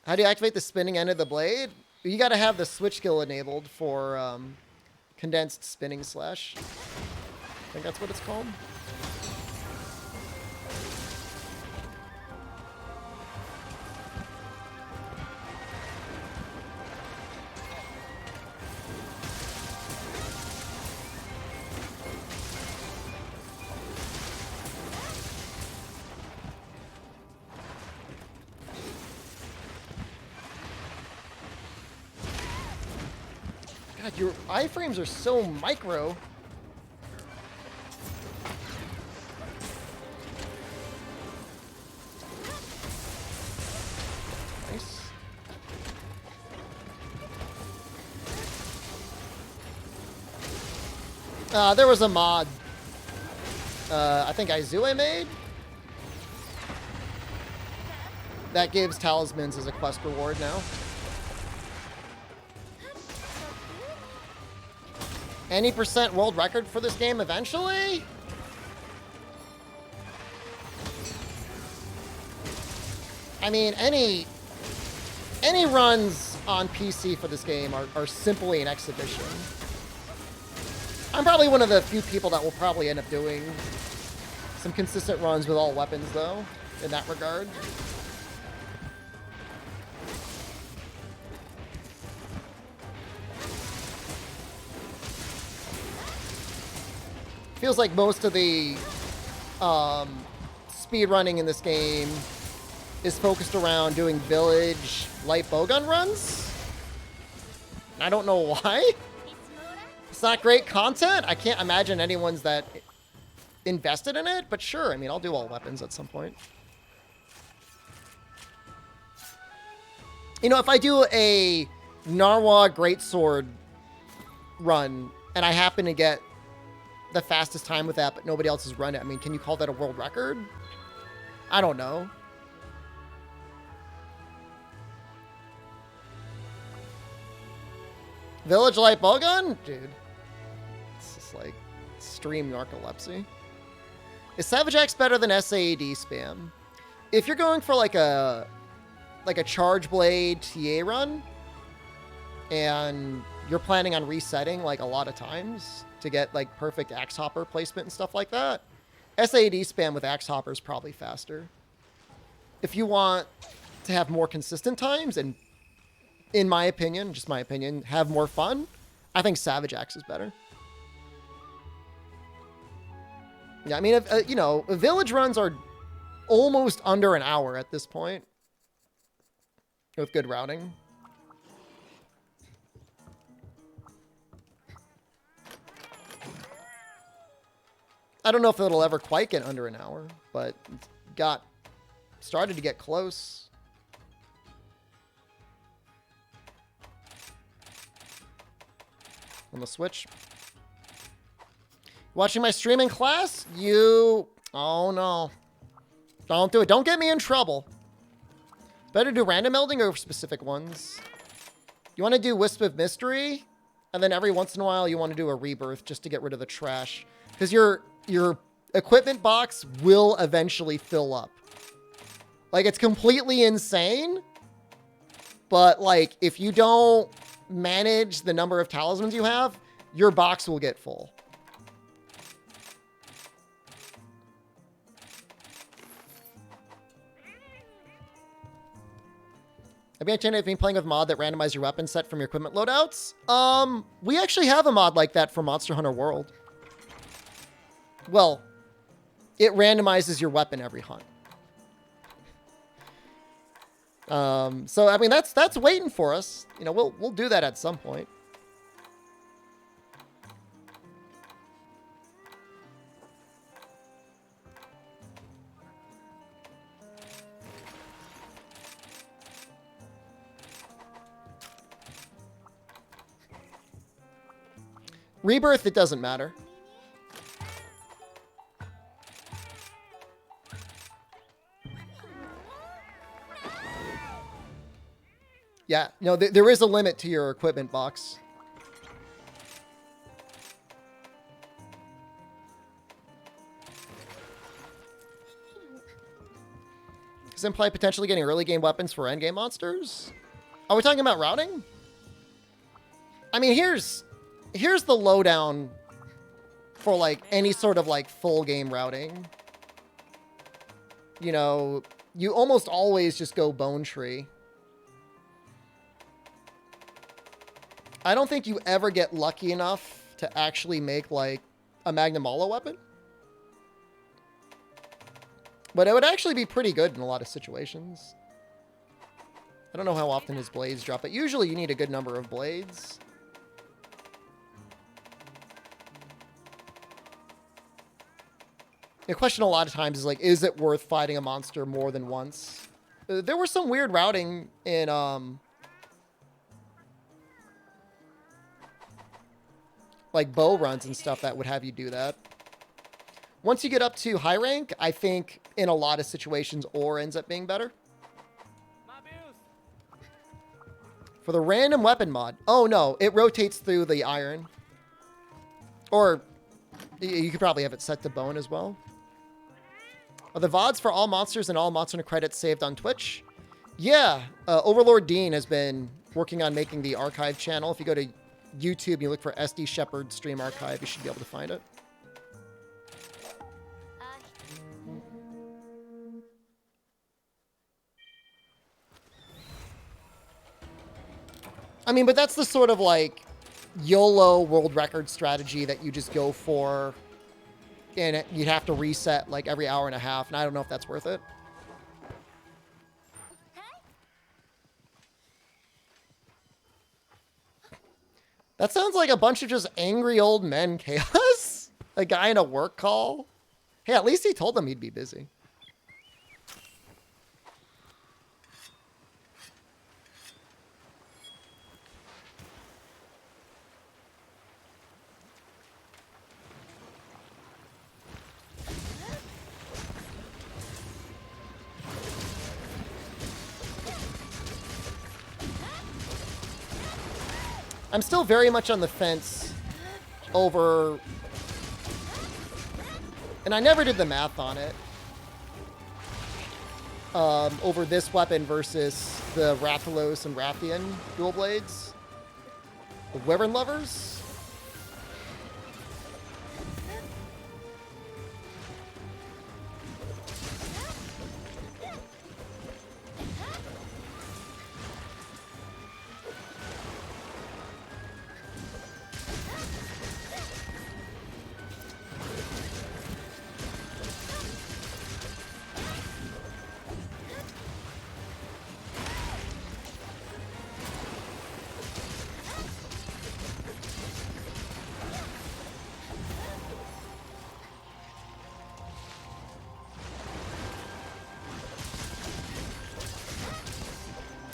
How do you activate the spinning end of the blade? You gotta have the switch skill enabled for condensed spinning slash. I think that's what it's called. God, your iframes are so micro. Nice. There was a mod I think Izue made that gives talismans as a quest reward now. Any % world record for this game eventually? I mean, any runs on PC for this game are simply an exhibition. I'm probably one of the few people that will probably end up doing some consistent runs with all weapons, though, in that regard. Feels like most of the speed running in this game is focused around doing village light bowgun runs. I don't know why. It's not great content. I can't imagine anyone's that invested in it, but sure. I mean, I'll do all weapons at some point. You know, if I do a Narwa Greatsword run and I happen to get the fastest time with that, but nobody else has run it, I mean, can you call that a world record? I don't know. Village light bowgun? Dude. It's just like extreme narcolepsy. Is Savage Axe better than SAAD spam? If you're going for like a charge blade TA run and you're planning on resetting like a lot of times to get like perfect axe hopper placement and stuff like that, SAAD spam with axe hopper is probably faster. If you want to have more consistent times and, in my opinion, just my opinion, have more fun, I think Savage Axe is better. Yeah, I mean, you know, village runs are almost under an hour at this point with good routing. I don't know if it'll ever quite get under an hour, but it started to get close. On the Switch. Watching my streaming class? Oh no. Don't do it. Don't get me in trouble. Better do random melding or specific ones. You want to do Wisp of Mystery, and then every once in a while you want to do a rebirth just to get rid of the trash. Because your equipment box will eventually fill up. Like, it's completely insane. But, like, if you don't manage the number of talismans you have, your box will get full. Have you been playing with a mod that randomizes your weapon set from your equipment loadouts? We actually have a mod like that for Monster Hunter World. Well, it randomizes your weapon every hunt. So I mean that's waiting for us. You know, we'll do that at some point. Rebirth, it doesn't matter. Yeah, no, there is a limit to your equipment box. Does it imply potentially getting early game weapons for end game monsters? Are we talking about routing? I mean, here's the lowdown for like any sort of like full game routing. You know, you almost always just go Bone Tree. I don't think you ever get lucky enough to actually make like a Magnamalo weapon. But it would actually be pretty good in a lot of situations. I don't know how often his blades drop, but usually you need a good number of blades. The question a lot of times is like, is it worth fighting a monster more than once? There was some weird routing in like bow runs and stuff that would have you do that. Once you get up to high rank, I think in a lot of situations ore ends up being better. For the random weapon mod, oh no, it rotates through the iron. Or you could probably have it set to bone as well. Are the VODs for all monsters and all Monster Hunter credits saved on Twitch? Yeah, Overlord Dean has been working on making the archive channel. If you go to YouTube and you look for SDShepard stream archive, you should be able to find it. I mean, but that's the sort of like YOLO world record strategy that you just go for, and you'd have to reset like every hour and a half, and I don't know if that's worth it. That sounds like a bunch of just angry old men chaos. A guy in a work call. Hey, at least he told them he'd be busy. I'm still very much on the fence over, and I never did the math on it, over this weapon versus the Rathalos and Rathian dual blades. The Wyvern Lovers?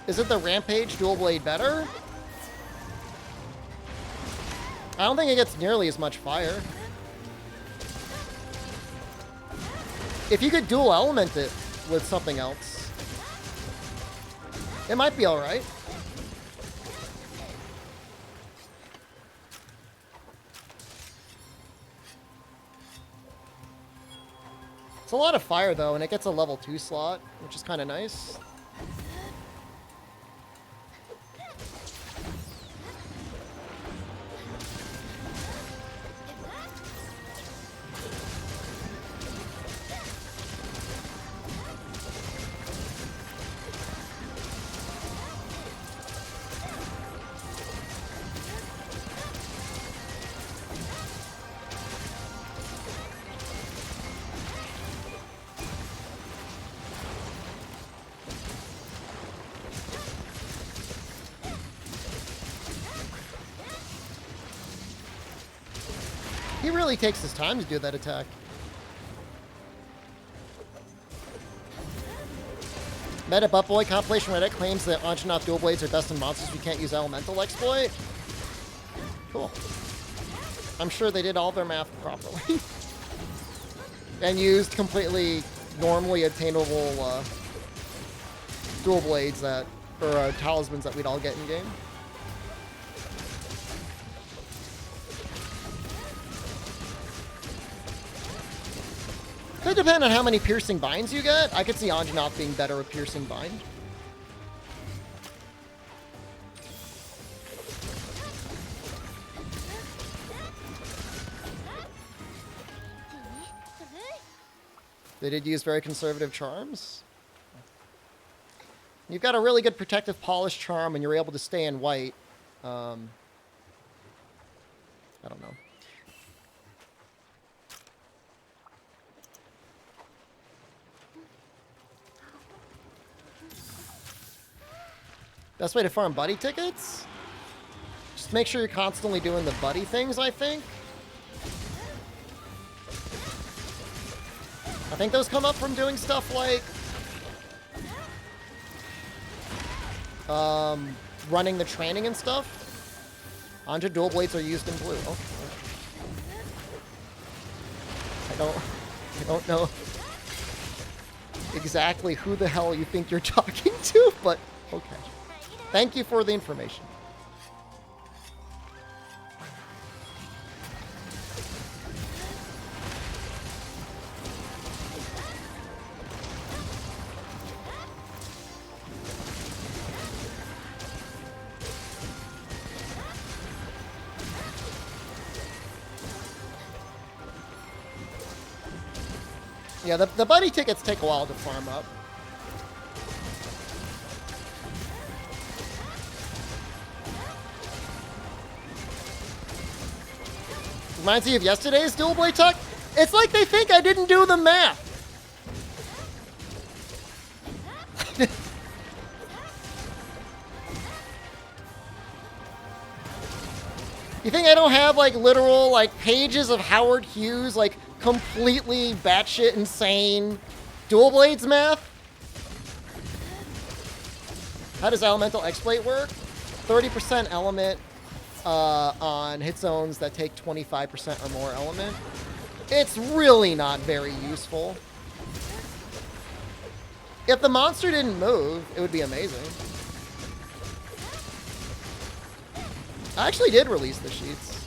Isn't the Rampage dual blade better? I don't think it gets nearly as much fire. If you could dual element it with something else, it might be alright. It's a lot of fire though, and it gets a level 2 slot, which is kind of nice. He really takes his time to do that attack. Meta Butt Boy compilation Reddit claims that Anjanath dual blades are best in monsters we can't use elemental exploit. Cool. I'm sure they did all their math properly. And used completely normally attainable dual blades that, or talismans that we'd all get in game. Could depend on how many piercing binds you get. I could see Anjanath being better with piercing bind. They did use very conservative charms. You've got a really good protective polish charm and you're able to stay in white. I don't know. Best way to farm buddy tickets? Just make sure you're constantly doing the buddy things, I think. I think those come up from doing stuff like running the training and stuff. Anja dual blades are used in blue. Okay. I don't know exactly who the hell you think you're talking to, but okay. Thank you for the information. Yeah, the buddy tickets take a while to farm up. Reminds me of yesterday's dual blade tuck. It's like they think I didn't do the math. You think I don't have like literal like pages of Howard Hughes like completely batshit insane dual blades math? How does elemental exploit work? 30% element on hit zones that take 25% or more element. It's really not very useful. If the monster didn't move, it would be amazing. I actually did release the sheets.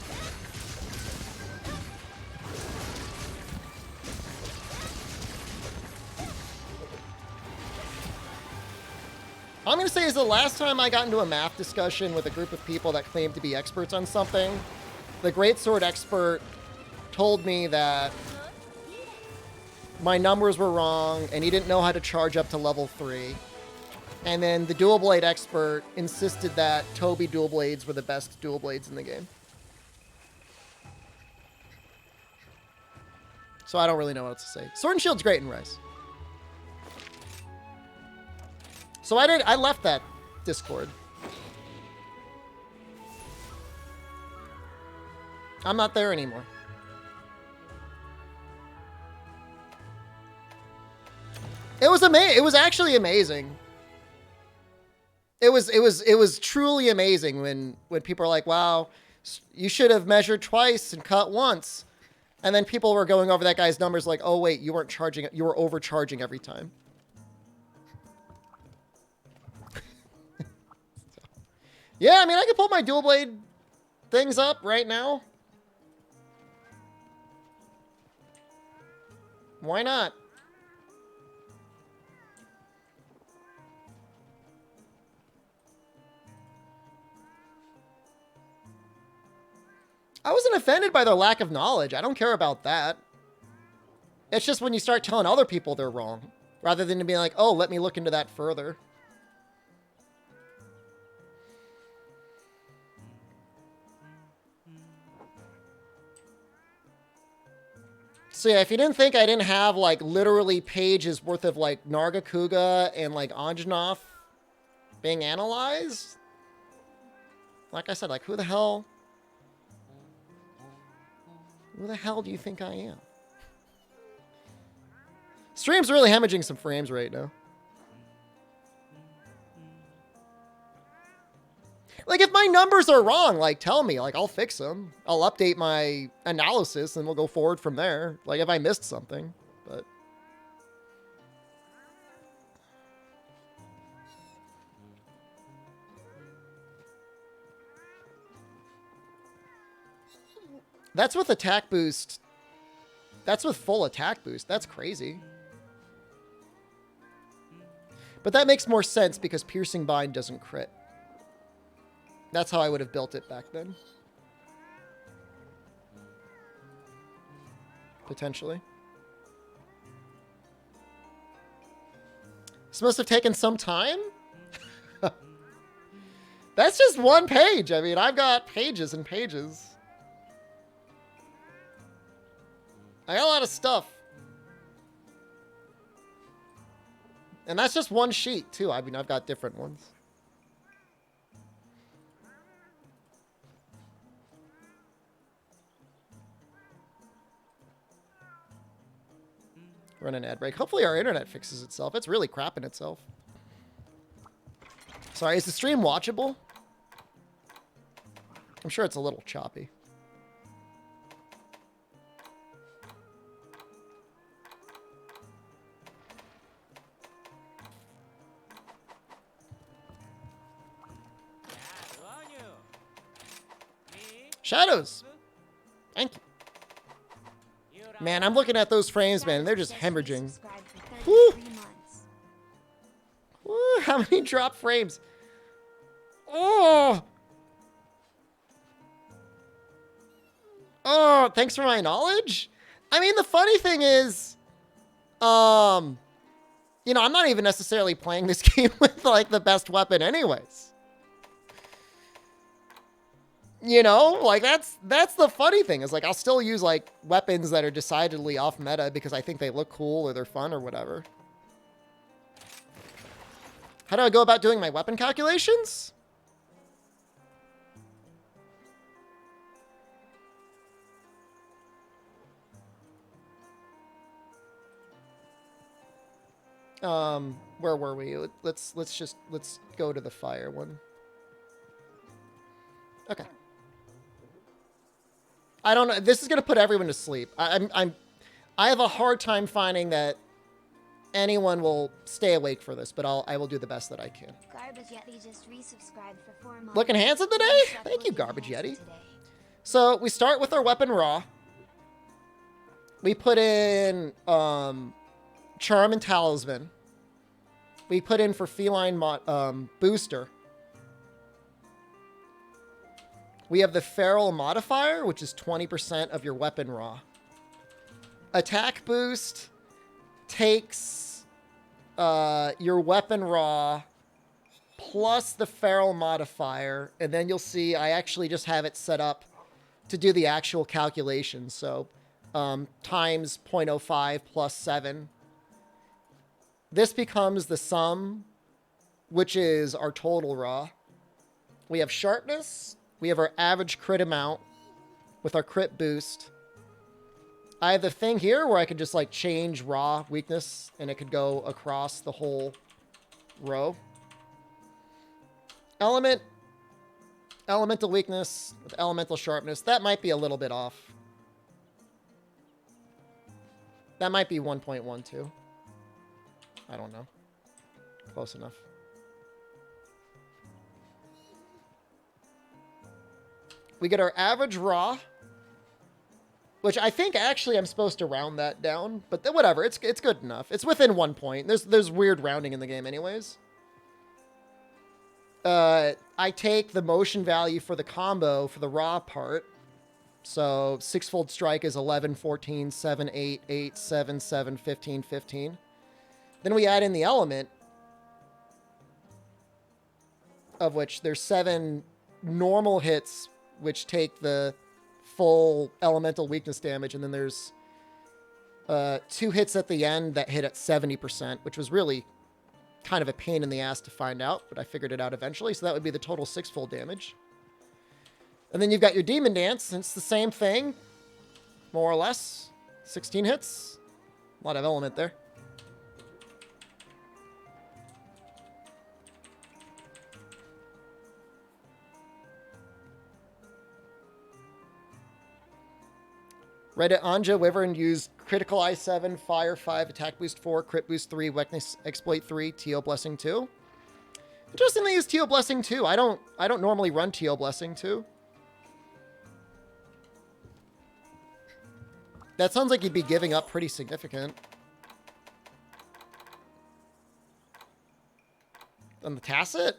All I'm going to say is the last time I got into a math discussion with a group of people that claimed to be experts on something, the greatsword expert told me that my numbers were wrong and he didn't know how to charge up to level 3. And then the dual blade expert insisted that Toby dual blades were the best dual blades in the game. So I don't really know what else to say. Sword and Shield's great in Rise. So I left that Discord. I'm not there anymore. It was amazing. It was actually amazing. It was truly amazing when people are like, wow, you should have measured twice and cut once. And then people were going over that guy's numbers like, oh wait, you weren't charging, you were overcharging every time. So, yeah, I mean, I could pull my dual blade things up right now. Why not? I wasn't offended by their lack of knowledge. I don't care about that. It's just when you start telling other people they're wrong, rather than to be like, oh, let me look into that further. So yeah, if you didn't think I didn't have like literally pages worth of like Nargacuga and like Anjanath being analyzed, like I said, like who the hell do you think I am? Stream's really hemorrhaging some frames right now. Like, if my numbers are wrong, like, tell me. Like, I'll fix them. I'll update my analysis, and we'll go forward from there. Like, if I missed something. But... that's with attack boost. That's with full attack boost. That's crazy. But that makes more sense because Piercing Bind doesn't crit. That's how I would have built it back then. Potentially. This must have taken some time? That's just one page. I mean, I've got pages and pages. I got a lot of stuff. And that's just one sheet, too. I mean, I've got different ones. Run an ad break. Hopefully our internet fixes itself. It's really crapping itself. Sorry, is the stream watchable? I'm sure it's a little choppy. Shadows. Thank you. Man, I'm looking at those frames, man, and they're just hemorrhaging. Woo! Woo! How many drop frames? Oh! Oh, thanks for my knowledge? I mean, the funny thing is, you know, I'm not even necessarily playing this game with, like, the best weapon anyways. You know, like that's the funny thing is like I'll still use like weapons that are decidedly off meta because I think they look cool or they're fun or whatever. How do I go about doing my weapon calculations? Where were we? Let's go to the fire one. Okay. I don't know. This is gonna put everyone to sleep. I have a hard time finding that anyone will stay awake for this, but I will do the best that I can. Garbage Yeti just resubscribed for 4 months. Looking handsome today? Thank you, Garbage Yeti. So we start with our weapon raw. We put in Charm and Talisman. We put in for Feline Booster. We have the Feral Modifier, which is 20% of your weapon raw. Attack Boost takes your weapon raw plus the Feral Modifier, and then you'll see I actually just have it set up to do the actual calculation. So times 0.05 plus 7. This becomes the sum, which is our total raw. We have sharpness. We have our average crit amount with our crit boost. I have the thing here where I could just like change raw weakness and it could go across the whole row. Elemental weakness with elemental sharpness. That might be a little bit off. That might be 1.12. I don't know. Close enough. We get our average raw, which I think actually I'm supposed to round that down, but whatever. It's good enough. It's within 1 point. There's weird rounding in the game anyways. I take the motion value for the combo for the raw part. So 6-fold strike is 11, 14, 7, 8, 8, 7, 7, 15, 15. Then we add in the element, of which there's 7 normal hits, which take the full elemental weakness damage, and then there's 2 hits at the end that hit at 70%, which was really kind of a pain in the ass to find out, but I figured it out eventually, so that would be the total 6-fold damage. And then you've got your Demon Dance, and it's the same thing, more or less. 16 hits. A lot of element there. Reddit Anja Wyvern used Critical Eye 7, Fire 5, Attack Boost 4, Crit Boost 3, Weakness Exploit 3, Teal Blessing 2. Interesting they use Teal Blessing 2. I don't normally run Teal Blessing 2. That sounds like you'd be giving up pretty significant. On the Tacit?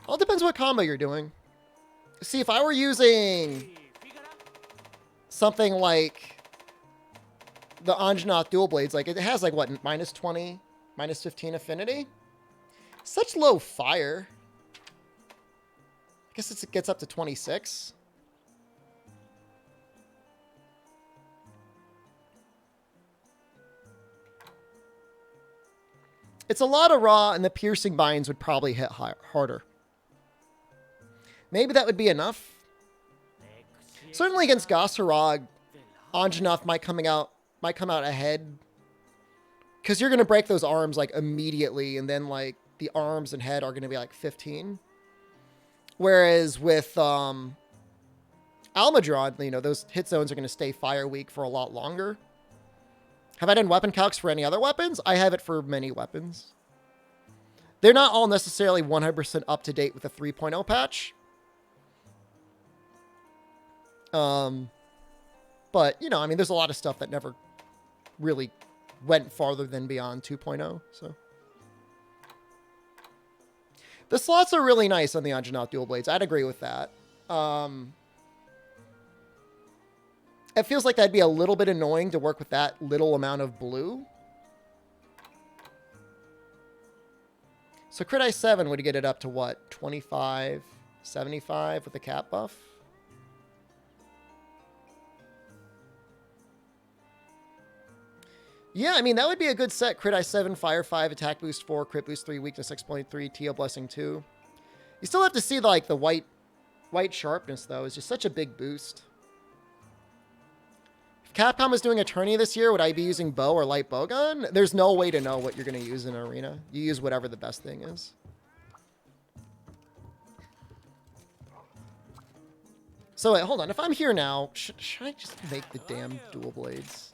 All depends what combo you're doing. See, if I were using something like the Anjanath Dual Blades, like it has like what, minus 20, minus 15 affinity? Such low fire. I guess it gets up to 26. It's a lot of raw, and the piercing binds would probably hit harder. Maybe that would be enough. Certainly against Gosarog, Anjanath might come out ahead. Because you're going to break those arms like immediately, and then like the arms and head are going to be like 15. Whereas with Almadron, you know, those hit zones are going to stay fire weak for a lot longer. Have I done weapon calcs for any other weapons? I have it for many weapons. They're not all necessarily 100% up to date with the 3.0 patch. But, you know, I mean, there's a lot of stuff that never really went farther than beyond 2.0, so. The slots are really nice on the Anjanath dual blades. I'd agree with that. It feels like that'd be a little bit annoying to work with that little amount of blue. So crit I7 would get it up to what? 25, 75 with the cap buff? Yeah, I mean, that would be a good set. Crit I7, Fire 5, Attack Boost 4, Crit Boost 3, Weakness 6.3, TO Blessing 2. You still have to see, like, the white sharpness, though. It's just such a big boost. If Capcom was doing a tourney this year, would I be using bow or light bowgun? There's no way to know what you're going to use in an arena. You use whatever the best thing is. So, wait, hold on. If I'm here now, should I just make the damn dual blades?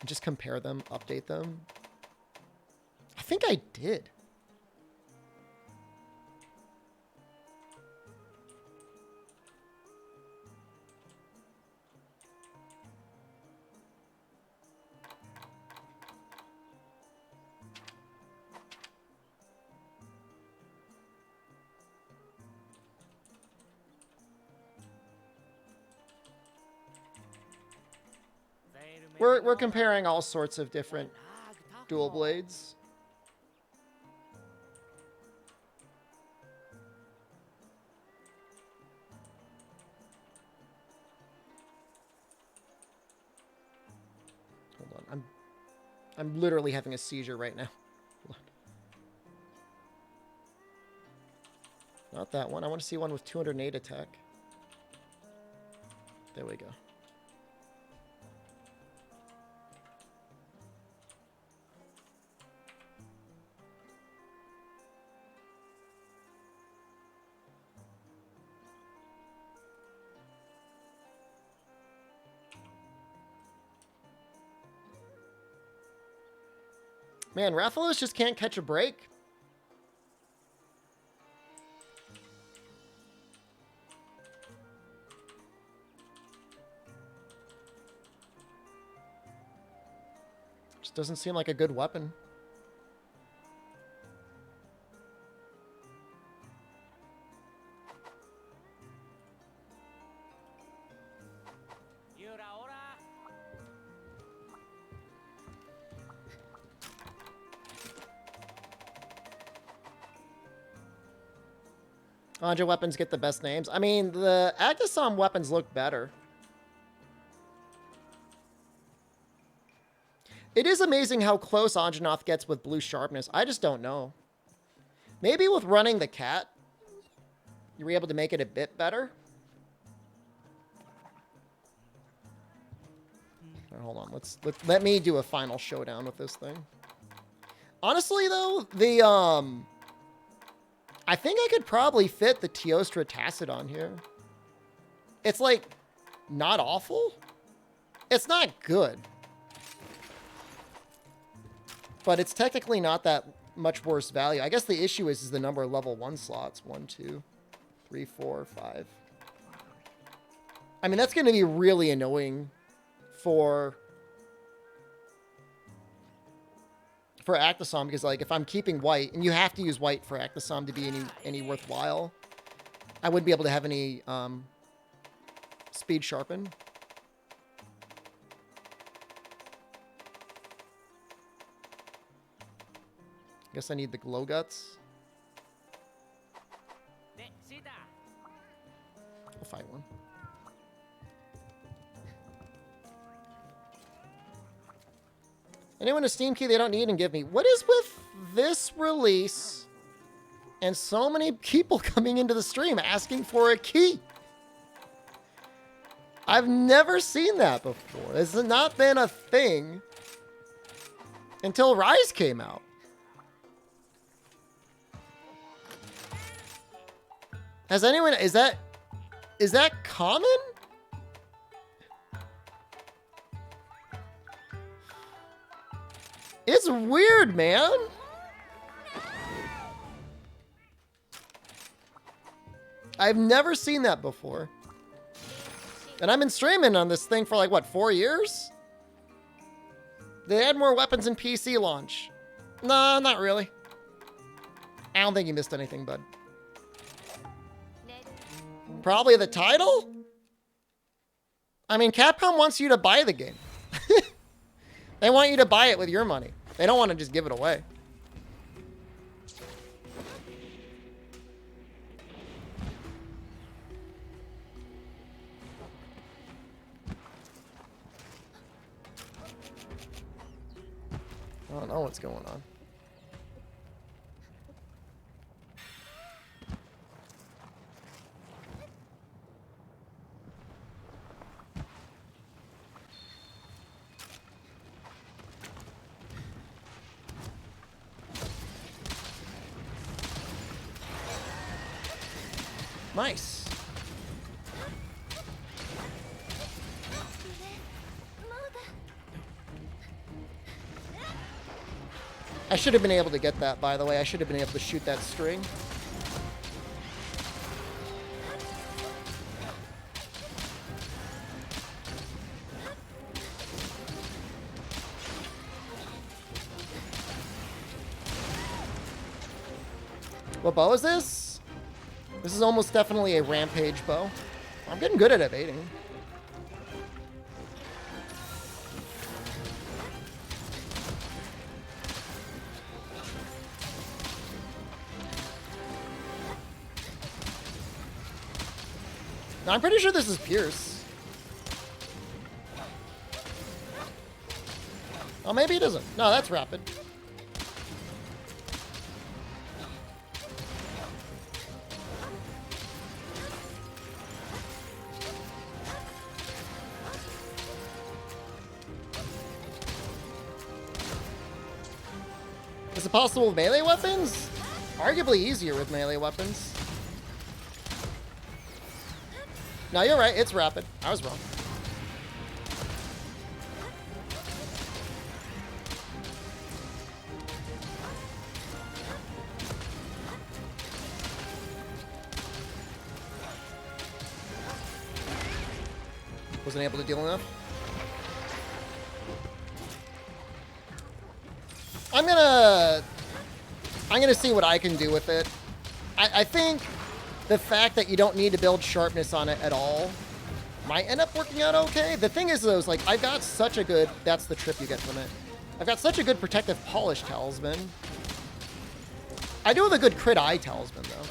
And just compare them, update them? I think I did. We're comparing all sorts of different dual blades. Hold on, I'm literally having a seizure right now. Hold on. Not that one. I want to see one with 208 attack. There we go. Man, Rathalos just can't catch a break. Just doesn't seem like a good weapon. Anja weapons get the best names. I mean, the Agdasom weapons look better. It is amazing how close Anjanath gets with blue sharpness. I just don't know. Maybe with running the cat, you were able to make it a bit better. Right, hold on. Let me do a final showdown with this thing. Honestly, though, the I think I could probably fit the Teostra Tacit on here. It's, like, not awful. It's not good. But it's technically not that much worse value. I guess the issue is the number of level 1 slots. 1, 2, 3, 4, 5. I mean, that's going to be really annoying for Actisom, because, like, if I'm keeping white, and you have to use white for Actisom to be any worthwhile, I wouldn't be able to have any speed sharpen. Guess I need the glow guts. I'll fight one. Anyone a Steam key they don't need and give me. What is with this release and so many people coming into the stream asking for a key? I've never seen that before. This has not been a thing until Rise came out. Has anyone, is that common? It's weird, man. I've never seen that before. And I've been streaming on this thing for like, what, 4 years? They had more weapons in PC launch. Nah, not really. I don't think you missed anything, bud. Probably the title? I mean, Capcom wants you to buy the game. They want you to buy it with your money. They don't want to just give it away. I don't know what's going on. Nice. I should have been able to get that, by the way. I should have been able to shoot that string. What bow is this? This is almost definitely a rampage bow. I'm getting good at evading. Now, I'm pretty sure this is Pierce. Oh, maybe it isn't. No, that's Rapid. Is it possible with melee weapons? Arguably easier with melee weapons. No, you're right. It's Rapid. I was wrong. Wasn't able to deal enough. I'm gonna see what I can do with it. I think the fact that you don't need to build sharpness on it at all might end up working out okay. The thing is, though, is like I've got such a good. That's the trip you get from it. I've got such a good protective polish talisman. I do have a good crit eye talisman though.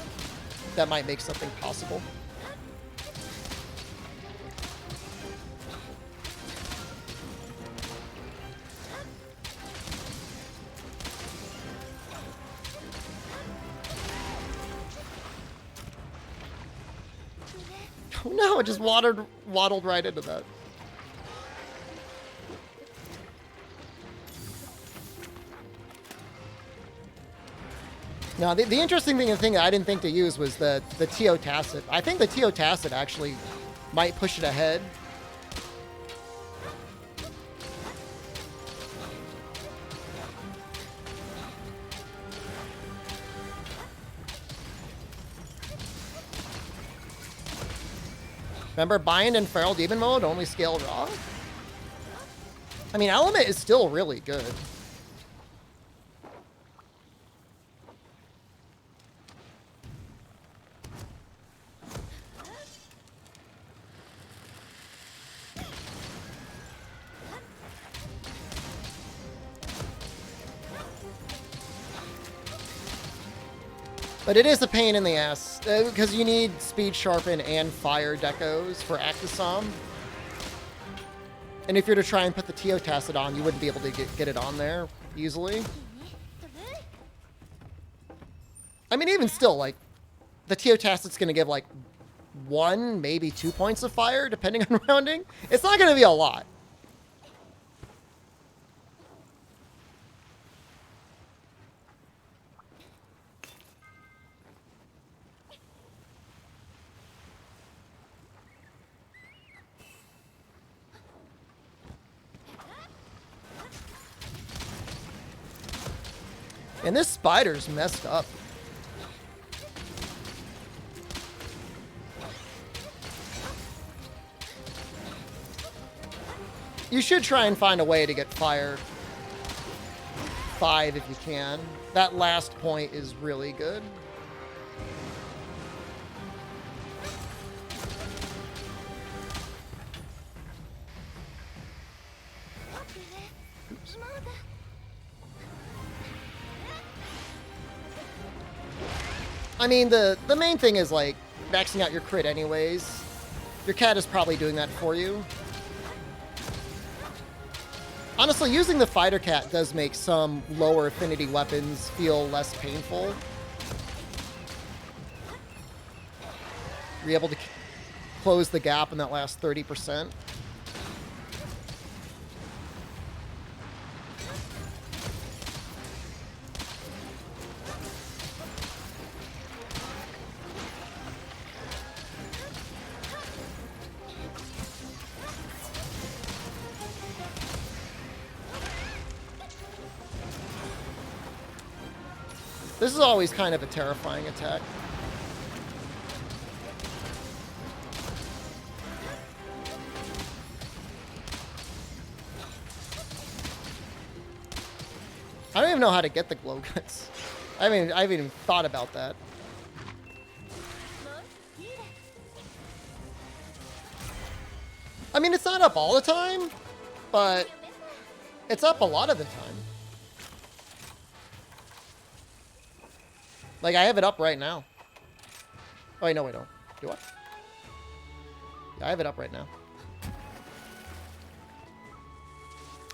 That might make something possible. Oh no, it just waddled right into that. Now, the interesting thing I didn't think to use was the Teo Tacit. I think the Teo Tacit actually might push it ahead. Remember, Bind and Feral Demon mode only scale raw? I mean, Element is still really good. But it is a pain in the ass, because you need Speed Sharpen and Fire Decos for Actisam. And if you're to try and put the Teo Tacit on, you wouldn't be able to get it on there easily. I mean, even still, like, the Teo Tacit's going to give, like, 1, maybe 2 points of fire, depending on rounding. It's not going to be a lot. And this spider's messed up. You should try and find a way to get fire 5 if you can. That last point is really good. I mean, the main thing is, like, maxing out your crit anyways. Your cat is probably doing that for you. Honestly, using the fighter cat does make some lower affinity weapons feel less painful. You're able to close the gap in that last 30%. This is always kind of a terrifying attack. I don't even know how to get the glow guts. I haven't even thought about that. I mean, it's not up all the time, but it's up a lot of the time. Like, I have it up right now. Oh, wait, no, I don't. Do I? Yeah, I have it up right now.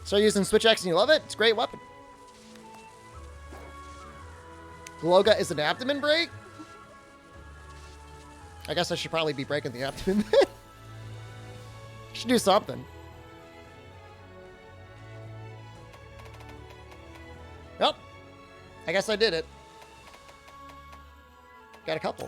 Start using Switch X and you love it? It's a great weapon. Gloga is an abdomen break? I guess I should probably be breaking the abdomen. Should do something. Well, I guess I did it. Got a couple.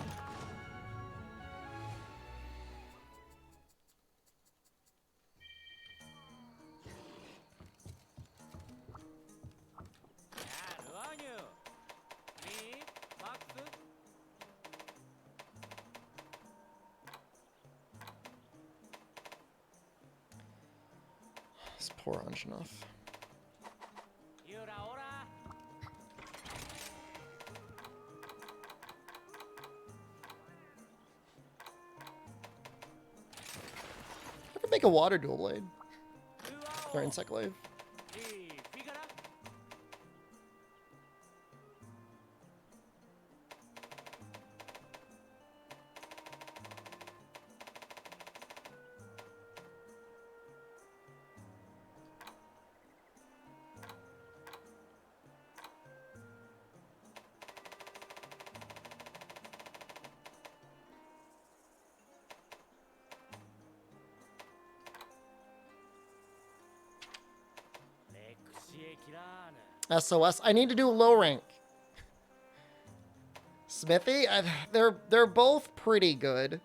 This poor Anjanov. Make a water dual blade. Or insect glaive. SOS. I need to do low rank. Smithy? They're both pretty good.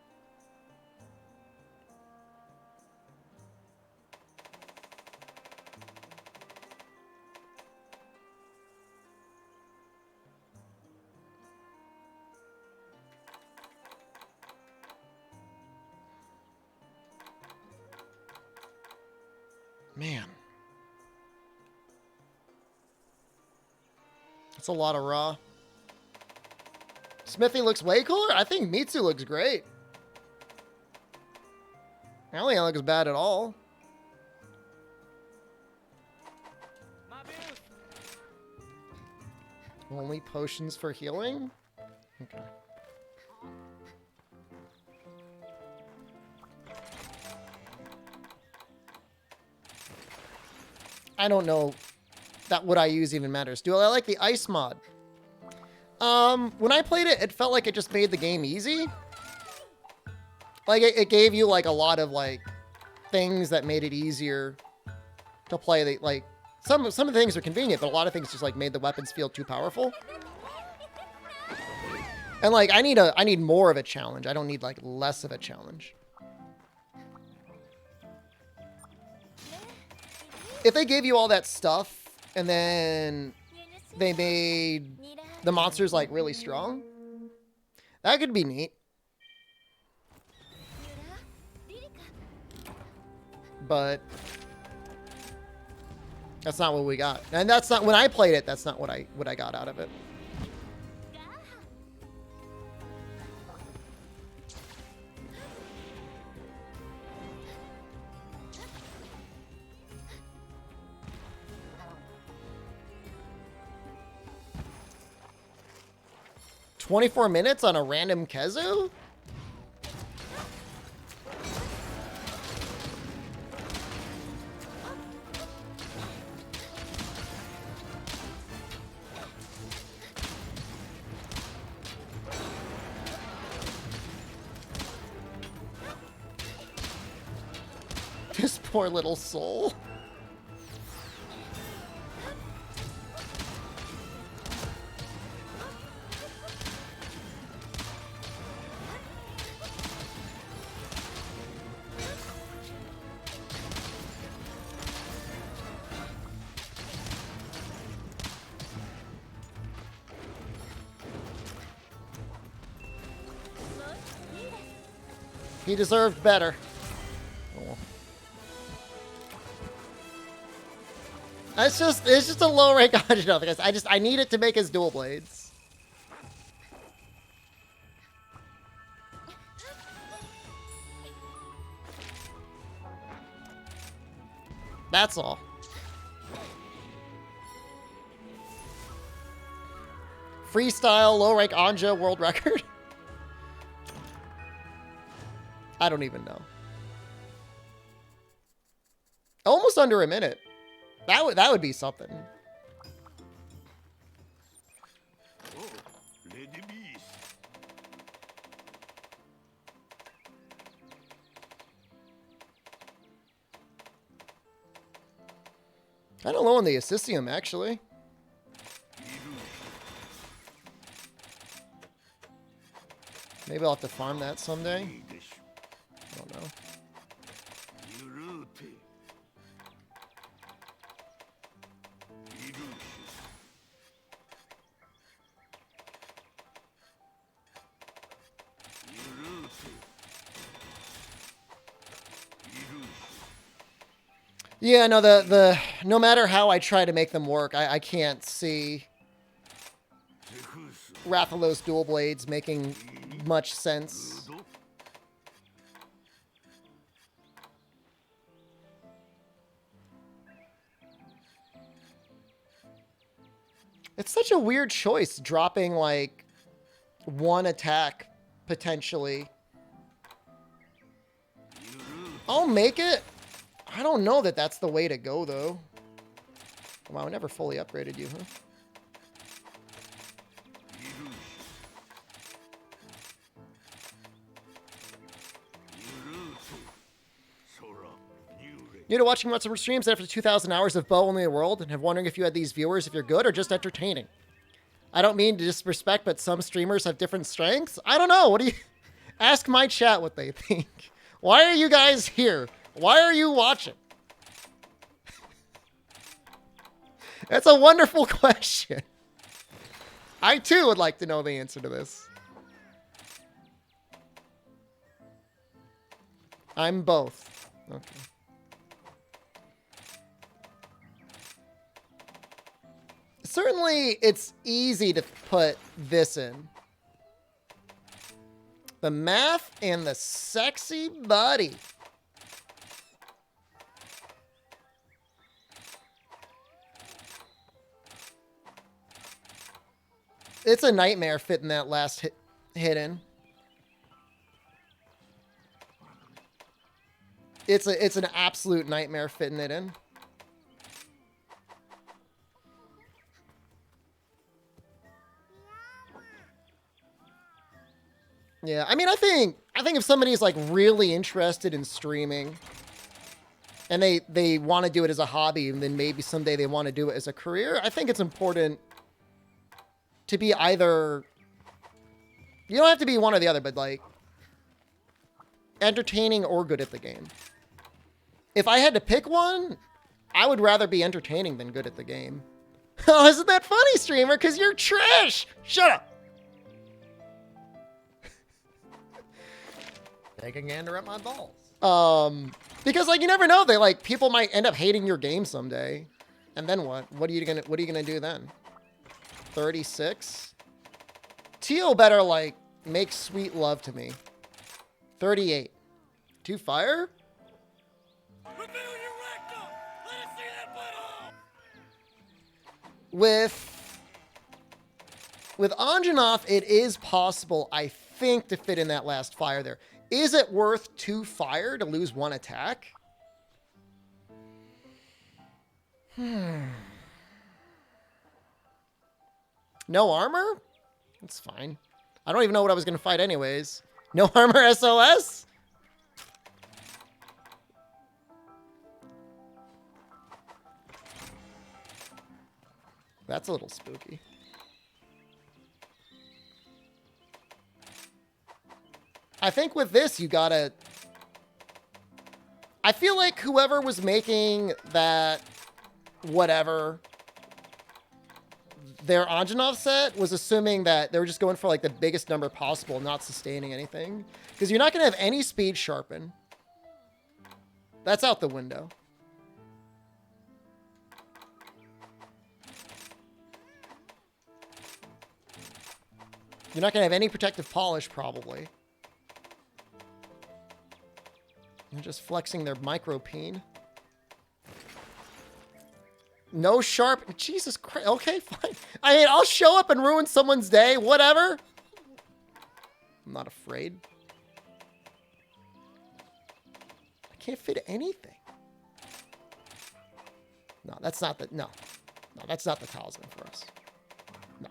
Man. That's a lot of raw. Smithy looks way cooler? I think Mitsu looks great. I don't think it looks bad at all. Only potions for healing? Okay. I don't know that what I use even matters. Do I like the ice mod? When I played it, it felt like it just made the game easy. Like, it gave you, like, a lot of, like, things that made it easier to play. Like, some of the things are convenient, but a lot of things just, like, made the weapons feel too powerful. And, like, I need more of a challenge. I don't need, like, less of a challenge. If they gave you all that stuff, and then they made the monsters, like, really strong, that could be neat. But That's not what we got. And that's not, when I played it, that's not what I got out of it. "24 minutes on a random Kezu?" This poor little soul. He deserved better. Oh. It's just a low rank Anjo, because I need it to make his dual blades. That's all. Freestyle low rank Anjo world record. I don't even know. Almost under a minute. That would be something. Kind of low on the Assisium, actually. Maybe I'll have to farm that someday. I don't know. Yeah, no, the no matter how I try to make them work, I can't see Rathalos dual blades making much sense. It's such a weird choice, dropping like one attack potentially. I'll make it. I don't know that that's the way to go, though. Wow, I never fully upgraded you, huh? New to watching lots of streams after 2,000 hours of Bow Only in the World, and have wondering if you had these viewers, if you're good or just entertaining. I don't mean to disrespect, but some streamers have different strengths. I don't know. What do you... Ask my chat what they think. Why are you guys here? Why are you watching? That's a wonderful question. I, too, would like to know the answer to this. I'm both. Okay. Certainly, it's easy to put this in. The math and the sexy body. It's a nightmare fitting that last hit in. It's an absolute nightmare fitting it in. Yeah, I mean, I think if somebody's like really interested in streaming and they want to do it as a hobby, and then maybe someday they want to do it as a career, I think it's important to be either, you don't have to be one or the other, but like entertaining or good at the game. If I had to pick one, I would rather be entertaining than good at the game. Oh, isn't that funny, streamer? Because you're trash. Shut up. Take a gander at my balls. Because like you never know, they like people might end up hating your game someday. And then what? What are you gonna do then? 36? Teal better, like, make sweet love to me. 38. 2 fire? Reveal your rectum! Let us see that butthole! With Anjanath, it is possible, I think, to fit in that last fire there. Is it worth 2 fire to lose 1 attack? No armor? That's fine. I don't even know what I was going to fight anyways. No armor SOS? That's a little spooky. I think with this, you gotta... I feel like whoever was making that whatever, their Anjanath set was assuming that they were just going for like the biggest number possible, not sustaining anything. Because you're not going to have any speed sharpen. That's out the window. You're not going to have any protective polish, probably. They're just flexing their micro peen. No sharp. Jesus Christ. Okay, fine. I mean, I'll show up and ruin someone's day. Whatever. I'm not afraid. I can't fit anything. No, that's not the... No. No, that's not the talisman for us. No.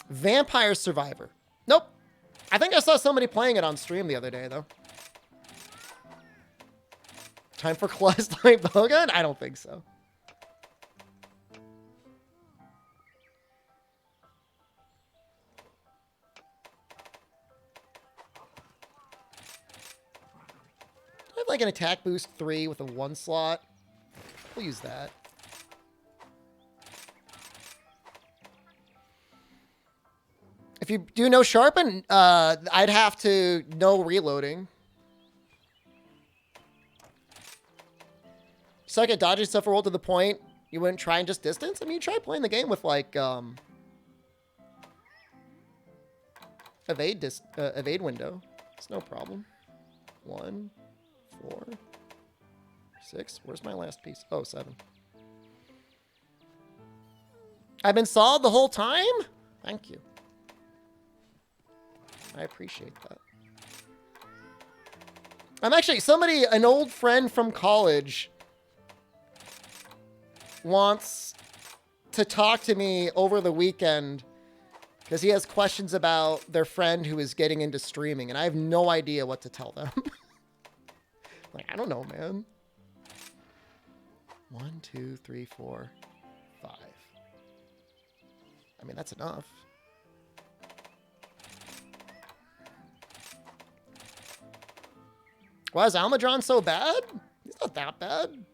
Vampire Survivor. Nope. I think I saw somebody playing it on stream the other day, though. Time for Class Light Bowgun? I don't think so. I have like an attack boost 3 with a 1 slot. We'll use that. If you do no sharpen, I'd have to no reloading. Suck at dodging stuff roll to the point you wouldn't try and just distance? I mean, you try playing the game with like evade window. It's no problem. 1, 4, 6. Where's my last piece? Oh, 7. I've been solid the whole time? Thank you. I appreciate that. I'm actually, an old friend from college wants to talk to me over the weekend because he has questions about their friend who is getting into streaming, and I have no idea what to tell them. Like, I don't know, man. 1, 2, 3, 4, 5. I mean, that's enough. Why is Almadron so bad? He's not that bad.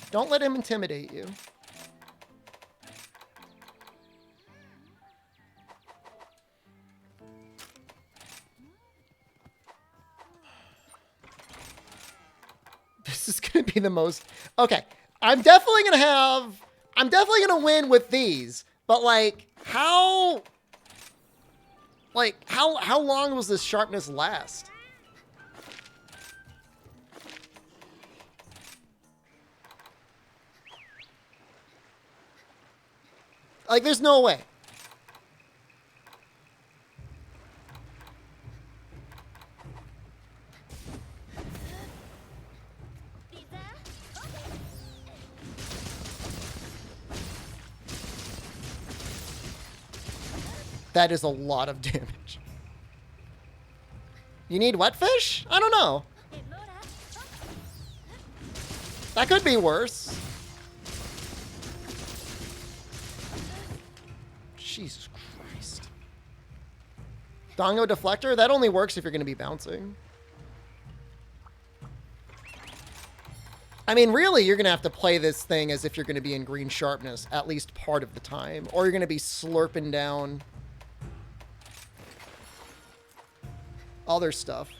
Don't let him intimidate you. This is going to be the most... Okay, I'm definitely going to win with these, but like, how long was this sharpness last? Like, there's no way. That is a lot of damage. You need wet fish? I don't know. That could be worse. Jesus Christ. Dongo Deflector? That only works if you're going to be bouncing. I mean, really, you're going to have to play this thing as if you're going to be in green sharpness at least part of the time. Or you're going to be slurping down other stuff.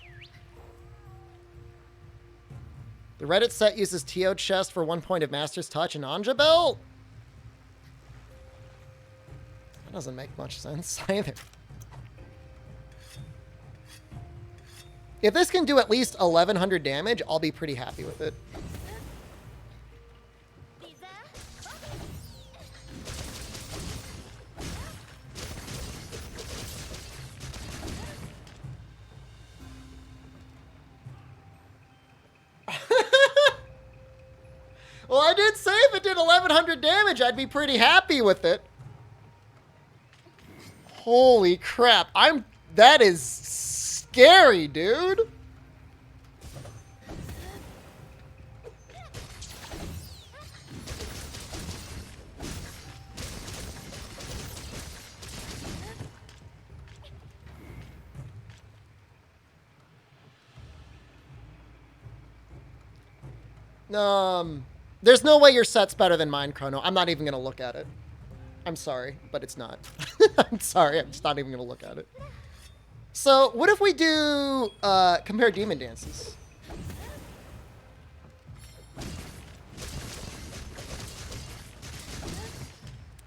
The Reddit set uses TO chest for 1 point of Master's Touch and Anja Belt? That doesn't make much sense either. If this can do at least 1100 damage, I'll be pretty happy with it. Well, I did say if it did 1100 damage, I'd be pretty happy with it. Holy crap. That is scary, dude. There's no way your set's better than mine, Chrono. I'm not even going to look at it. I'm sorry, but it's not. I'm sorry, I'm just not even going to look at it. So, what if we do compare demon dances?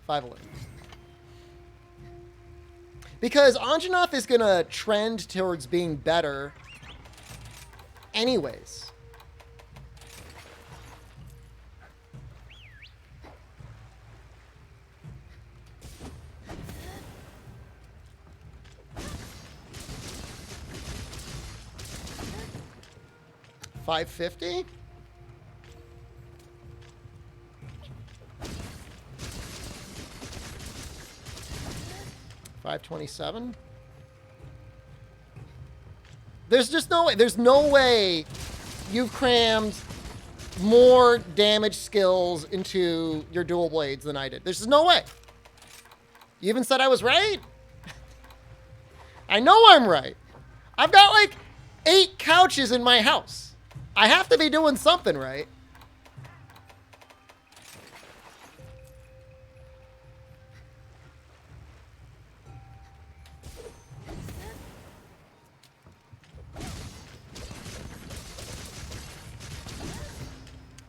$511. Because Anjanath is going to trend towards being better anyways. $550? $527? There's just no way. There's no way you've crammed more damage skills into your dual blades than I did. There's just no way. You even said I was right? I know I'm right. I've got like 8 couches in my house. I have to be doing something right.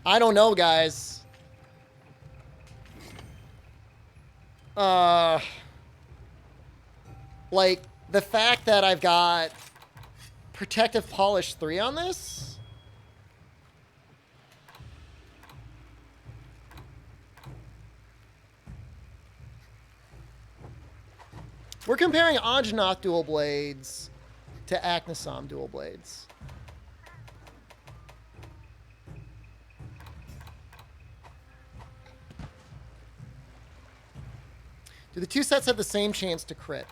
I don't know, guys. Like, the fact that I've got Protective Polish 3 on this? We're comparing Anjanath dual blades to Aknasam dual blades. Do the two sets have the same chance to crit?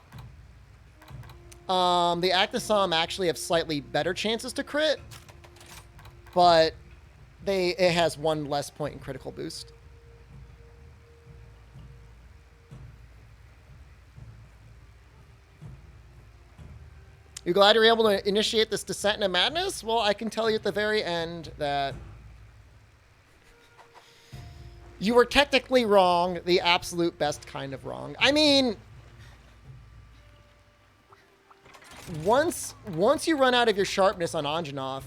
The Aknasam actually have slightly better chances to crit, but it has 1 less point in critical boost. You glad you're able to initiate this descent into madness? Well, I can tell you at the very end that you were technically wrong, the absolute best kind of wrong. I mean, once you run out of your sharpness on Anjanath,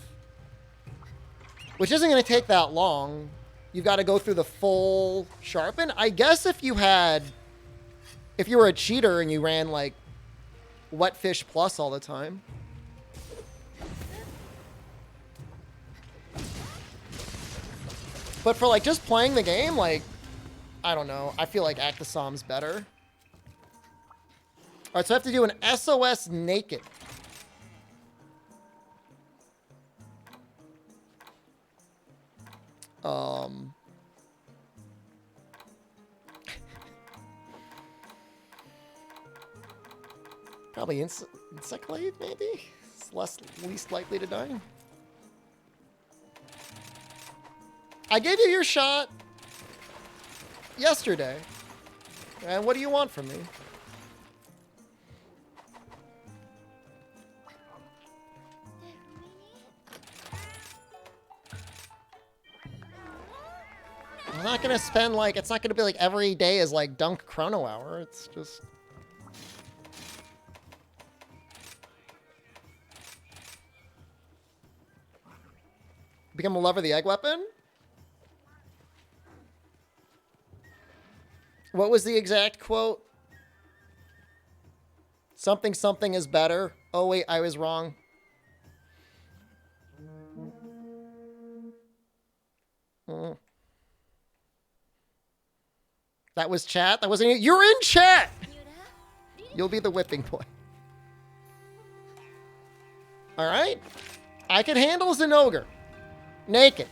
which isn't going to take that long, you've got to go through the full sharpen. I guess if you were a cheater and you ran like Wetfish Plus all the time. But for like just playing the game, like, I don't know. I feel like Aknasam's better. Alright, so I have to do an SOS naked. Probably Insectblade, maybe? It's least likely to die. I gave you your shot yesterday. And what do you want from me? I'm not going to spend like, it's not going to be like every day is like Dunk Chrono Hour. It's just... Become a lover of the egg weapon? What was the exact quote? Something something is better. Oh, wait, I was wrong. That was chat? That wasn't you? You're in chat! You'll be the whipping boy. Alright. I can handle as an ogre. Naked.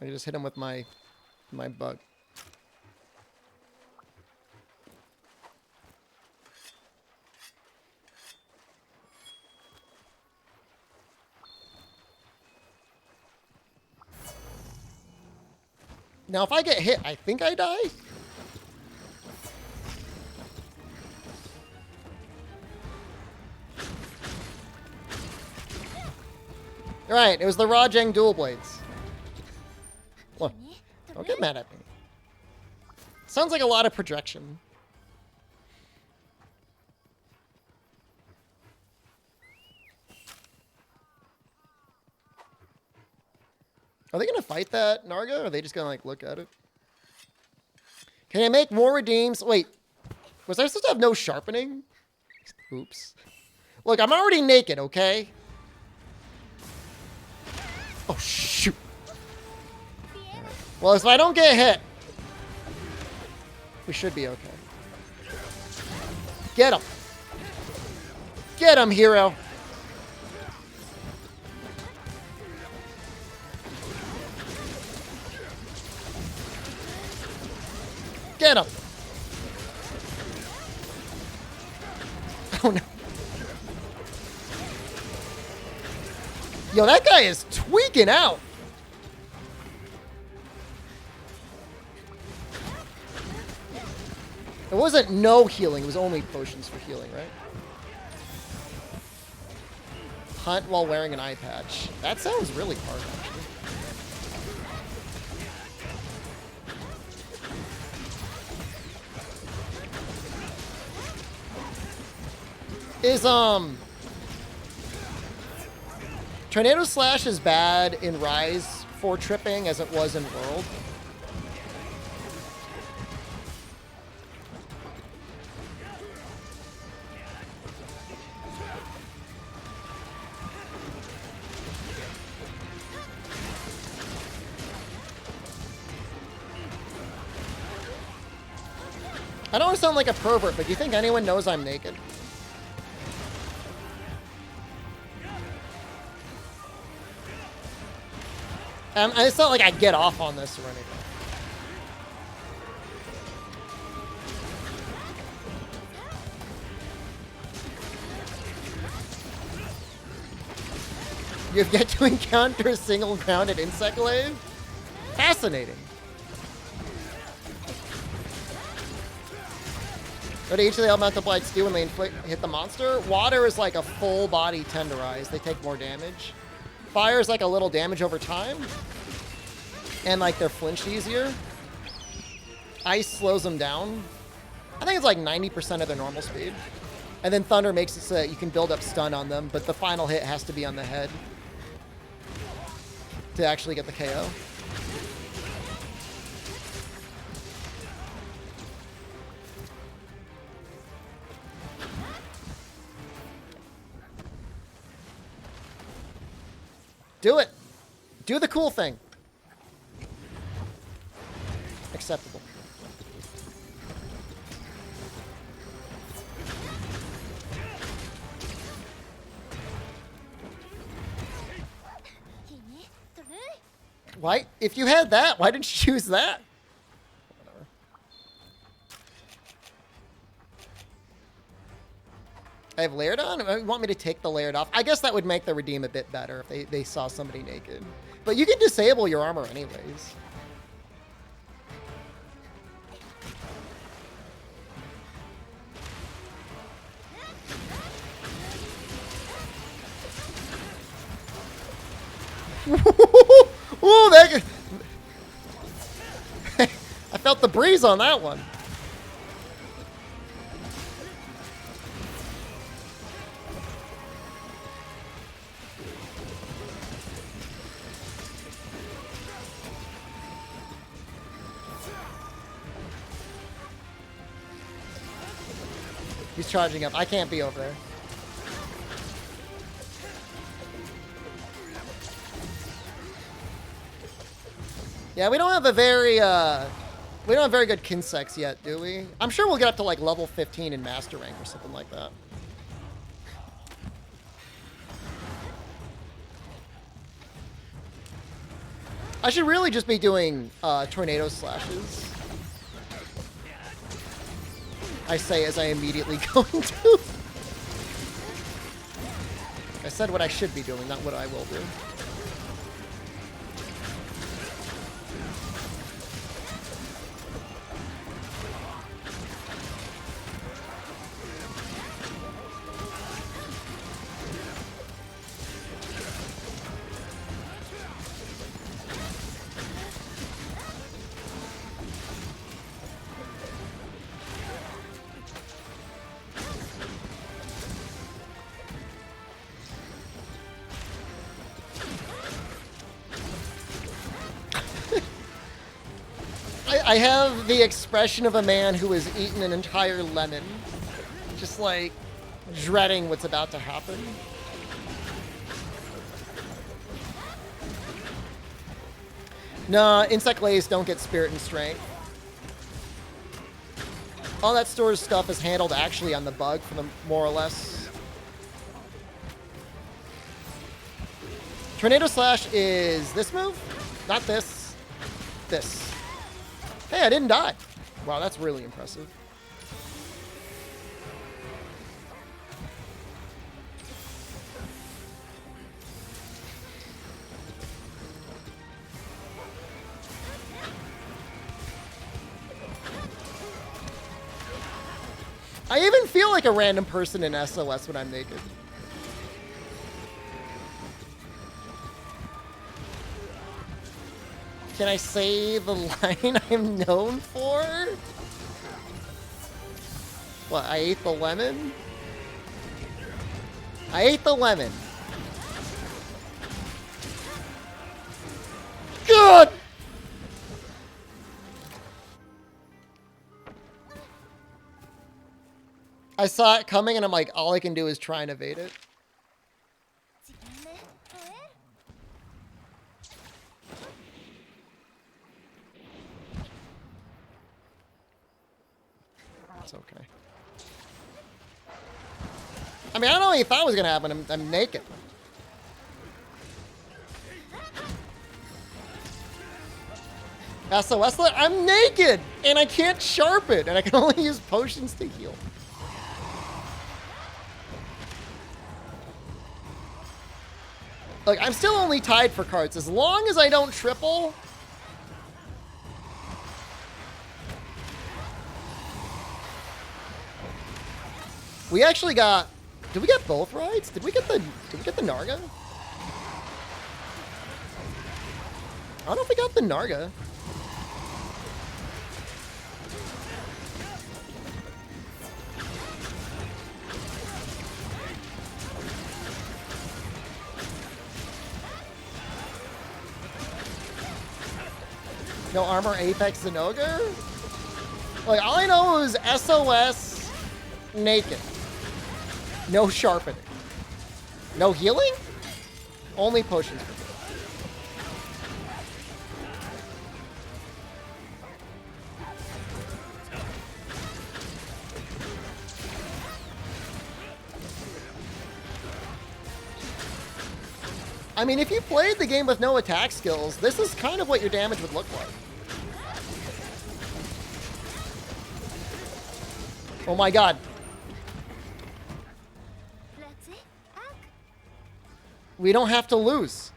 I just hit him with my bug. Now, if I get hit, I think I die. Right, it was the Rajang dual blades. Look, don't get mad at me. Sounds like a lot of projection. Are they going to fight that Narga, or are they just going to, like, look at it? Can I make more redeems? Wait, was I supposed to have no sharpening? Oops. Look, I'm already naked, okay? Oh, shoot. Right. Well, if I don't get hit, we should be okay. Get him. Get him, hero. Get him! Oh no. Yo, that guy is tweaking out. It wasn't no healing, it was only potions for healing, right? Hunt while wearing an eye patch. That sounds really hard, actually. Is, Tornado Slash as bad in Rise for tripping as it was in World? I don't want to sound like a pervert, but do you think anyone knows I'm naked? It's not like I get off on this or anything. You've yet to encounter a single grounded insect glaive? Fascinating. Go to each of the elemental blights do when they hit the monster. Water is like a full body tenderize. They take more damage. Fire is like a little damage over time. And like they're flinched easier. Ice slows them down. I think it's like 90% of their normal speed. And then Thunder makes it so that you can build up stun on them, but the final hit has to be on the head to actually get the KO. Do it. Do the cool thing. Acceptable. Why? If you had that, why didn't you choose that? Whatever. I have layered on? You want me to take the layered off? I guess that would make the redeem a bit better if they saw somebody naked. But you can disable your armor anyways. Ooh, that... I felt the breeze on that one. He's charging up. I can't be over there. Yeah, we don't have a very, we don't have very good Kinsex yet, do we? I'm sure we'll get up to like level 15 in Master Rank or something like that. I should really just be doing tornado slashes. I say as I immediately go into. I said what I should be doing, not what I will do. I have the expression of a man who has eaten an entire lemon. Just like dreading what's about to happen. Nah, insect lays don't get spirit and strength. All that store's stuff is handled actually on the bug for the more or less. Tornado Slash is this move? Not this. This. Hey, I didn't die. Wow, that's really impressive. I even feel like a random person in SOS when I'm naked. Can I say the line I'm known for? What, I ate the lemon? I ate the lemon. God! I saw it coming and I'm like, all I can do is try and evade it. It's okay. I mean, I don't know if that was gonna happen. I'm naked. SOS, I'm naked! And I can't sharpen, and I can only use potions to heal. Look, I'm still only tied for cards. As long as I don't triple... We actually got... Did we get both rides? Did we get the Narga? I don't know if we got the Narga. No armor, Apex, Zenoga? Like, all I know is SOS naked. No sharpening. No healing? Only potions. I mean, if you played the game with no attack skills, this is kind of what your damage would look like. Oh my god. We don't have to lose.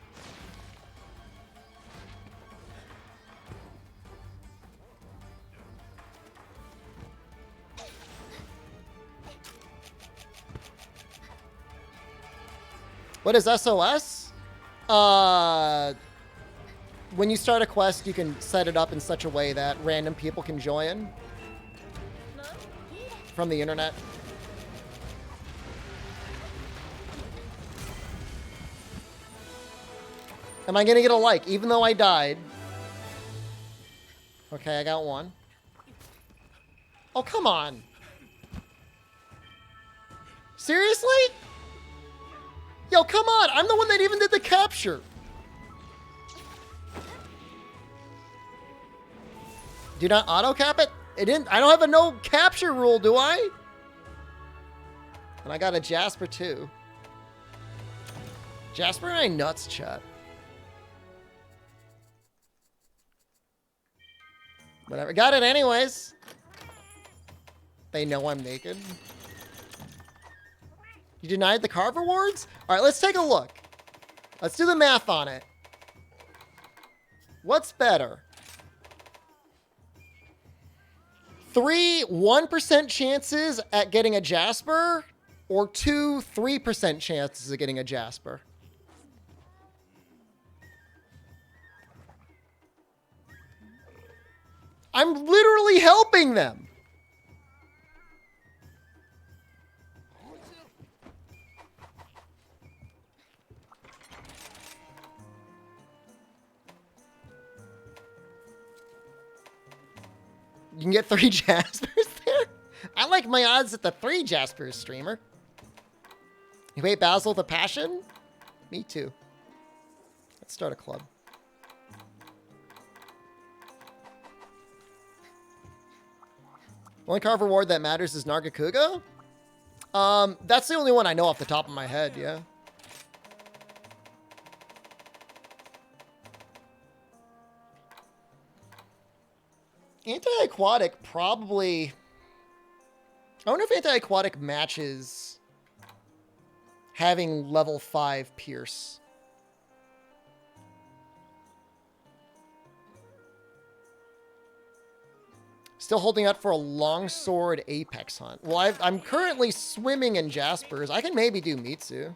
What is SOS? when you start a quest, you can set it up in such a way that random people can join from the internet. Am I gonna get a like, even though I died? Okay, I got one. Oh, come on. Seriously? Yo, come on. I'm the one that even did the capture. Do not auto cap it? It didn't. I don't have a no capture rule, do I? And I got a Jasper too. Jasper and I nuts, chat. Whatever. Got it anyways. They know I'm naked. You denied the carve rewards? All right, let's take a look. Let's do the math on it. What's better? 3 1% chances at getting a Jasper, or 2 3% chances of getting a Jasper? I'm literally helping them. You can get 3 Jaspers there? I like my odds at the 3 Jaspers, streamer. You hate Basil with a passion? Me too. Let's start a club. Only carve reward that matters is Nargacuga? That's the only one I know off the top of my head, yeah. Anti-aquatic probably... I wonder if anti-aquatic matches having level 5 pierce. Still holding out for a longsword apex hunt. Well, I'm currently swimming in Jaspers. I can maybe do Mitsu.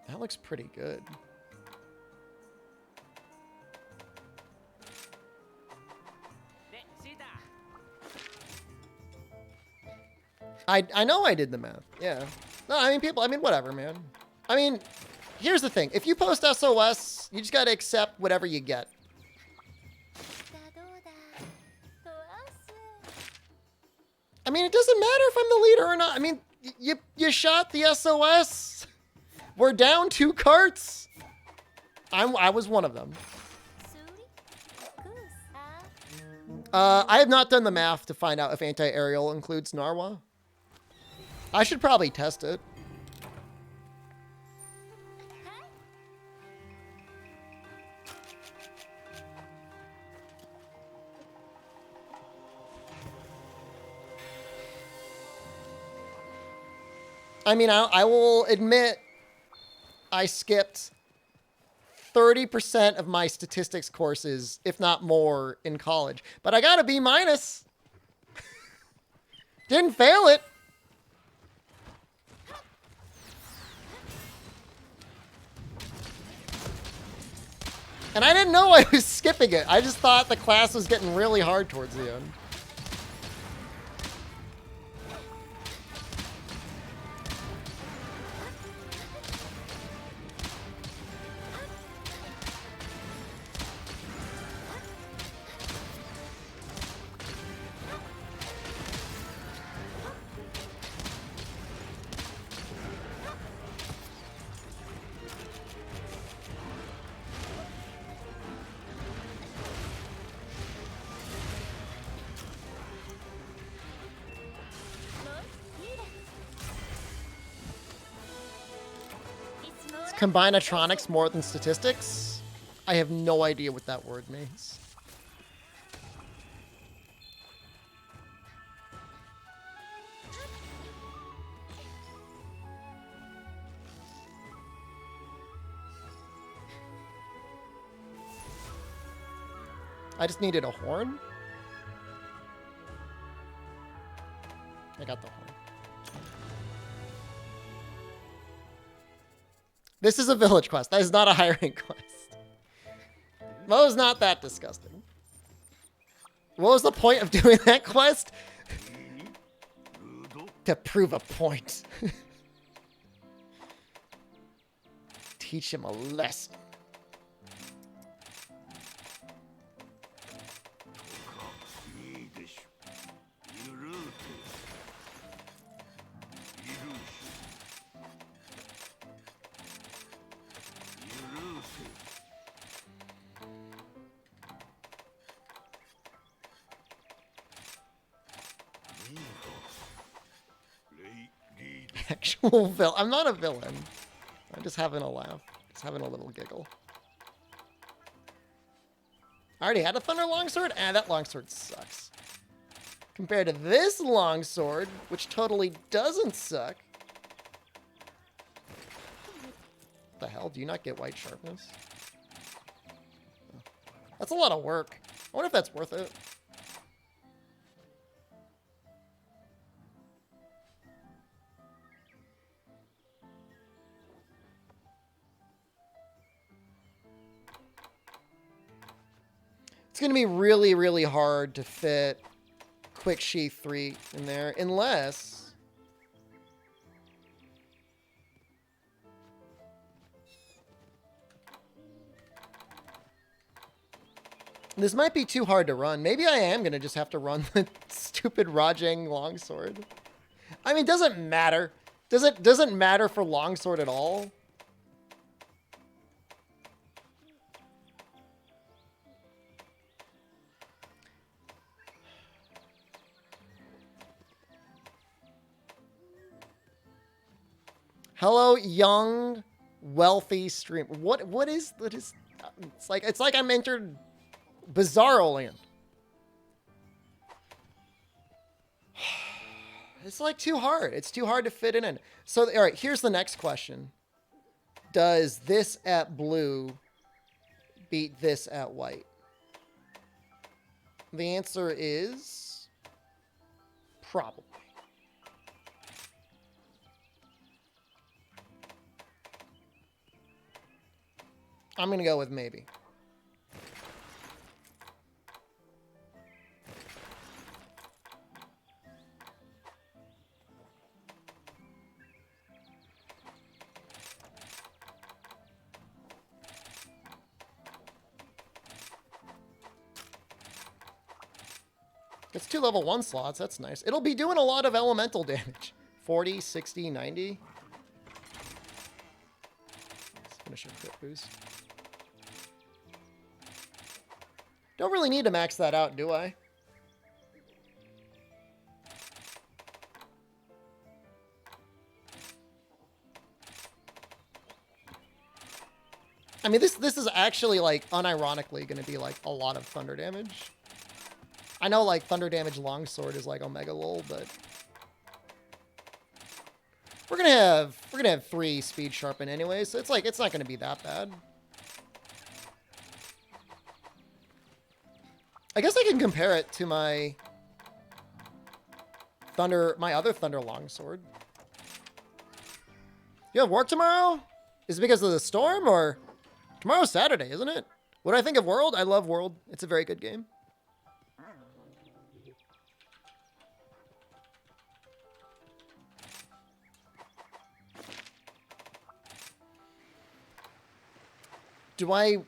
That looks pretty good. I know I did the math. Yeah. No, I mean, whatever, man. I mean, here's the thing. If you post SOS, you just got to accept whatever you get. I mean, it doesn't matter if I'm the leader or not. I mean, you shot the SOS. We're down 2 carts. I was one of them. I have not done the math to find out if anti-aerial includes Narwa. I should probably test it. I mean, I will admit I skipped 30% of my statistics courses, if not more, in college. But I got a B-. Didn't fail it. And I didn't know I was skipping it. I just thought the class was getting really hard towards the end. Combinatronics more than statistics? I have no idea what that word means. I just needed a horn. I got the horn. This is a village quest. That is not a hiring quest. Mo's not that disgusting. What was the point of doing that quest? To prove a point. Teach him a lesson. Actual villain. I'm not a villain. I'm just having a laugh. Just having a little giggle. I already had a thunder longsword? That longsword sucks. Compared to this longsword, which totally doesn't suck. What the hell? Do you not get white sharpness? That's a lot of work. I wonder if that's worth it. It's going to be really, really hard to fit Quick Sheath 3 in there, unless... This might be too hard to run. Maybe I am going to just have to run the stupid Rajang longsword. I mean, doesn't matter. Doesn't matter for longsword at all. Hello, young, wealthy streamer. What is it's like I'm entered Bizarro Land. It's like too hard. It's too hard to fit in. So, all right, here's the next question. Does this at blue beat this at white? The answer is probably. I'm going to go with maybe. It's 2 level 1 slots. That's nice. It'll be doing a lot of elemental damage. 40, 60, 90. Let's finish a crit boost. Don't really need to max that out, do I? I mean, this is actually, like, unironically going to be, like, a lot of thunder damage. I know, like, thunder damage longsword is, like, Omega lol, but... We're gonna have 3 speed sharpen anyway, so it's, like, it's not going to be that bad. I guess I can compare it to my other thunder longsword. You have work tomorrow? Is it because of the storm, or tomorrow's Saturday, isn't it? What do I think of World? I love World. It's a very good game. Do I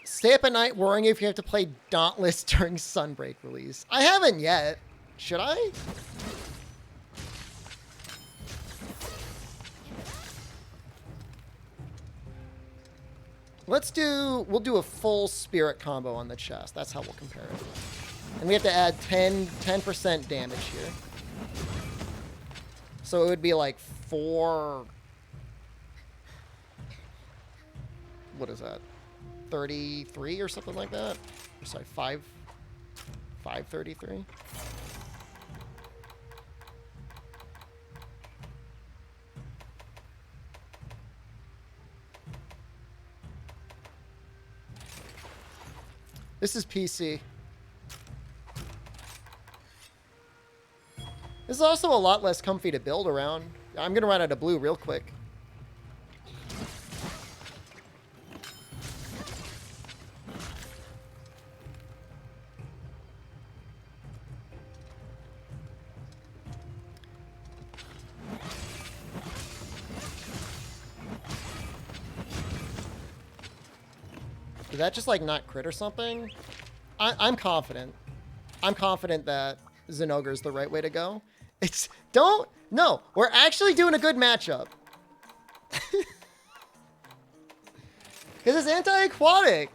stay up at night worrying if you have to play Dauntless during Sunbreak release? I haven't yet. Should I? We'll do a full spirit combo on the chest. That's how we'll compare it. And we have to add 10% damage here. So it would be like 4... What is that? 33 or something like that? Sorry, 533. This is PC. This is also a lot less comfy to build around. I'm gonna run out of blue real quick. Did that just, like, not crit or something? I'm confident. I'm confident that Zinogre's the right way to go. It's... Don't... No, we're actually doing a good matchup. Because it's anti-aquatic.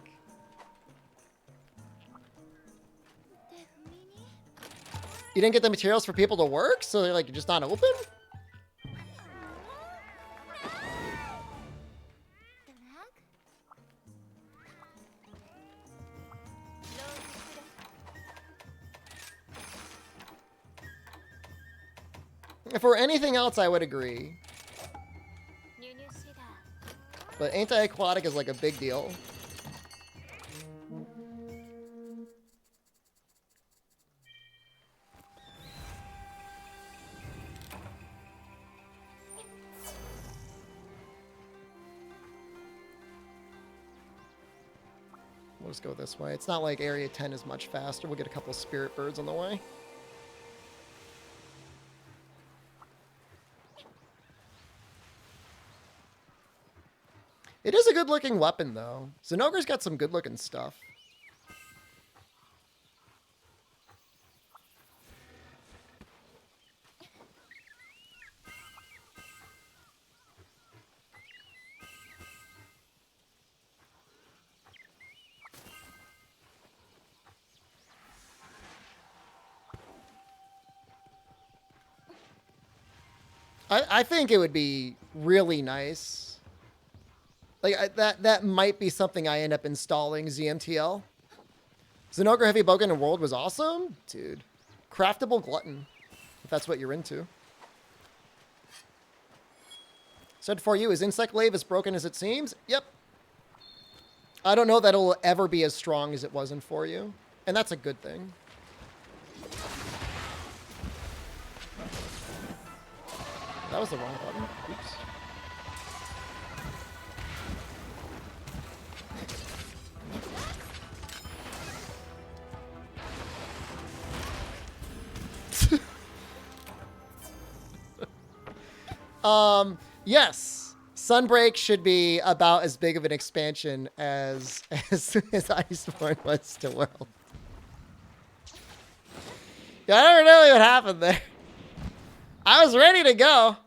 You didn't get the materials for people to work? So they're, like, just not open? If for anything else, I would agree. But anti-aquatic is like a big deal. We'll just go this way. It's not like Area 10 is much faster. We'll get a couple spirit birds on the way. It is a good-looking weapon, though. Zinogre's got some good-looking stuff. I think it would be really nice. Like, that might be something I end up installing, ZMTL. Zinogre Heavy Bowgun in World was awesome? Dude. Craftable Glutton, if that's what you're into. Said for you, is Insect Glaive as broken as it seems? Yep. I don't know that it'll ever be as strong as it was in For You. And that's a good thing. That was the wrong button. Oops. Yes, Sunbreak should be about as big of an expansion as Iceborne was to World. Yeah, I don't know what happened there. I was ready to go.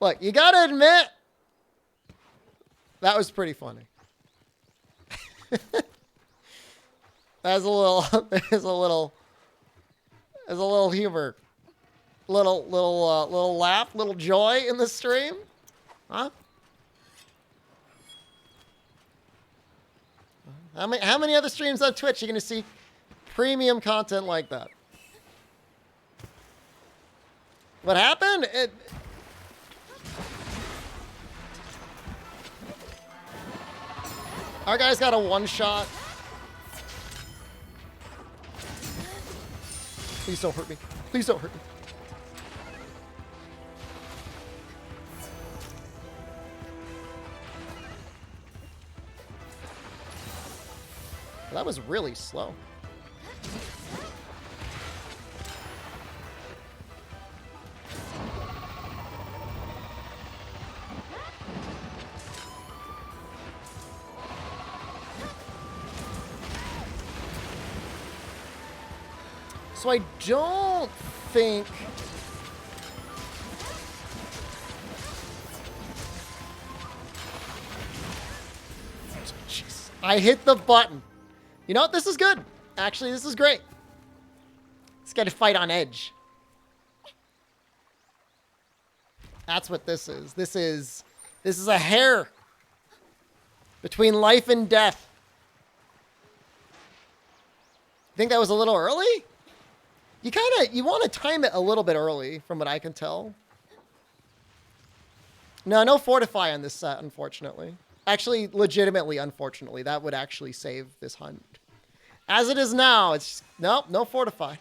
Look, you gotta admit, that was pretty funny. There's a little humor, little laugh, little joy in the stream, huh? How many other streams on Twitch are you gonna see premium content like that? What happened? Our guy's got a one-shot. Please don't hurt me. Please don't hurt me. That was really slow. So I don't think... Jeez. I hit the button. You know what? This is good. Actually, this is great. Let's get a fight on edge. That's what this is. This is a hair between life and death. Think that was a little early? You want to time it a little bit early, from what I can tell. No Fortify on this set, unfortunately. Actually, legitimately, unfortunately. That would actually save this hunt. As it is now, it's... Nope, no Fortify.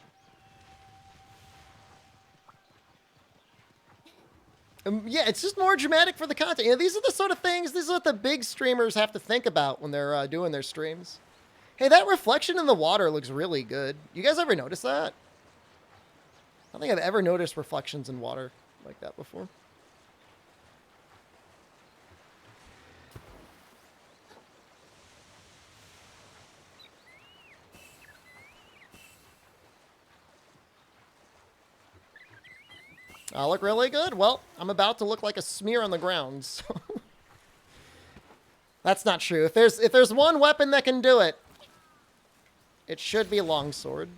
Yeah, it's just more dramatic for the content. You know, these are the sort of things, these are what the big streamers have to think about when they're doing their streams. Hey, that reflection in the water looks really good. You guys ever notice that? I don't think I've ever noticed reflections in water like that before. I look really good. Well, I'm about to look like a smear on the ground. So. That's not true. If there's one weapon that can do it, it should be longsword.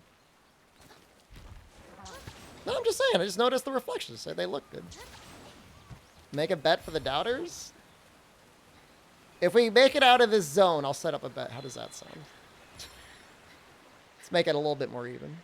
No, I'm just saying. I just noticed the reflections. So they look good. Make a bet for the doubters? If we make it out of this zone, I'll set up a bet. How does that sound? Let's make it a little bit more even.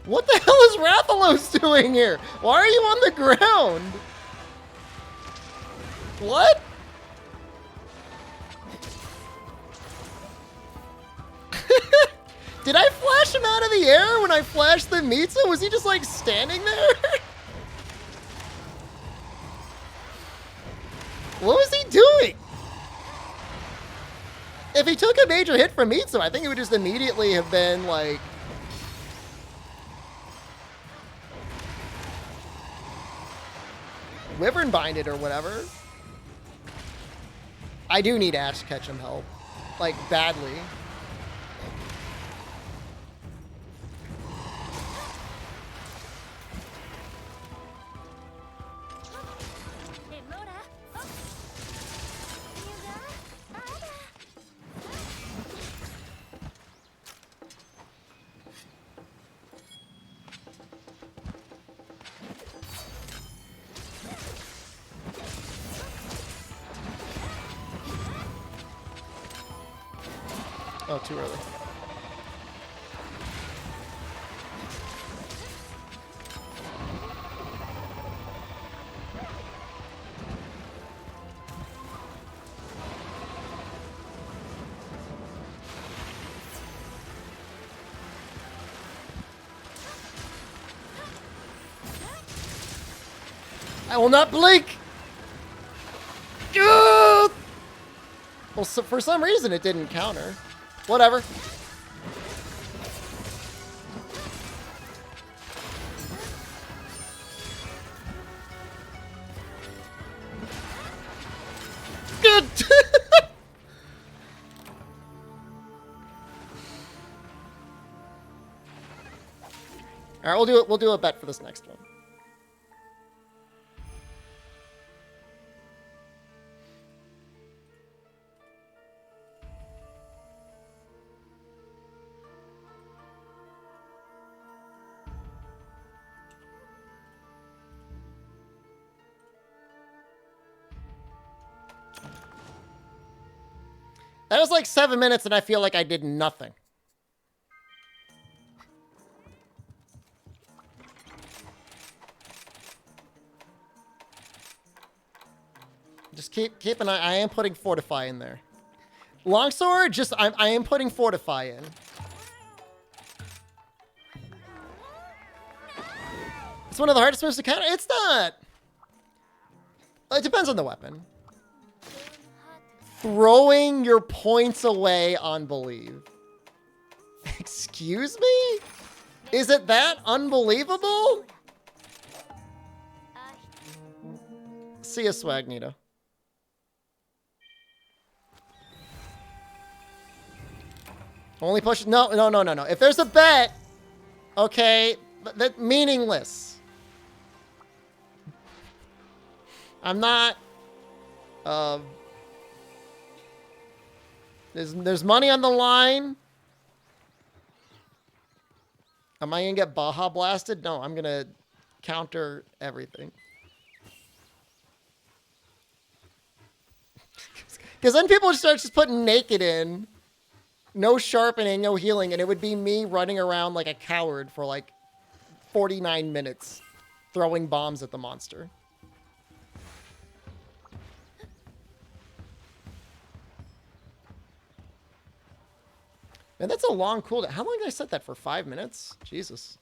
What the hell is Rathalos doing here? Why are you on the ground? What? Did I flash him out of the air when I flashed the Mitsu? Was he just like standing there? What was he doing? If he took a major hit from Mitsu, I think it would just immediately have been like... Wyvern binded or whatever. I do need Ash Ketchum help. Like, badly. Oh, too early. I will not blink! Well, so for some reason it didn't counter. Whatever. Good. All right, we'll do it. We'll do a bet for this next one. That was like 7 minutes, and I feel like I did nothing. Just keep an eye. I am putting Fortify in there. Longsword, just I am putting Fortify in. It's one of the hardest moves to counter. It's not. It depends on the weapon. Throwing your points away on Believe. Excuse me? Is it that unbelievable? See ya, Swagnito. Only push. No. If there's a bet, okay, that meaningless. I'm not. There's money on the line. Am I gonna get Baja blasted? No, I'm gonna counter everything. Because then people would start just putting naked in. No sharpening, no healing, and it would be me running around like a coward for like 49 minutes throwing bombs at the monster. And that's a long cooldown. How long did I set that for? 5 minutes? Jesus.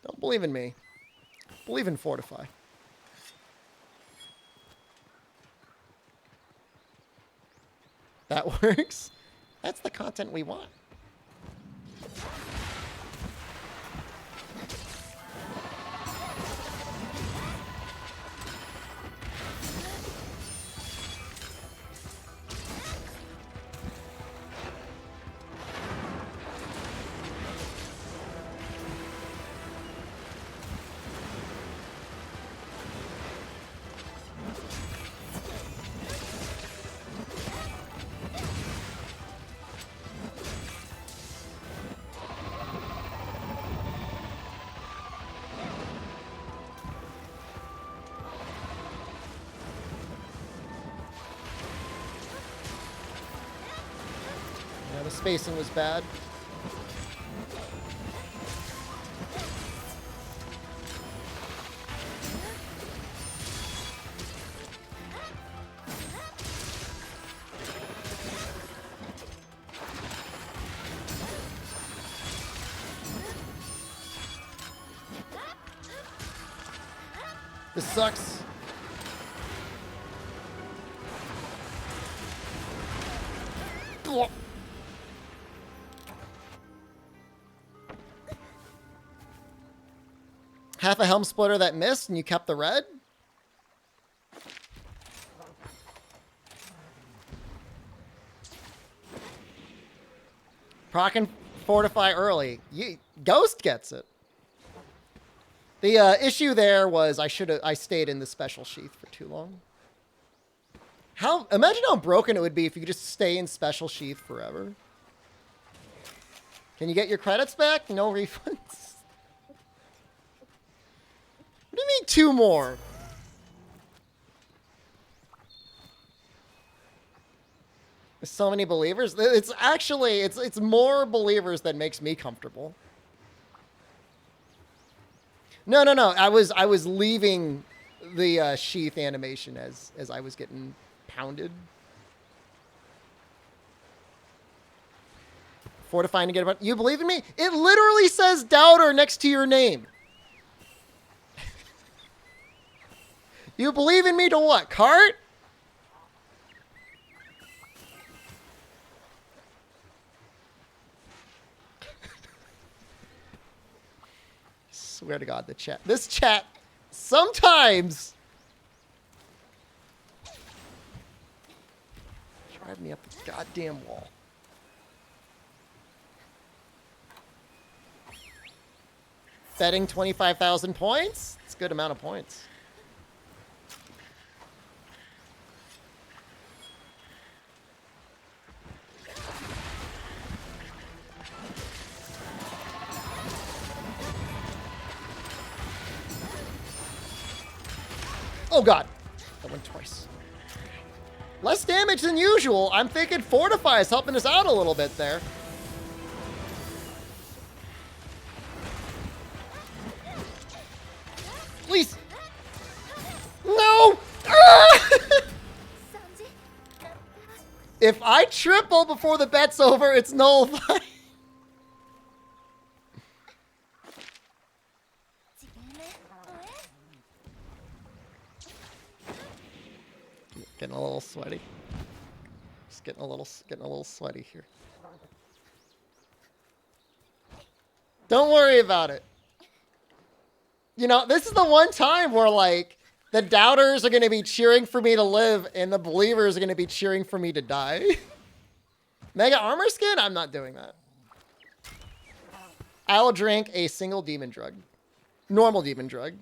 Don't believe in me. Believe in Fortify. That works. That's the content we want. Yeah, the spacing was bad. This sucks. Blah. Half a helm splitter that missed and you kept the red? Proc and fortify early. Ghost gets it. The issue there was I stayed in the special sheath for too long. Imagine how broken it would be if you could just stay in special sheath forever. Can you get your credits back? No refunds. What do you mean 2 more? There's so many believers. It's actually it's more believers that makes me comfortable. No. I was leaving the sheath animation as I was getting pounded. Fortifying to get about. You believe in me? It literally says doubter next to your name. You believe in me to what? Cart? Swear to God, this chat sometimes drive me up the goddamn wall. Betting 25,000 points? It's a good amount of points. Oh god, that went twice. Less damage than usual. I'm thinking Fortify is helping us out a little bit there. Please. No! Ah! If I triple before the bet's over, it's nullified. Getting a little sweaty. Just getting a little sweaty here. Don't worry about it. You know, this is the one time where, like, the doubters are going to be cheering for me to live and the believers are going to be cheering for me to die. Mega armor skin? I'm not doing that. I'll drink a single demon drug. Normal demon drug.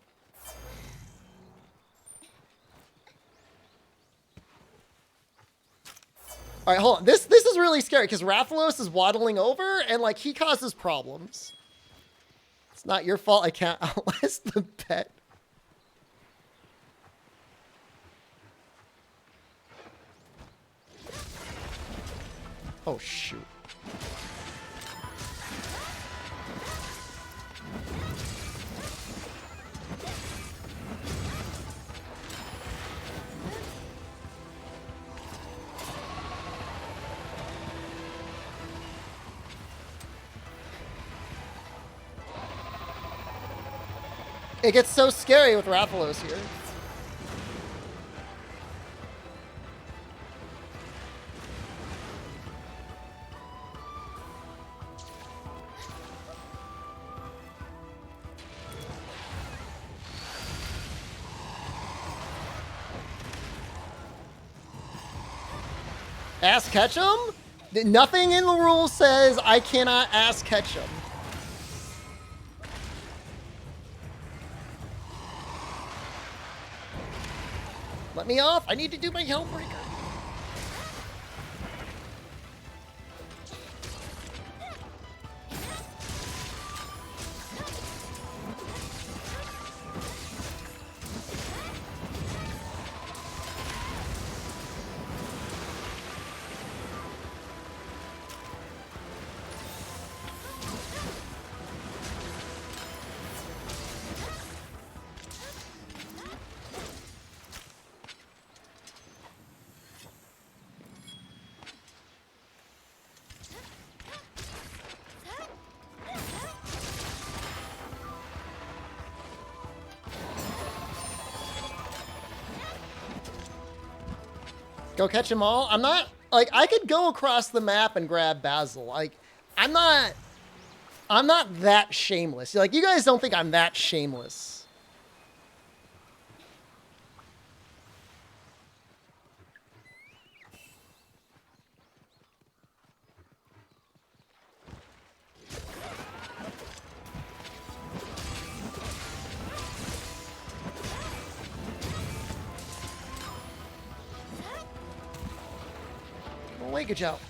All right, hold on. This is really scary because Rathalos is waddling over and, like, he causes problems. It's not your fault I can't outlast the bet. Oh, shoot. It gets so scary with Rathalos here. Ask Ketchum? Nothing in the rules says I cannot ask Ketchum. Let me off. I need to do my Hellbreaker. Go catch them all? I'm not, like, I could go across the map and grab Basil. Like, I'm not that shameless. Like, you guys don't think I'm that shameless. Wait, good job.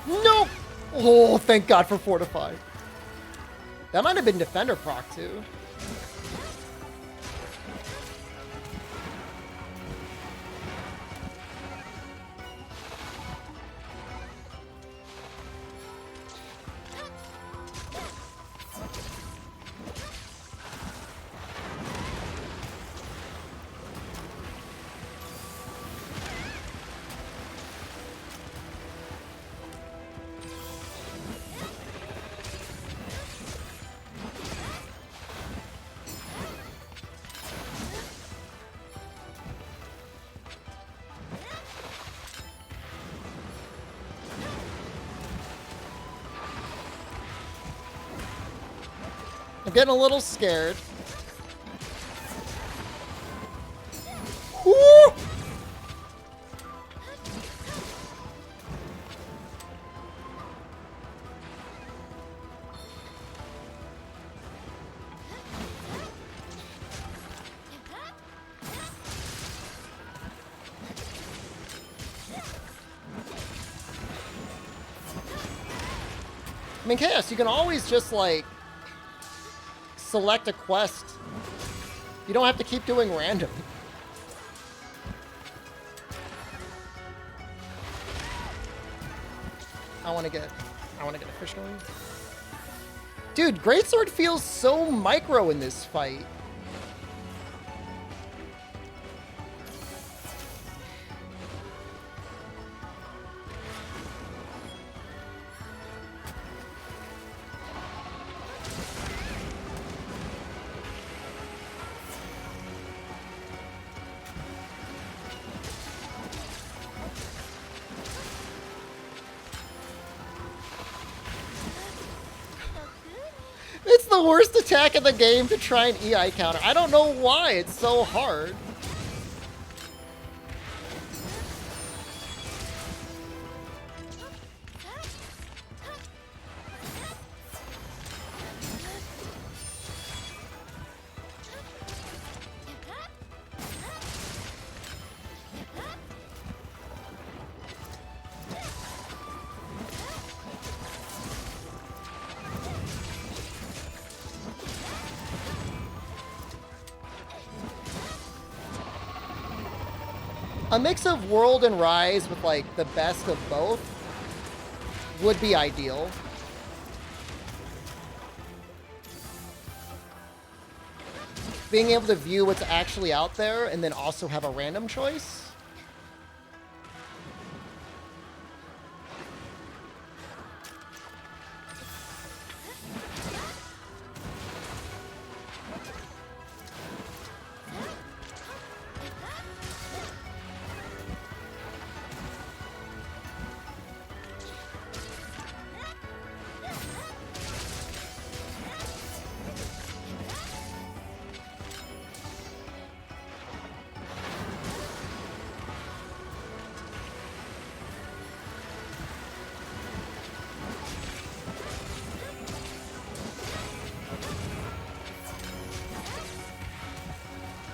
No! Oh, thank God for Fortify. That might have been Defender proc too. I'm getting a little scared. Woo! I mean, Chaos, you can always just, like, select a quest. You don't have to keep doing random. I want to get a fish going. Dude, Greatsword feels so micro in this fight. It's the worst attack in the game to try an EI counter. I don't know why it's so hard. A mix of World and Rise with like the best of both would be ideal. Being able to view what's actually out there and then also have a random choice.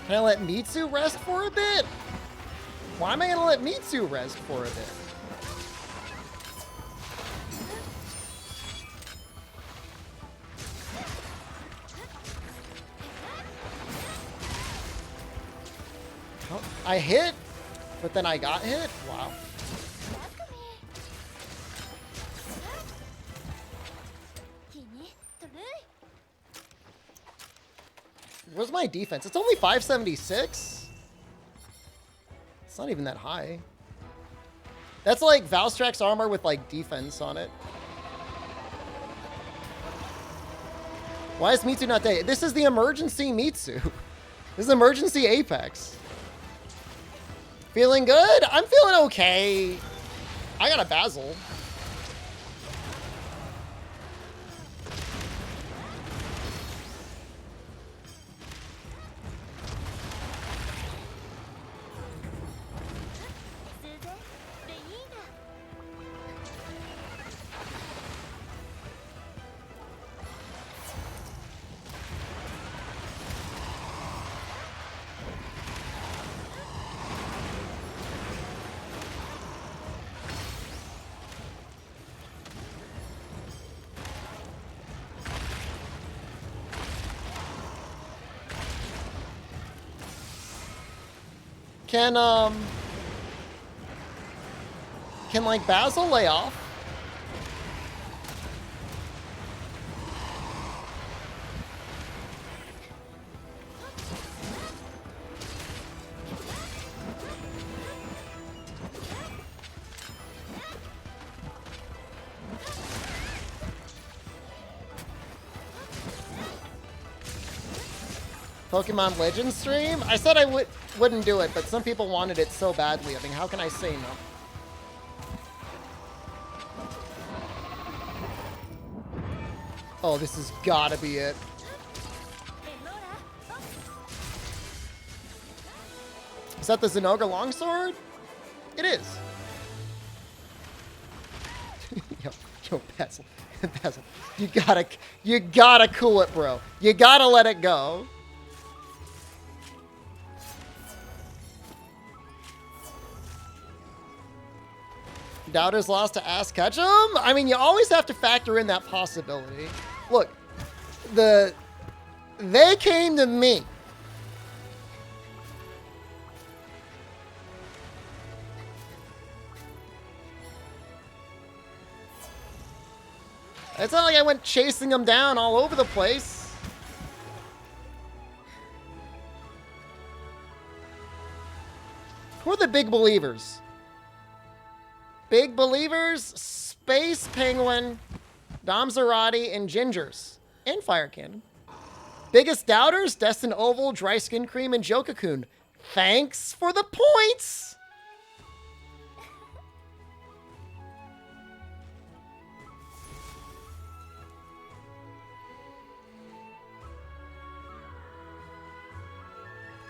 Can I let Mitsu rest for a bit? Why am I gonna let Mitsu rest for a bit? Oh, I hit, but then I got hit? Wow. Where's my defense? It's only 576? It's not even that high. That's like Valstrak's armor with like defense on it. Why is Mitsu not dead? This is the emergency Mitsu. This is emergency Apex. Feeling good? I'm feeling okay. I got a Basil. Can like Basil lay off? Pokemon Legends stream? I said I wouldn't do it, but some people wanted it so badly. I mean, how can I say no? Oh, this has gotta be it. Is that the Zenogre Longsword? It is. yo, Basil. Basil. You gotta cool it, bro. You gotta let it go. Doubters lost to Ass Ketchum? I mean, you always have to factor in that possibility. Look, they came to me. It's not like I went chasing them down all over the place. Who are the big believers? Big believers, Space Penguin, Dom Zerati, and Gingers. And Fire Cannon. Biggest doubters, Destin Oval, Dry Skin Cream, and Jokakun. Thanks for the points!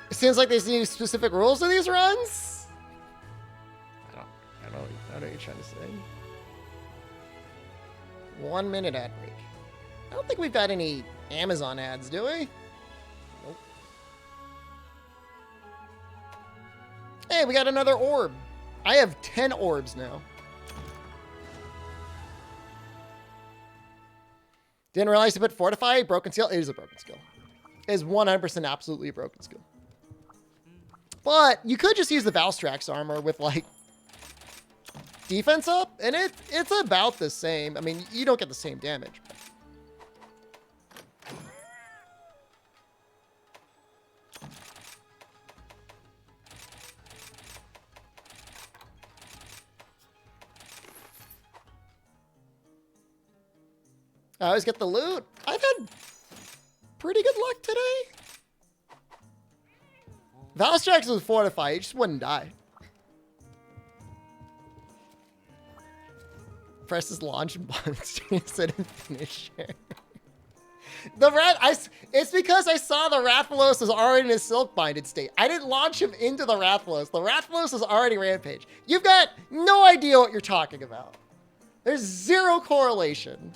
It seems like there's any specific rules to these runs? I don't know what you're trying to say. 1 minute ad break. I don't think we've got any Amazon ads, do we? Nope. Hey, we got another orb. I have 10 orbs now. Didn't realize to put Fortify, Broken Skill. It is a broken skill. It is 100% absolutely a broken skill. But you could just use the Valstrax armor with, like, defense up, and it's about the same. I mean, you don't get the same damage. I always get the loot. I've had pretty good luck today. Valstrax was fortified. He just wouldn't die. Press his launch button instead of finisher. It's because I saw the Rathalos was already in a silk-binded state. I didn't launch him into the Rathalos. The Rathalos was already Rampage. You've got no idea what you're talking about. There's zero correlation.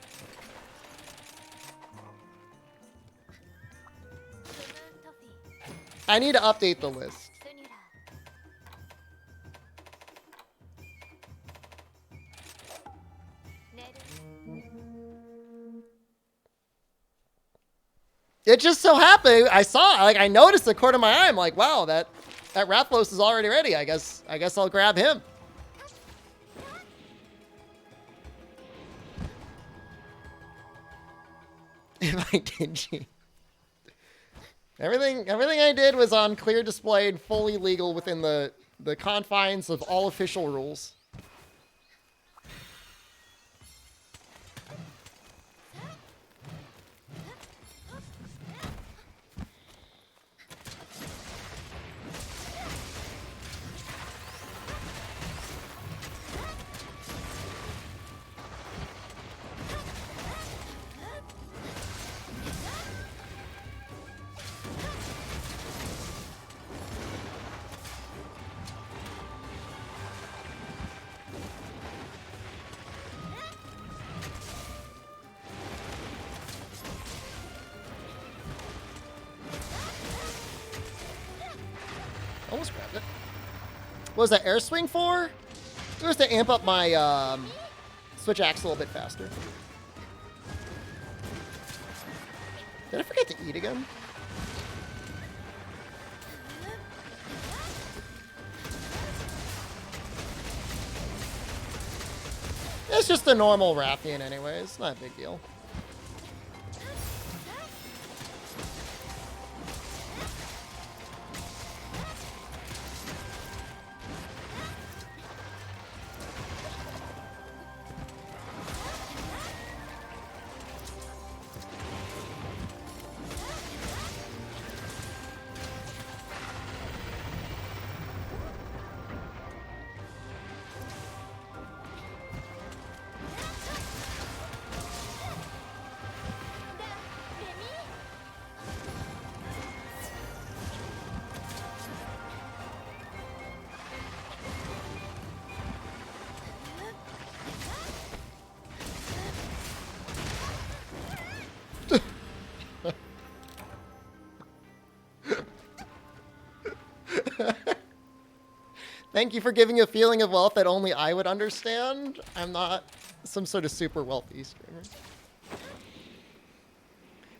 I need to update the list. It just so happened, I noticed the corner of my eye. I'm like, wow, that Rathalos is already ready. I guess I'll grab him. If I did, everything I did was on clear display and fully legal within the confines of all official rules. Almost grabbed it. What was that air swing for? It was to amp up my switch axe a little bit faster. Did I forget to eat again? It's just a normal Rathian anyway. It's not a big deal. Thank you for giving a feeling of wealth that only I would understand. I'm not some sort of super wealthy streamer.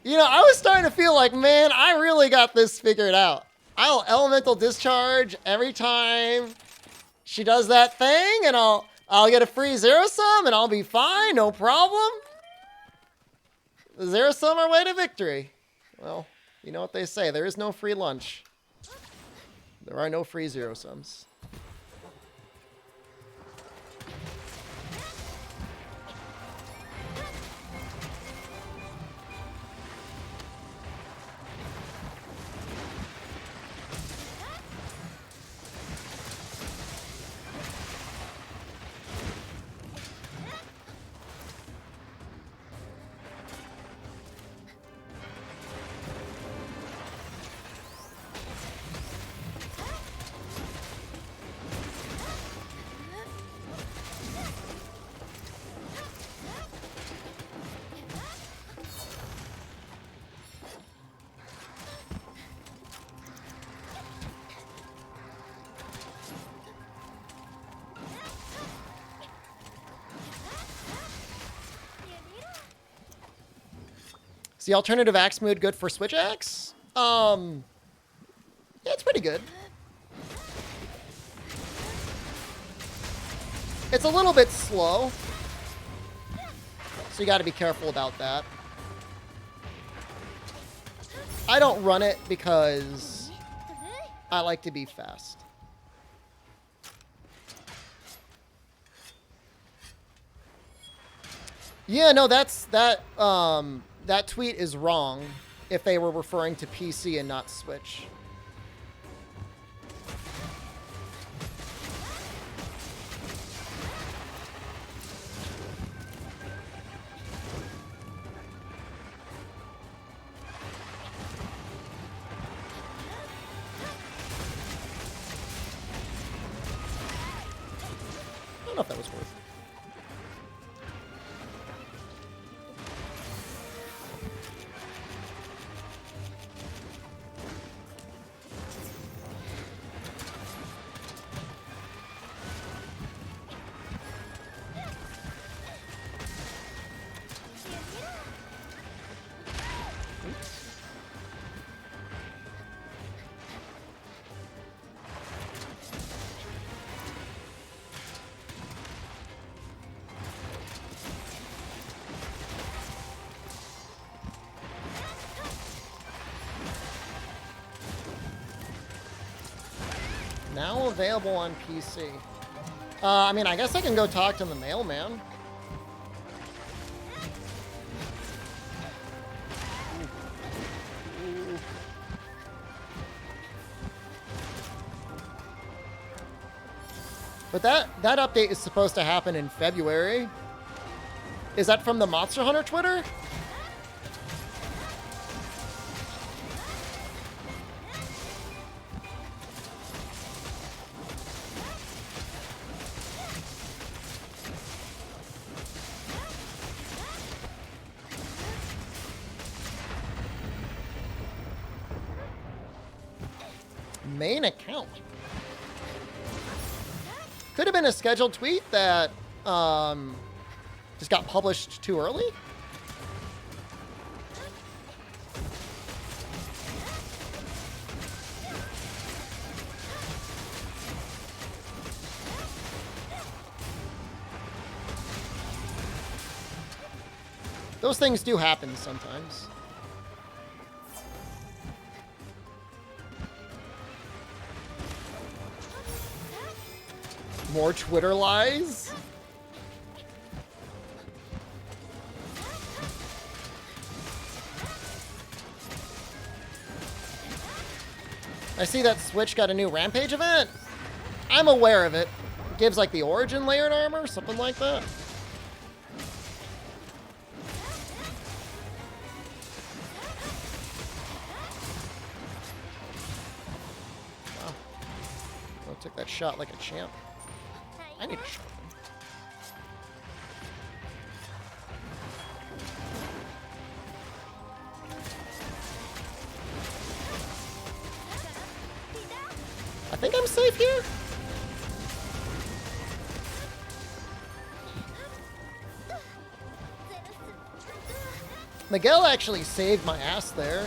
You know, I was starting to feel like, man, I really got this figured out. I'll elemental discharge every time she does that thing, and I'll get a free zero sum, and I'll be fine, no problem. Zero sum our way to victory. Well, you know what they say, there is no free lunch. There are no free zero sums. Is the alternative axe mood good for switch axe? Yeah, it's pretty good. It's a little bit slow. So you got to be careful about that. I don't run it because I like to be fast. Yeah, no, that tweet is wrong if they were referring to PC and not Switch. I don't know if that was worth it. Now available on PC. I mean, I guess I can go talk to the mailman. But that update is supposed to happen in February. Is that from the Monster Hunter Twitter? Main account. Could have been a scheduled tweet that just got published too early. Those things do happen sometimes. More Twitter lies? I see that Switch got a new Rampage event. I'm aware of it. It gives like the Origin layered armor, something like that. Wow. Well, took that shot like a champ. I need a shotgun. I think I'm safe here. Miguel actually saved my ass there.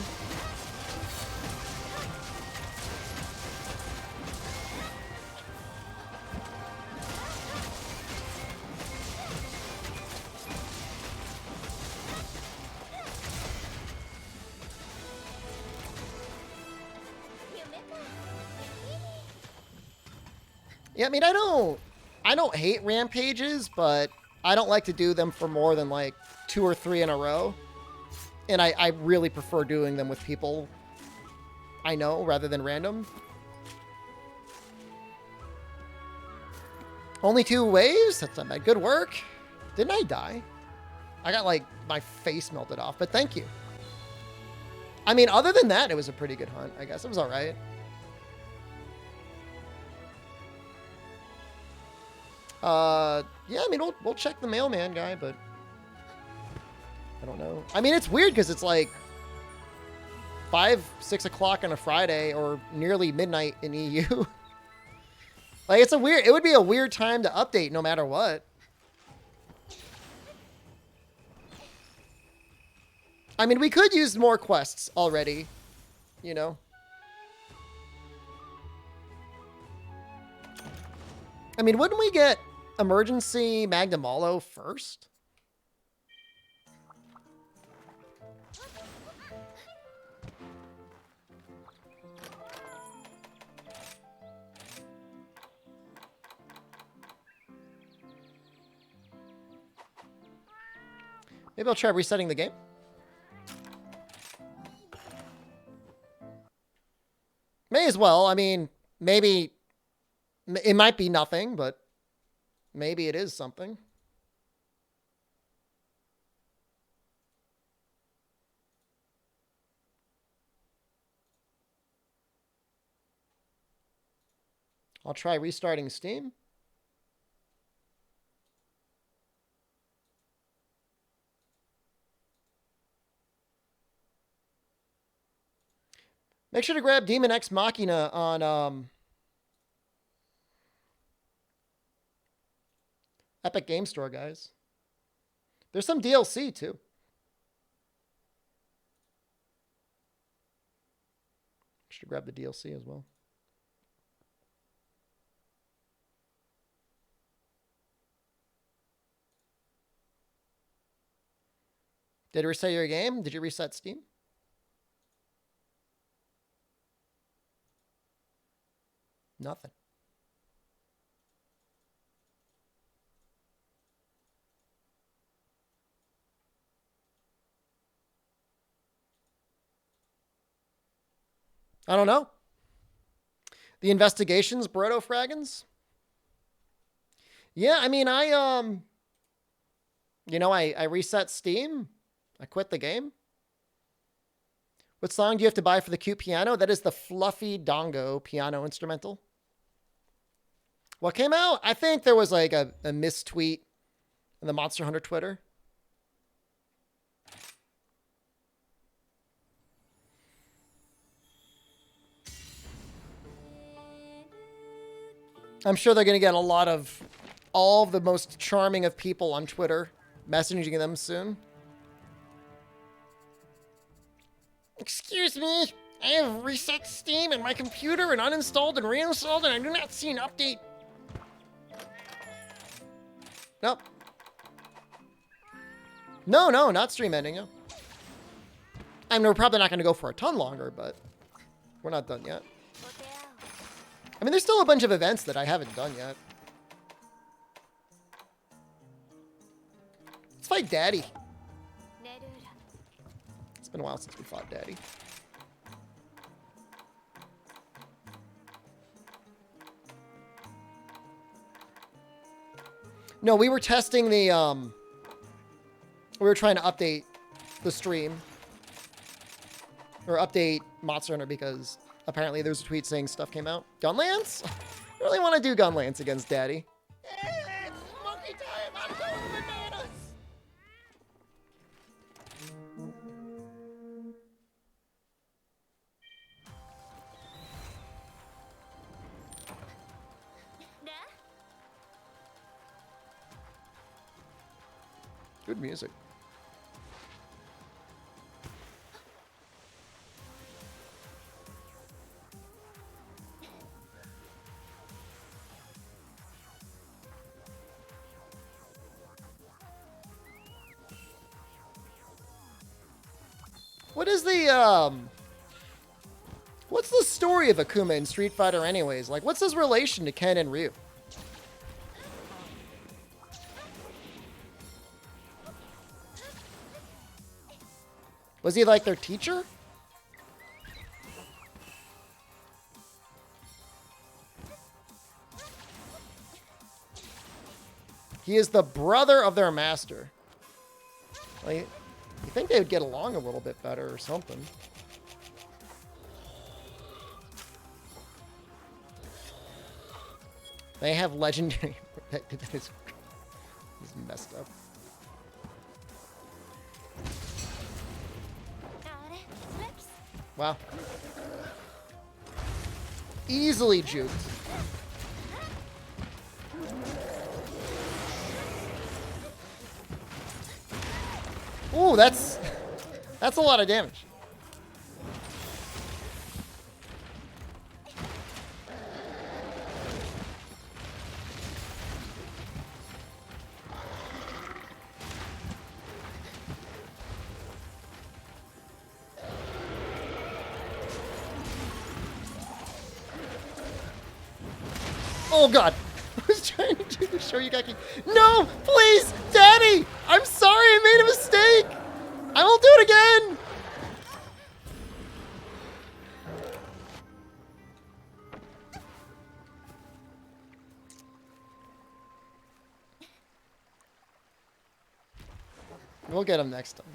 Yeah, I mean, I don't hate rampages, but I don't like to do them for more than like 2 or 3 in a row. And I really prefer doing them with people I know rather than random. Only 2 waves? That's not bad. Good work. Didn't I die? I got like my face melted off, but thank you. I mean, other than that, it was a pretty good hunt. I guess it was all right. Yeah, I mean, we'll check the mailman guy, but I don't know. I mean, it's weird because it's like 5, 6 o'clock on a Friday or nearly midnight in EU. Like, it would be a weird time to update no matter what. I mean, we could use more quests already, you know. I mean, wouldn't we get emergency Magnamalo first? Maybe I'll try resetting the game. May as well. I mean, maybe it might be nothing, but maybe it is something. I'll try restarting Steam. Make sure to grab Demon X Machina on Epic Game Store, guys. There's some DLC too. Should grab the DLC as well. Did it reset your game? Did you reset Steam? Nothing. I don't know. The investigations, Broto Fraggins? Yeah, I mean, I reset Steam. I quit the game. What song do you have to buy for the cute piano? That is the Fluffy Dongo piano instrumental. What came out? I think there was like a mistweet in the Monster Hunter Twitter. I'm sure they're going to get a lot of all of the most charming of people on Twitter messaging them soon. Excuse me, I have reset Steam and my computer and uninstalled and reinstalled and I do not see an update. Nope. No, not stream ending. No. I mean, we're probably not going to go for a ton longer, but we're not done yet. I mean, there's still a bunch of events that I haven't done yet. Let's fight Daddy. It's been a while since we fought Daddy. No, we were testing the, we were trying to update the stream. Or update Monster Hunter because apparently there's a tweet saying stuff came out. Gunlance? I really want to do Gunlance against Daddy. It's monkey time! I'm going bananas! Good music. What is the, what's the story of Akuma in Street Fighter anyways? Like, what's his relation to Ken and Ryu? Was he like their teacher? He is the brother of their master. Like, you think they would get along a little bit better or something. They have legendary... That is messed up. Wow. Easily juked. Ooh, that's a lot of damage. Oh god! I was trying to do the Shoryugeki. No! Please! Daddy! I'm sorry, I made a mistake! I won't do it again! We'll get him next time.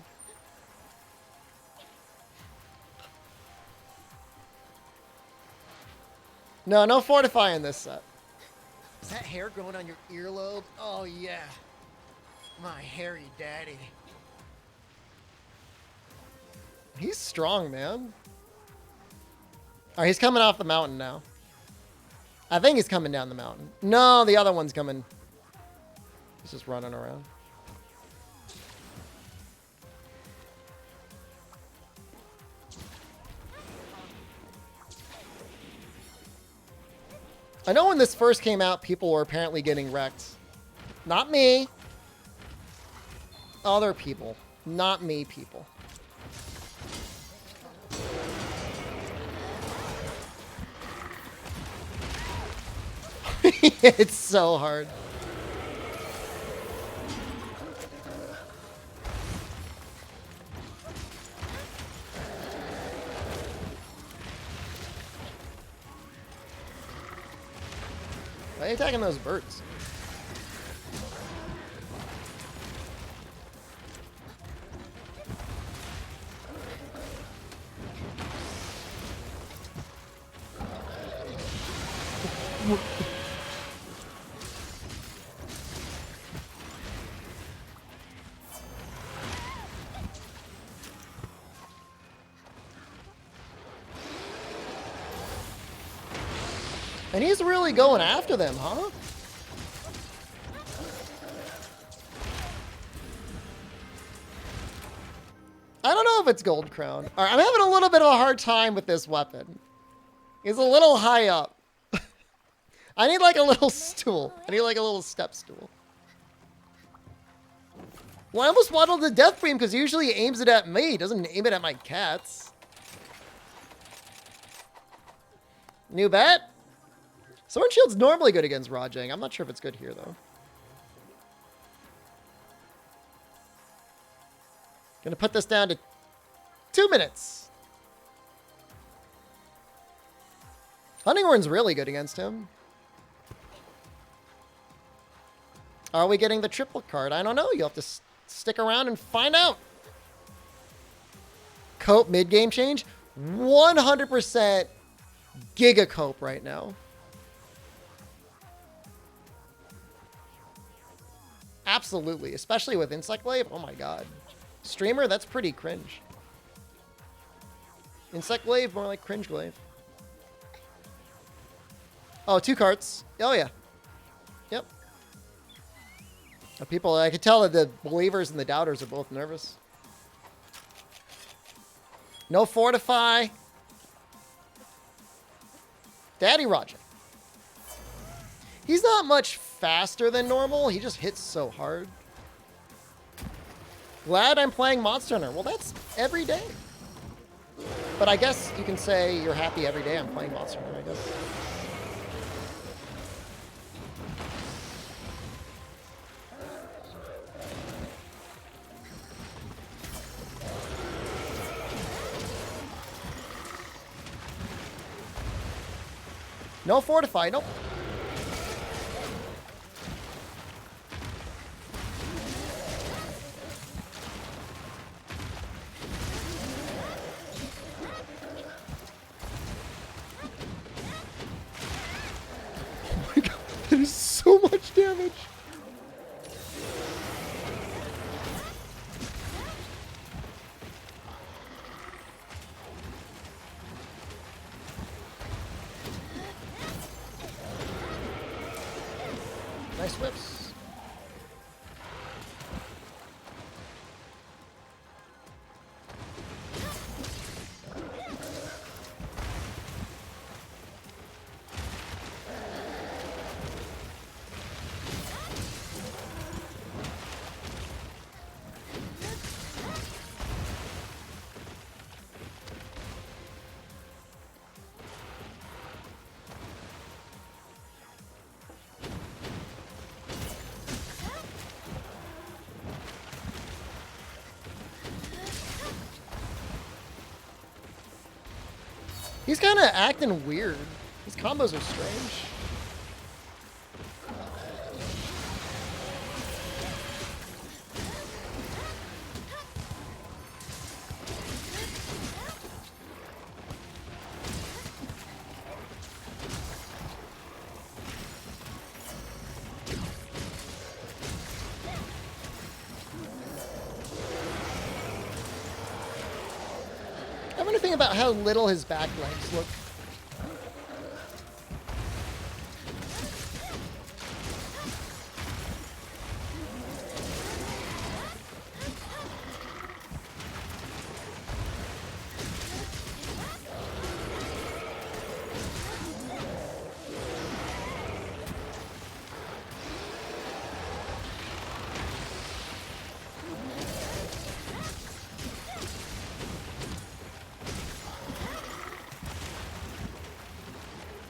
No, no fortify in this set. Is that hair growing on your earlobe? Oh, yeah. My hairy daddy. He's strong, man. Alright, he's coming off the mountain now. I think he's coming down the mountain. No, the other one's coming. He's just running around. I know when this first came out, people were apparently getting wrecked. Not me. Other people. Not me, people. It's so hard. Why are you attacking those birds? And he's really going after them, huh? I don't know if it's Gold Crown. All right, I'm having a little bit of a hard time with this weapon. He's a little high up. I need like a little stool. I need like a little step stool. Well, I almost waddled the Death Beam because usually he aims it at me. He doesn't aim it at my cats. New bet? Sword Shield's normally good against Rajang. I'm not sure if it's good here, though. Gonna put this down to 2 minutes. Hunting Horn's really good against him. Are we getting the triple card? I don't know. You'll have to stick around and find out. Cope mid-game change? 100% Giga Cope right now. Absolutely, especially with Insect Glaive. Oh my god. Streamer, that's pretty cringe. Insect Glaive, more like Cringe Glaive. Oh, 2 carts. Oh yeah. Yep. People, I could tell that the believers and the doubters are both nervous. No fortify. Daddy Roger. He's not much faster than normal. He just hits so hard. Glad I'm playing Monster Hunter. Well, that's every day. But I guess you can say you're happy every day I'm playing Monster Hunter, I guess. No fortify, nope. Oh my god, that is so much damage. Nice whips. He's kind of acting weird. His combos are strange. I wonder think about how little his back legs look.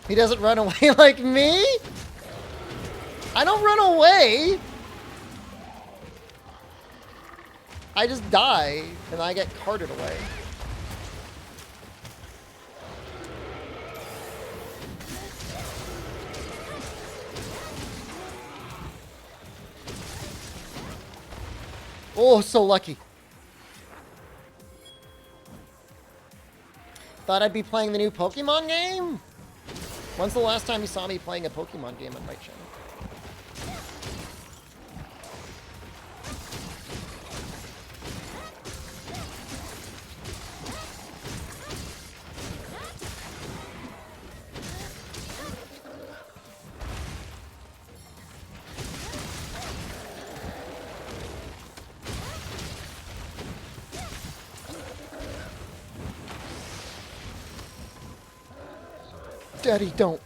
He doesn't run away like me? I don't run away. I just die, and I get carted away. Oh, so lucky. Thought I'd be playing the new Pokemon game? When's the last time you saw me playing a Pokemon game on my channel? Daddy, don't.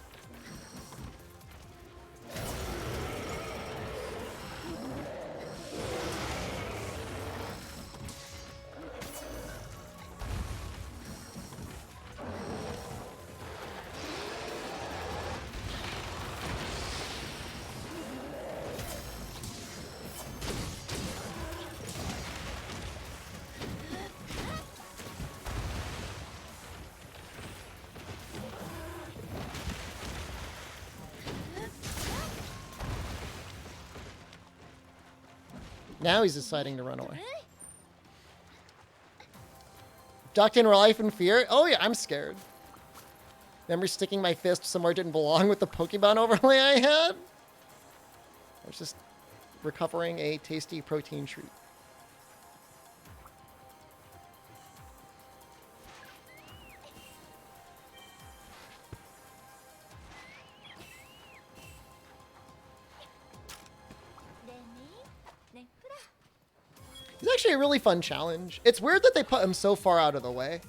Now he's deciding to run away. Ducked in life and fear? Oh yeah, I'm scared. Remember sticking my fist somewhere it didn't belong with the Pokemon overlay I had? I was just recovering a tasty protein treat. It's actually a really fun challenge. It's weird that they put him so far out of the way.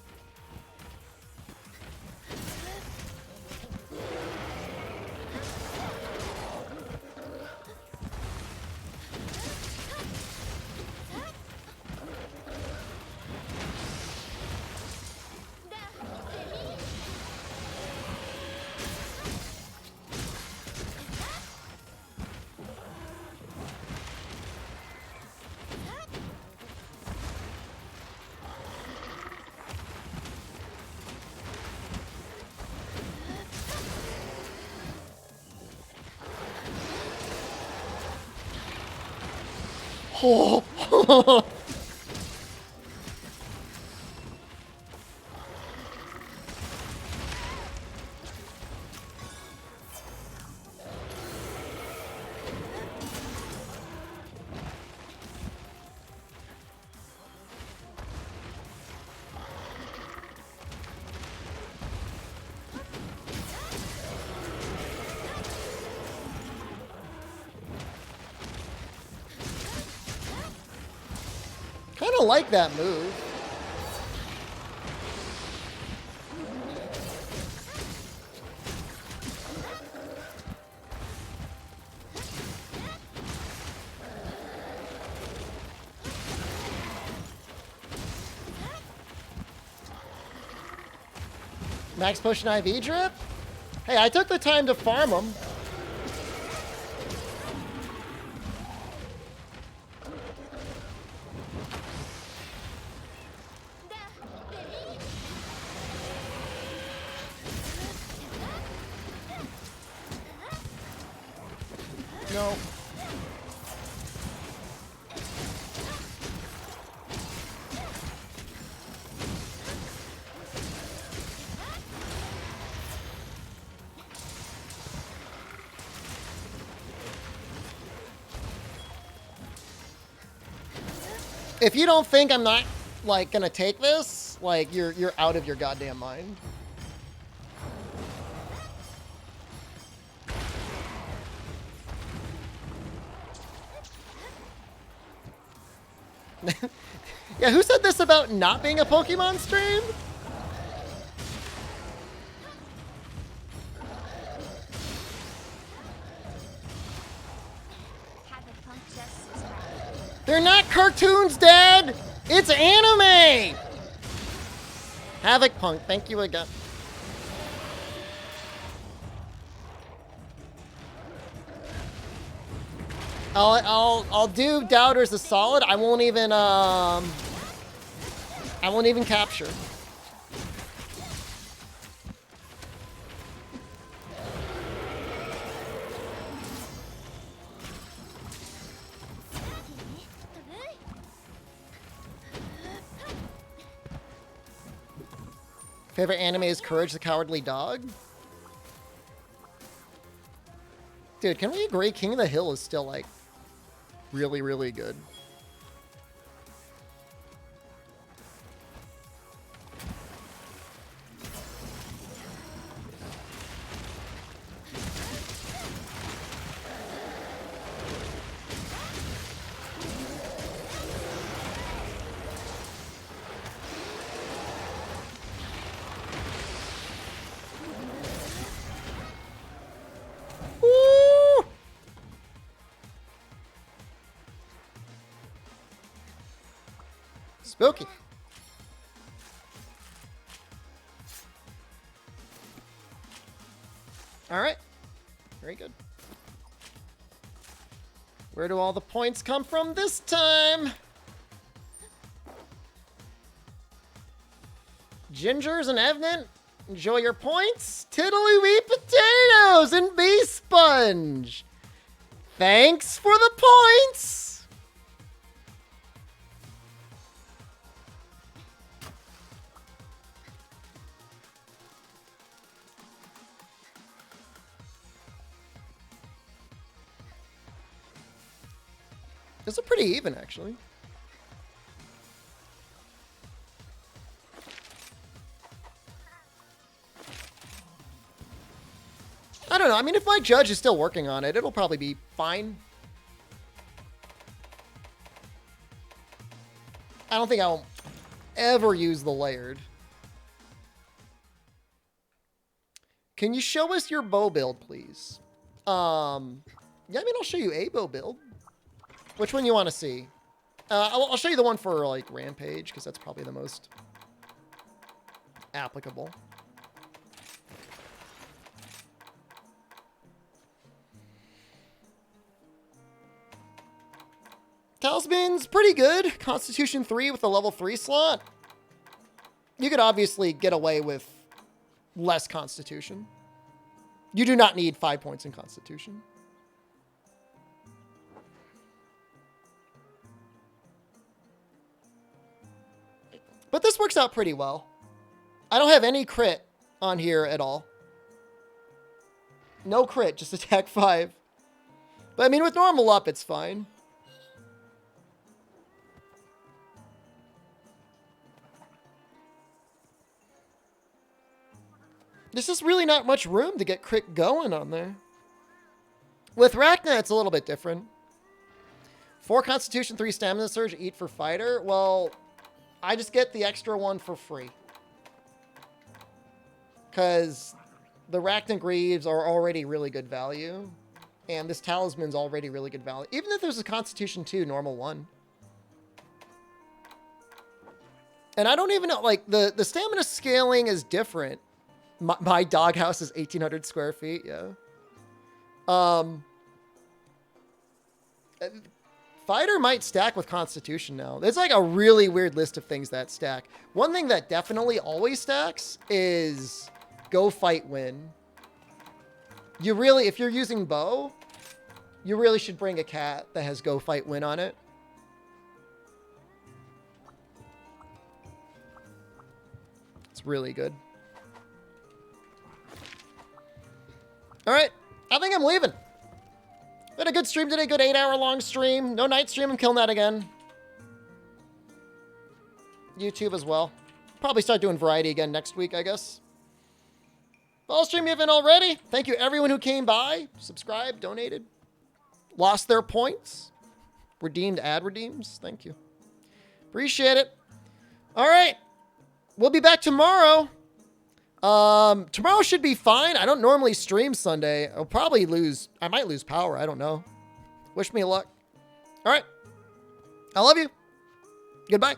Oh. Kind of like that move. Max Potion IV drip? Hey, I took the time to farm them. No. If you don't think I'm not, like, gonna take this, like, you're out of your goddamn mind. Yeah, who said this about not being a Pokemon stream? Havoc Punk just subscribed. They're not cartoons, Dad! It's anime! Havoc Punk, thank you again. I'll do Doubters a solid. I won't even capture. Favorite anime is Courage the Cowardly Dog? Dude, can we agree King of the Hill is still, like, really, really good? Woo! Spooky. All right. Very good. Where do all the points come from this time? Gingers and Evan, enjoy your points. Tiddly-wee potatoes and bee sponge. Thanks for the points. This is pretty even, actually. I don't know. I mean, if my judge is still working on it, it'll probably be fine. I don't think I'll ever use the layered. Can you show us your bow build, please? Yeah, I mean, I'll show you a bow build. Which one you want to see? I'll show you the one for, like, Rampage, because that's probably the most applicable. Talisman's pretty good. Constitution 3 with a level 3 slot. You could obviously get away with less Constitution. You do not need 5 points in Constitution. But this works out pretty well. I don't have any crit on here at all. No crit, just attack 5. But I mean, with normal up, it's fine. There's just really not much room to get crit going on there. With Rachna, it's a little bit different. 4 Constitution, 3 Stamina Surge, eat for Fighter. Well, I just get the extra one for free. Because the Rachna Greaves are already really good value. And this Talisman's already really good value. Even if there's a Constitution 2, normal 1. And I don't even know, like, the stamina scaling is different. My doghouse is 1,800 square feet, yeah. Fighter might stack with Constitution now. There's like a really weird list of things that stack. One thing that definitely always stacks is Go Fight Win. You really, if you're using bow, You really should bring a cat that has Go Fight Win on it. It's really good. All right. I think I'm leaving. We had a good stream today. Good 8-hour-long stream. No night stream. I'm killing that again. YouTube as well. Probably start doing variety again next week, I guess. Fall stream event already. Thank you everyone who came by, subscribed, donated, lost their points, redeemed ad redeems. Thank you. Appreciate it. All right. We'll be back tomorrow. Tomorrow should be fine. I don't normally stream Sunday. I'll probably lose. I might lose power. I don't know. Wish me luck. All right. I love you. Goodbye.